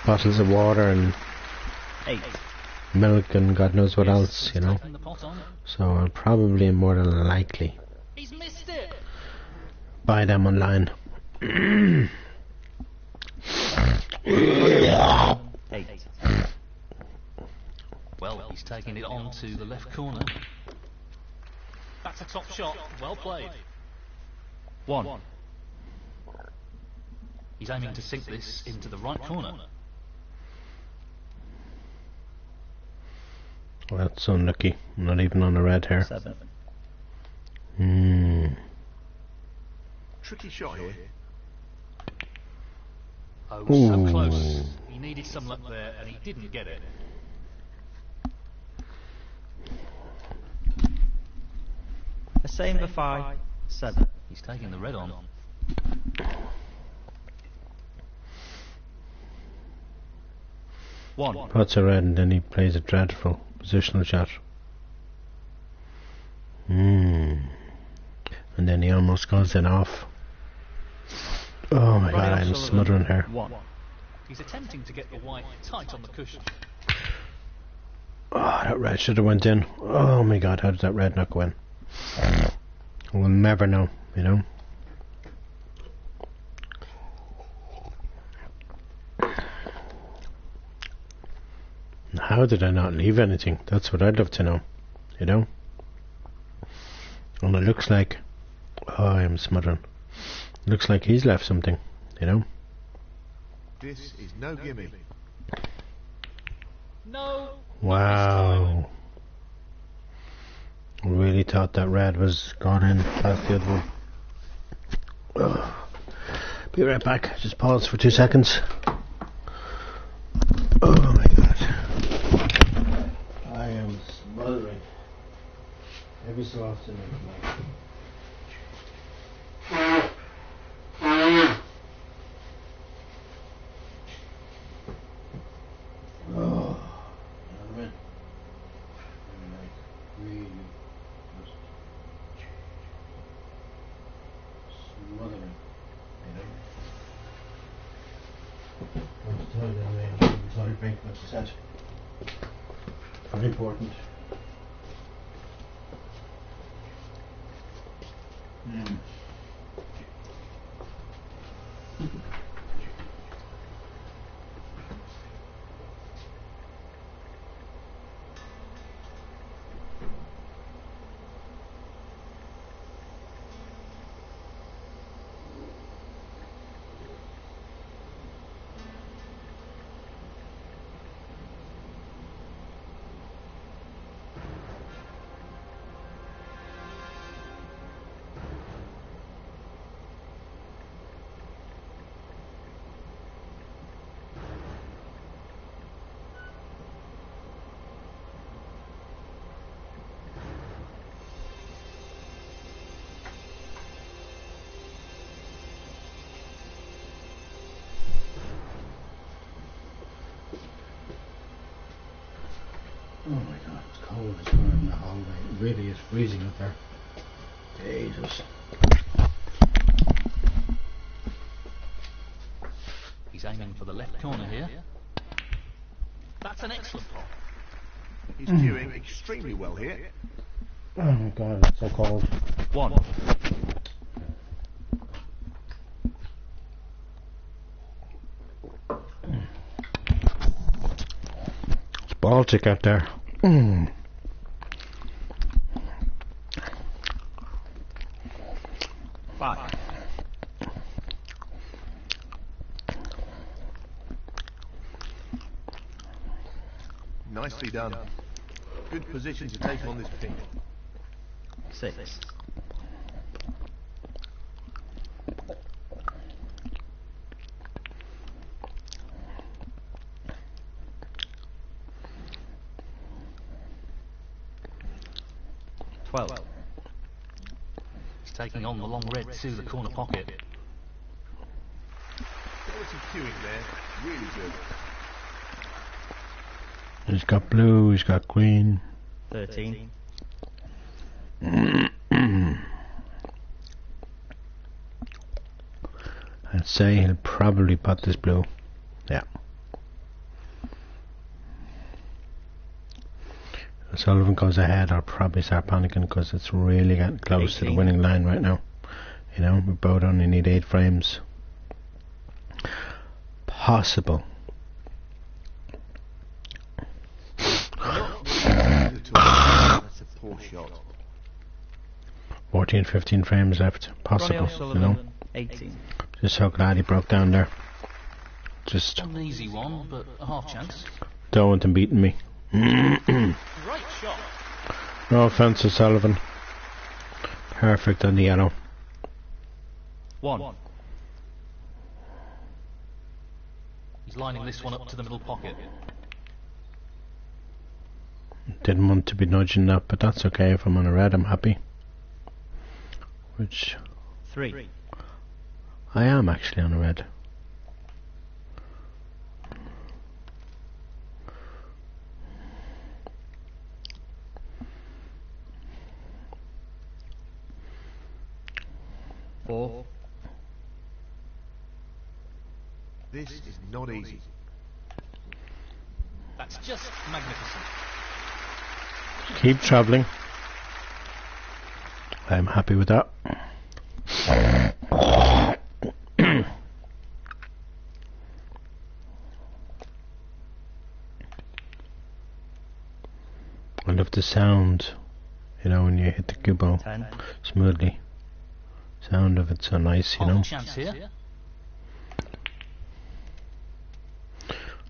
bottles of water and 8. milk and God knows what else, you know. Taking the pot on. So I'll probably more than likely He's missed it. buy them online. 8. Well, he's taking it on to the left corner. That's a top shot. Well played. 1. He's aiming to sink this into the right corner. Well, that's unlucky. I'm not even on a red here. 7. Tricky shot here. Oh, Ooh. so close. He needed some luck there, and he didn't get it. A same for 5. 7. He's taking the red on. One. Pots a red and then he plays a dreadful positional shot. And then he almost goes in off. Oh my god, I'm smothering her. 1. He's attempting to get the white tight on the cushion. Oh, that red should have went in. Oh my god, how did that red not go in? We'll never know, you know. How did I not leave anything? That's what I'd love to know. you know. And it looks like, oh, I am smothering. Looks like he's left something, you know. This is no gimme. No. Wow. I really thought that red was gone in past the other one. Ugh. Be right back. Just pause for 2 seconds. Oh my god. I am smothering. Every so often. Very important. Oh my god, it's cold as well in the hallway. It really is freezing up there. Jesus. He's aiming for the left corner here. That's an excellent pop. He's queuing extremely well here. Oh my god, it's so cold. 1. It's Baltic out there. Five. Nicely done. Good position to take on this pink. 6. 12. He's taking on the long red to the corner pocket. Quality queuing there. Really good. He's got blue, he's got green. 13. I'd say he'll probably put this blue. Yeah. If Sullivan goes ahead, I'll probably start panicking because it's really getting close to the 18. winning line right now. You know, we both only need 8 frames. Possible. That's a poor shot. 14, 15 frames left. Possible, Ronnie you O'Sullivan, know. 18. Just so glad he broke down there. Just An easy one, but a half chance. don't want him beating me. Great shot. No offense to Sullivan. Perfect on the yellow. 1. He's lining this one up to the middle pocket. Didn't want to be nudging that, but that's okay. If I'm on a red, I'm happy. Which 3. I am actually on a red. Four. This is not easy. That's just magnificent. Keep travelling. I'm happy with that. I love the sound You know, when you hit the cue ball 10. smoothly. Sound of it's so nice, you know. Half a chance here.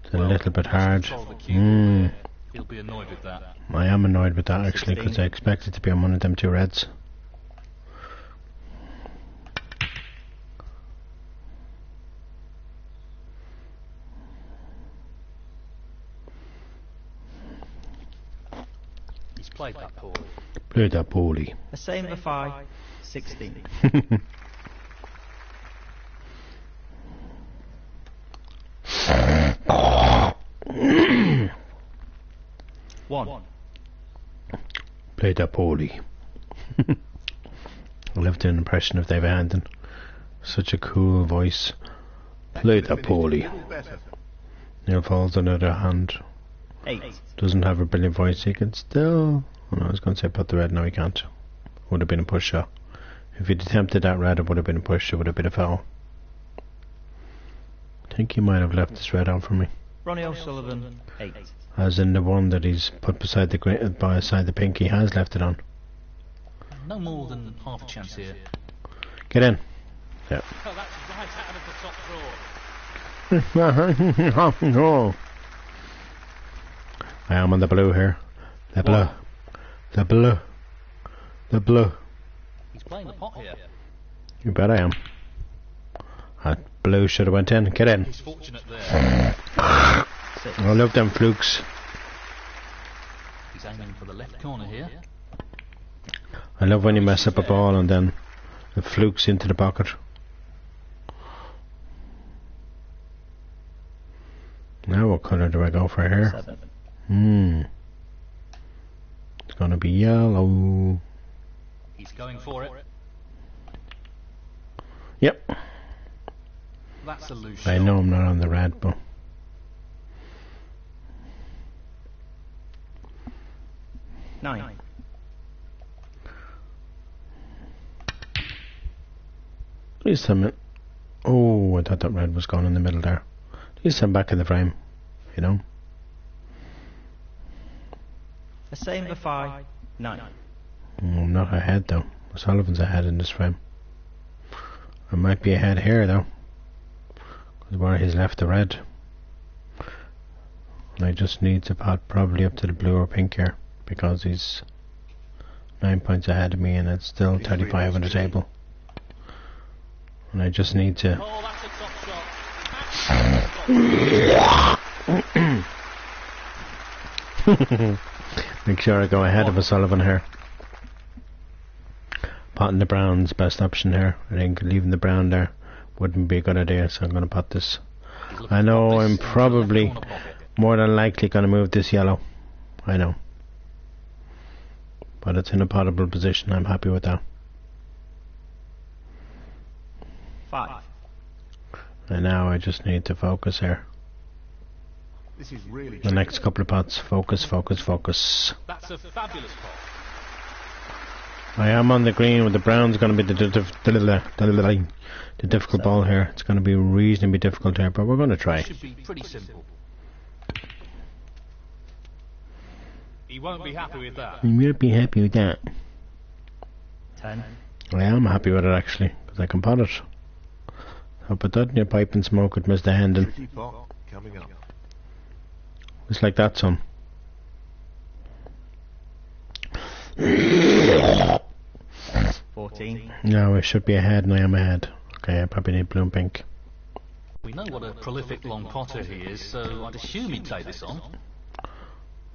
It's a little bit hard. Control the cue there. He'll be annoyed with that. I am annoyed with that actually, because I expect it to be on one of them two reds. He's played that poorly. Played that poorly. A same for 5. 16. One. Played that poorly. I love the impression of David Handon. Such a cool voice. Played that poorly. Neil Falls, on the other hand, 8. doesn't have a brilliant voice. He can still... Oh, no, I was going to say put the red. No, he can't. Would have been a push shot. If he'd attempted that red, it would have been a push. It would have been a foul. I think he might have left this red on for me. Ronnie O'Sullivan, 8. As in the one that he's put beside the beside the pink, he has left it on. No more than half a chance here. Get in. Yeah. Oh, that's right out of the top drawer. No. I am on the blue here. The blue. The blue. The blue. He's playing the pot here. You bet I am. That blue should have went in. Get in. He's fortunate there. 6. I love them flukes. He's aiming for the left corner here. I love when you mess up a ball and then it flukes into the pocket. Now what colour do I go for here? 7. It's gonna be yellow. He's going for it. Yep. That's a loose I shot. know I'm not on the red, but 9. at least I'm in. Oh, I thought that red was gone in the middle there. At least I'm back in the frame, you know. A same for 5. 9. I'm not ahead though. Sullivan's ahead in this frame. I might be ahead here though, because where he's left the red. And I just need to pot probably up to the blue or pink here, because he's 9 points ahead of me and it's still 35 on the table. And I just need to... Oh, that's a top shot. make sure I go ahead of O'Sullivan here. Potting the brown's best option here. I think leaving the brown there wouldn't be a good idea, so I'm going to pot this. I know I'm probably more than likely going to move this yellow. I know. But it's in a potable position. I'm happy with that. 5. And now I just need to focus here. This is really The next couple of pots. Focus, focus, focus. That's a fabulous pot. I am on the green with the brown's going to be the difficult ball here. It's going to be reasonably difficult here, but we're going to try. Should be pretty simple. He won't be happy with that. You will be happy with that. 10. I am happy with it actually, because I can pot it. I'll put that in your pipe and smoke it, Mr. Hendon. tricky pot coming up. Just like that, son. 14. No, I should be ahead and I am ahead. Okay, I probably need blue and pink. We know what a prolific long potter he is, so I'd assume he'd take this on.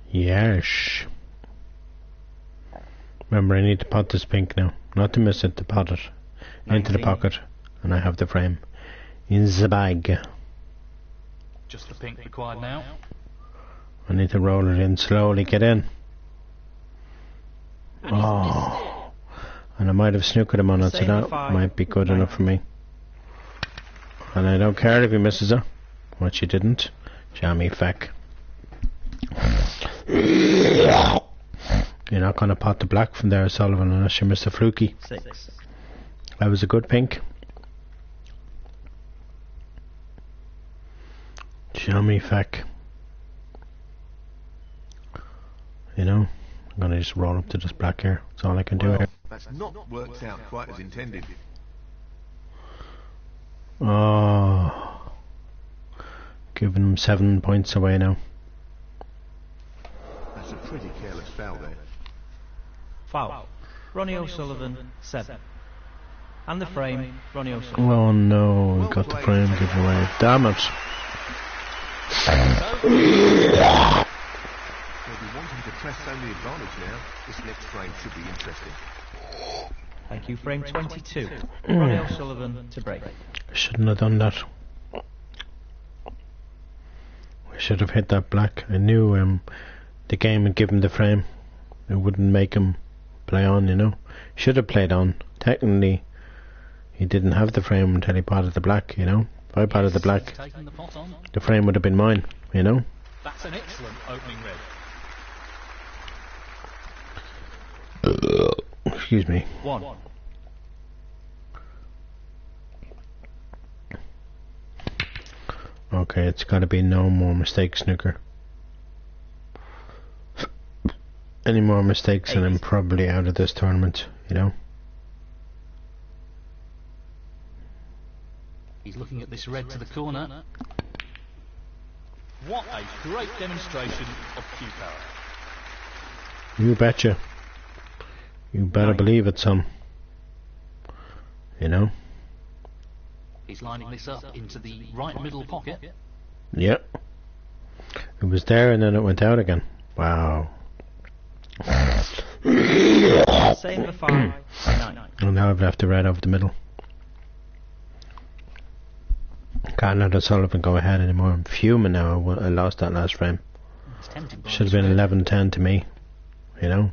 Yes. Remember, I need to pot this pink now. Not to miss it, to pot it. Into the 19. pocket. And I have the frame. In the bag. Just the pink required now. I need to roll it in slowly. Get in. Oh. And I might have snookered him on it, so Same that five. might be good enough for me. And I don't care if he misses her. What she didn't. Jammy feck. You're not going to pot the black from there, Sullivan, unless you miss a fluky. 6. That was a good pink. Jammy feck. You know, I'm gonna just roll up to this black here. That's all I can do Well, here. that's not worked out quite as intended. Oh, giving him 7 points away now. That's a pretty careless foul there. Foul. Ronnie O'Sullivan, 7. And the frame, Ronnie O'Sullivan. Oh no, we got the frame given away. Damn it. They'll be wanting to press home the advantage now. This next frame should be interesting. Thank you, frame 22. Ronnie O'Sullivan to break. Shouldn't have done that. I should have hit that black. I knew the game would give him the frame. It wouldn't make him play on, you know. Should have played on. Technically, he didn't have the frame until he potted the black, you know. If I potted the black, the frame would have been mine, you know. That's an excellent opening red. Excuse me. 1. Okay, it's got to be no more mistakes, snooker. Any more mistakes and I'm probably out of this tournament, you know. He's looking at this red to the corner. What a great demonstration of cue power. You betcha. You better believe it, son. You know? He's lining this up into the right middle pocket. Yep. It was there and then it went out again. Wow. Same for 5, 9. And now I've left the red over the middle. Can't let O'Sullivan go ahead anymore. I'm fuming now. I lost that last frame. Should have been 11-10 to me. You know?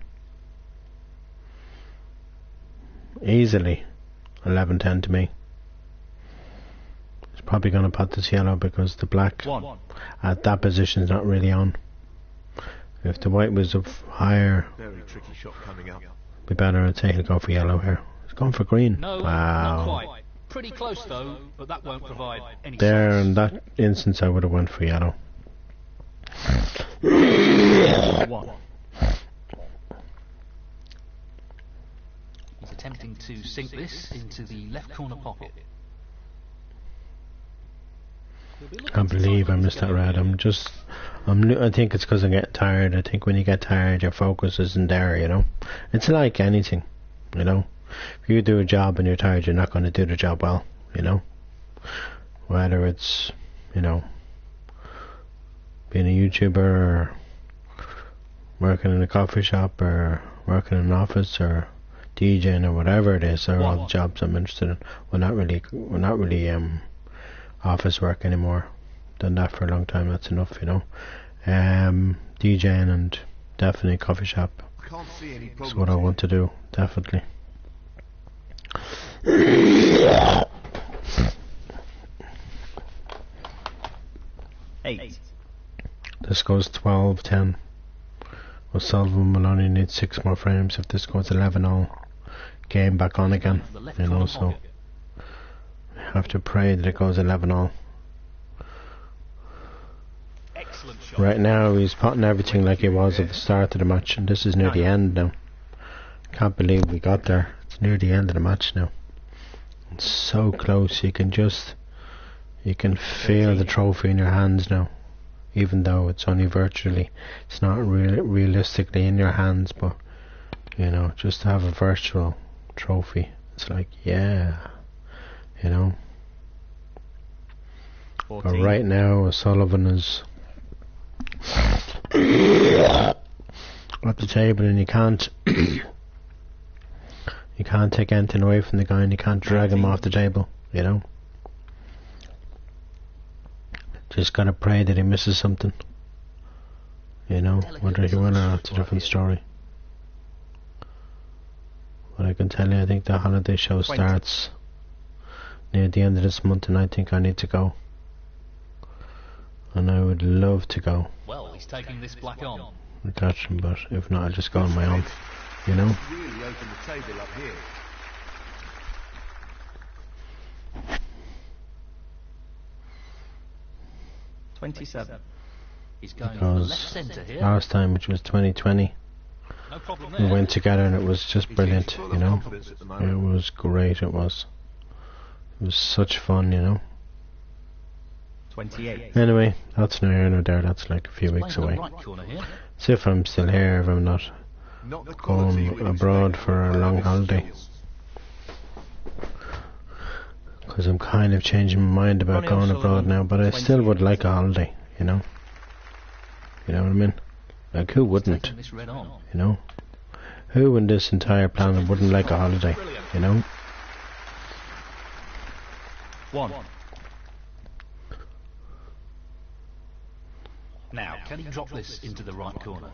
Easily 11-10 to me. He's probably going to pot this yellow because the black 1. at that position is not really on. If the white was up higher, Very tricky shot coming up. be better. I'd say he'll go for yellow here. He's going for green. No, Wow. not quite. Pretty close though, but that won't provide any There, solace. in that instance, I would have went for yellow. 1. He's attempting to sink this into the left corner pocket. I can't believe I missed that red. I think it's because I'm getting tired. I think when you get tired, your focus isn't there, you know. It's like anything, you know. If you do a job and you're tired, you're not going to do the job well, you know. Whether it's, you know, being a YouTuber or working in a coffee shop or working in an office or DJing or whatever it is, are all the jobs I'm interested in. We're not really office work anymore. Done that for a long time. That's enough, you know. DJing and definitely coffee shop. Can't see any That's what I want to do. Definitely. 8. This goes 12-10. O'Sullivan will only need 6 more frames. If this goes 11-all, game back on again. You know, so I have to pray that it goes 11-all. Right now he's potting everything like he was at the start of the match, and this is near the end now. Can't believe we got there. It's near the end of the match now. It's so close. You can feel the trophy in your hands now, even though it's only virtually. It's not realistically in your hands, but you know, just to have a virtual trophy, it's like, yeah, you know. 14. But right now O'Sullivan is at the table, and you can't take anything away from the guy, and you can't drag him off the table, you know. Just gotta pray that he misses something, you know. Whether he will or not, it's a different story. But I can tell you, I think the holiday show starts near the end of this month, and I think I need to go. And I would love to go. Well, he's taking this black on. Catch him, but if not, I'll just go on my own, you know. Really open the table up here. 27. He's going for the left Because centre here. last time, which was 2020, No problem We there. went together and it was just He brilliant, seems full you of know. confidence at the It moment. was great, it was. It was such fun, you know. 28. Anyway, that's no here nor there, that's like a few Playing weeks the away. right corner here. See if I'm still here, if I'm not Not the quality going we'd abroad expect for a from player long with holiday. skills. Because I'm kind of changing my mind about Ronnie going O'Sullivan, abroad now, but I still 20 would like a holiday, you know. You know what I mean? Like, who wouldn't, Taking this red on. you know? Who in this entire planet wouldn't like a holiday, you know? 1. Now, can he drop this into the right corner?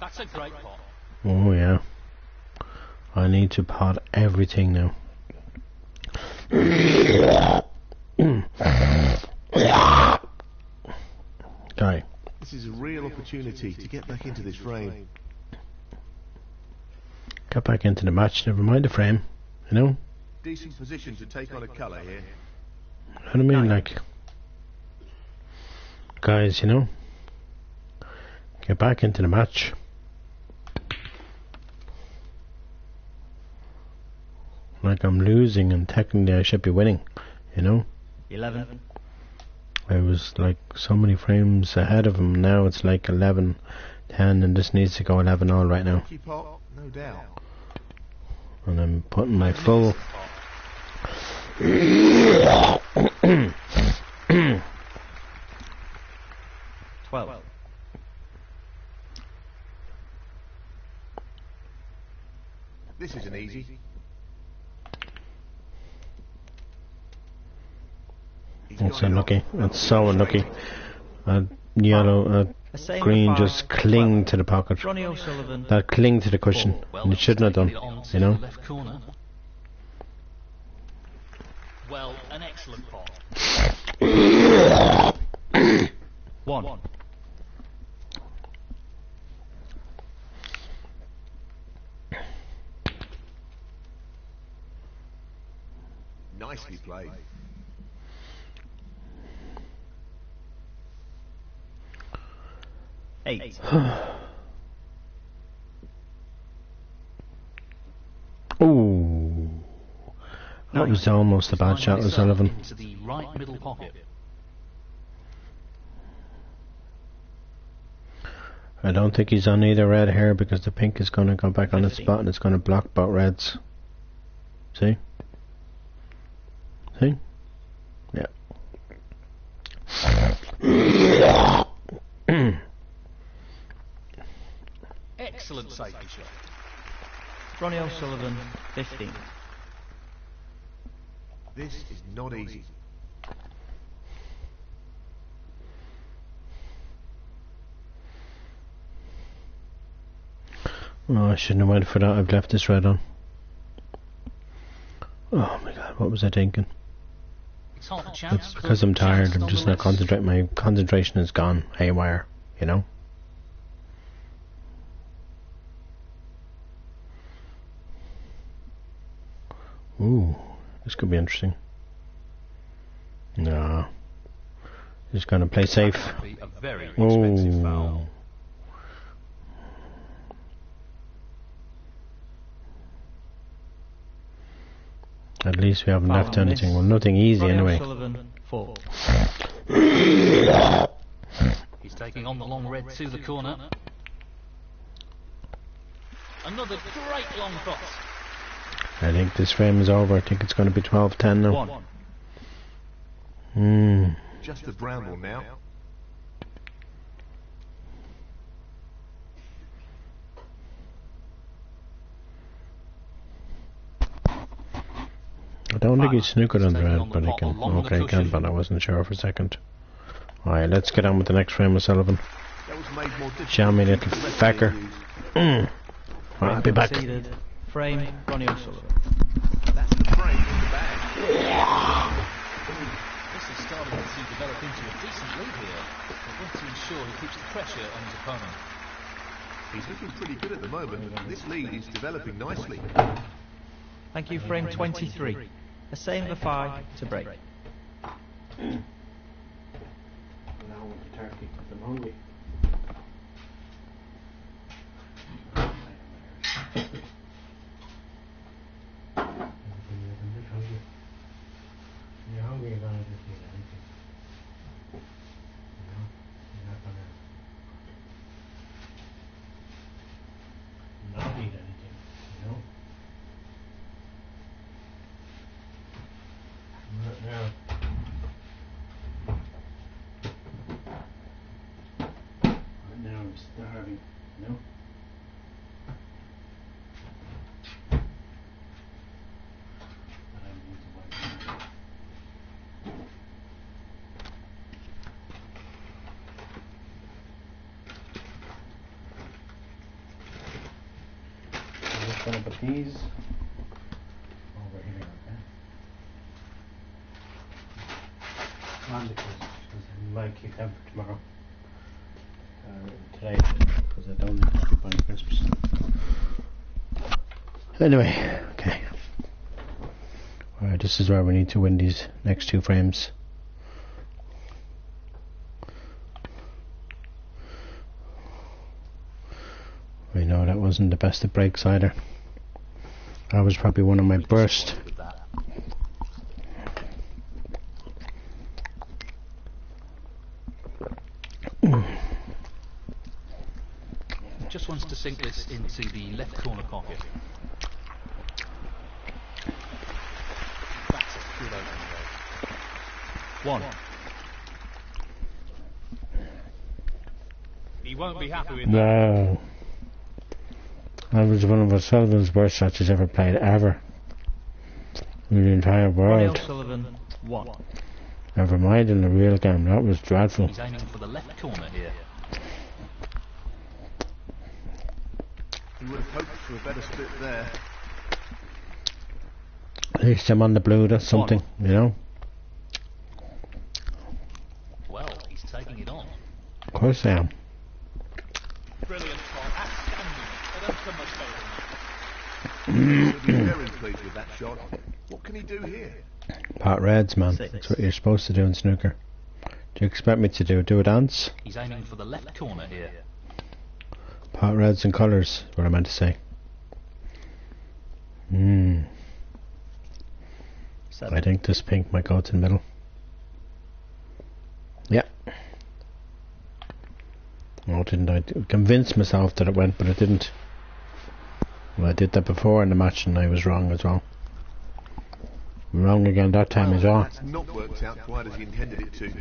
That's a great pot. Oh yeah. I need to pot everything now. Guy. This is a real opportunity to get back into this frame. Get back into the match, never mind the frame. You know? Decent position to take on a colour here. You know what I mean? Like, guys, you know? Get back into the match. Like I'm losing and technically I should be winning, you know? 11. I was like so many frames ahead of him. Now it's like 11, 10, and this needs to go 11 all right now. Lucky pot, no doubt. And I'm putting my full. 12. This isn't easy. He's That's got it unlucky. off. That's so unlucky. Yellow, A same green by just cling to the pocket. Ronnie O'Sullivan. That cling to the cushion. Well, And it shouldn't have done, taking it on to you know? the left corner. Well, an excellent pot. 1. Nicely played. Eight. Ooh. That was almost a bad shot, O'Sullivan. Into the right middle pocket. I don't think he's on either red here because the pink is going to go back on its spot and it's going to block both reds. See? See? Yeah. Excellent safety shot. Ronnie O'Sullivan. 15. This is not easy. Oh, I shouldn't have went for that. I've left this red on. Oh my god, what was I thinking? It's half a chance. It's because I'm tired. I'm just not concentrating. My concentration is gone haywire, you know? Ooh, this could be interesting. No. Just gonna play safe. Be a very expensive foul. At least we haven't Foul left on anything. this. Well, nothing easy Ronnie anyway. O'Sullivan. 4. He's taking on the long red to the corner. Another great long cross. I think this frame is over. I think it's going to be 12-10 now. 1. Just a bramble now. I don't think he's snookered on the Taking red, on the but he pot can. along the Okay, he can, cushion. but I wasn't sure for a second. Alright, let's get on with the next frame, O'Sullivan. That was made more difficult. Jammy to little keep the fecker. referee. Right, I'll be back. Conceded. Frame. Ronnie O'Sullivan. That's the frame in the bag. This is starting to develop into a decent lead here. They want to ensure he keeps the pressure on his opponent. He's looking pretty good at the moment. This lead is developing nicely. Thank you. Frame 23. A same for 5 to break. gonna put these over here, okay? And because I might keep them for tomorrow. Today, because I don't need to keep buying crisps. Anyway, okay. Alright, this is where we need to win these next 2 frames. We know that wasn't the best of breaks either. That was probably one of my burst. Just wants to sink this into the left corner pocket. That's a good opening goal. 1. He won't be happy with that. Wow. That was one of O'Sullivan's worst shots he's ever played, ever. In the entire Ronnie world. O'Sullivan, 1. Never mind in the real game, that was dreadful. He's aiming for the left corner here. He would have hoped for a better split there. At least I'm on the blue, that's something, you know? Well, he's taking it on. Of course I am. Brilliant shot. Outstanding. They don't come much better than that. He'll be very pleased with that shot. What can he do here? Pot reds, man. 6. That's what you're supposed to do in snooker. Do you expect me to do a dance? He's aiming for the left corner here. Pot reds and colours, is what I meant to say. 7. I think this pink might go to the middle. Yeah. Oh, didn't I convince myself that it went, but it didn't. Well, I did that before in the match and I was wrong as well. Wrong again that time as well. That's not worked out quite as he intended it to.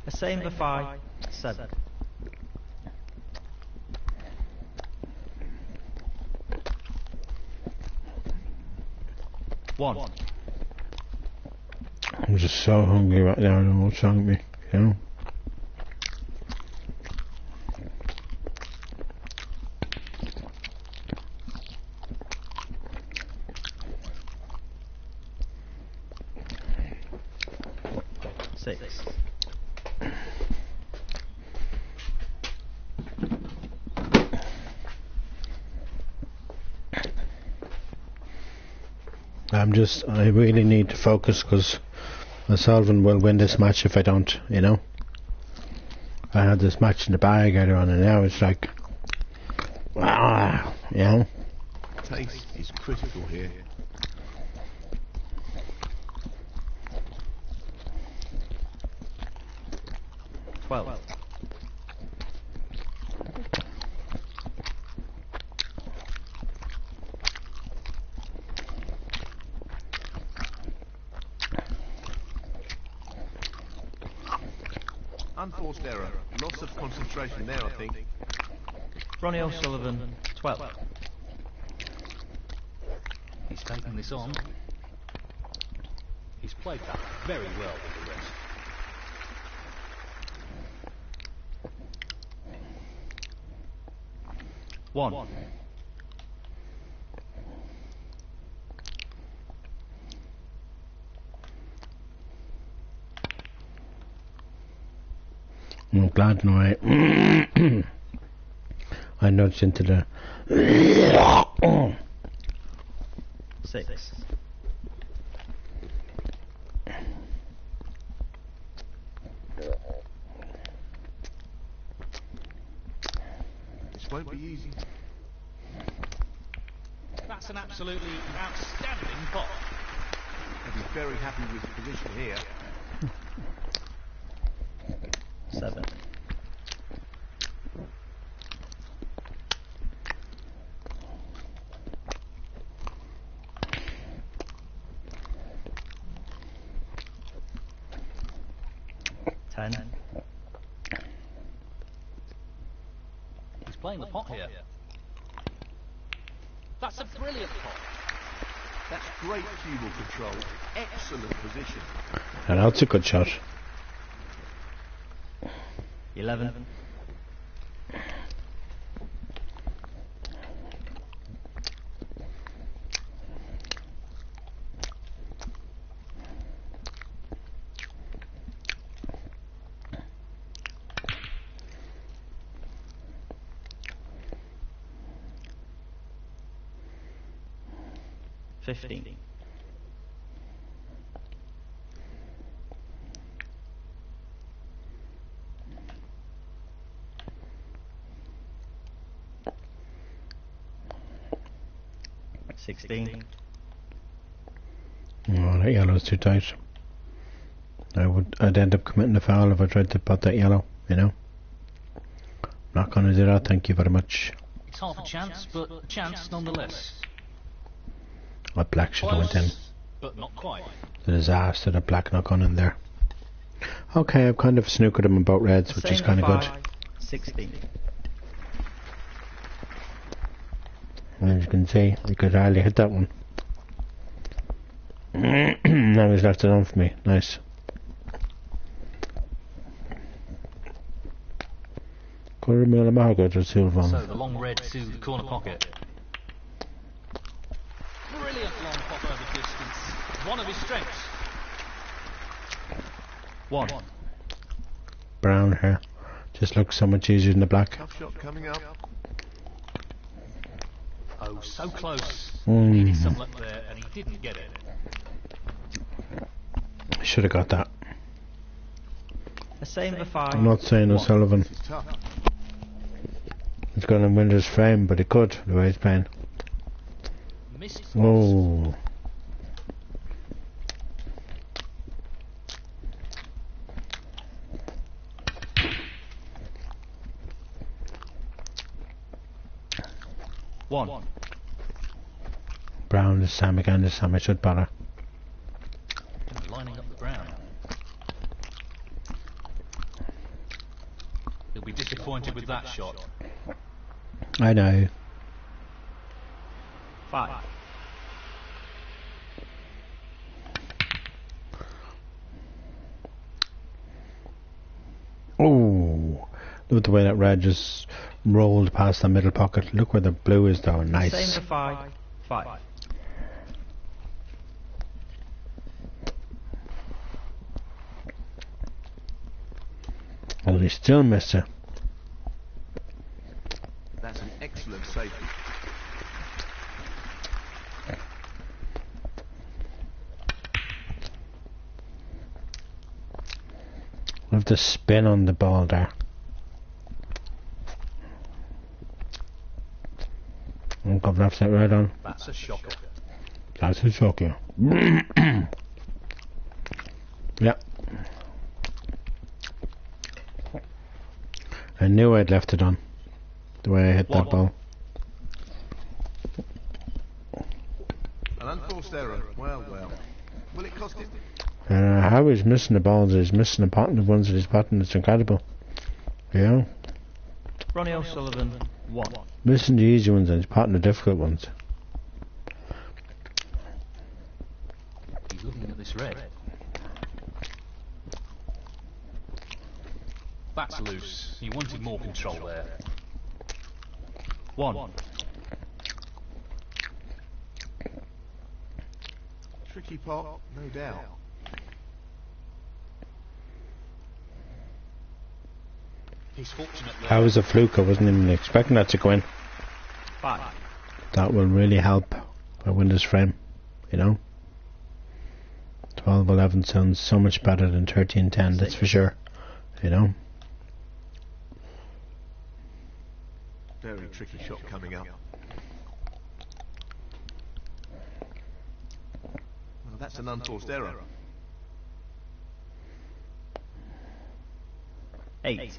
A same for 5, 7. One. I'm just so hungry right now, I don't know what's wrong with me, you know? I really need to focus because O'Sullivan will win this match if I don't, you know. I had this match in the bag earlier on and now it's like, you know. Taste is critical here. Twelve. Unforced error. Loss of concentration there, I think. Ronnie O'Sullivan, 12. He's taking this on. He's played that very well with the rest. One. I'm glad now I nudged into the 6. This won't be easy. That's an absolutely outstanding pot. I'll be very happy with the position here. 7. He's playing the pot here. That's a brilliant pot. That's great cue ball control. Excellent position. and that's a good shot. 11. 15. $16. Oh, that yellow's too tight. I'd end up committing a foul if I tried to pot that yellow, you know. Not gonna do that, thank you very much. It's half a chance, but a chance nonetheless. That black should have went in. But not quite. The disaster that black not gone in there. Okay, I've kind of snookered him about reds, which is kind of good. 16. As you can see, I could hardly hit that one. Now he's left it on for me. Nice. Quarter mil of Margaret or silver. So the long red to the corner pocket. Brilliant long pop over distance. One of his strengths. 1. Brown hair. Just looks so much easier than the black. Tough shot coming up. Oh, so close. Needed some luck there, and he didn't get it. Should have got that. The same for 5. I'm not saying O'Sullivan This is tough. is going to win this frame, but he could, the way he's playing. Missed. Oh. One. Brown this time again, this time I should batter. Lining up the brown. He'll be disappointed with that shot. I know. 5. Oh, look at the way that red just rolled past the middle pocket. Look where the blue is though, nice. Same for 5. 5. Well, he still missed it. That's an excellent safety. Love the spin on the ball there. Oh, I've left it right on. That's a shocker. That's a shocker. Yeah. I knew I'd left it on. The way I hit that ball. An unforced error. Well, well. Will it cost him? How he's missing the balls, he's missing the potting, the ones that he's potting, it's incredible. Yeah. Ronnie O'Sullivan, 1. Missing the easy ones and he's potting the difficult ones. He's looking at this red. That's loose. He wanted more control there. 1. Tricky pot, no doubt. He's fortunate there. That was a fluke, I wasn't even expecting that to go in. 5. That will really help I win this frame, you know. 12-11 sounds so much better than 13-10, that's for sure, you know. Very tricky shot coming up. Well, that's an unforced error. 8.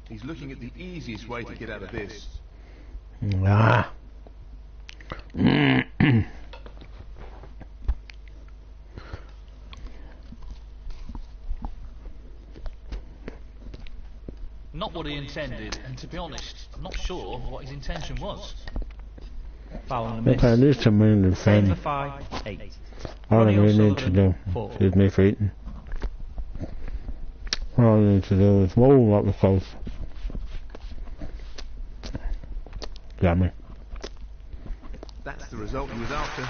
He's looking at the easiest way to get out of this. Ah. Not what he intended, and to be honest, I'm not sure what his intention was. Foul and a miss. Okay, at least I'm winning the Same frame. for 5. 8. All I Ronnie really need to do, O'Sullivan, 4. excuse me for eating. All I need to do is, whoa, that was close. Yummy. That's the result he was after.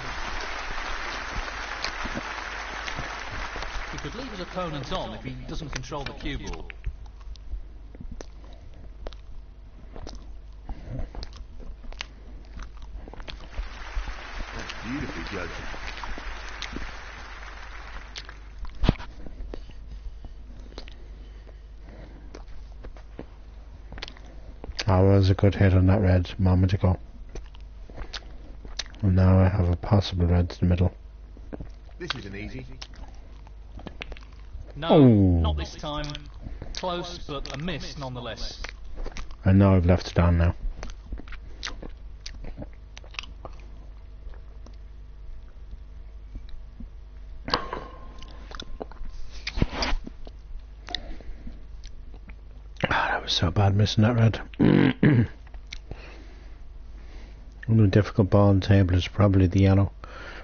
He could leave his opponent on if he doesn't control the cue ball. That was a good hit on that red a moment ago. And now I have a possible red to the middle. This isn't easy. No, Oh. not this time. Close, but a miss nonetheless. And now I've left it on now. That was so bad missing that red. The difficult ball on the table is probably the yellow.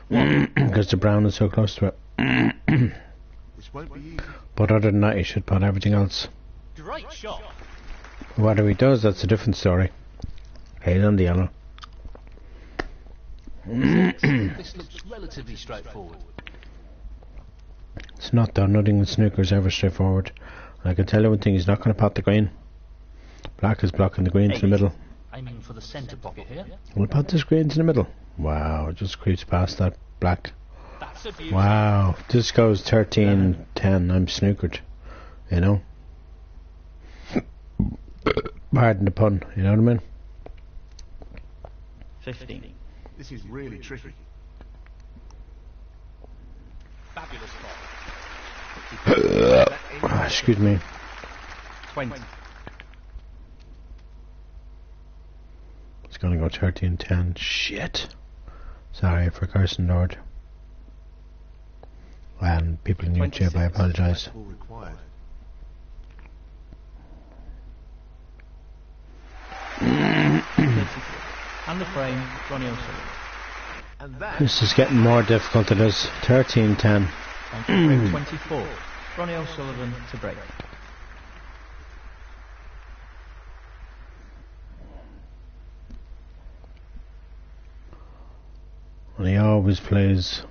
Because the brown is so close to it. This won't be easy. But other than that, you should put everything else. Great shot. Whether he does, that's a different story. Hate on the yellow. This looks relatively straightforward. It's not though. Nothing in snooker is ever straightforward. I can tell you one thing, he's not going to pot the green. Black is blocking the green to the middle. Aiming for the centre pocket here. We'll pot this green to the middle. Wow, it just creeps past that black. That's a beauty. Wow, this goes 13-10. I'm snookered. You know? Pardon the pun, you know what I mean? 15. This is really tricky. Fabulous Ah, excuse me. 20. It's gonna go 13-10. Shit. Sorry for cursing, Lord. And people in YouTube, I apologise. All required. And the frame, Ronnie O'Sullivan. And that This is getting more difficult than this. 13-10. And for frame 24, Ronnie O'Sullivan to break. And he always plays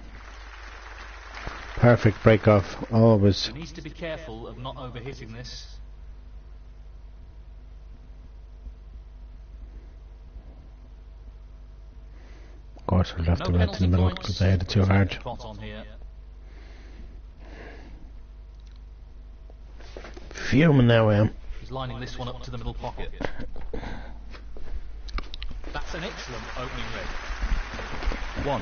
perfect break off. Always. He needs to be careful of not overhitting this. Of course, I'll have No to red to the penalty middle points. because I hit it too hard. Pot on here. Fuming now I am. He's lining this one up to the middle pocket. That's an excellent opening red. 1.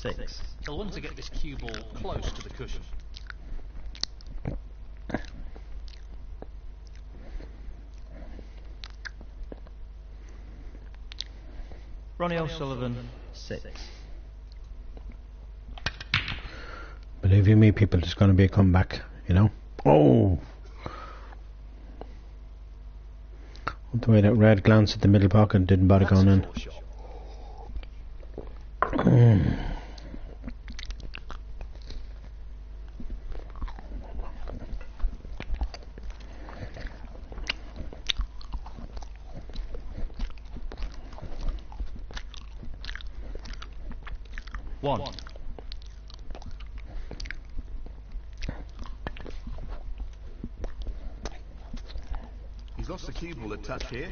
Six. He'll want to get this cue ball close to the cushion. Ronnie O'Sullivan, 6. Believe you me, people, there's going to be a comeback, you know? Oh! The way that red glanced at the middle pocket and didn't bother That's going a in. poor shot. One. he's lost the cue ball a touch here.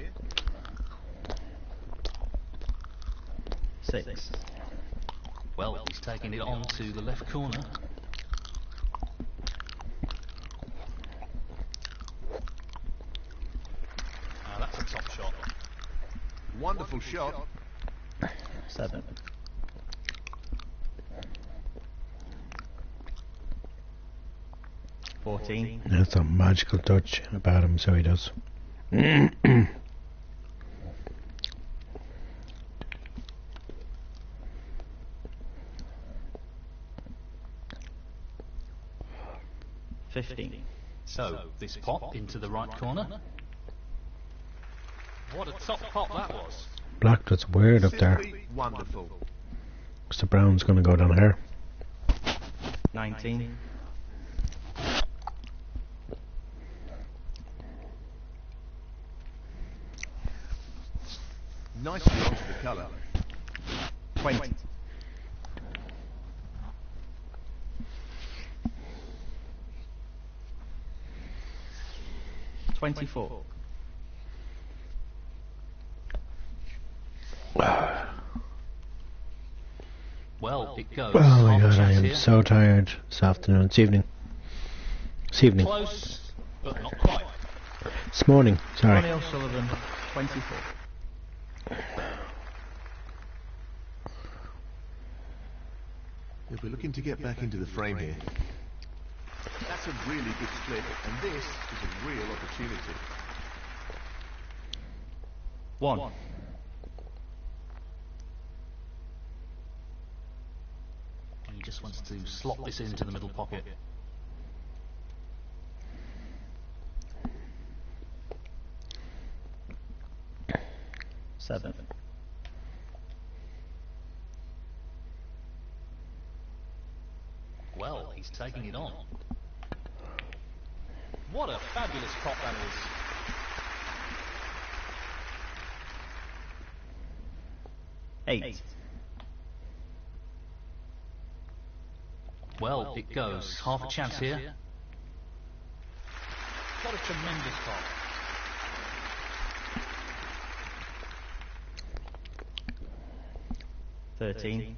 6. Well, he's taking it on to the left corner. Now that's a top shot. Wonderful shot. 7. $14. That's a magical touch about him, so he does. 15. So, this pot into the right corner. What a top pot that was. Black, that's weird up there. Simply wonderful. Because the brown's going to go down here. 19. Nicely onto the colour. 20. $24. it goes. Oh my Half a god, I chance am here. so tired this afternoon. It's evening. It's evening. Close, but not quite. It's morning, sorry. Ronnie O'Sullivan, 24. If we're looking to get back into the frame here. That's a really good split, and this is a real opportunity. 1. He just wants to slot this into the middle pocket. Seven. Well, he's taking it on. What a fabulous pop that is. Eight. Well, it goes. Half a chance here. What a tremendous pop. Thirteen.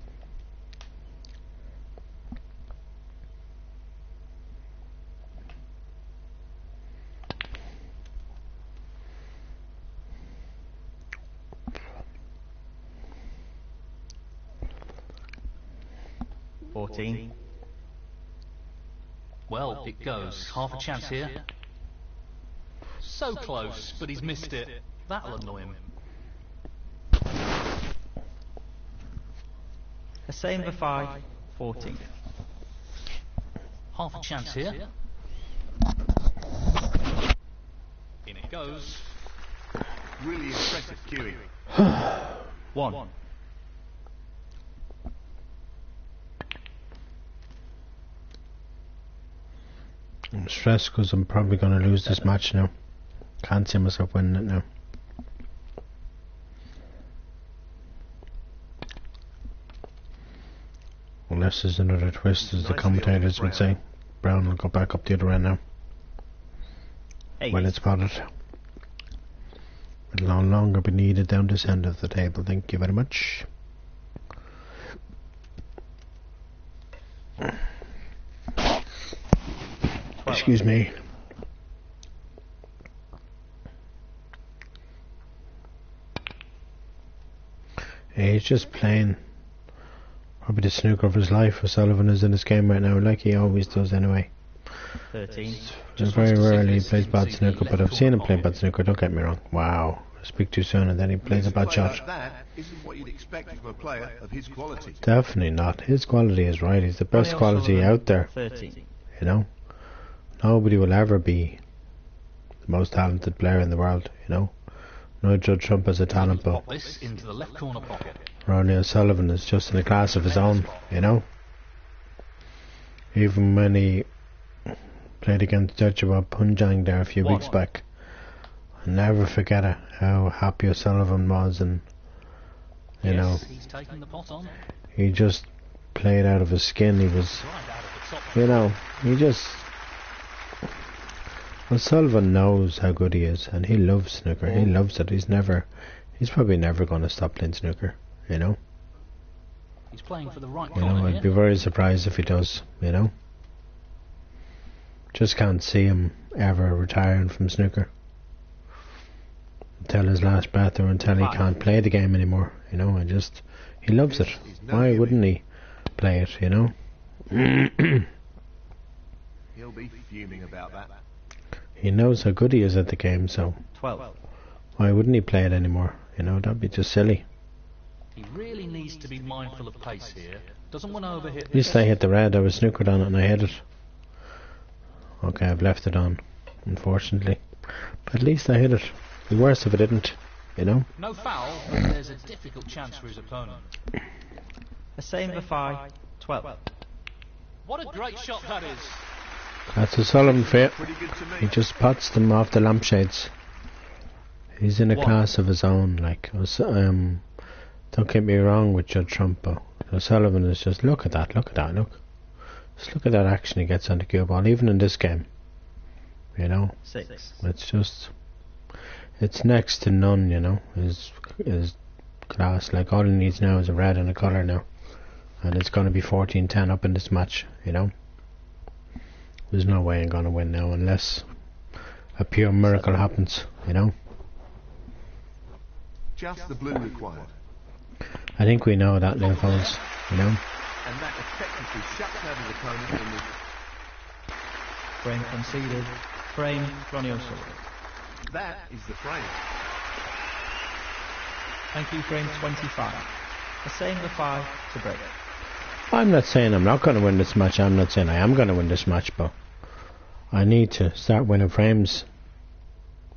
Fourteen. Well, it goes. Half a chance here. So close, but he's missed it. That'll annoy him. A same for 5. 14. Half a chance here. In it goes. Really impressive cueing. 1. I'm stressed because I'm probably going to lose this match now. Can't see myself winning it now. Unless there's another twist, as the commentators would say. Brown will go back up the other end now. 8. When it's spotted. It'll no longer be needed down this end of the table. Thank you very much. Excuse me. Yeah, he's just playing probably the snooker of his life. O'Sullivan is in this game right now, like he always does anyway. 13. Very rarely he plays bad snooker, but I've seen him play bad snooker, don't get me wrong. Wow, I speak too soon and then he plays a bad shot. Like that isn't what you'd expect from a player of his quality. Definitely not. His quality is right. He's the best Ronnie quality O'Sullivan, out there. 13. You know, nobody will ever be the most talented player in the world. You know, Nigel Trump has a talent, but Pop this into the left corner pocket. Ronnie O'Sullivan is just in a class of his own. You know, even when he played against Dutchua Punjang there a few weeks back, I'll never forget it, how happy O'Sullivan was, and you know, He's taking the pot on. he just played out of his skin. He was, Right out of the top. you know, he just. O'Sullivan knows how good he is, and he loves snooker. He loves it. He's probably never going to stop playing snooker. You know. He's playing for the right You know, corner I'd here. be very surprised if he does. You know. Just can't see him ever retiring from snooker until his last breath, or until he can't play the game anymore. You know, he loves it. Why wouldn't he play it? You know. He'll be fuming about that. He knows how good he is at the game, so 12. why wouldn't he play it anymore? You know, that'd be just silly. He really needs to be mindful of pace here. Doesn't want to overhit. At least I hit the red. I was snookered on it and I hit it. Okay, I've left it on, unfortunately. But at least I hit it. It'd be worse if I didn't, you know. No foul, but there's a difficult chance for his opponent. A same for 5. 12. What a great shot that is. That's a solemn fit. Pretty good to me. He just pots them off the lampshades. He's in a class of his own. Like, don't get me wrong with Judge Trump, but O'Sullivan is just, look at that. Just look at that action he gets on the cue ball, even in this game. You know, 6. it's next to none. You know, his class. Like, all he needs now is a red and a colour now. and it's going to be 14-10 up in this match, you know. There's no way I'm going to win now unless a pure miracle happens, you know. Just the blue required. I think we know that, little fellas, you know. And that effectively shuts out his opponent in the... Frame conceded. Frame, Ronnie O'Sullivan. That is the frame. Thank you, frame 25. The same the 5 to break. I'm not saying I'm not going to win this match. I'm not saying I am going to win this match, but I need to start winning frames.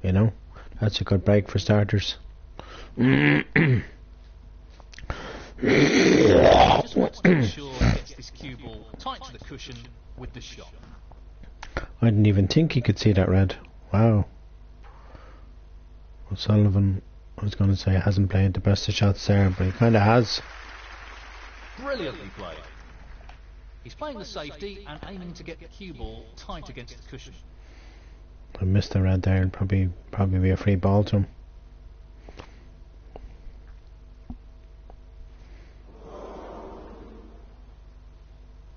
You know, that's a good break for starters. Just wants to ensure he gets this cue ball tight to the cushion with the shot. I didn't even think he could see that red. Wow. O'Sullivan, I was going to say, hasn't played the best of shots there, but he kind of has. Brilliantly played. He's playing the safety and aiming to get the cue ball tight against the cushion. I missed the red there. It'll probably be a free ball to him.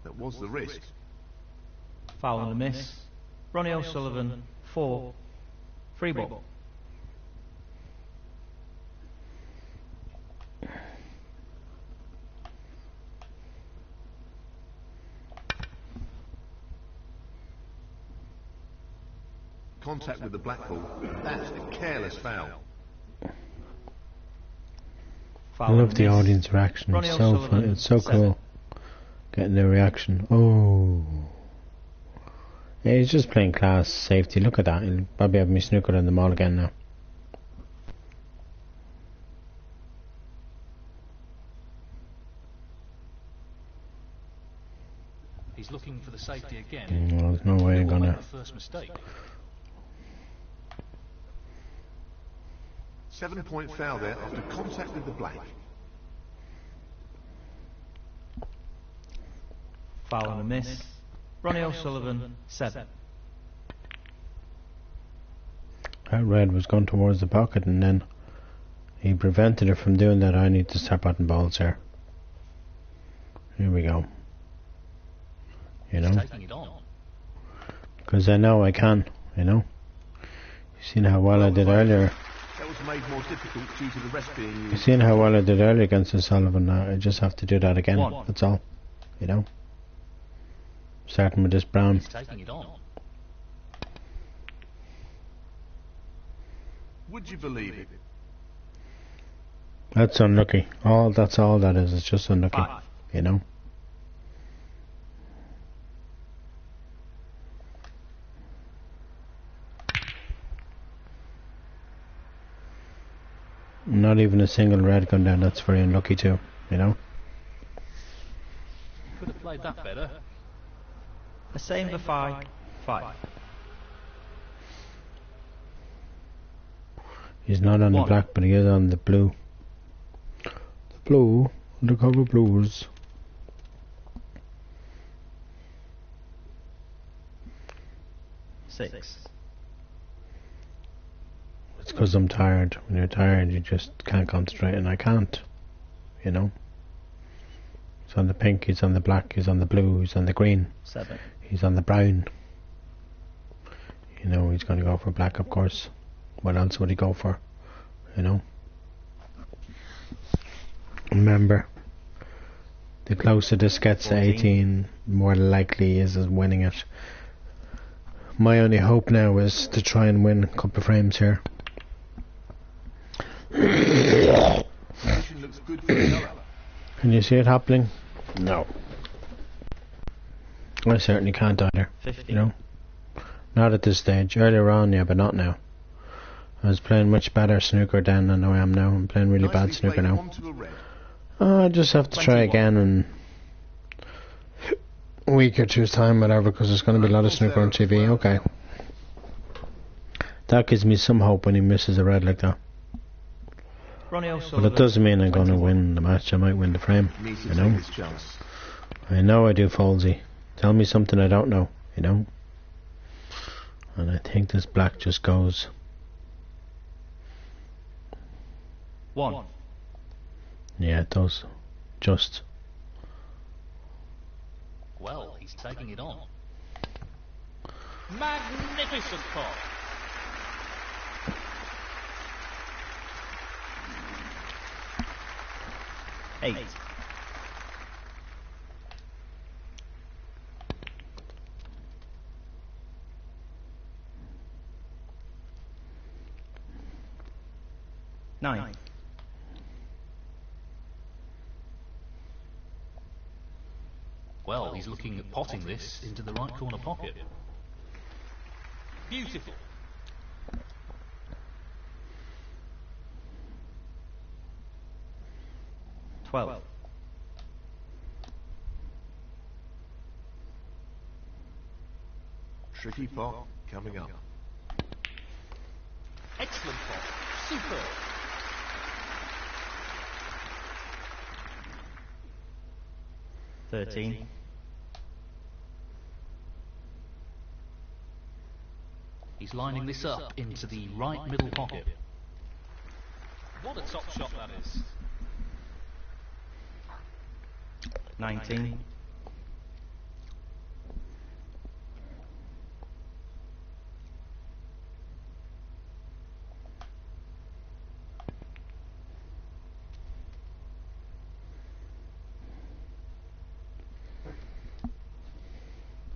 That was the risk. Foul and a miss. Ronnie O'Sullivan, 4. Free ball. Contact with the black ball. That's a careless foul. I love the audience reaction. It's so fun. It's so cool. Getting their reaction. Oh. Yeah, he's just playing class safety. Look at that. He'll probably have me snookered in the mall again now. He's looking for the safety again. Well, there's no way I'm He will gonna. make the first mistake. 7-point foul there after contact with the black. Foul and a miss. Ronnie O'Sullivan, 7. That red was going towards the pocket, and then he prevented it from doing that. I need to start batting balls here. Here we go. You know, Taking it on. because I know I can. You know, you seen how well I did earlier. That was made more difficult due to the rest being You used. seen how well I did earlier against O'Sullivan. I just have to do that again. 1. That's all. You know, starting with this brown. He's taking it on. Would you believe it? That's unlucky. That's all that is. It's just unlucky. 5. You know. Not even a single red gone down. That's very unlucky too. You know. Could have played that better. The same the 5. 5. He's not on the 1. black, but he is on the blue. The blue, undercover blues. Six. It's because I'm tired. When you're tired, you just can't concentrate, and I can't. You know. He's on the pink, he's on the black, he's on the blue, he's on the green, 7. he's on the brown. You know, he's going to go for black, of course. What else would he go for? You know. Remember, the closer this gets to 18, more likely is winning it. My only hope now is to try and win a couple of frames here. Position looks good for the colour. Can you see it happening? No. I certainly can't either. 50. You know. Not at this stage. Earlier on, yeah, but not now. I was playing much better snooker then than I am now. I'm playing really bad Nicely snooker played now. onto a red. I just have to try 21. again in a week or two's time, whatever, because there's going to be a lot of snooker on TV. Okay. That gives me some hope when he misses a red like that. Ronnie But O'Sullivan. it doesn't mean I'm going to win the match. I might win the frame. Needs to You take know. this chance. I know I do, Folsey. Tell me something I don't know, you know. And I think this black just goes. 1. Yeah, it does. Just. Well, he's taking it on. Magnificent pot. Eight. Nine. Well, he's looking at potting this into the right corner pocket. Beautiful. 12. Tricky pot coming up. Excellent pot. Superb. Thirteen. He's lining this up into the right middle pocket. What a top shot that is. 19.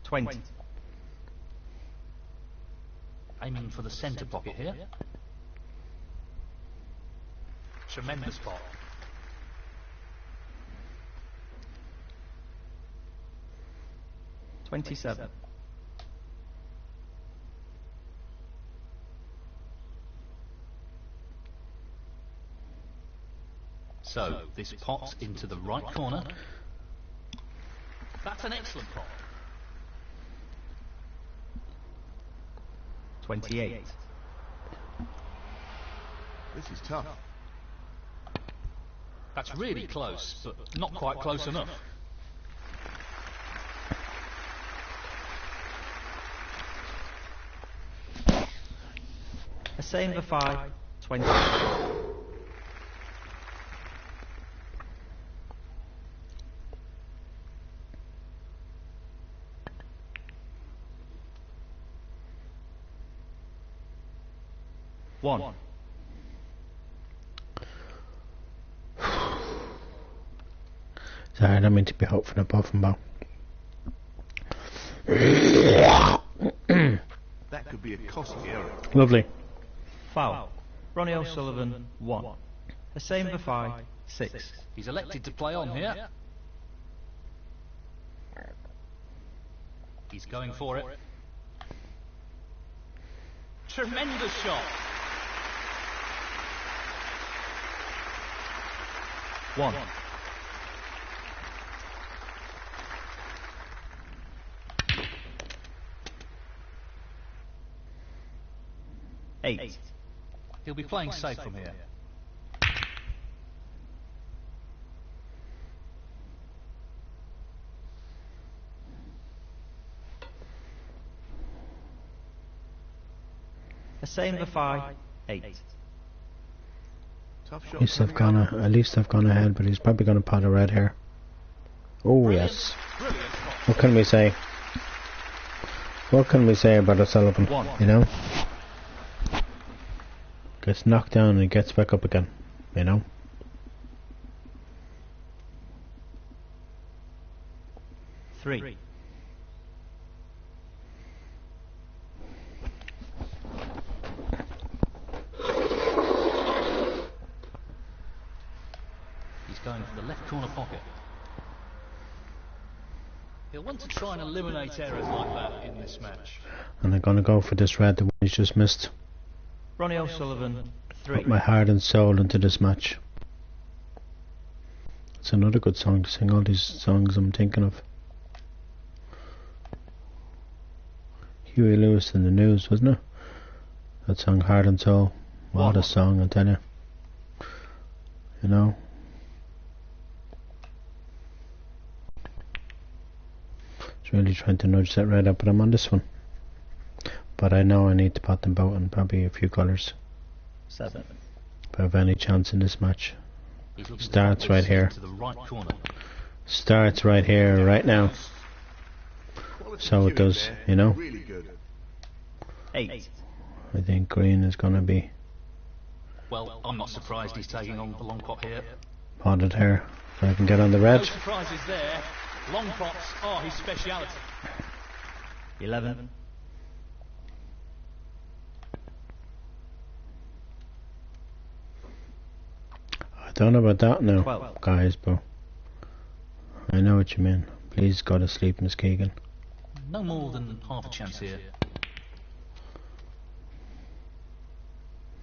$20. Aiming for the centre pocket here. Tremendous pot. $27. So, this pot into the right corner. That's an excellent pot. 28. This is tough. That's really close, but not quite close enough. A same for 5. 20. One. Sorry, I don't mean to be hopeful above and bow. That could be a costly error. Lovely. Foul. Ronnie O'Sullivan, 1. A same for 5. 6. He's elected to play on here. He's going for it. Tremendous shot. 1. Eight. He'll be playing safe from here. A same for 5. 8. Tough shot. At least I've gone ahead, but he's probably going to pot a red here. Oh yes. Brilliant pot. What can we say? What can we say about O'Sullivan? 1. You know? Gets knocked down and gets back up again. You know? 3. He's going for the left corner pocket. He'll want to try and eliminate errors like that in this match. And I'm going to go for this red, the one he's just missed. Ronnie O'Sullivan, 3. Put my heart and soul into this match. It's another good song to sing, all these songs I'm thinking of. Huey Lewis in the News, wasn't it? That song, Heart and Soul. What a song, I tell you. You know? It's really trying to nudge that red up, but I'm on this one. But I know I need to pot them both in probably a few colours. 7. If I have any chance in this match. He's looking Starts to put right this here. to the right corner. Starts right here, right now. So it does, you know. Really good. 8. I think green is going to be Well, I'm not surprised he's taking on the long pot here. potted here. I can get on the red. No surprises there. Long pots are his speciality. 11. I don't know about that now, 12. guys, but I know what you mean. Please go to sleep, Miss Keegan. No more than half a chance here.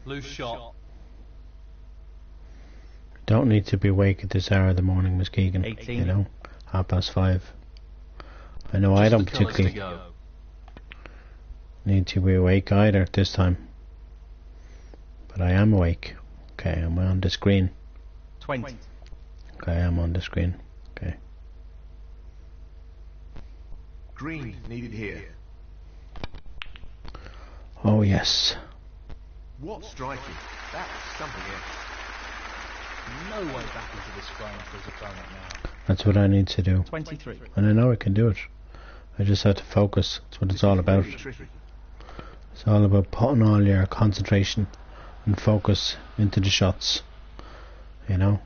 Loose shot. Don't need to be awake at this hour of the morning, Miss Keegan. 18. You know, 5:30. I know I Just don't the colours to particularly go. need to be awake either at this time. But I am awake. Okay, I'm on the screen. 20. Okay, I'm on the screen. Okay. Green needed here. Oh yes. What striking. That's something else. No way back into this frame for his opponent now. That's what I need to do. 23. And I know I can do it. I just have to focus. That's what it's all about. Really tricky. It's all about putting all your concentration and focus into the shots. You know,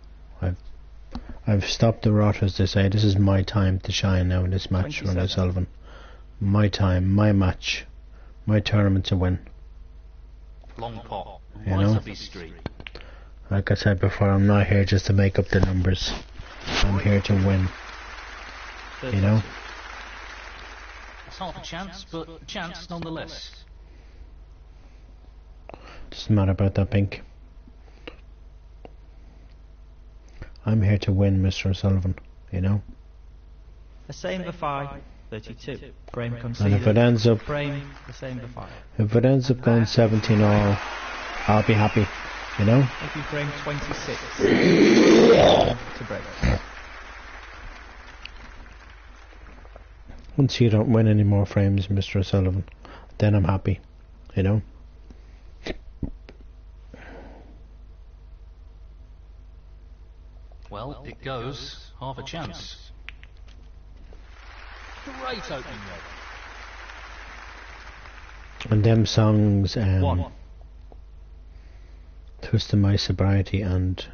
I've stopped the rot, as they say. This is my time to shine now in this match, Ronnie 27. Sullivan. My time, my match, my tournament to win. Long pot. You Right know? up his street. Like I said before, I'm not here just to make up the numbers. I'm here to win. You know? It's half a chance, but a chance nonetheless. Doesn't matter about that pink. I'm here to win, Mr. O'Sullivan. You know? The same for 5. 32. Frame And conceded. if it ends up, Frame the same for 5. if it ends up going 17 all, I'll be happy. You know? If you frame 26. to break. Once you don't win any more frames, Mr. O'Sullivan, then I'm happy. You know? Well, it goes. Half a chance. Great opening red. And them songs, 1. Twisting My Sobriety and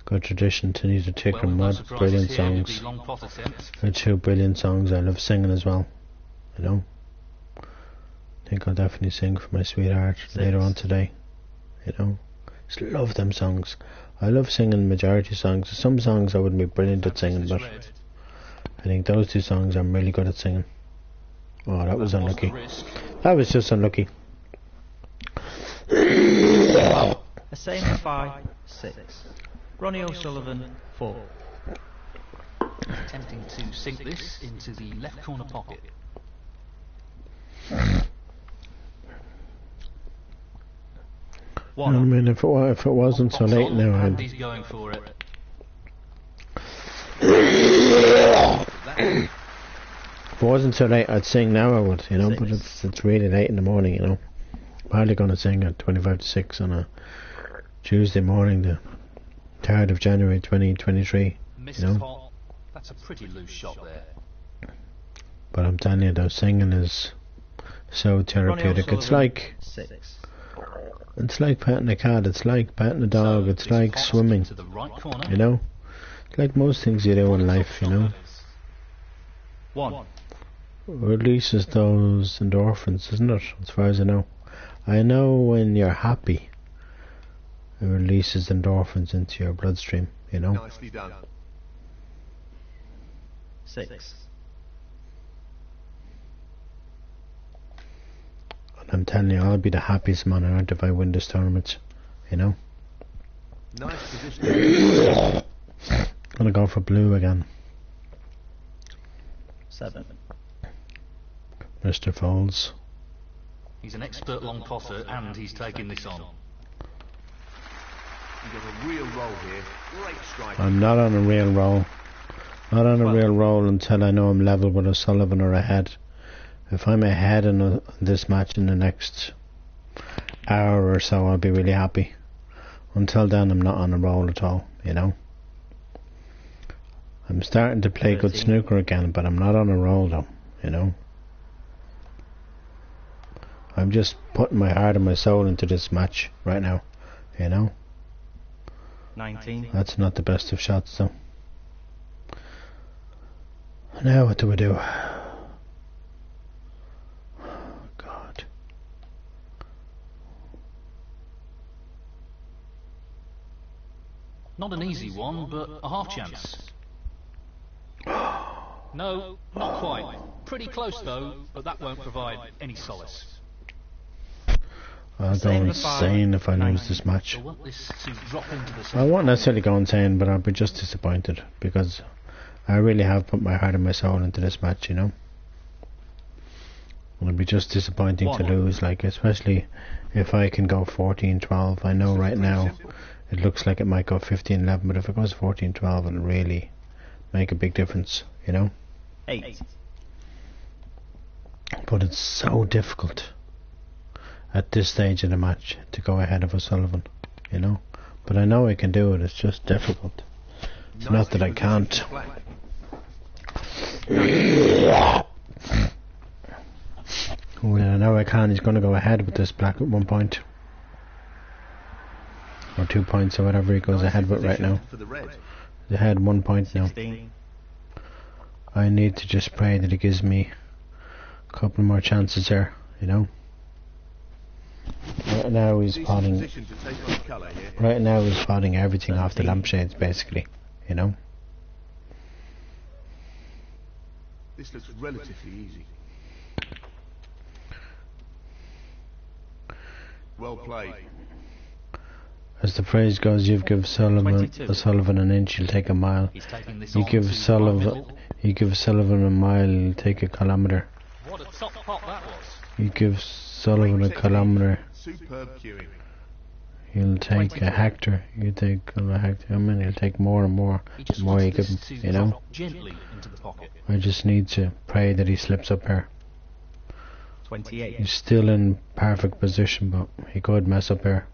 Good Tradition to Need a Tick Well, and no Mud, surprises brilliant here with songs. the long pot attempt. They're two brilliant songs. I love singing as well. You know? I think I'll definitely sing for my sweetheart later on today. You know? Just love them songs. I love singing majority songs. Some songs I wouldn't be brilliant at singing, This but red. I think those two songs I'm really good at singing. Oh, that was That unlucky. the risk. That was just unlucky. The same for 5. 6. Ronnie O'Sullivan 4. Attempting to sink this into the left corner pocket. I 1. mean, if it wasn't so Pops late on, now, and I'd, he's going for it. if it wasn't so late, I'd sing now. I would, you know. But it's really late in the morning, you know. I'm hardly going to sing at 25 to 6 on a Tuesday morning, the 3rd of January 2023. Missed You know? pot. That's a pretty loose shot there. But I'm telling you, though, singing is so therapeutic. It's like 6. petting a cat. It's like petting a dog. So It's this like pot's swimming. to the right corner. You know, it's like most things you do in life. You know, 1. releases those endorphins, isn't it? As far as I know. I know when you're happy, it releases endorphins into your bloodstream. You know. Nicely done. 6. And I'm telling you, I'll be the happiest man on earth if I win this tournament. You know. Nice position. Gonna go for blue again, 7. Mr. Foles. He's an expert long potter, and he's taking this on. You've got a real roll here. Great strike. I'm not on a real roll. Not on a real roll until I know I'm level with O'Sullivan or ahead. If I'm ahead in this match in the next hour or so, I'll be really happy. Until then, I'm not on a roll at all, you know. I'm starting to play good 13. snooker again, but I'm not on a roll though, you know. I'm just putting my heart and my soul into this match right now, you know. 19. That's not the best of shots though. Now what do we do? God. Not an easy one, but a half chance. No, not quite. Pretty close though, but that won't provide any solace. I'll go insane if I lose this match. I want this to drop into the I won't necessarily go insane, but I'll be just disappointed because I really have put my heart and my soul into this match, you know. It'll be just disappointing to lose, like, especially if I can go 14-12. I know right now it looks like it might go 15-11, but if it goes 14-12, it'll really make a big difference, you know. 8. But it's so difficult at this stage of the match to go ahead of O'Sullivan, you know. But I know I can do it, it's just difficult. It's not that I can't. Well, I know I can. He's going to go ahead with this black at 1 point. Or 2 points or whatever he goes ahead with right now. He's ahead 1 point now. 16. I need to just pray that he gives me a couple more chances there, you know. Right now he's potting. Right now he's potting everything off the lampshades, basically, you know. This looks relatively easy. Well played. As the phrase goes, you give Sullivan an inch, he'll take a mile. You give Sullivan a mile, he'll take a kilometre. What a top pot that was. You give Sullivan a kilometre, Superb cueing. he'll take a hectare. You take a hectare. I mean, he'll take more and more. The more you give him, you know. Gently into the pocket. I just need to pray that he slips up here. 28. He's still in perfect position, but he could mess up here.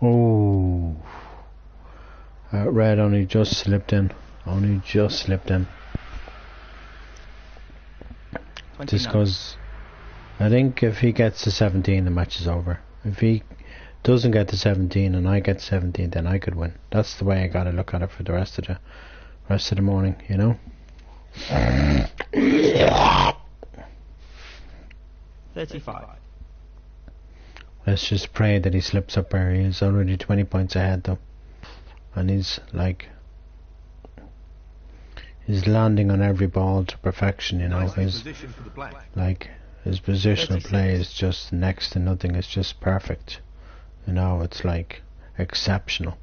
Oh, red only just slipped in. Only just slipped in. 29. This goes. I think if he gets to 17, the match is over. If he doesn't get to 17 and I get 17, then I could win. That's the way I gotta look at it for the rest of the morning, you know. 35. Let's just pray that he slips up there. He's already 20 points ahead though, and he's landing on every ball to perfection, you know. His positional play is just next to nothing. It's just perfect, you know. It's like exceptional,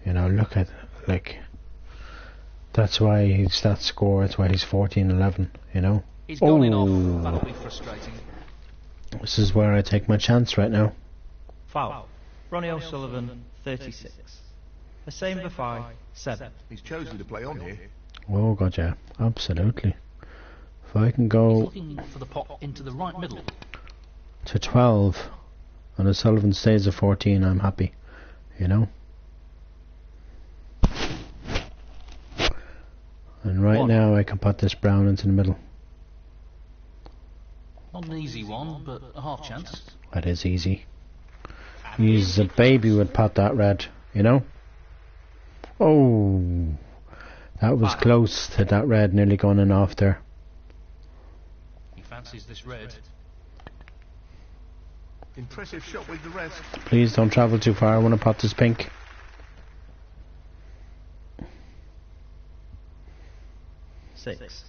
you know. Look at, like, that's why he's that score. That's why he's 14-11, you know. He's going off. That'll be frustrating. This is where I take my chance right now. Foul. Ronnie O'Sullivan, 36. The same for 5, 7. He's chosen to play on here. Oh god, yeah, absolutely. If I can He's go looking for the pot into the right middle. to 12 and O'Sullivan stays at 14, I'm happy, you know. And right now I can put this brown into the middle. Not an easy one, but a half chance. That is easy. He's a baby would pot that red, you know. Oh, that was close to that red nearly going in off there. He fancies this red. Impressive shot with the rest. Please don't travel too far. I want to pot this pink. Six.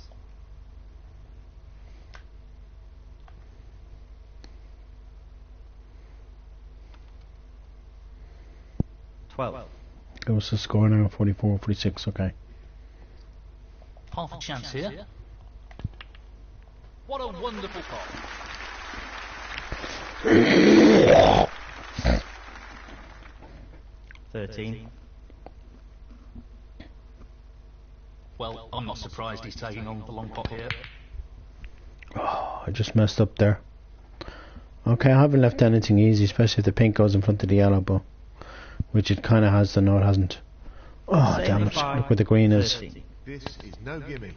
$12. What's the score now? 44, 46, okay. Half a chance here. What a wonderful pot. $13. Well, I'm not surprised he's taking on the long pot here. Oh, I just messed up there. Okay, I haven't left anything easy, especially if the pink goes in front of the yellow, but which it kind of has, no it hasn't. Oh, Same damn for it. 5, Look where the green is. 30. This is no gimme.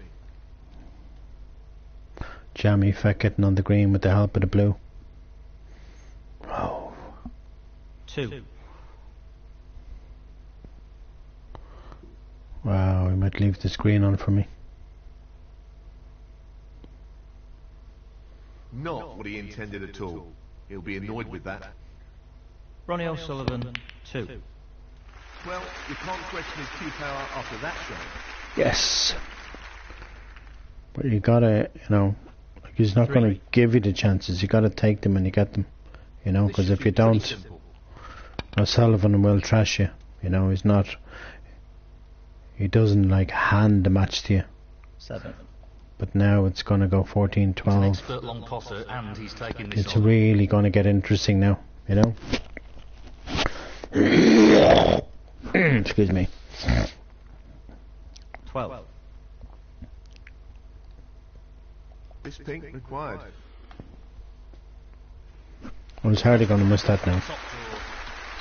Jammy Feck getting on the green with the help of the blue. Oh. 2. Wow, he might leave the screen on for me. Not what he intended at all. He'll be annoyed with that. Ronnie O'Sullivan, 2. Well, you can't question his cue power after that shot. Yes. But you gotta, you know, like he's not gonna give you the chances. You gotta take them and you get them. You know, because if you don't, O'Sullivan will trash you. You know, he's not. He doesn't like hand the match to you. 7. But now it's gonna go 14-12. Expert long potter, and he's taking this It's on. really gonna get interesting now. You know. Excuse me. 12. This pink required. Well, it's hardly gonna miss that now. Top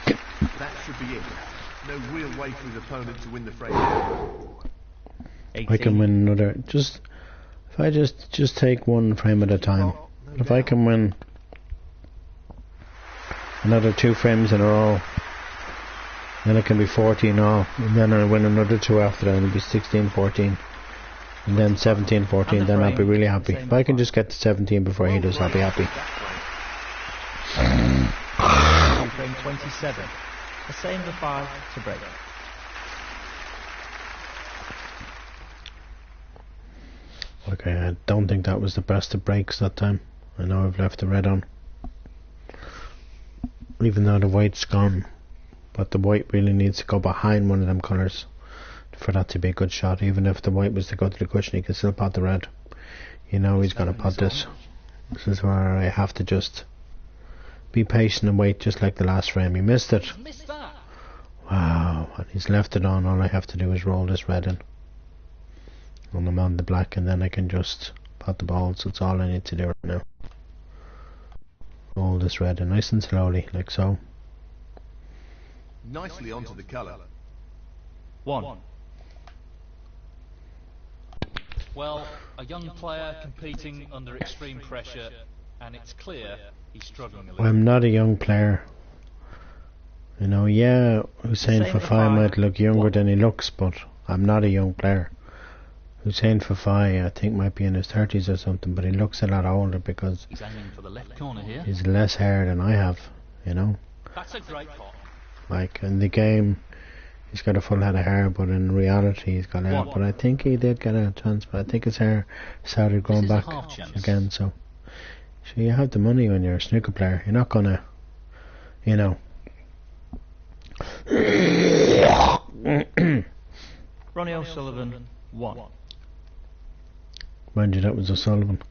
draw. That should be it. No real way for his opponent to win the frame. 18. I can win another. Just if I just take one frame at a time. If I can win another 2 frames in a row, then it can be 14-all, and then I'll win another 2 after that, and it'll be 16-14, and then 17-14. Then I'll be really happy. If I can just get to 17 before he does, I'll be happy. Frame 27. The same for 5 to break. Okay, I don't think that was the best of breaks that time. I know I've left the red on, even though the white's gone, but the white really needs to go behind one of them colours for that to be a good shot. Even if the white was to go to the cushion, he can still pot the red. You know he's going to pot this. This is where I have to just be patient and wait, just like the last frame. He missed it. Missed that. Wow, and he's left it on. All I have to do is roll this red in, and I'm on the black, and then I can just pot the ball. So it's all I need to do right now. Roll this red in nice and slowly, like so. Nicely onto the colour. 1. Well, a young player competing under extreme pressure, and it's clear he's struggling a little. I'm not a young player. You know, yeah, Hussein Same Fafai Fafai. might look younger than he looks, but I'm not a young player. Hussein Fafai, I think, might be in his 30s or something, but he looks a lot older because He's aiming for the left corner here. he's less hair than I have, you know. That's a great pot. Like, in the game, he's got a full head of hair, but in reality, he's got hair. One. But I think he did get a chance, but I think his hair started growing This is a back half chance. again, so you have the money when you're a snooker player. You're not gonna, you know. Ronnie O'Sullivan, 1. Mind you, that was O'Sullivan.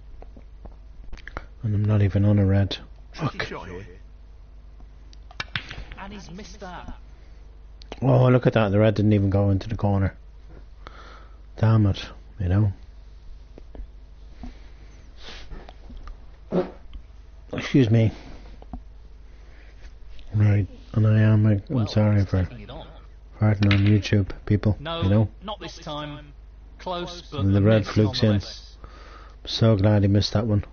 And I'm not even on a red. Tricky Fuck. shot here. And he's missed that. Oh, look at that. The red didn't even go into the corner. Damn it, you know. Excuse me. Right, and I'm Well, sorry he's for taking it on. farting on YouTube, people. No, You know. not this time. Close, but And the red miss flukes in. nonetheless. So glad he missed that one.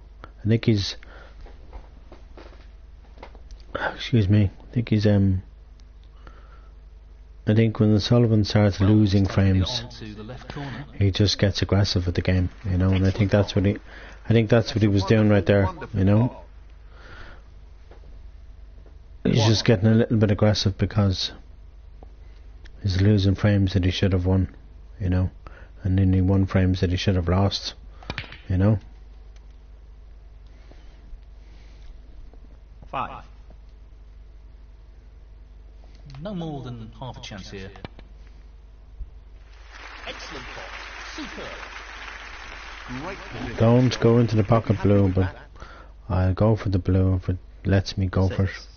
I think he's. Excuse me. I think when Sullivan starts Well, losing he's taking it frames, on to the left corner. he just gets aggressive with the game, you know. And I think that's what he was doing right there, you know. He's just getting a little bit aggressive because he's losing frames that he should have won, you know, and then he won frames that he should have lost, you know. 5. No more than half a chance here. Excellent pot. Superb. Great position. Don't go into the pocket Happy blue, with but that. I'll go for the blue if it lets me go for it. 6.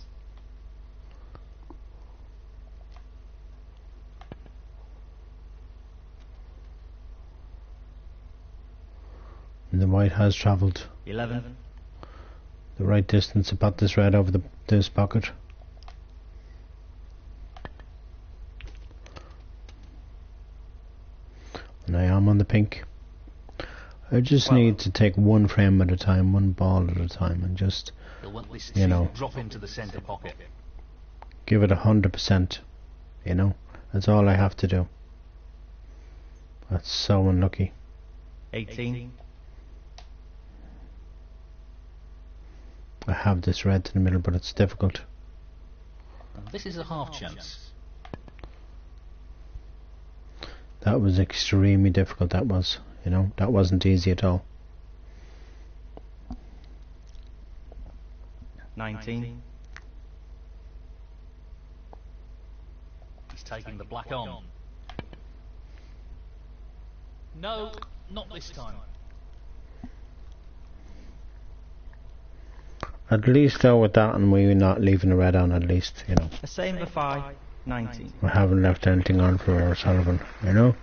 And the white has travelled 11. the right distance to pot this red over this pocket. And I am on the pink. I just need to take one frame at a time, one ball at a time, and just, He'll want this you know, to drop into the centre pocket. give it 100%. You know, that's all I have to do. That's so unlucky. 18. I have this red to the middle, but it's difficult. And this is a half chance. That was extremely difficult, that was. You know, that wasn't easy at all. 19. He's taking the black on. No, not this time. At least though with that, and we're not leaving the red on, at least, you know. A same before 19. We haven't left anything on for O'Sullivan, you know.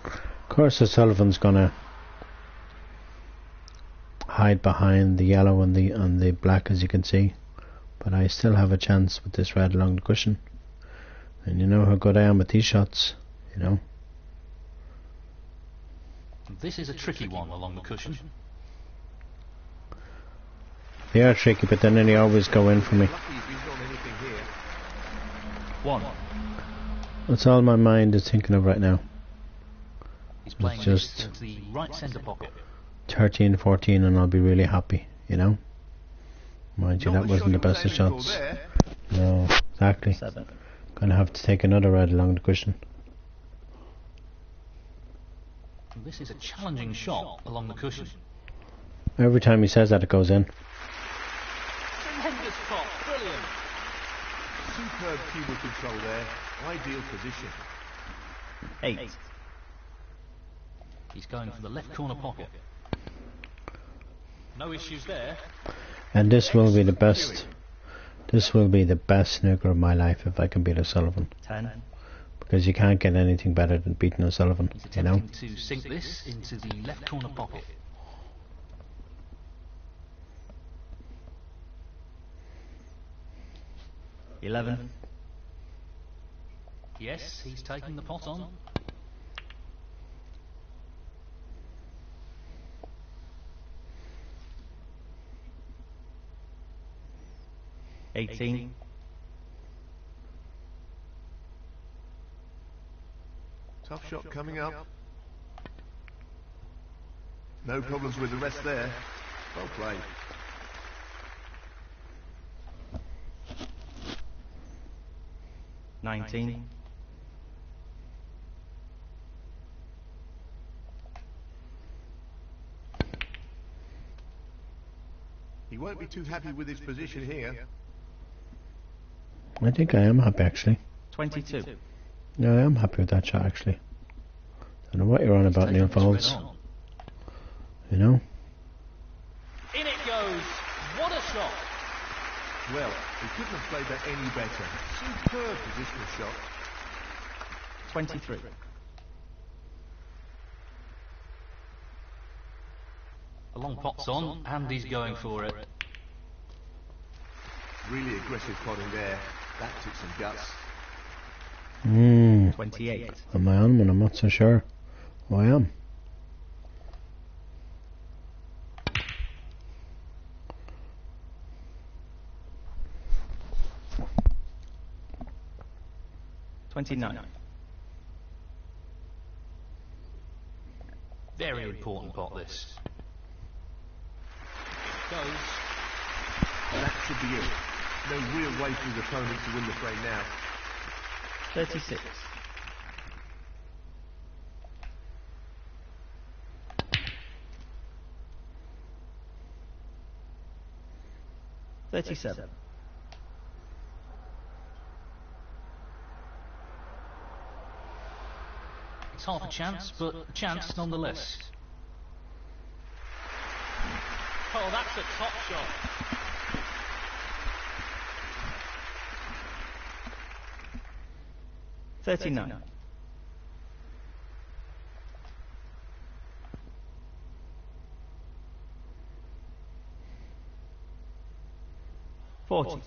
Of course O'Sullivan's gonna hide behind the yellow and the black, as you can see. But I still have a chance with this red along the cushion. And you know how good I am with these shots, you know. This is a tricky one along the cushion. They are tricky, but then they always go in for me. Lucky if he's got anything here. 1. That's all my mind is thinking of right now. He's playing It's this just into the right centre pocket. 13, 14 and I'll be really happy, you know. Mind you, Not that the wasn't the shot he best was of aiming for shots. there. No, exactly. 7. Gonna have to take another red along the cushion. And this is a challenging shot along the cushion. Every time he says that, it goes in. Tremendous shot, brilliant. Superb cubal control there. Ideal position. 8. He's going for the left corner pocket. No issues there. And this will be the best. This will be the best snooker of my life if I can beat O'Sullivan. 10. Because you can't get anything better than beating O'Sullivan, He's you know. attempting to sink this into the left corner pocket. Eleven. Yes, he's taking the pot on. 18. Tough shot coming up. No problems with the rest there. Well played. Nineteen. He won't be too happy with his position here. I think I am happy actually. 22. Yeah, I am happy with that shot actually. Don't know what you're on about, Neil Falls. You know? In it goes. What a shot. Well, he couldn't have played that any better. Superb positional shot. 23. A long pot's on, and he's going for it. Really aggressive potting there. That took some guts. 28. Am I on one? I'm not so sure. Oh, I am. $29. Very important pot, this. Goes. That should be it. No real way for his opponent to win the frame now. 36. $37. It's half a chance, but a chance nonetheless. Oh, that's a top shot. $39. $40.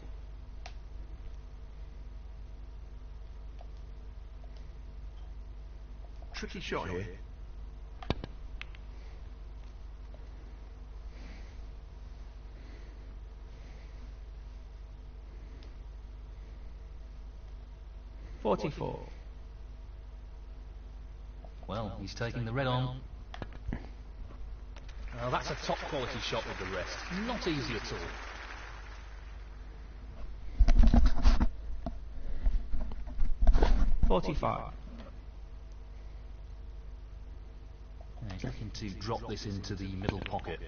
Tricky shot here. 44. Well, he's taking the red on. Well, that's a top quality shot with the rest. Not easy at all. $45. He's looking to drop this into the middle pocket.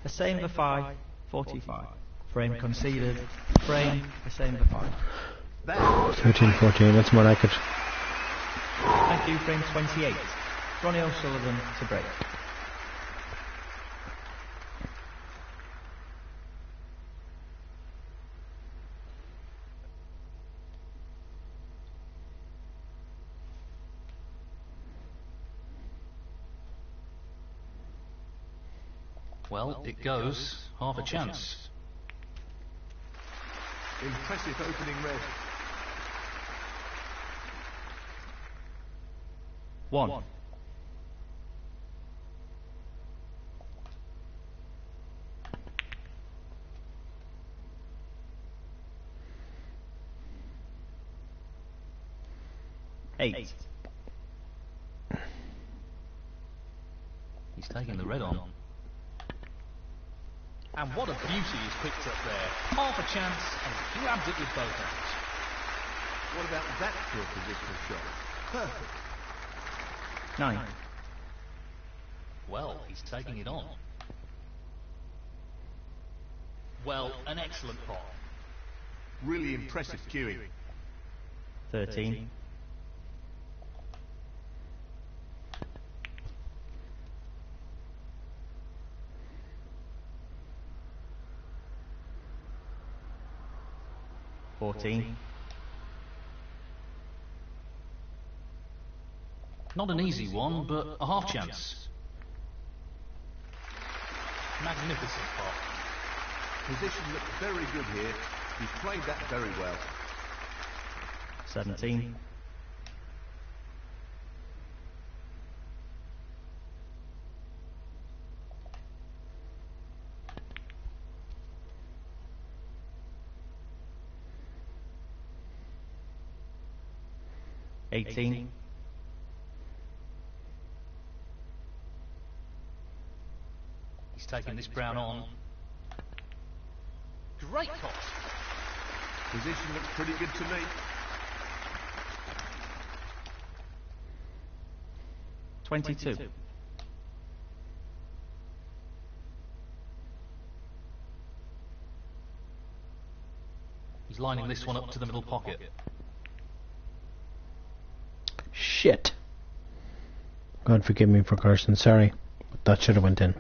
The same for 5. 45. Frame conceded. Frame, the same for 5. 13-14, that's more like it. Thank you, frame 28. Ronnie O'Sullivan to break. Well, it goes. Half a chance. Impressive opening red. 1. Eight. He's taking the red on. And what a beauty he's picked up there. Half a chance and he grabs it with both hands. What about that for a positional shot? Perfect. 9. Well, he's taking it on. Well, an excellent pot. Really impressive cueing. 13. 14. Not an easy one, but a half chance. Magnificent pot. Position looked very good here. He's played that very well. 17. 18. 'He's taking this brown on. Great pot. Position looks pretty good to me. 22. 'He's lining this one up to the middle pocket. Shit. God forgive me for cursing, sorry. But that should have went in.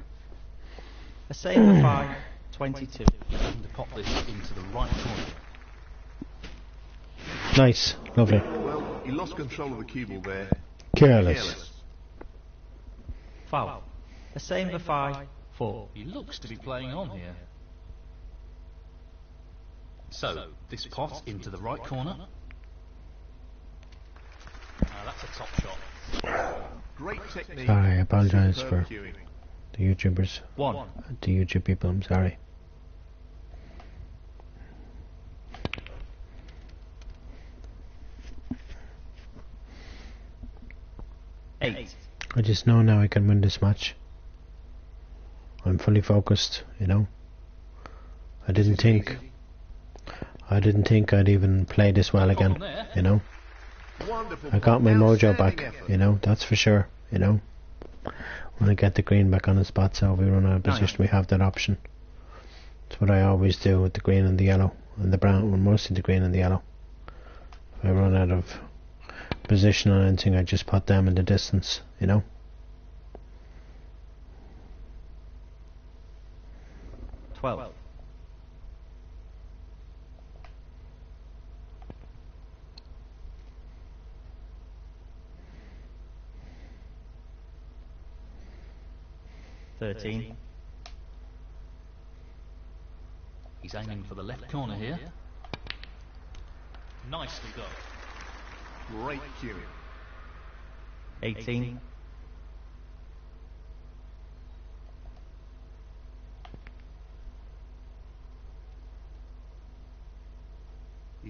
A save for 5. 22. Looking to pop this into the right corner. Nice, lovely. Well, he lost control of the cue ball there. Careless. Foul. A save for 5. 4. He looks to be playing on here. So, this pot into the right corner. That's a top shot. Great technique. Sorry, I apologise Superb for cueing. the YouTubers. 1. The YouTube people, I'm sorry. Eight. I just know now I can win this match. I'm fully focused, you know. I didn't think I'd even play this well again, you know. Wonderful. I got my mojo Outstanding back, effort. you know, that's for sure, you know. When I get the green back on the spot, so we run out of position, we have that option. That's what I always do with the green and the yellow and the brown, well, mostly the green and the yellow. If I run out of position on anything, I just put them in the distance, you know. Twelve. $13. He's aiming for the left corner here. Nicely done. Great cueing. 18.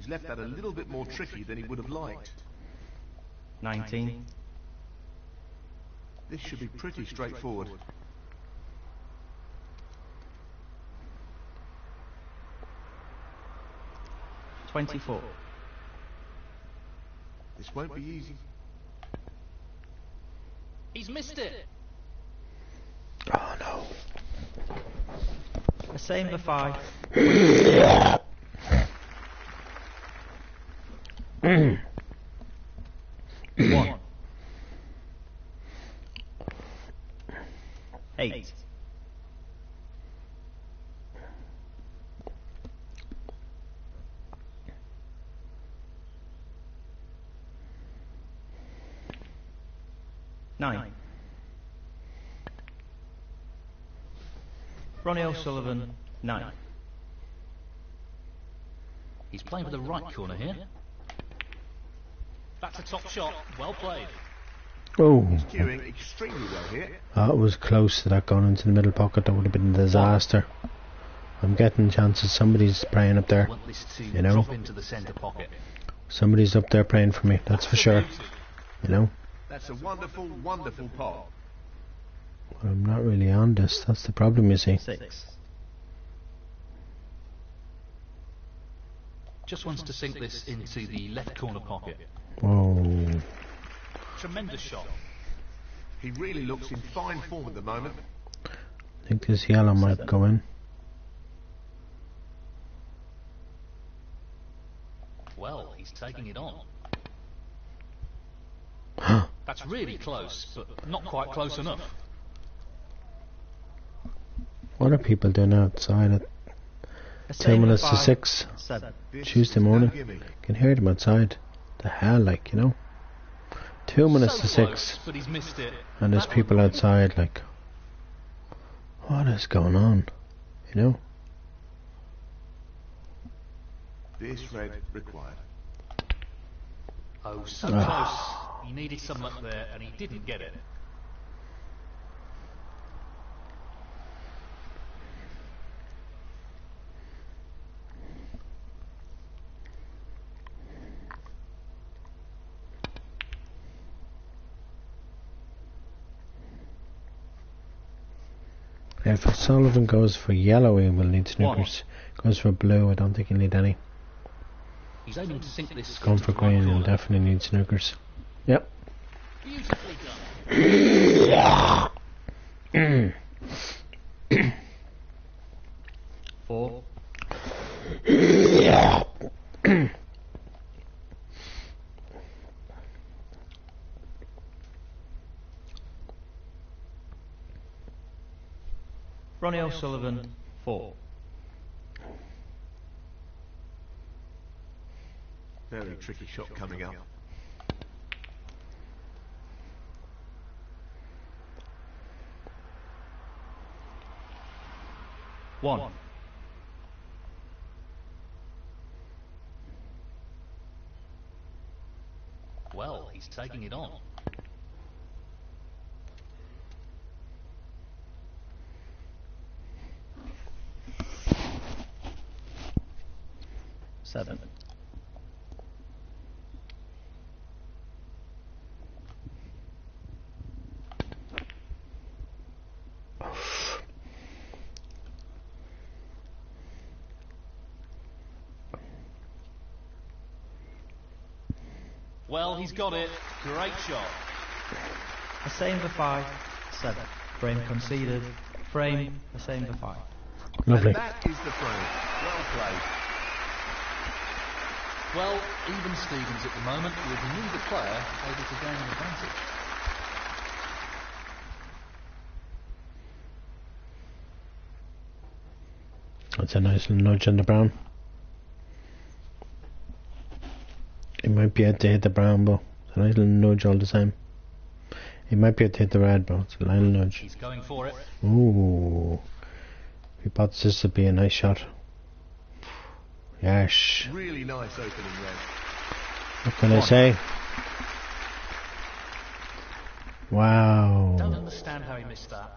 He's left that a little bit more tricky than he would have liked. 19. This should be pretty straightforward. $24. This won't be easy. He's missed it. Oh no. A same for 5. 1. 8. 9. Ronnie O'Sullivan, 9. He's playing for the right corner here. That's a top shot. Well played. Oh, Queuing extremely well here. that was close to that going into the middle pocket. That would have been a disaster. I'm getting chances. Somebody's praying up there. Want this to You know? drop into the centre pocket. Somebody's up there praying for me. That's for sure. You know. That's a wonderful, wonderful pot. But I'm not really on this. That's the problem, you see. 6. Just wants to sink this into the left corner pocket. Whoa. Tremendous shot. He really looks in fine form at the moment. I think this yellow might go in. Well, he's taking it on. That's really close, but not quite close enough. What are people doing outside at A 2 same minutes for to 5. 6 7. This Tuesday is no morning? gimme. Can hear them outside. The hell, like, you know. 2 minutes So to close, 6 but he's missed it. and there's That people one- outside, like, what is going on? You know. This red required. Oh, so close. He needed some luck there, and he didn't get it. If Sullivan goes for yellow, he will need snookers. Goes for blue, I don't think he'll need any. He's aiming to sink this. Going into for the right green, he'll corner. definitely need snookers. Yep. Beautifully done. 4. Ronnie O'Sullivan, 4. Very tricky shot coming up. One. Well, he's taking it on. Seven. Well, he's got it. Great shot. A same for 5. 7. Frame conceded. Frame, a same for 5. Lovely. And that is the frame. Well played. Well, even Stevens at the moment, with neither player able to gain an advantage. That's a nice little nudge on the brown. He might be able to hit the brown, but it's a nice little nudge all the time. He might be able to hit the red, but it's a little nudge. He's going for it. Ooh. He thought this would be a nice shot. Yes. Really nice opening red. What can I say? Wow. Don't understand how he missed that.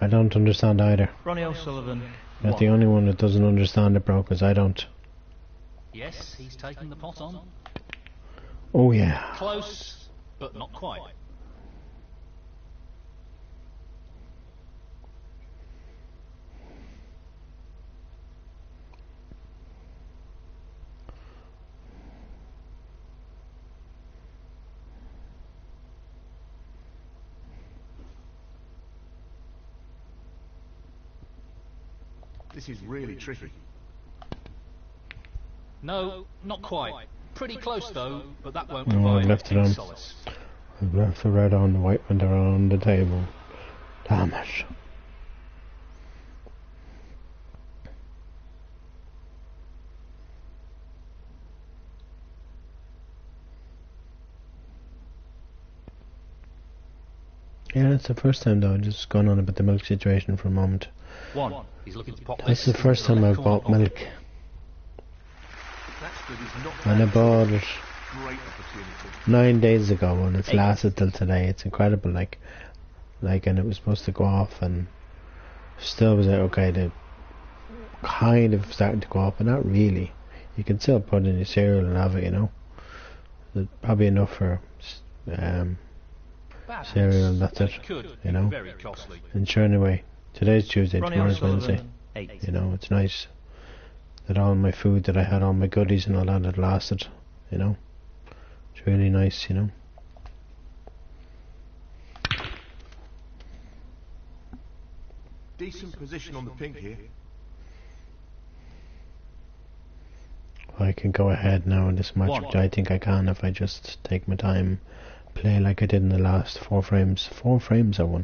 I don't understand either. Ronnie O'Sullivan, You're not the 1. only one that doesn't understand it, bro, because I don't. Yes, he's taking the pot on. Oh yeah. Close, but not quite. This is really tricky. No, not quite. Pretty close though, but that won't No, provide I've left it any on. solace. I've left the red on, the white went around the table. Damn it. Yeah, it's the first time though. Just gone on about the milk situation for a moment. One. He's looking to pop That's this the first into time left I've corner bought pocket. milk. That's good. He's not And I bad. bought it Great opportunity. 9 days ago and it's Eight. lasted till today. It's incredible, like, and it was supposed to go off and still was like, okay, the kind of starting to go off, but not really. You can still put in your cereal and have it, you know. There's probably enough for Bad cereal and miss. that's it, It could you be know. very costly. And sure, anyway, today's Tuesday, Ronnie tomorrow's O'Sullivan, Wednesday. 8. You know, it's nice that all my food that I had, all my goodies and all that had lasted, you know. It's really nice, you know. Decent position on the pink here. I can go ahead now in this match, One. which I think I can if I just take my time, play like I did in the last 4 frames. 4 frames I won.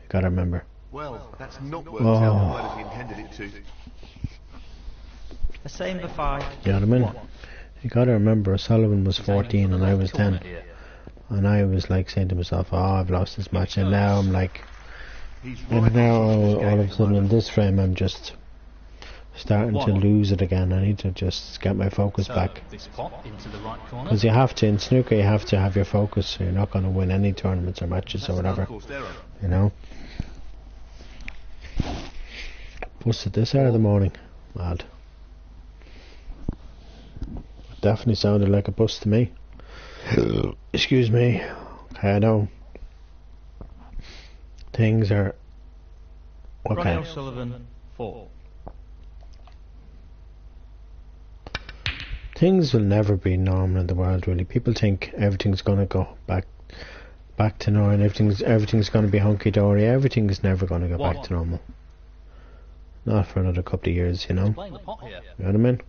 You gotta remember. Well, that's not worked out as Oh. well as he intended it to. The same for 5. You know what I mean? 1. You gotta remember, Sullivan was He's aiming 14 for and the I left was corner 10. here. And I was like saying to myself, oh, I've lost this match. And goes. now I'm like, He's and right now on top this all game of at a the sudden in moment. this frame I'm just starting to One. lose it again. I need to just get my focus So, back. this pot into the right corner. Because you have to, in snooker you have to have your focus, so you're not going to win any tournaments or matches or That's an whatever, unforced error. you know. Busted this hour of the morning. Mad. Definitely sounded like a bust to me. Excuse me. Okay, I know. Things are... Ronnie Okay. O'Sullivan, 4. Things will never be normal in the world, really. People think everything's going to go back to normal, and everything's going to be hunky-dory. Everything's never going to go back to normal. Not for another couple of years, you know. Playing the pot here. You know what I mean?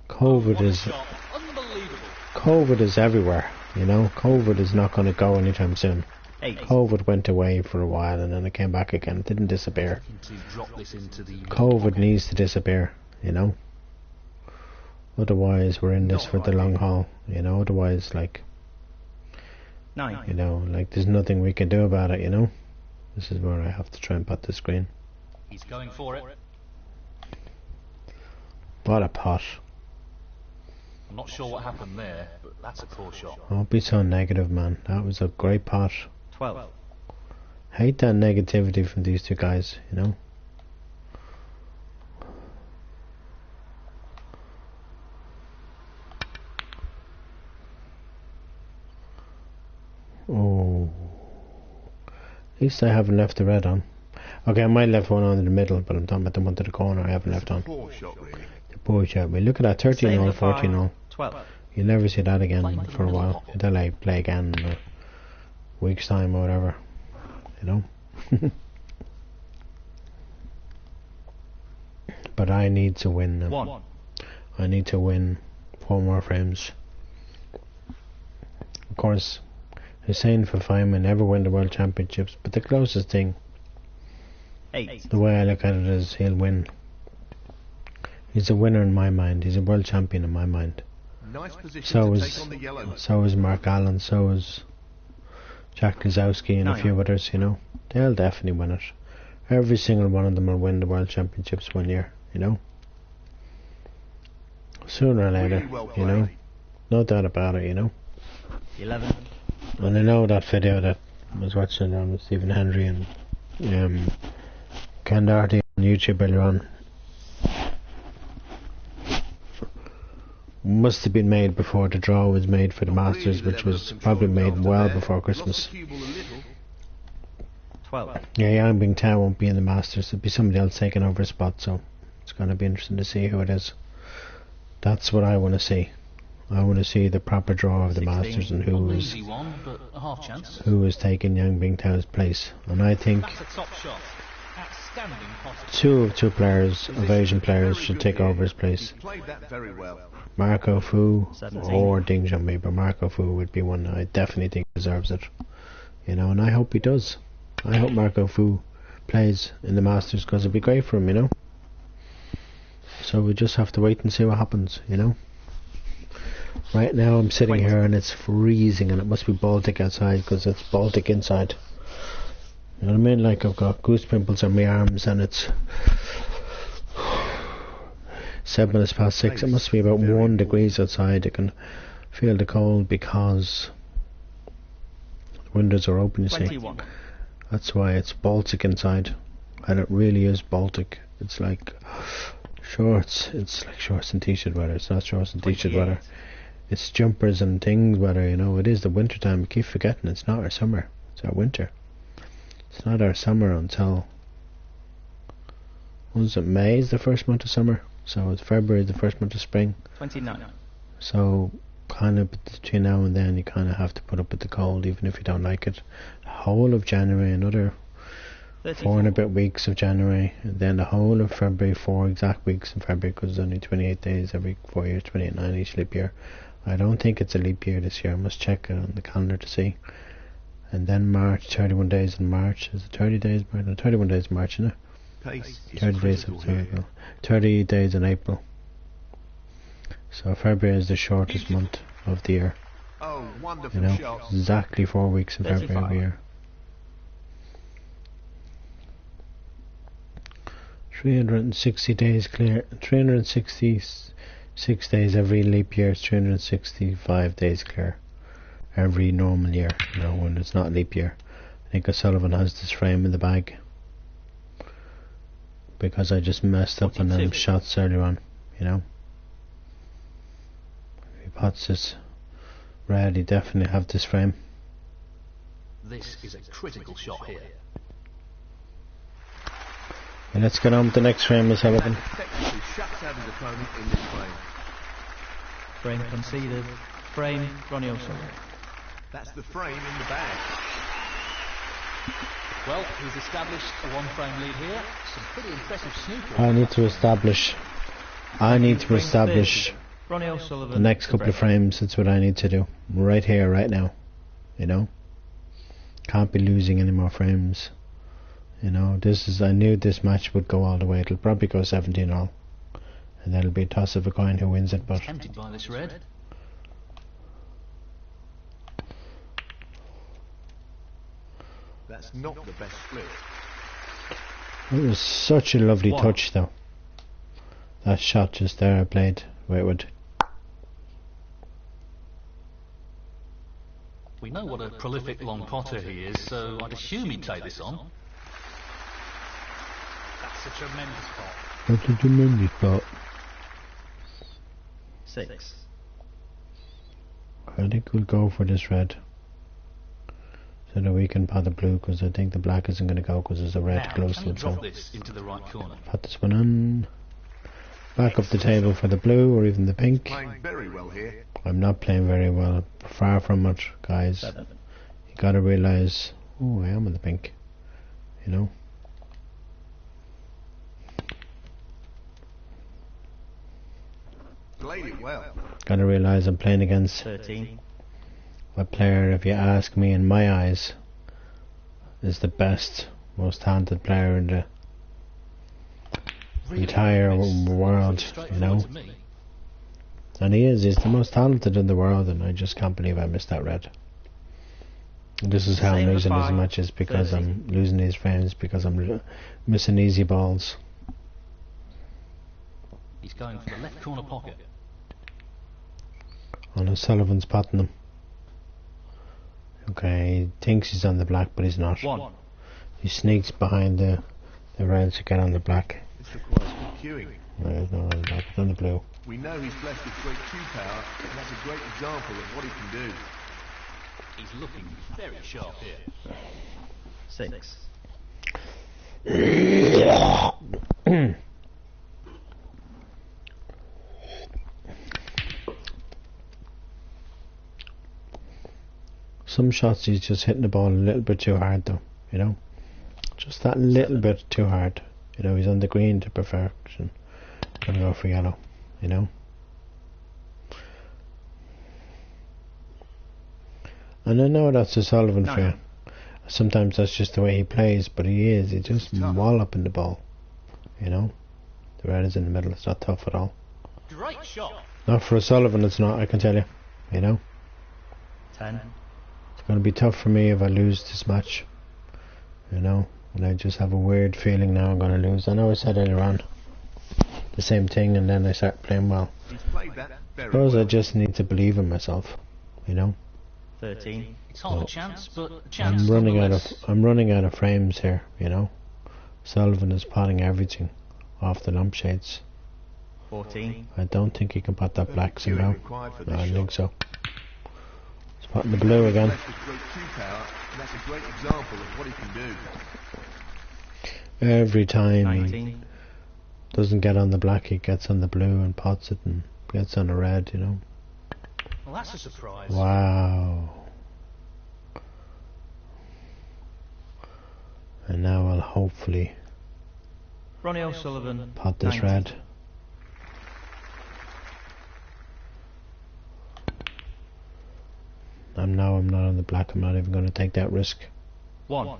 COVID What a is shot. Unbelievable. COVID is everywhere, you know. COVID is not going to go anytime soon. 8. COVID went away for a while and then it came back again. It didn't disappear. Looking to drop this into the COVID needs to disappear, you know. Otherwise we're in this for the long haul, you know. Otherwise, like, 9. you know, like there's nothing we can do about it, you know. This is where I have to try and put the screen. He's going for it. What a pot. I'm not sure what happened there, but that's a poor shot. Don't be so negative, man. That was a great pot. 12. Hate that negativity from these two guys, you know. Oh. At least I haven't left the red on. Okay, I might have left one on in the middle, but I'm talking about the one to the corner I haven't left on. Poor shot, really. The poor shot. Well, look at that, 13 Same all, for 5. 14 all. 12. You'll never see that again Playing to for a the middle while pocket. until I play again in a week's time or whatever, you know. But I need to win now. 1. I need to win 4 more frames. Of course, Hussein Fafayma never win the World Championships, but the closest thing, 8. the way I look at it, is he'll win. He's a winner in my mind. He's a world champion in my mind. Nice position So to is take on the yellow. so is Mark Allen. So is Jack Lozowski and a Nine. few others. You know, they'll definitely win it. Every single one of them will win the World Championships one year. You know, sooner or later. Really well You know, played. no doubt about it. You know, 11. and I know that video that I was watching on with Stephen Hendry and Ken Doherty on YouTube earlier on. must have been made before the draw was made for the Masters, which was probably made well before Christmas. 12. Yeah, Yang Bing Tao won't be in the Masters. There'll be somebody else taking over his spot, so it's going to be interesting to see who it is. That's what I want to see. I want to see the proper draw of the 16. Masters and Not who an is easy one, but a half chance. taking Yang Bing Tao's place. And I think That's a top shot. Outstanding potting. two players, of Asian players, should take over his place. Played that very well. Marco Fu 17. or Ding Junhui, but Marco Fu would be one I definitely think deserves it. You know, and I hope he does. I hope Marco Fu plays in the Masters, because it'd be great for him, you know. So we just have to wait and see what happens, you know. Right now I'm sitting here and it's freezing, and it must be Baltic outside because it's Baltic inside. You know what I mean? Like, I've got goose pimples on my arms and it's 7 minutes past 6. It must be about 1 degrees outside. I can feel the cold because the windows are open, you see. 21. That's why it's Baltic inside, and it really is Baltic. It's like shorts. It's like shorts and t-shirt weather. It's not shorts and t-shirt 28. weather. It's jumpers and things weather. You know, it is the winter time. We keep forgetting it's not our summer. It's our winter. It's not our summer until, was it May is the first month of summer? So it's February the first month of spring. 29. So kind of between now and then you kind of have to put up with the cold, even if you don't like it. The whole of January, another 4 and a bit weeks of January, and then the whole of February, 4 exact weeks in February, because there's only 28 days every 4 years, 28, 9 each leap year. I don't think it's a leap year this year. I must check it on the calendar to see. And then March, 31 days in March. Is it 30 days? No, 31 days in March, isn't it? Pace is 30 days critical of here. April. 30 days in April. So February is the shortest month of the year. Oh, You wonderful know, shots. exactly 4 weeks in February 35. every year. 360 days clear. 366 days every leap year. 365 days clear every normal year. You know, when it's not leap year. I think O'Sullivan has this frame in the bag because I just messed up on them 42. shots earlier on. You know, if he pots this red, he definitely have this frame. This is a critical shot here. And let's get on with the next frame, O'Sullivan. And effectively shuts out his opponent in this frame. Frame conceded. Frame, Ronnie O'Sullivan. That's the frame in the bag. Well, he's established a one-frame lead here. Some pretty impressive snooker. I need to establish Ronnie O'Sullivan. the next couple of frames. That's what I need to do right here, right now. You know, can't be losing any more frames. You know, I knew this match would go all the way. It'll probably go 17 all, and then it'll be a toss of a coin who wins it. But Tempted by this red. That's not the best split. it was such a lovely One. touch, though. That shot just there, I played where it would. We know what a prolific long potter he is, so I'd assume he'd take this on. That's a tremendous pot. That's a tremendous spot. 6. I think we'll go for this red, so that we can pot the blue, because I think the black isn't going to go because there's a red Now, close can to he it. So drop this into the right corner? pot this one on. Back up the table for the blue or even the pink. Playing very well here. I'm not playing very well. Far from it, guys. 7. You gotta realise, oh, I am in the pink. You know? Played it well. Gotta realise I'm playing against 13. a player, if you ask me, in my eyes, is the best, most talented player in the Really entire nice. world, Pretty you straightforward know? to me. And he's the most talented in the world, and I just can't believe I missed that red. This is how I'm Same losing as these five, matches, because 30. I'm losing these frames, because I'm missing easy balls. He's going for the left corner pocket. And O'Sullivan's potting them. Okay, he thinks he's on the black, but he's not. 1. He sneaks behind the red to get on the black. This requires good cueing. No, he's not on the black, he's on the blue. We know he's blessed with great Q power, and that's a great example of what he can do. He's looking very sharp here. 6. Some shots he's just hitting the ball a little bit too hard though, you know. Just that little bit too hard. You know, he's on the green to perfection. Gonna go for yellow, you know. And I know that's a Sullivan for you. Sometimes that's just the way he plays, but he's just walloping the ball. You know? The red is in the middle, it's not tough at all. Great shot. Not for a Sullivan, it's not, I can tell you. You know? 10. It's going to be tough for me if I lose this match. You know? And I just have a weird feeling now I'm going to lose. I know I said earlier on the same thing, and then I start playing well. I suppose I just need to believe in myself. You know? 13. It's half a chance, but a chance. I'm running out of frames here, you know. Sullivan is potting everything off the lampshades. 14. I don't think he can pot that black somehow. No, I don't think so. He's potting the blue again. That's a great example of what he can do. Every time 19. he doesn't get on the black, he gets on the blue and pots it and gets on the red, you know. Well, that's a surprise. Wow. And now I'll hopefully Ronnie O'Sullivan. pot this 90. red. I'm not on the black. I'm not even going to take that risk. 1.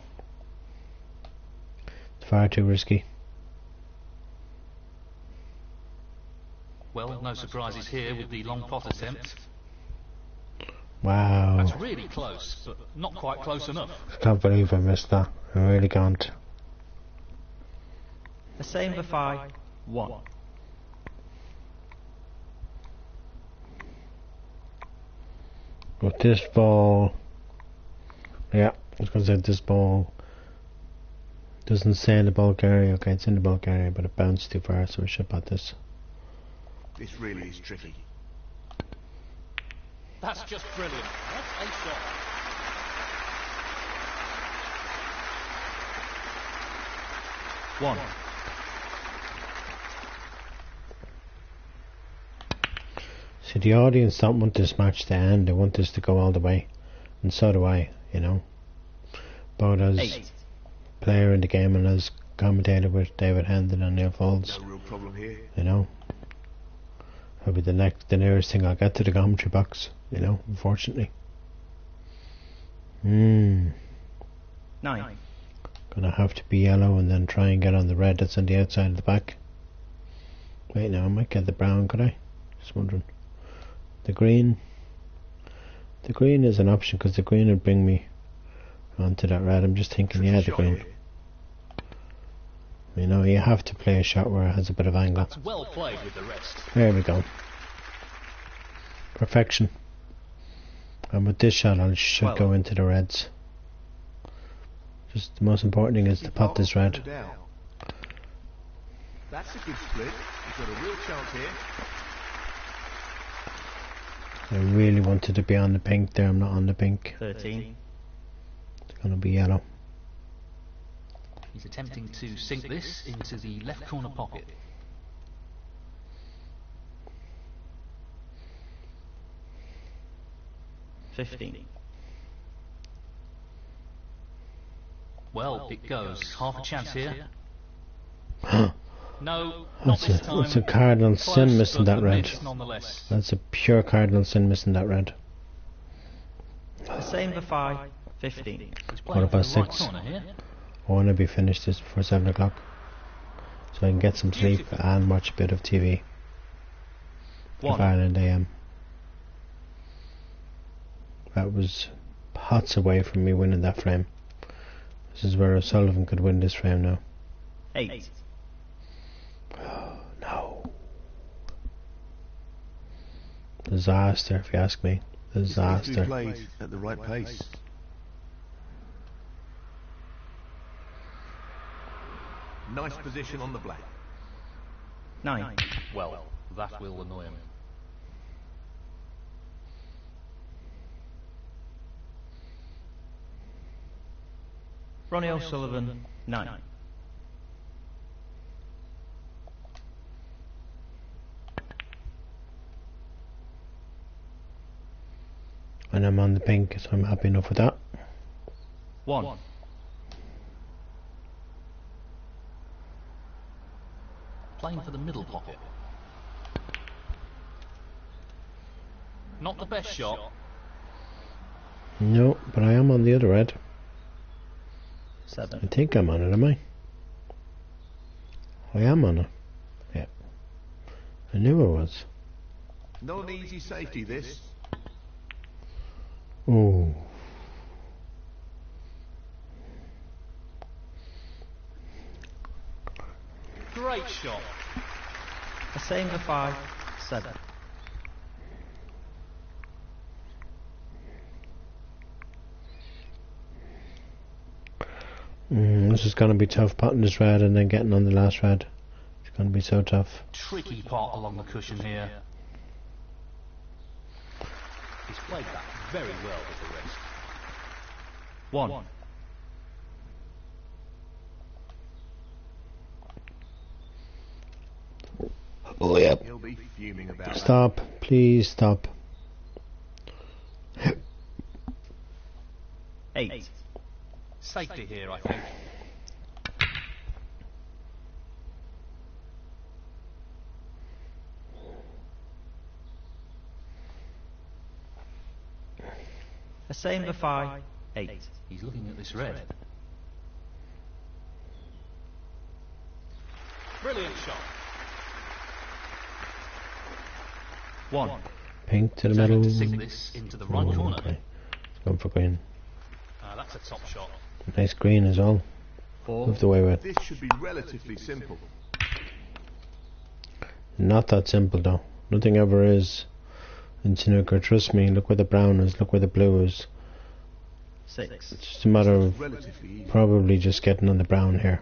It's far too risky. Well, no surprises here with the long pot attempt. Wow. That's really close, but not quite close enough. I can't believe I missed that. I really can't. The same for 5. 1. With this ball, yeah, I was going to say this ball doesn't say in the bulk area. Okay, it's in the bulk area, but it bounced too far, so we should pot this. This really is tricky. That's just brilliant. That's a shot. One. See, the audience don't want this match to end. They want this to go all the way, and so do I. You know, both as 8. player in the game and as commentator with David Hendon and Neil Folds. No real problem here. You know, that'll be the nearest thing I'll get to the commentary box. You know, unfortunately. 9. Gonna have to be yellow and then try and get on the red that's on the outside of the back. Wait, now I might get the brown, could I? Just wondering. The green is an option because the green would bring me onto that red. I'm just thinking, yeah, the green. You know, you have to play a shot where it has a bit of angle. That's well played with the rest. There we go. Perfection. And with this shot I should go into the reds. Just the most important thing is to pot this red. That's a good split. You've got a real chance here. I really wanted to be on the pink there. I'm not on the pink. 13. It's going to be yellow. He's attempting to sink this into the left corner pocket. $15. Well, it goes. Half a chance here. No, not That's this time. a cardinal sin Close, missing but that a red. miss nonetheless. That's a pure cardinal sin missing that red. The same for 5. 15. He's What playing about for the right 6? corner here. I want to be finished this before 7 o'clock, so I can get some sleep and watch a bit of TV. 1. Of Ireland AM. That was pots away from me winning that frame. This is where O'Sullivan could win this frame now. 8. Oh, no. Disaster, if you ask me. This needs to Disaster. be played at the right pace. Nice position on the black. 9. Well, That will annoy him. Ronnie O'Sullivan, 9. And I'm on the pink, so I'm happy enough with that. 1. Playing for the middle pocket. Not the best shot. No, but I am on the other red. 7. I think I'm on it, am I? I am on it. Yeah. I knew I was. Not an easy safety, this. Oh. Great shot. A same for 5, 7. This is going to be tough, potting this red and then getting on the last red. It's going to be so tough. Tricky part along the cushion here. He's played that very well with the rest. 1. Oh, yeah. He'll be fuming about Stop. Please stop. 8. Safety here, I think. A same for 5, 8. He's looking at this red. Brilliant shot. 1. Pink to the He's having middle. to sink this into the right corner. Okay. It's going for green. That's a top shot. Nice green as well. 4. Move the way with. This should be relatively simple. Not that simple though. Nothing ever is in snooker. Trust me. Look where the brown is. Look where the blue is. 6. It's just a matter of Relatively easy. probably just getting on the brown here.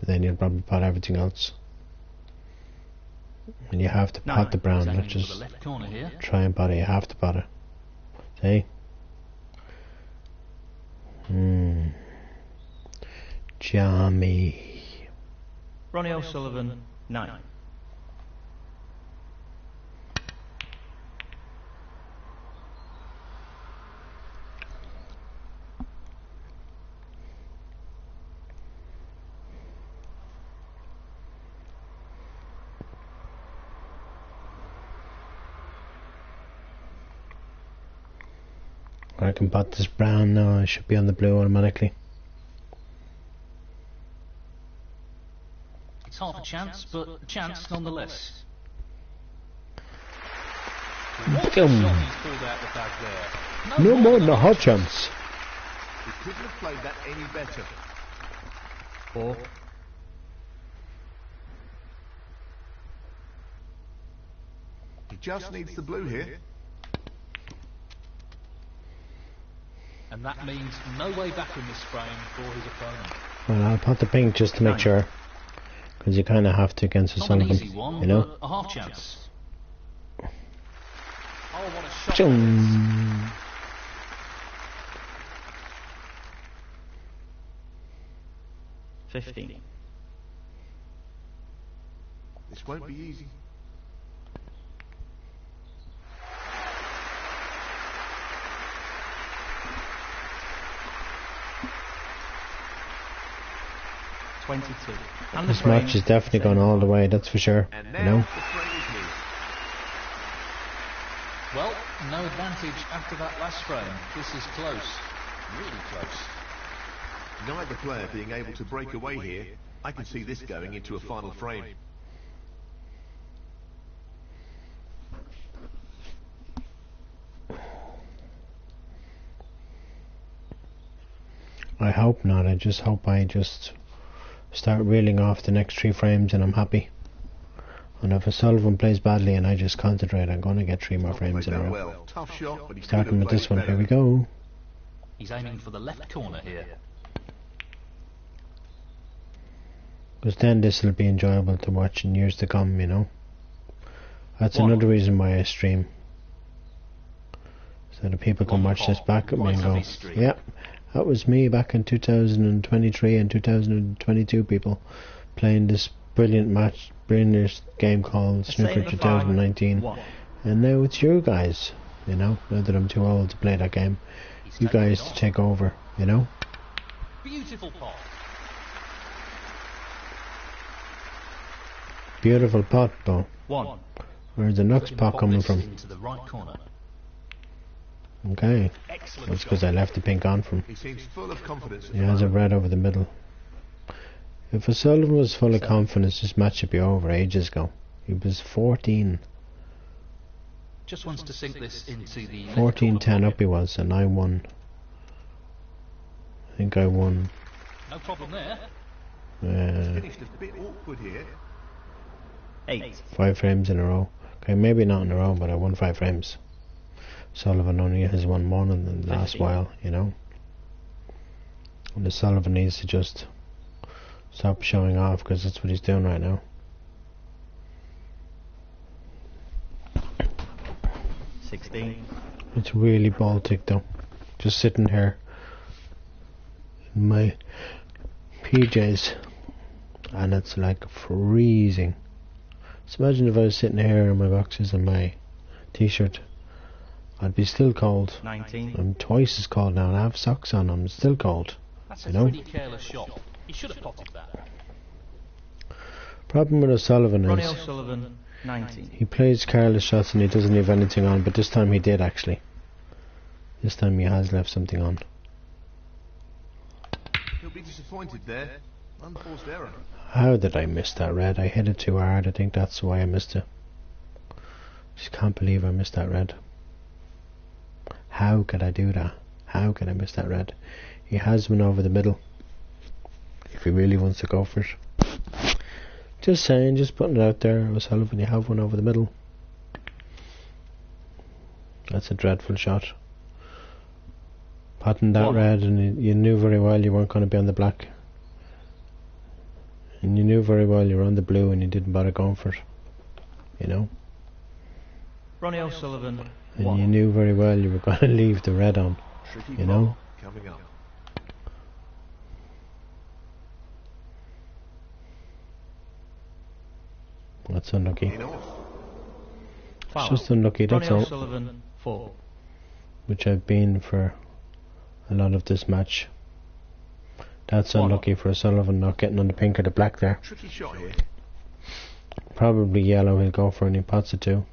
And then you'll probably pot everything else. And you have to pot 9. the brown. He's Not aiming for just the left corner here. try and pot it. You have to pot it. See? Jammy. Ronnie O'Sullivan, 9. I can pot this brown now. I should be on the blue automatically. It's half a chance, but a chance nonetheless. What a shot Boom. he's pulled out the bag there. No more than a hot chance. He couldn't have played that any better. 4. He just needs the blue here. And that means no way back in this frame for his opponent. Well, I'll pot the pink just to make 9. sure. Because you kind of have to against Not an Sullivan. easy one, You know? but a half chance. Oh, what a shot. Chung. 15. This won't be easy. And the This frame, match is definitely gone all the way, that's for sure. And You now know? the frame is his. Well, no advantage after that last frame. This is close. Really close. Neither player being able to break away here. I can see this going into a final frame. I hope not. I just hope I just start reeling off the next 3 frames and I'm happy. And if a Sullivan plays badly and I just concentrate, I'm going to get 3 more Not frames played in a that row. well. Tough shot, but he could Starting have with this played one. better. Here we go. He's aiming for the left corner here. Because then this will be enjoyable to watch in years to come, you know. That's another reason why I stream. So that people can watch this back at me and go, yeah, that was me back in 2023 and 2022, people playing this brilliant game called Snooker 2019. And now it's you guys, you know, now that I'm too old to play that game, you guys to take over, you know. Beautiful pot. Beautiful pot, though. Where's the next pot coming from? Into the right corner. Okay, that's because I left the pink on from. He seems full of confidence. He has a red over the middle. If O'Sullivan was full of confidence, this match should be over ages ago. He was 14. Just wants to sink this into the 14-10 up he was, and I won. I think I won. No problem there. Finished a bit awkward here. 8. 5 frames in a row. Okay, maybe not in a row, but I won 5 frames. Sullivan only has won more in the last while, you know. And the Sullivan needs to just stop showing off, because that's what he's doing right now. 16. It's really Baltic though. Just sitting here in my PJs, and it's like freezing. So imagine if I was sitting here in my boxes and my t-shirt, I'd be still cold. 19. I'm twice as cold now, and I have socks on. I'm still cold. That's you a know. pretty careless shot. He should have potted that. Problem with O'Sullivan Ronnie is O'Sullivan, 19. he plays careless shots and he doesn't leave anything on, but this time he did actually. This time he has left something on. He'll be disappointed there. Unforced error. How did I miss that red? I hit it too hard. I think that's why I missed it. Just can't believe I missed that red. How could I do that? How could I miss that red? He has one over the middle, if he really wants to go for it. Just saying, just putting it out there. O'Sullivan, you have one over the middle. That's a dreadful shot. Potting that red, and you knew very well you weren't going to be on the black. And you knew very well you were on the blue, and you didn't bother going for it. You know? Ronnie O'Sullivan, And 1. you knew very well you were going to leave the red on. Tricky You know? ball coming up. That's unlucky. In off. Foul. It's just unlucky, that's Ronnie all. O'Sullivan, 4. Which I've been for a lot of this match. That's unlucky for O'Sullivan not getting on the pink or the black there. Tricky shot here. Probably yellow he'll go for, and he pots it too.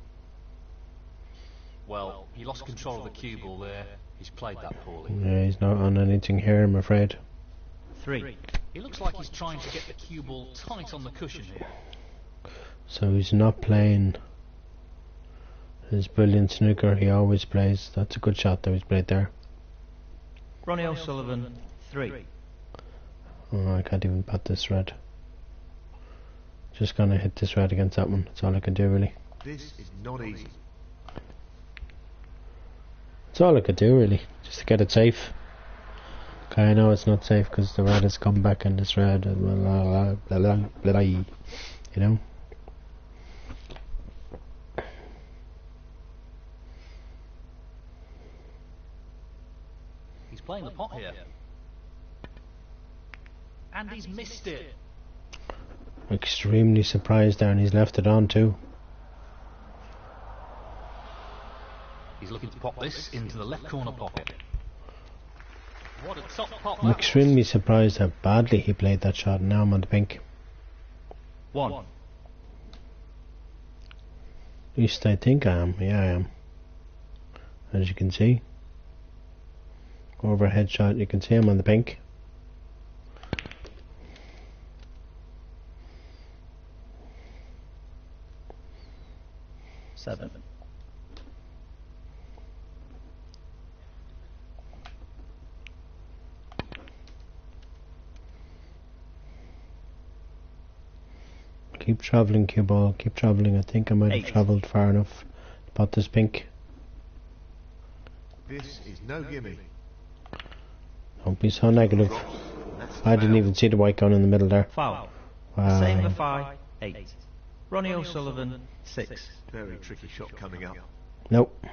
Well, he lost control of the cue ball there. He's played that poorly. Yeah, he's not on anything here, I'm afraid. 3. He looks like he's trying to get the cue ball tight on the cushion here. So he's not playing his brilliant snooker he always plays. That's a good shot that he's played there. Ronnie O'Sullivan, 3. Oh, I can't even pot this red. Just gonna hit this red against that one. That's all I can do, really. This is not easy. That's all I could do, really. Just to get it safe. Okay, I know it's not safe because the red has come back in this red. Blah, blah, blah, blah, blah, blah, you know? He's playing the pot here. And he's missed it. Extremely surprised there, and he's left it on too. He's looking to pop this into the left corner pocket. What a top pot I'm that extremely surprised how badly he played that shot, and now I'm on the pink. 1. At least I think I am. Yeah, I am. As you can see. Overhead shot, you can see I'm on the pink. Seven. Keep travelling, cue ball, keep travelling. I think I might have travelled far enough to pot this pink. This is no gimme. Don't be so negative. I didn't even see the white going in the middle there. Foul. Wow. Same for 5. 8. Ronnie O'Sullivan, 6. Very tricky shot coming up. Nope.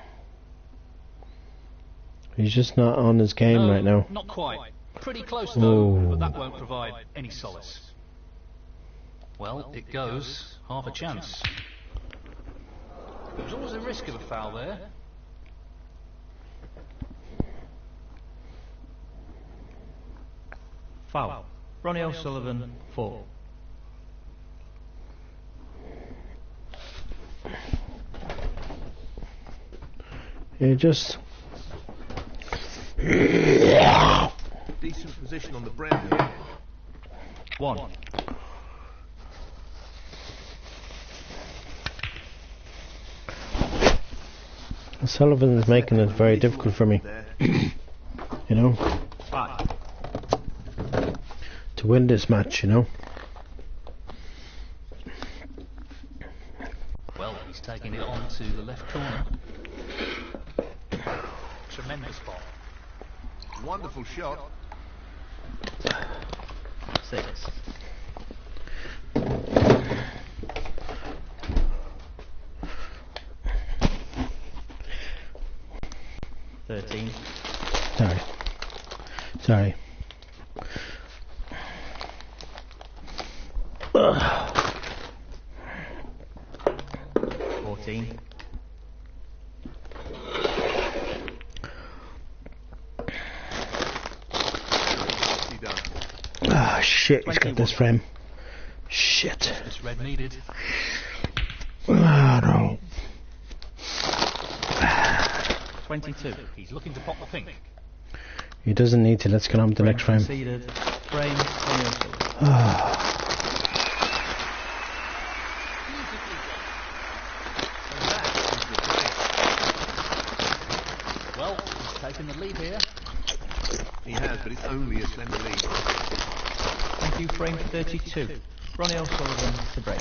He's just not on his game No, right now. not quite. Pretty close though, Oh. but that won't provide any solace. Well, it goes. Half a chance. There's always a risk of a foul there. Foul. Ronnie O'Sullivan, 4. He just... Decent position on the brown here. 1. Sullivan is making it very difficult for me, you know, 5. to win this match, you know. Well, he's taking it on to the left corner. Tremendous spot. Wonderful shot. 6. Thirteen. Sorry. Ugh. 14. Nicely done. Ah, shit, he's got this frame. Shit. This red needed. Ah, no. 22. He's looking to pop the pink. He doesn't need to. Let's get on with the next frame. Conceded. Frame. Ronnie O'Sullivan. Well, he's taken the lead here. He has, but it's only a slender lead. Thank you. Frame 32. Ronnie O'Sullivan to break.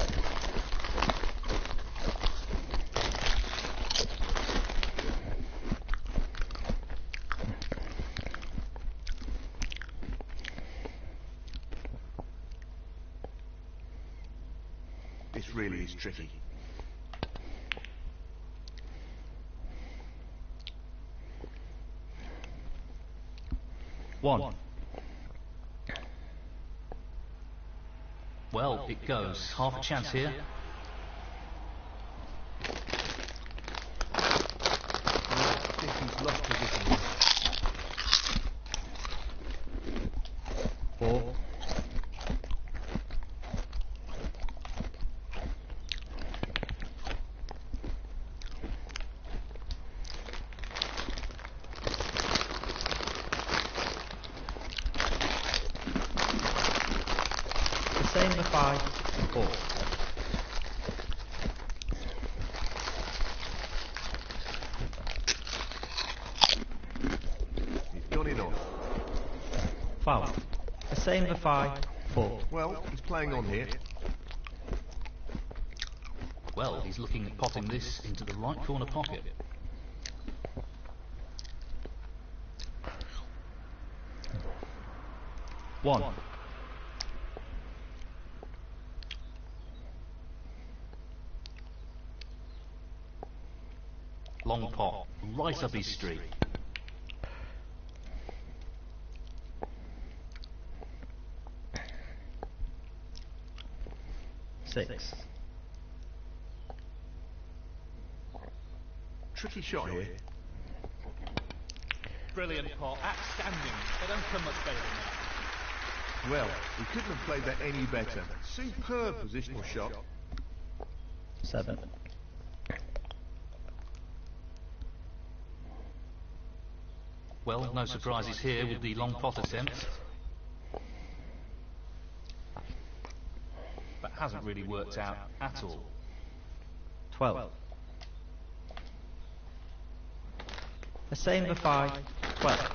This really is tricky. One. Well, it goes. Half a chance here. I think he's lost position. 4. The same for 5. 4. He's gone in off. Foul. The same for 5. 4. Well, he's playing on here. Well, he's looking at popping this into the right corner pocket. One. Long pot, right up his street. Six. Tricky shot here. Brilliant pot, outstanding. They don't come much better than that. Well, he couldn't have played that any better. Superb positional shot. 7. Well, no surprises here with the long pot attempt. That hasn't really worked out at all. 12. The same for 5. 12.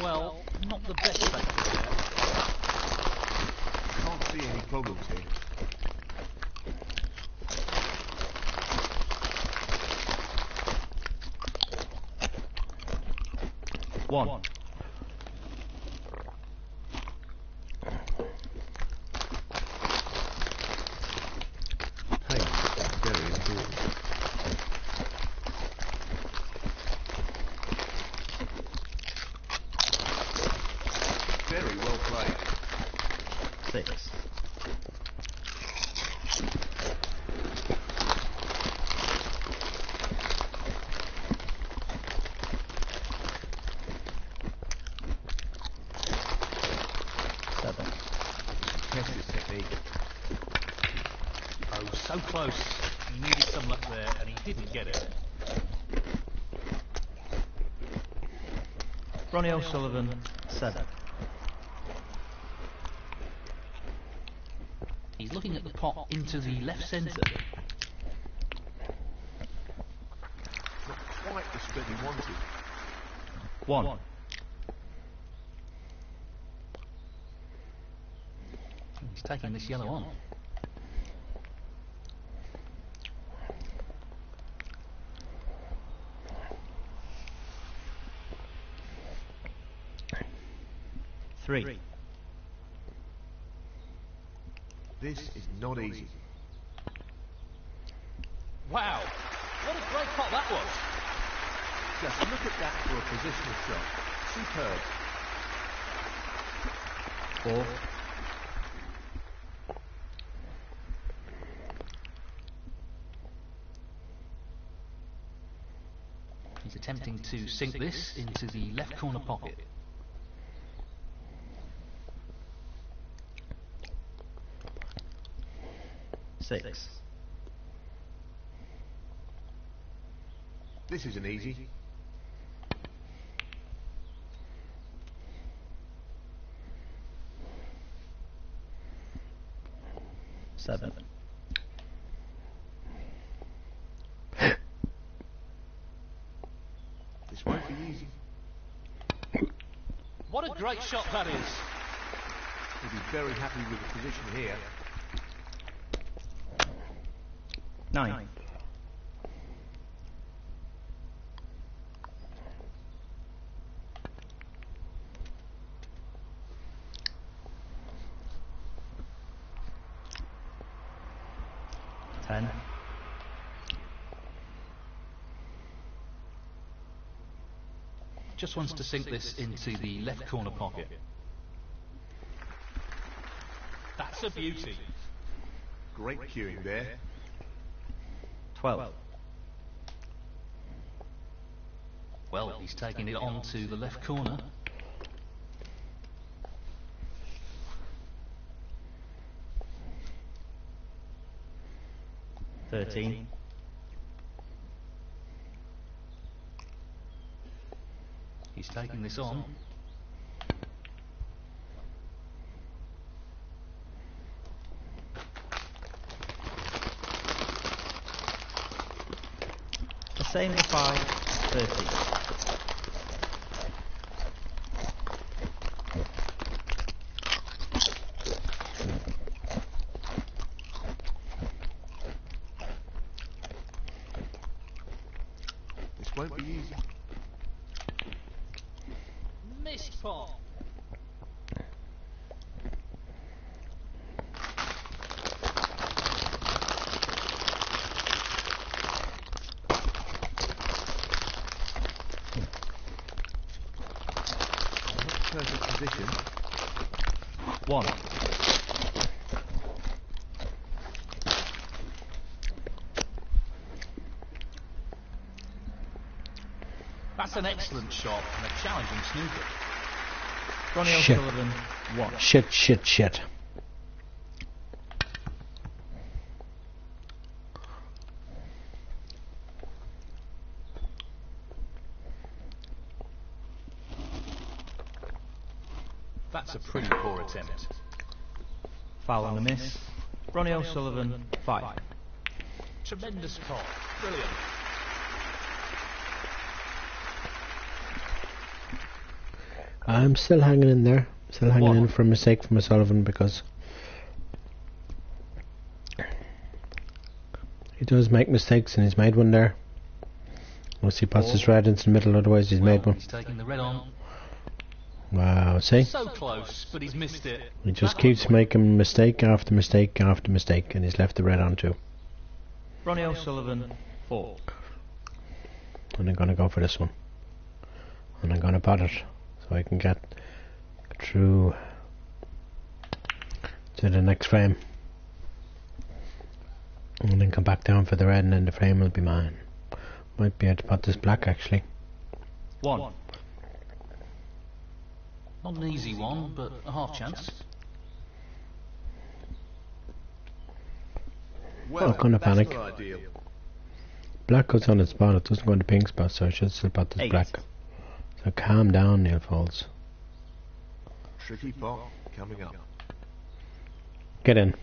Well, not the best practice there. Can't see any problems here. One. Pace is very important. Very well played. 6. Test this technique. Oh, so close. He needed some luck there, and he didn't get it. Ronnie O'Sullivan, 7. He's looking at the pot into the left centre. Not quite the spread he wanted. 1. He's taking this yellow on. Three. This is not easy. Wow, what a great pot that was. Just look at that for a positional shot. Superb. 4. He's attempting to sink this into the left corner pocket. 6. This isn't easy. 7. This won't be easy. What a great shot that is. He'll be very happy with the position here. 9. Ten. Just wants to sink this into the left corner pocket. That's a beauty. Great cueing there. 12. Well, he's taking it on to the left corner. 13. He's taking this on. The same as 5. 30. This won't be easy. Missed pot. Perfect position. 1. That's an excellent shot and a challenging snooker. Ronnie Shit. O'Sullivan, 1. Shit. That's a pretty poor attempt. Foul and a miss. Ronnie O'Sullivan, 5. Tremendous pot. Brilliant. I'm still hanging in there. Still hanging in for a mistake from O'Sullivan because he does make mistakes, and he's made one there. Unless he puts his red into the middle, otherwise he's made one. He's taking the red on. Wow, see? So close, but he's missed it. He just keeps making mistake after mistake after mistake, and he's left the red on too. Ronnie O'Sullivan, 4. And I'm gonna go for this one. And I'm gonna pot it so I can get through to the next frame. And then come back down for the red, and then the frame will be mine. Might be able to pot this black actually. 1. Not an easy one, but a half chance. Well, Not gonna that's panic. not ideal. Black goes on its spot, it doesn't go in the pink spot, so I should still pot this 8. black. So calm down, Neil Falls. Tricky pot coming up. Get in.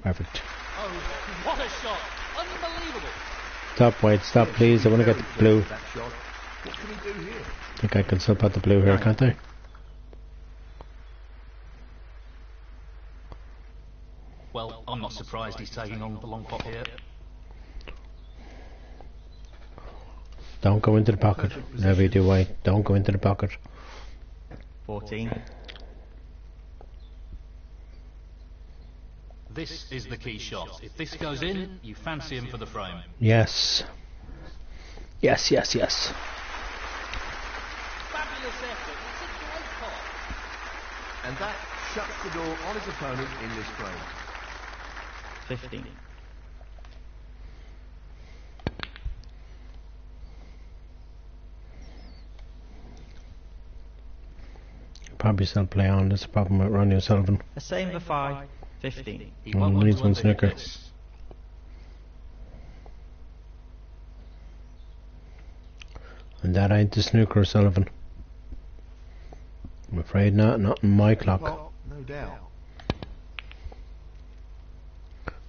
Perfect. Oh, what a shot! Unbelievable! Stop, wait, stop please, I want to get the blue. That shot. What can he do here? I think I can still pot the blue here, can't I? Well, I'm not surprised he's taking on the long pot here. Don't go into the pocket. Whenever you do white, don't go into the pocket. 14. This is the key shot. If this goes in, you fancy him for the frame. Yes. Yes, yes, yes. Fabulous effort. It's a great pot. And that shuts the door on his opponent in this frame. 15. Probably still play on. That's the problem with Ronnie O'Sullivan. A same for 5. 15. He Oh, won't want needs to one let them snooker. hit this. And that ain't the snooker, O'Sullivan. I'm afraid not in my clock. Pot, no doubt.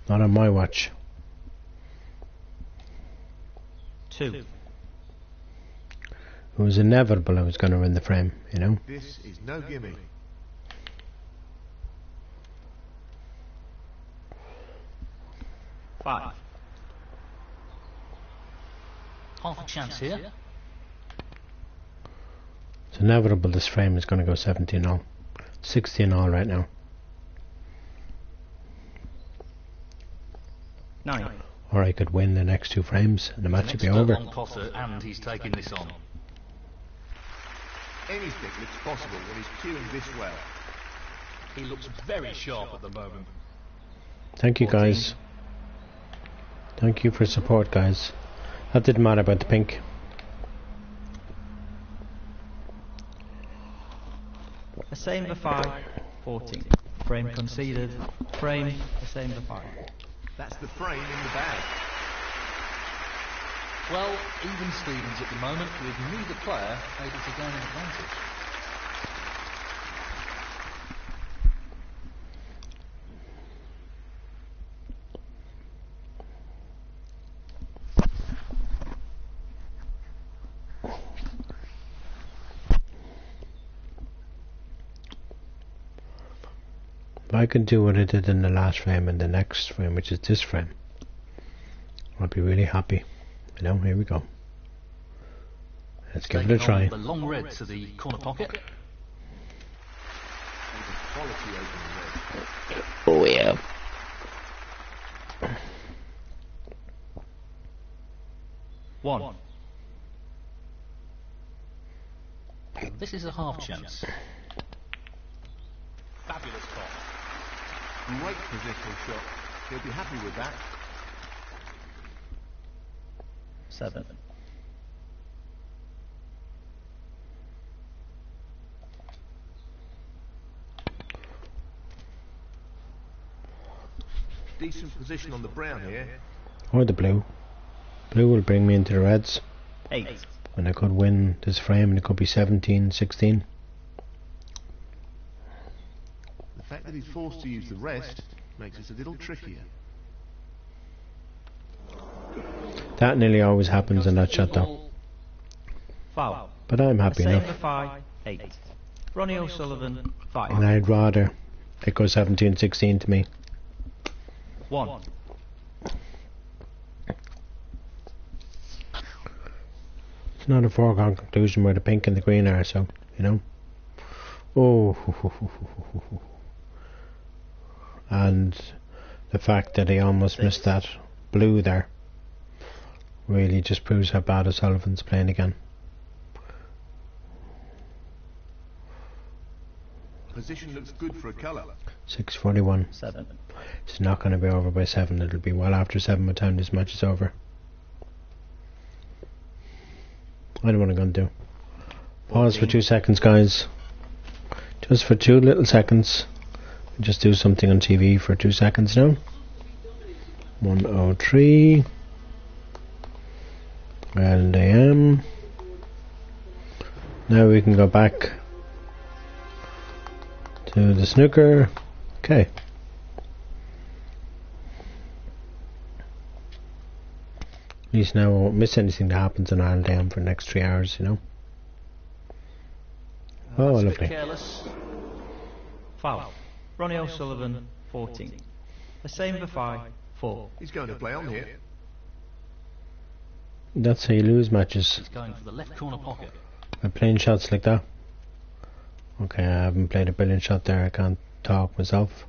Not on my watch. 2. It was inevitable I was going to win the frame, you know. This is no gimme. Five. Half a chance here. It's inevitable this frame is going to go 17 all. 16 all right now. 9. Or I could win the next two frames and the match would be An expert over. long potter, and he's taking this on. Anything looks possible when he's cueing this well. He looks very sharp at the moment. Thank you 14. guys. Thank you for support, guys. That didn't matter about the pink. A same for 5. 14. Frame conceded. Frame. A same for 5. That's the frame in the bag. Well, even Stevens at the moment, with neither player able to gain an advantage. If I could do what I did in the last frame and the next frame, which is this frame, I'd be really happy. You know, here we go. Let's give it a Taking try. on the long red to the corner pocket. And a quality opening red. Oh yeah. One. This is a half chance. Fabulous pot. Great positional shot. He'll be happy with that. 7. Decent position on the brown here. Or the blue. Blue will bring me into the reds. 8. And I could win this frame and it could be 17, 16. The fact that he's forced to use the rest makes it a little trickier. That nearly always happens in that shot though. Foul. But I'm A happy same enough. for 5. 8. Ronnie O'Sullivan, 5. And I'd rather it go 17-16 to me. 1. It's not a foregone conclusion where the pink and the green are, so, you know. Oh. And the fact that he almost missed that blue there really just proves how bad O'Sullivan's playing again. Position looks good for a colour. 6:41. 7. It's not going to be over by 7. It'll be well after 7 by the time this match is over. I know what I'm going to do. Pause for 2 seconds, guys. Just for 2 little seconds. Just do something on TV for 2 seconds now. 103. LAM. Now we can go back to the snooker. Okay. At least now I won't miss anything that happens in LAM for the next 3 hours, you know. Oh, That's a bit lovely. careless. Foul. Ronnie O'Sullivan, 14. The same for 5. 4. He's going to play on here. That's how you lose matches. He's going for the left corner pocket. By playing shots like that. Okay, I haven't played a brilliant shot there. I can't talk myself.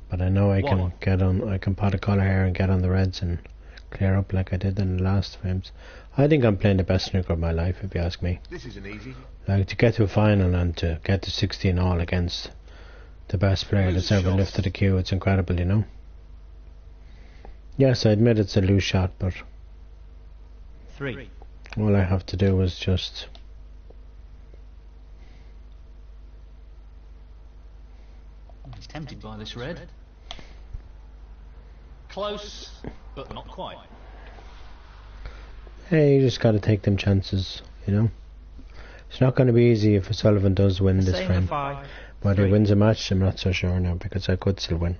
But I know I can get on. I can pot a colour here and get on the reds and clear up like I did in the last frames. I think I'm playing the best snooker of my life, if you ask me. This isn't easy. Like, to get to a final and to get to 16 all against the best player that's ever lifted a cue, it's incredible, you know. Yes, I admit it's a loose shot, but 3. all I have to do is just He's tempted by this red. Close, but not quite. hey, you just got to take them chances, you know. It's not going to be easy if O'Sullivan does win The this same frame. for 5. Whether he 3. wins a match, I'm not so sure now, because I could still win.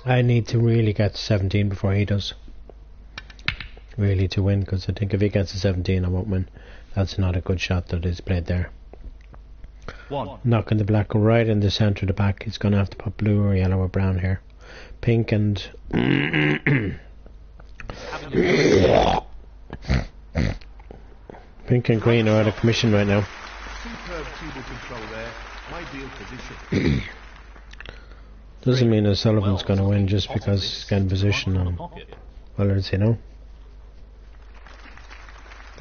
I need to really get to 17 before he does. Really to win, because I think if he gets to 17 I won't win. That's not a good shot that is played there. 1. Knocking the black right in the centre of the back. He's going to have to put blue or yellow or brown here. Pink and pink and green are out of commission right now. Superb tubal control there. Ideal position. Doesn't mean O'Sullivan's going to win just because he's getting position on colours, you know.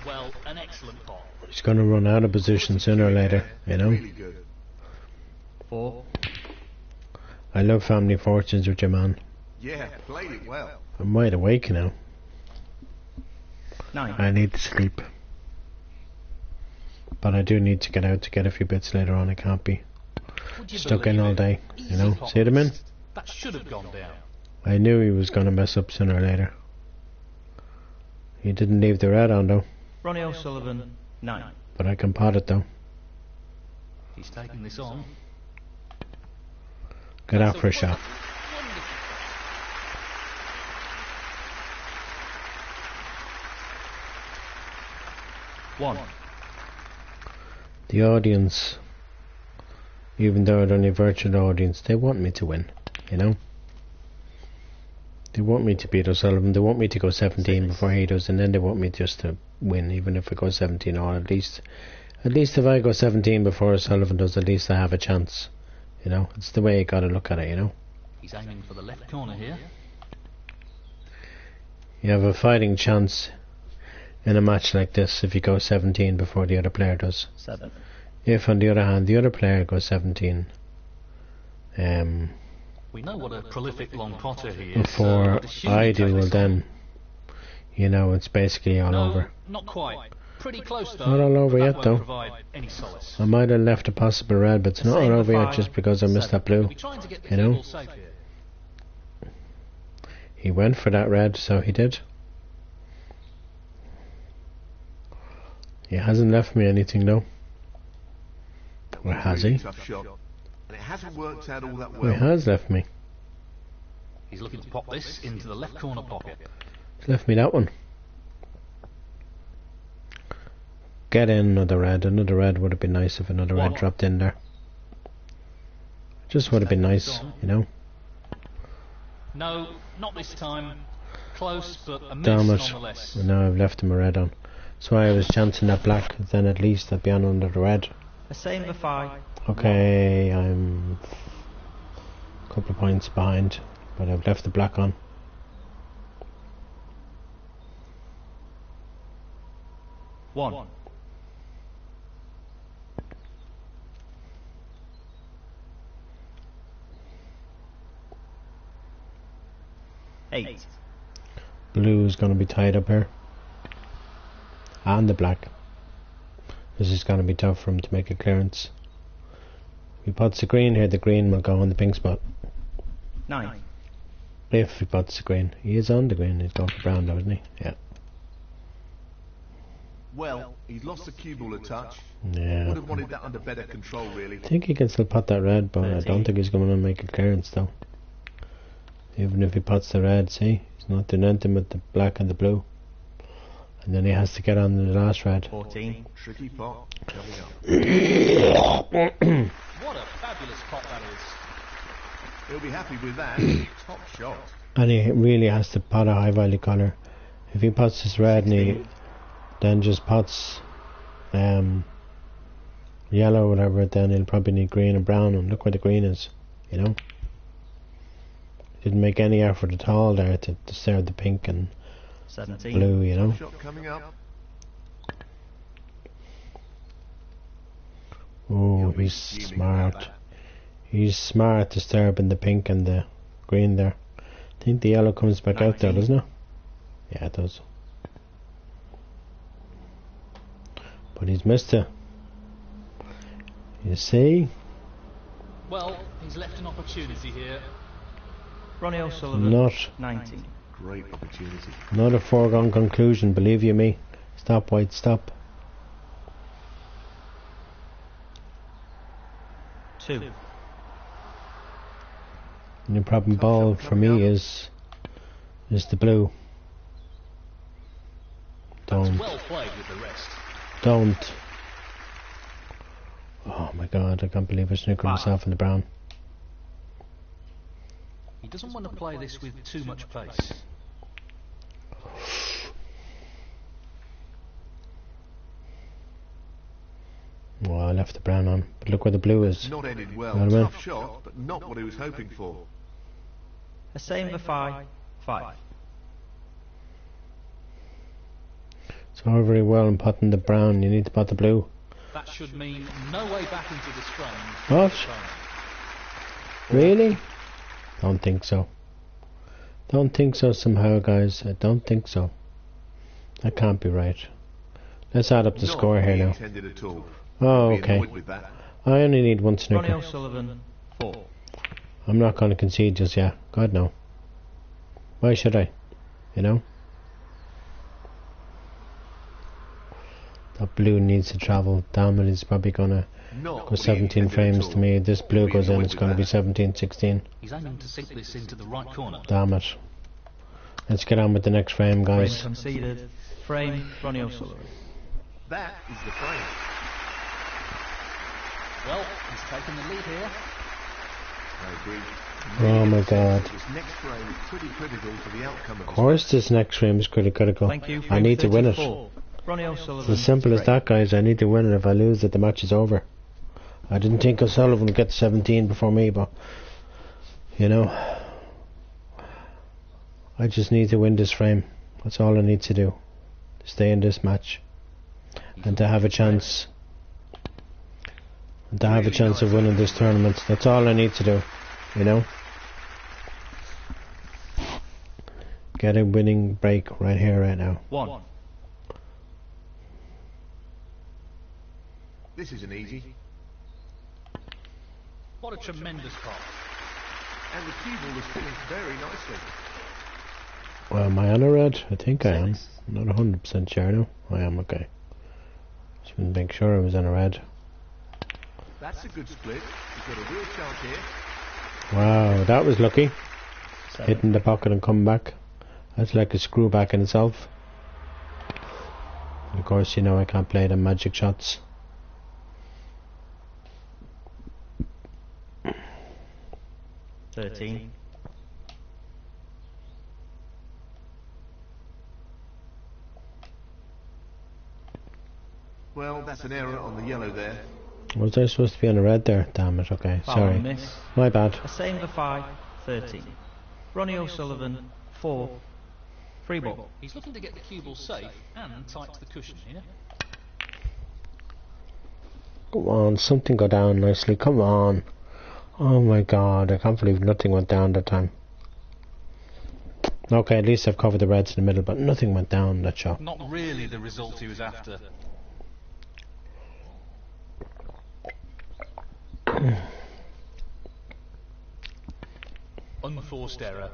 Well, an excellent pot. He's going to run out of position sooner or later, you know. Really good. 4. I love Family Fortunes with your man. Yeah, played it well. I'm wide awake now. 9. I need to sleep. But I do need to get out to get a few bits later on. I can't be Would you stuck in believe all it? day, you Easy know. pot See what I mean? missed. That should have gone down. I knew he was going to mess up sooner or later. He didn't leave the red on though, Ronnie O'Sullivan, 9. but I can pot it though. He's taking this on. Get out for a shot. Wonderful. 1. The audience, even though it's only a virtual audience, they want me to win, you know. They want me to beat O'Sullivan. They want me to go 17 before he does, and then they want me just to win, even if I go 17 or at least if I go 17 before O'Sullivan does, at least I have a chance. You know, it's the way you got to look at it, you know. He's aiming for the left corner here. You have a fighting chance in a match like this if you go 17 before the other player does. 7. If, on the other hand, the other player goes 17 We know what a prolific long potter he is. before I'd assume I he'd take do, well this on. then, you know, it's basically all No, over. not quite. Pretty close though. Not all over but yet, that though. won't provide any solace. I might have left a possible red, but it's not all Same over yet five, just because I missed that blue. He'll be trying to get the You know? cue ball safe here. He went for that red, so he did. He hasn't left me anything though. Or has Really he? tough shot. And it hasn't worked out all that He well. has left me. He's looking to pop this into the left corner pocket. He's left me that one. Get in another red. Another red would have been nice if another red dropped in there. Just would have been nice, you know. No, not this time. Close, but a miss Damn it. nonetheless. Now I've left him a red on. That's why I was chancing that black. Then at least I'd be on under the red. A same for 5. Okay, I'm a couple of points behind, but I've left the black on. One. Eight. Blue is going to be tied up here. And the black. This is going to be tough for him to make a clearance. If he puts the green here, the green will go on the pink spot. 9. If he puts the green. He is on the green, he's going for brown though, isn't he? Yeah. Well, he's lost the cue ball a touch. Yeah. Would have wanted that under better control, really. I think he can still pot that red, but I don't think he's going to make a clearance though. Even if he pots the red, see? He's not doing anything with the black and the blue. And then he has to get on the last red. 14. Tricky pot coming up. What a fabulous pot that is. He'll be happy with that. Top shot. And he really has to pot a high value colour. If he pots his red and he then just pots yellow or whatever, then he'll probably need green and brown, and look where the green is, you know. Didn't make any effort at all there to serve the pink and 17. blue, you know. Shot coming up. Oh, he's smart. He's smart disturbing the pink and the green there. I think the yellow comes back out there, doesn't it? Yeah, it does. But he's missed it. You see? Well, he's left an opportunity here. Ronnie O'Sullivan. Not 19. Great opportunity. Not a foregone conclusion, believe you me. Stop, White, stop. 2. And the problem ball for me is the blue. Don't. Well played with the rest. Don't. Oh my god, I can't believe I snookered myself in the brown. He doesn't want to play this with too much pace. Well, I left the brown on, but look where the blue is. Not ended well. Know what I mean? Tough shot, but not what he was hoping for. A same for 5. 5. It's all very well in potting the brown, you need to pot the blue. That should mean no way back into this frame. What? Really? Don't think so. Don't think so somehow, guys. I don't think so. That can't be right. Let's add up the Not score here now. intended at all. Oh, Be okay. annoyed with that. I only need one Ronnie snooker. O'Sullivan. 4. I'm not going to concede just yet. God, no. Why should I? You know? That blue needs to travel. Damn it, it's probably going to Not go 17 frames to me. This blue goes in, it's going to be 17, 16. He's aiming to sink this into the right corner. Damn it. Let's get on with the next frame, Frame guys. conceded. Frame Ronnie O'Sullivan. That is the frame. Well, he's taken the lead here. I agree. Oh my god. This next frame is pretty critical to the outcome of Of course this next frame is critical. Thank you. I Frame need to win it. 34. Ronnie It's O'Sullivan. as simple as 3. that, guys. I need to win it. If I lose it, the match is over. I didn't think O'Sullivan would get to 17 before me, but you know, I just need to win this frame. That's all I need to do. To stay in this match and to have a chance. And to have a chance of winning this tournament. That's all I need to do. You know? Get a winning break right here, right now. 1. This isn't easy. What a tremendous pot. And the cue ball is spinning very nicely. Well, am I on a red? I think I am. I'm not 100% sure now. I am, okay. Just want to make sure I was on a red. That's a good split. You've got a real chance here. Wow, that was lucky. 7. Hitting the pocket and coming back. That's like a screw back in itself. Of course, you know I can't play the magic shots. $13. Well, that's an error on the yellow there. Was I supposed to be on the red there? Damn it, okay, Foul sorry. and miss. My bad. A same for 5, 13. Ronnie O'Sullivan, 4. Free ball. He's looking to get the cue ball safe and tight to the cushion here. Come on, something go down nicely, come on. Oh my god, I can't believe nothing went down that time. Okay, at least I've covered the reds in the middle, but nothing went down that shot. Not really the result he was after. Unforced error.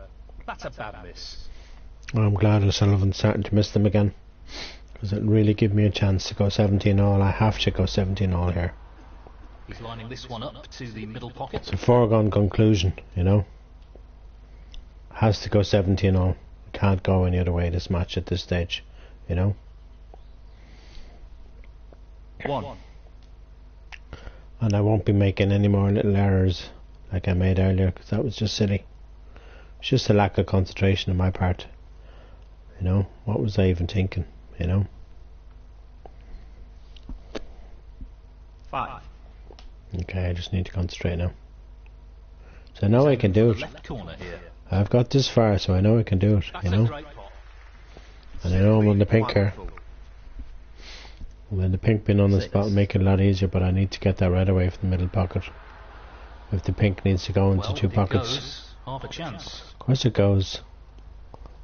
That's a bad miss. Well, I'm glad O'Sullivan's starting to miss them again, because it really give me a chance to go 17 all. I have to go 17 all here. He's lining this one up to the middle pocket. It's a foregone conclusion, you know. Has to go 17 all. Can't go any other way this match at this stage, you know. 1. And I won't be making any more little errors like I made earlier, because that was just silly. It's just a lack of concentration on my part. You know, what was I even thinking, you know? 5. Okay, I just need to concentrate now. So I know I can do it. Left corner here. I've got this far, so I know I can do it, you know? And I know I'm on the pink here. And then the pink being on the spot will make it a lot easier, but I need to get that red away from the middle pocket. If the pink needs to go into two pockets. Goes, half a chance. Of course it goes.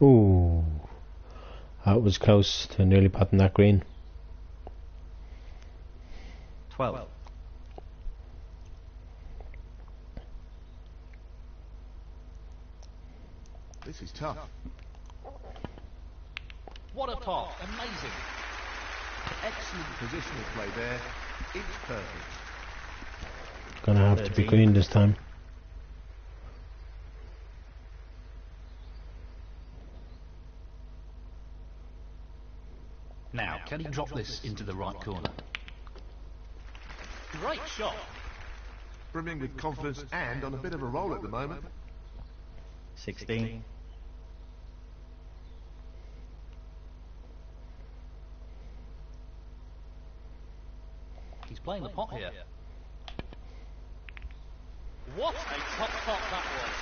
Ooh. That was close to nearly potting that green. 12. This is tough. What a pot. Amazing. Excellent positional play there. It's perfect. Gonna have to be 13. green this time. Now, can he drop this into the right corner? Great shot. Brimming with confidence and on a bit of a roll at the moment. 16. He's playing the pot here. What a top pot that was.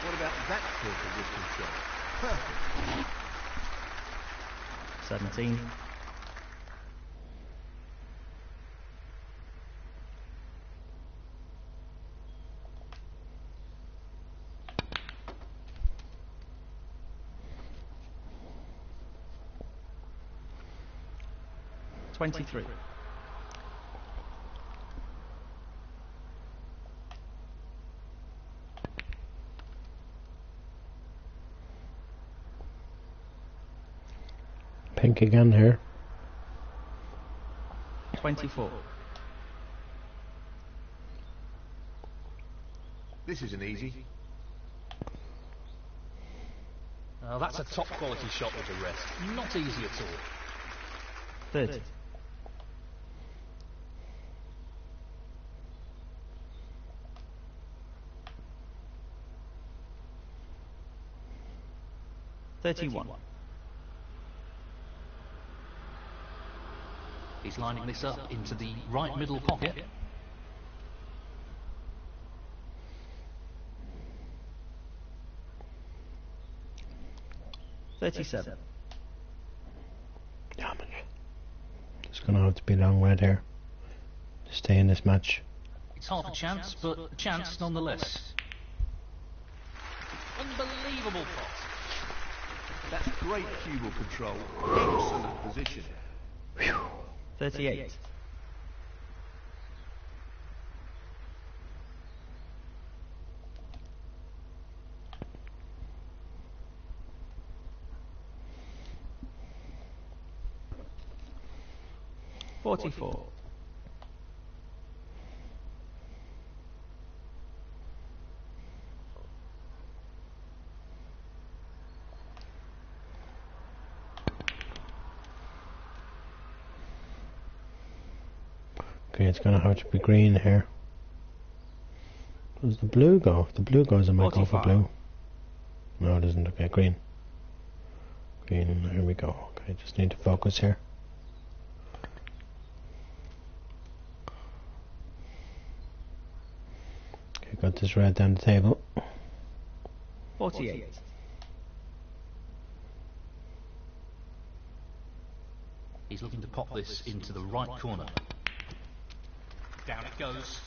What about that for a position shot? Perfect. 17. $23. Pink again here. 24. This isn't easy. Oh, that's a top quality shot with the rest. Not easy at all. 30. $31. He's lining this up into the right middle pocket. $37. Damn it. It's gonna have to be long red here to stay in this match. It's half a chance, but a chance nonetheless. Unbelievable pot. That's great cue ball control. Excellent position. 38. $44. Okay, it's gonna have to be green here. Does the blue go? If the blue goes, I might go for 45. blue. No, it doesn't. Okay, green. Green, here we go. Okay, just need to focus here. Okay, got this red down the table. 48. He's looking to pop this into the right corner. Down it goes.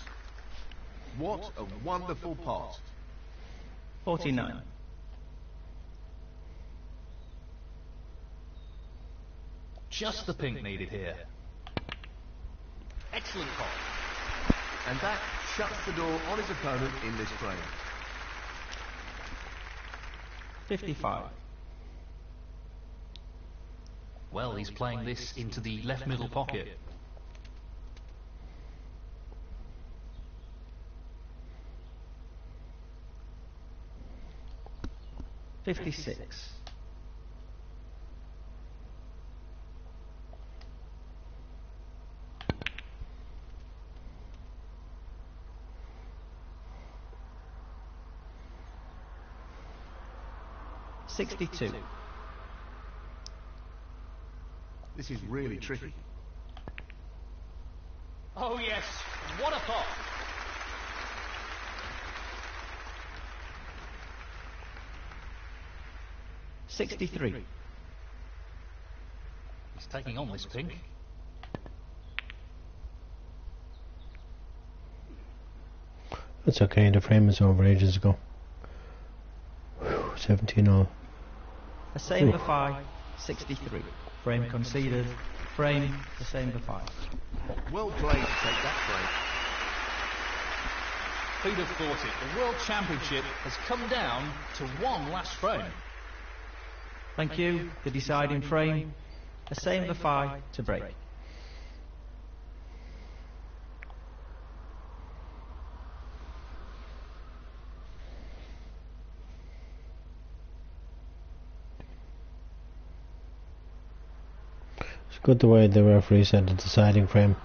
What a wonderful pot. 49. Just the pink needed here. Excellent pot. And that shuts the door on his opponent in this frame. 55. Well, he's playing this into the left middle pocket. $56. 62. This is really tricky. Oh yes, what a pot. $63. He's taking on this pink. That's okay, the frame is over ages ago. 17 all. A same for 5. 63. Frame conceded. Frame the same for 5. Well played to take that frame. Who'd have thought it? The World Championship has come down to one last frame. Thank you. The deciding frame. A same for 5 to break. It's good the way the referee said the deciding frame.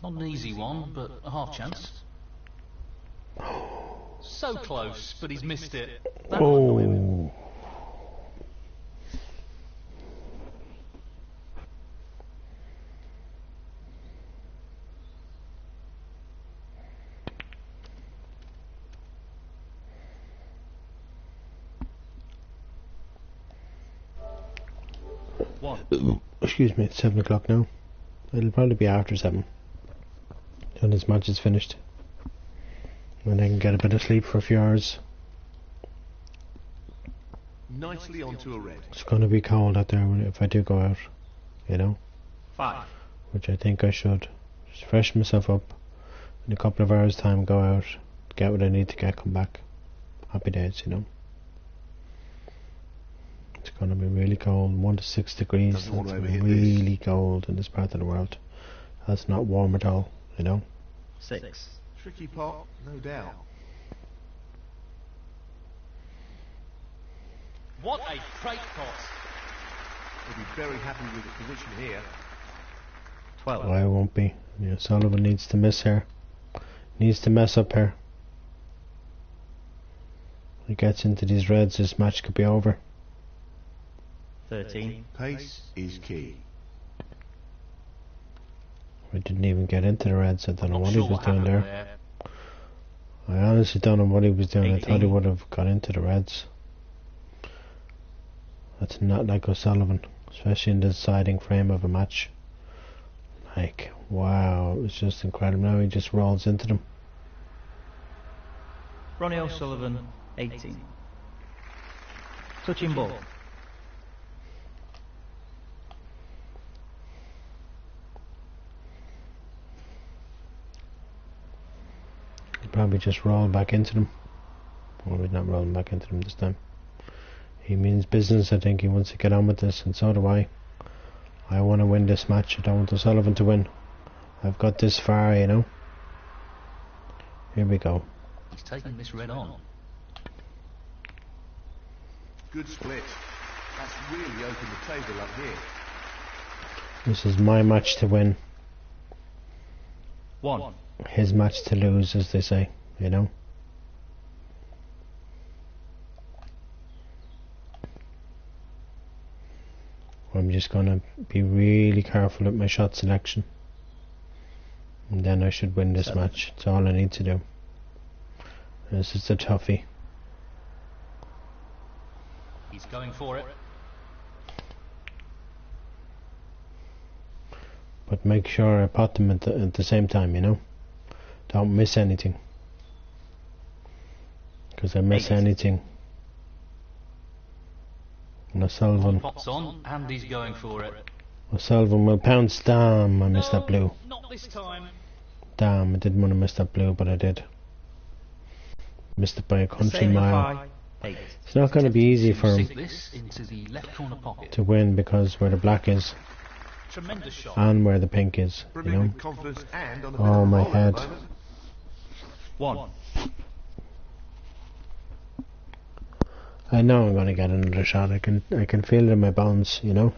Not an easy one, but a half chance. So close, but he's missed it. That Oh. one. Excuse me, it's 7 o'clock now. It'll probably be after 7. When this match is finished. And I can get a bit of sleep for a few hours. Nicely onto a red. It's going to be cold out there if I do go out, you know, 5. which I think I should. Just freshen myself up. In a couple of hours time go out, get what I need to get, come back. Happy days, you know. It's going to be really cold, 1 to 6 degrees. Doesn't want That's to overheat really cold in this part of the world. That's not warm at all, you know. 6. Tricky pot, no doubt. What a great pot. He'll be very happy with the position here. 12. I won't be. Yeah, Sullivan needs to miss here. Needs to mess up here. If he gets into these reds, this match could be over. 13. Pace is key. I didn't even get into the reds. I don't know Not what sure he was what doing happened there. I honestly don't know what he was doing. I thought he 18. would have got into the reds. That's not like O'Sullivan, especially in the deciding frame of a match. Like, wow, it was just incredible. Now he just rolls into them. Ronnie O'Sullivan, 18. Touching ball. He probably just rolled back into them. Or he's not rolling back into them this time. He means business. I think he wants to get on with this, and so do I. I want to win this match. I don't want O'Sullivan to win. I've got this far, you know. Here we go. He's taking this red on. Good split. That's really opened the table up here. This is my match to win. 1. His match to lose, as they say, you know. I'm just gonna be really careful with my shot selection. And then I should win this match. That's all I need to do. This is a toughie. He's going for it. But make sure I pot them at the same time, you know. Don't miss anything. Because I miss anything. And O'Sullivan. Pops on, and he's going for it. O'Sullivan will pounce. Damn, I missed that blue. Not this time. Damn, I didn't want to miss that blue, but I did. Missed it by a country Same mile. 5, 8. It's not going to be easy for him Sink this into the left corner pocket. to win because where the black is Tremendous shot. and where the pink is, you Brimming know. with confidence and on the Oh, my roll at the head. moment. 1. I know I'm going to get another shot. I can feel it in my bones, you know.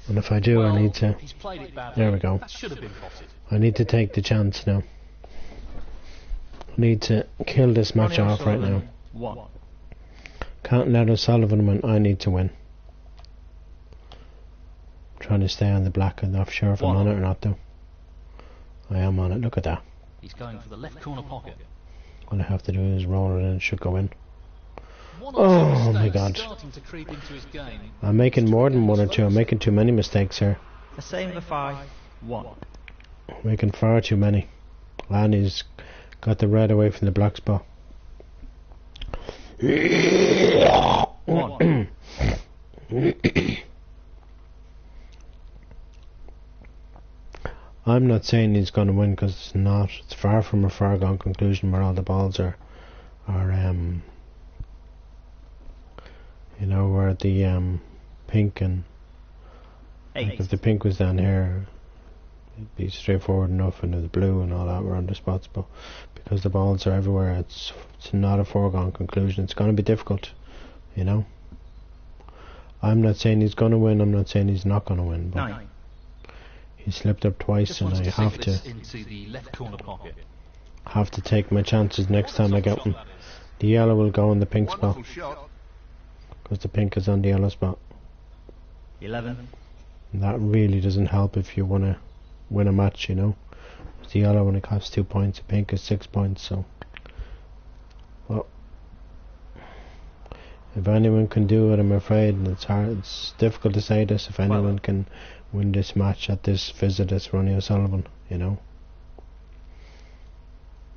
And if I do, I need to. He's played it badly. There we go. That should have been potted. I need to take the chance now. I need to kill this match Ronnie off right now. O'Sullivan, 1. Can't let O'Sullivan win. I need to win. Trying to stay on the black. I'm not sure if I'm on it or not though. I am on it. Look at that. He's going for the left corner pocket. All I have to do is roll it and it should go in. One or two Oh my mistakes God. starting to creep into his game. I'm making more than one or two. I'm making too many mistakes here. The same for 5, 1. Making far too many. And he's got the red away from the black spot. 1. I'm not saying he's going to win because it's not. It's far from a foregone conclusion where all the balls are you know, where the pink and like 8. if the pink was down here, it'd be straightforward enough, and the blue and all that were on the spots. But because the balls are everywhere, it's not a foregone conclusion. It's going to be difficult, you know. I'm not saying he's going to win. I'm not saying he's not going to win. But 9. he slipped up twice, Just and wants I to have sink to this into the left corner pocket. take my chances next time I get one. The yellow will go in the pink spot Wonderful shot. because the pink is on the yellow spot. 11. And that really doesn't help if you want to win a match, you know. The yellow only costs 2 points, the pink is 6 points, so. Well, if anyone can do it, I'm afraid, and it's difficult to say this, if anyone can win this match at this visit, it's Ronnie O'Sullivan, you know.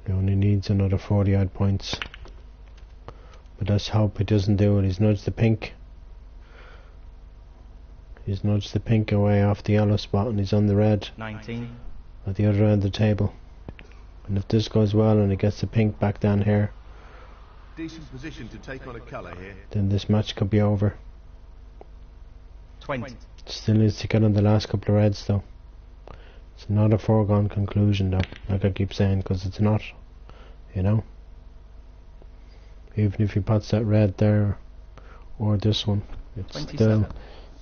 He only needs another 40 odd points. But let's hope he doesn't do it. He's nudged the pink. He's nudged the pink away off the yellow spot, and he's on the red 19. at the other end of the table. And if this goes well and he gets the pink back down here, Decent position to take on a colour here. then this match could be over. 20. Still needs to get on the last couple of reds though. It's not a foregone conclusion though, like I keep saying, because it's not, you know. Even if he puts that red there or this one, it's 27. still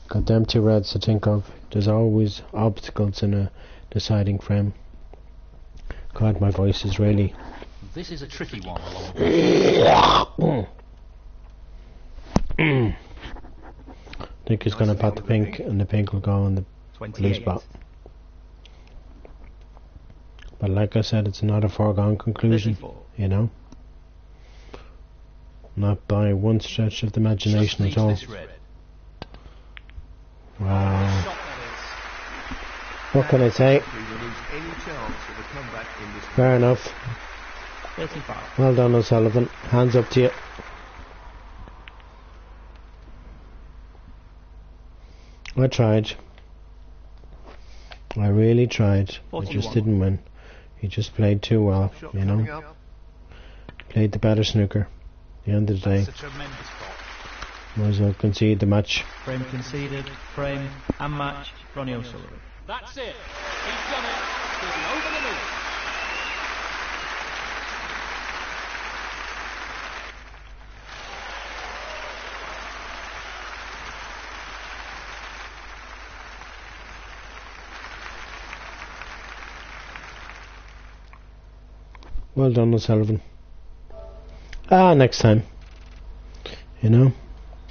got them two reds to think of. There's always obstacles in a deciding frame. God, my voice is really... This is a tricky one along I think he's going to pot the pink, and the pink will go in the blue 28. spot. But like I said, it's not a foregone conclusion, 34. you know. Not by one stretch of the imagination at all. this red. Wow. Shot that What can I say? We will lose any chance of a comeback in this. Fair enough. 35. Well done, O'Sullivan. Hands up to you. I tried. I really tried. I 41. just didn't win. He just played too well, Shot you coming know. up. Played the better snooker. At the end of the day, It's a tremendous pot. might as well concede the match. Frame conceded. Frame and match. Ronnie O'Sullivan. That's it. He's done it. He's over the limit. Well done, O'Sullivan. Next time. You know.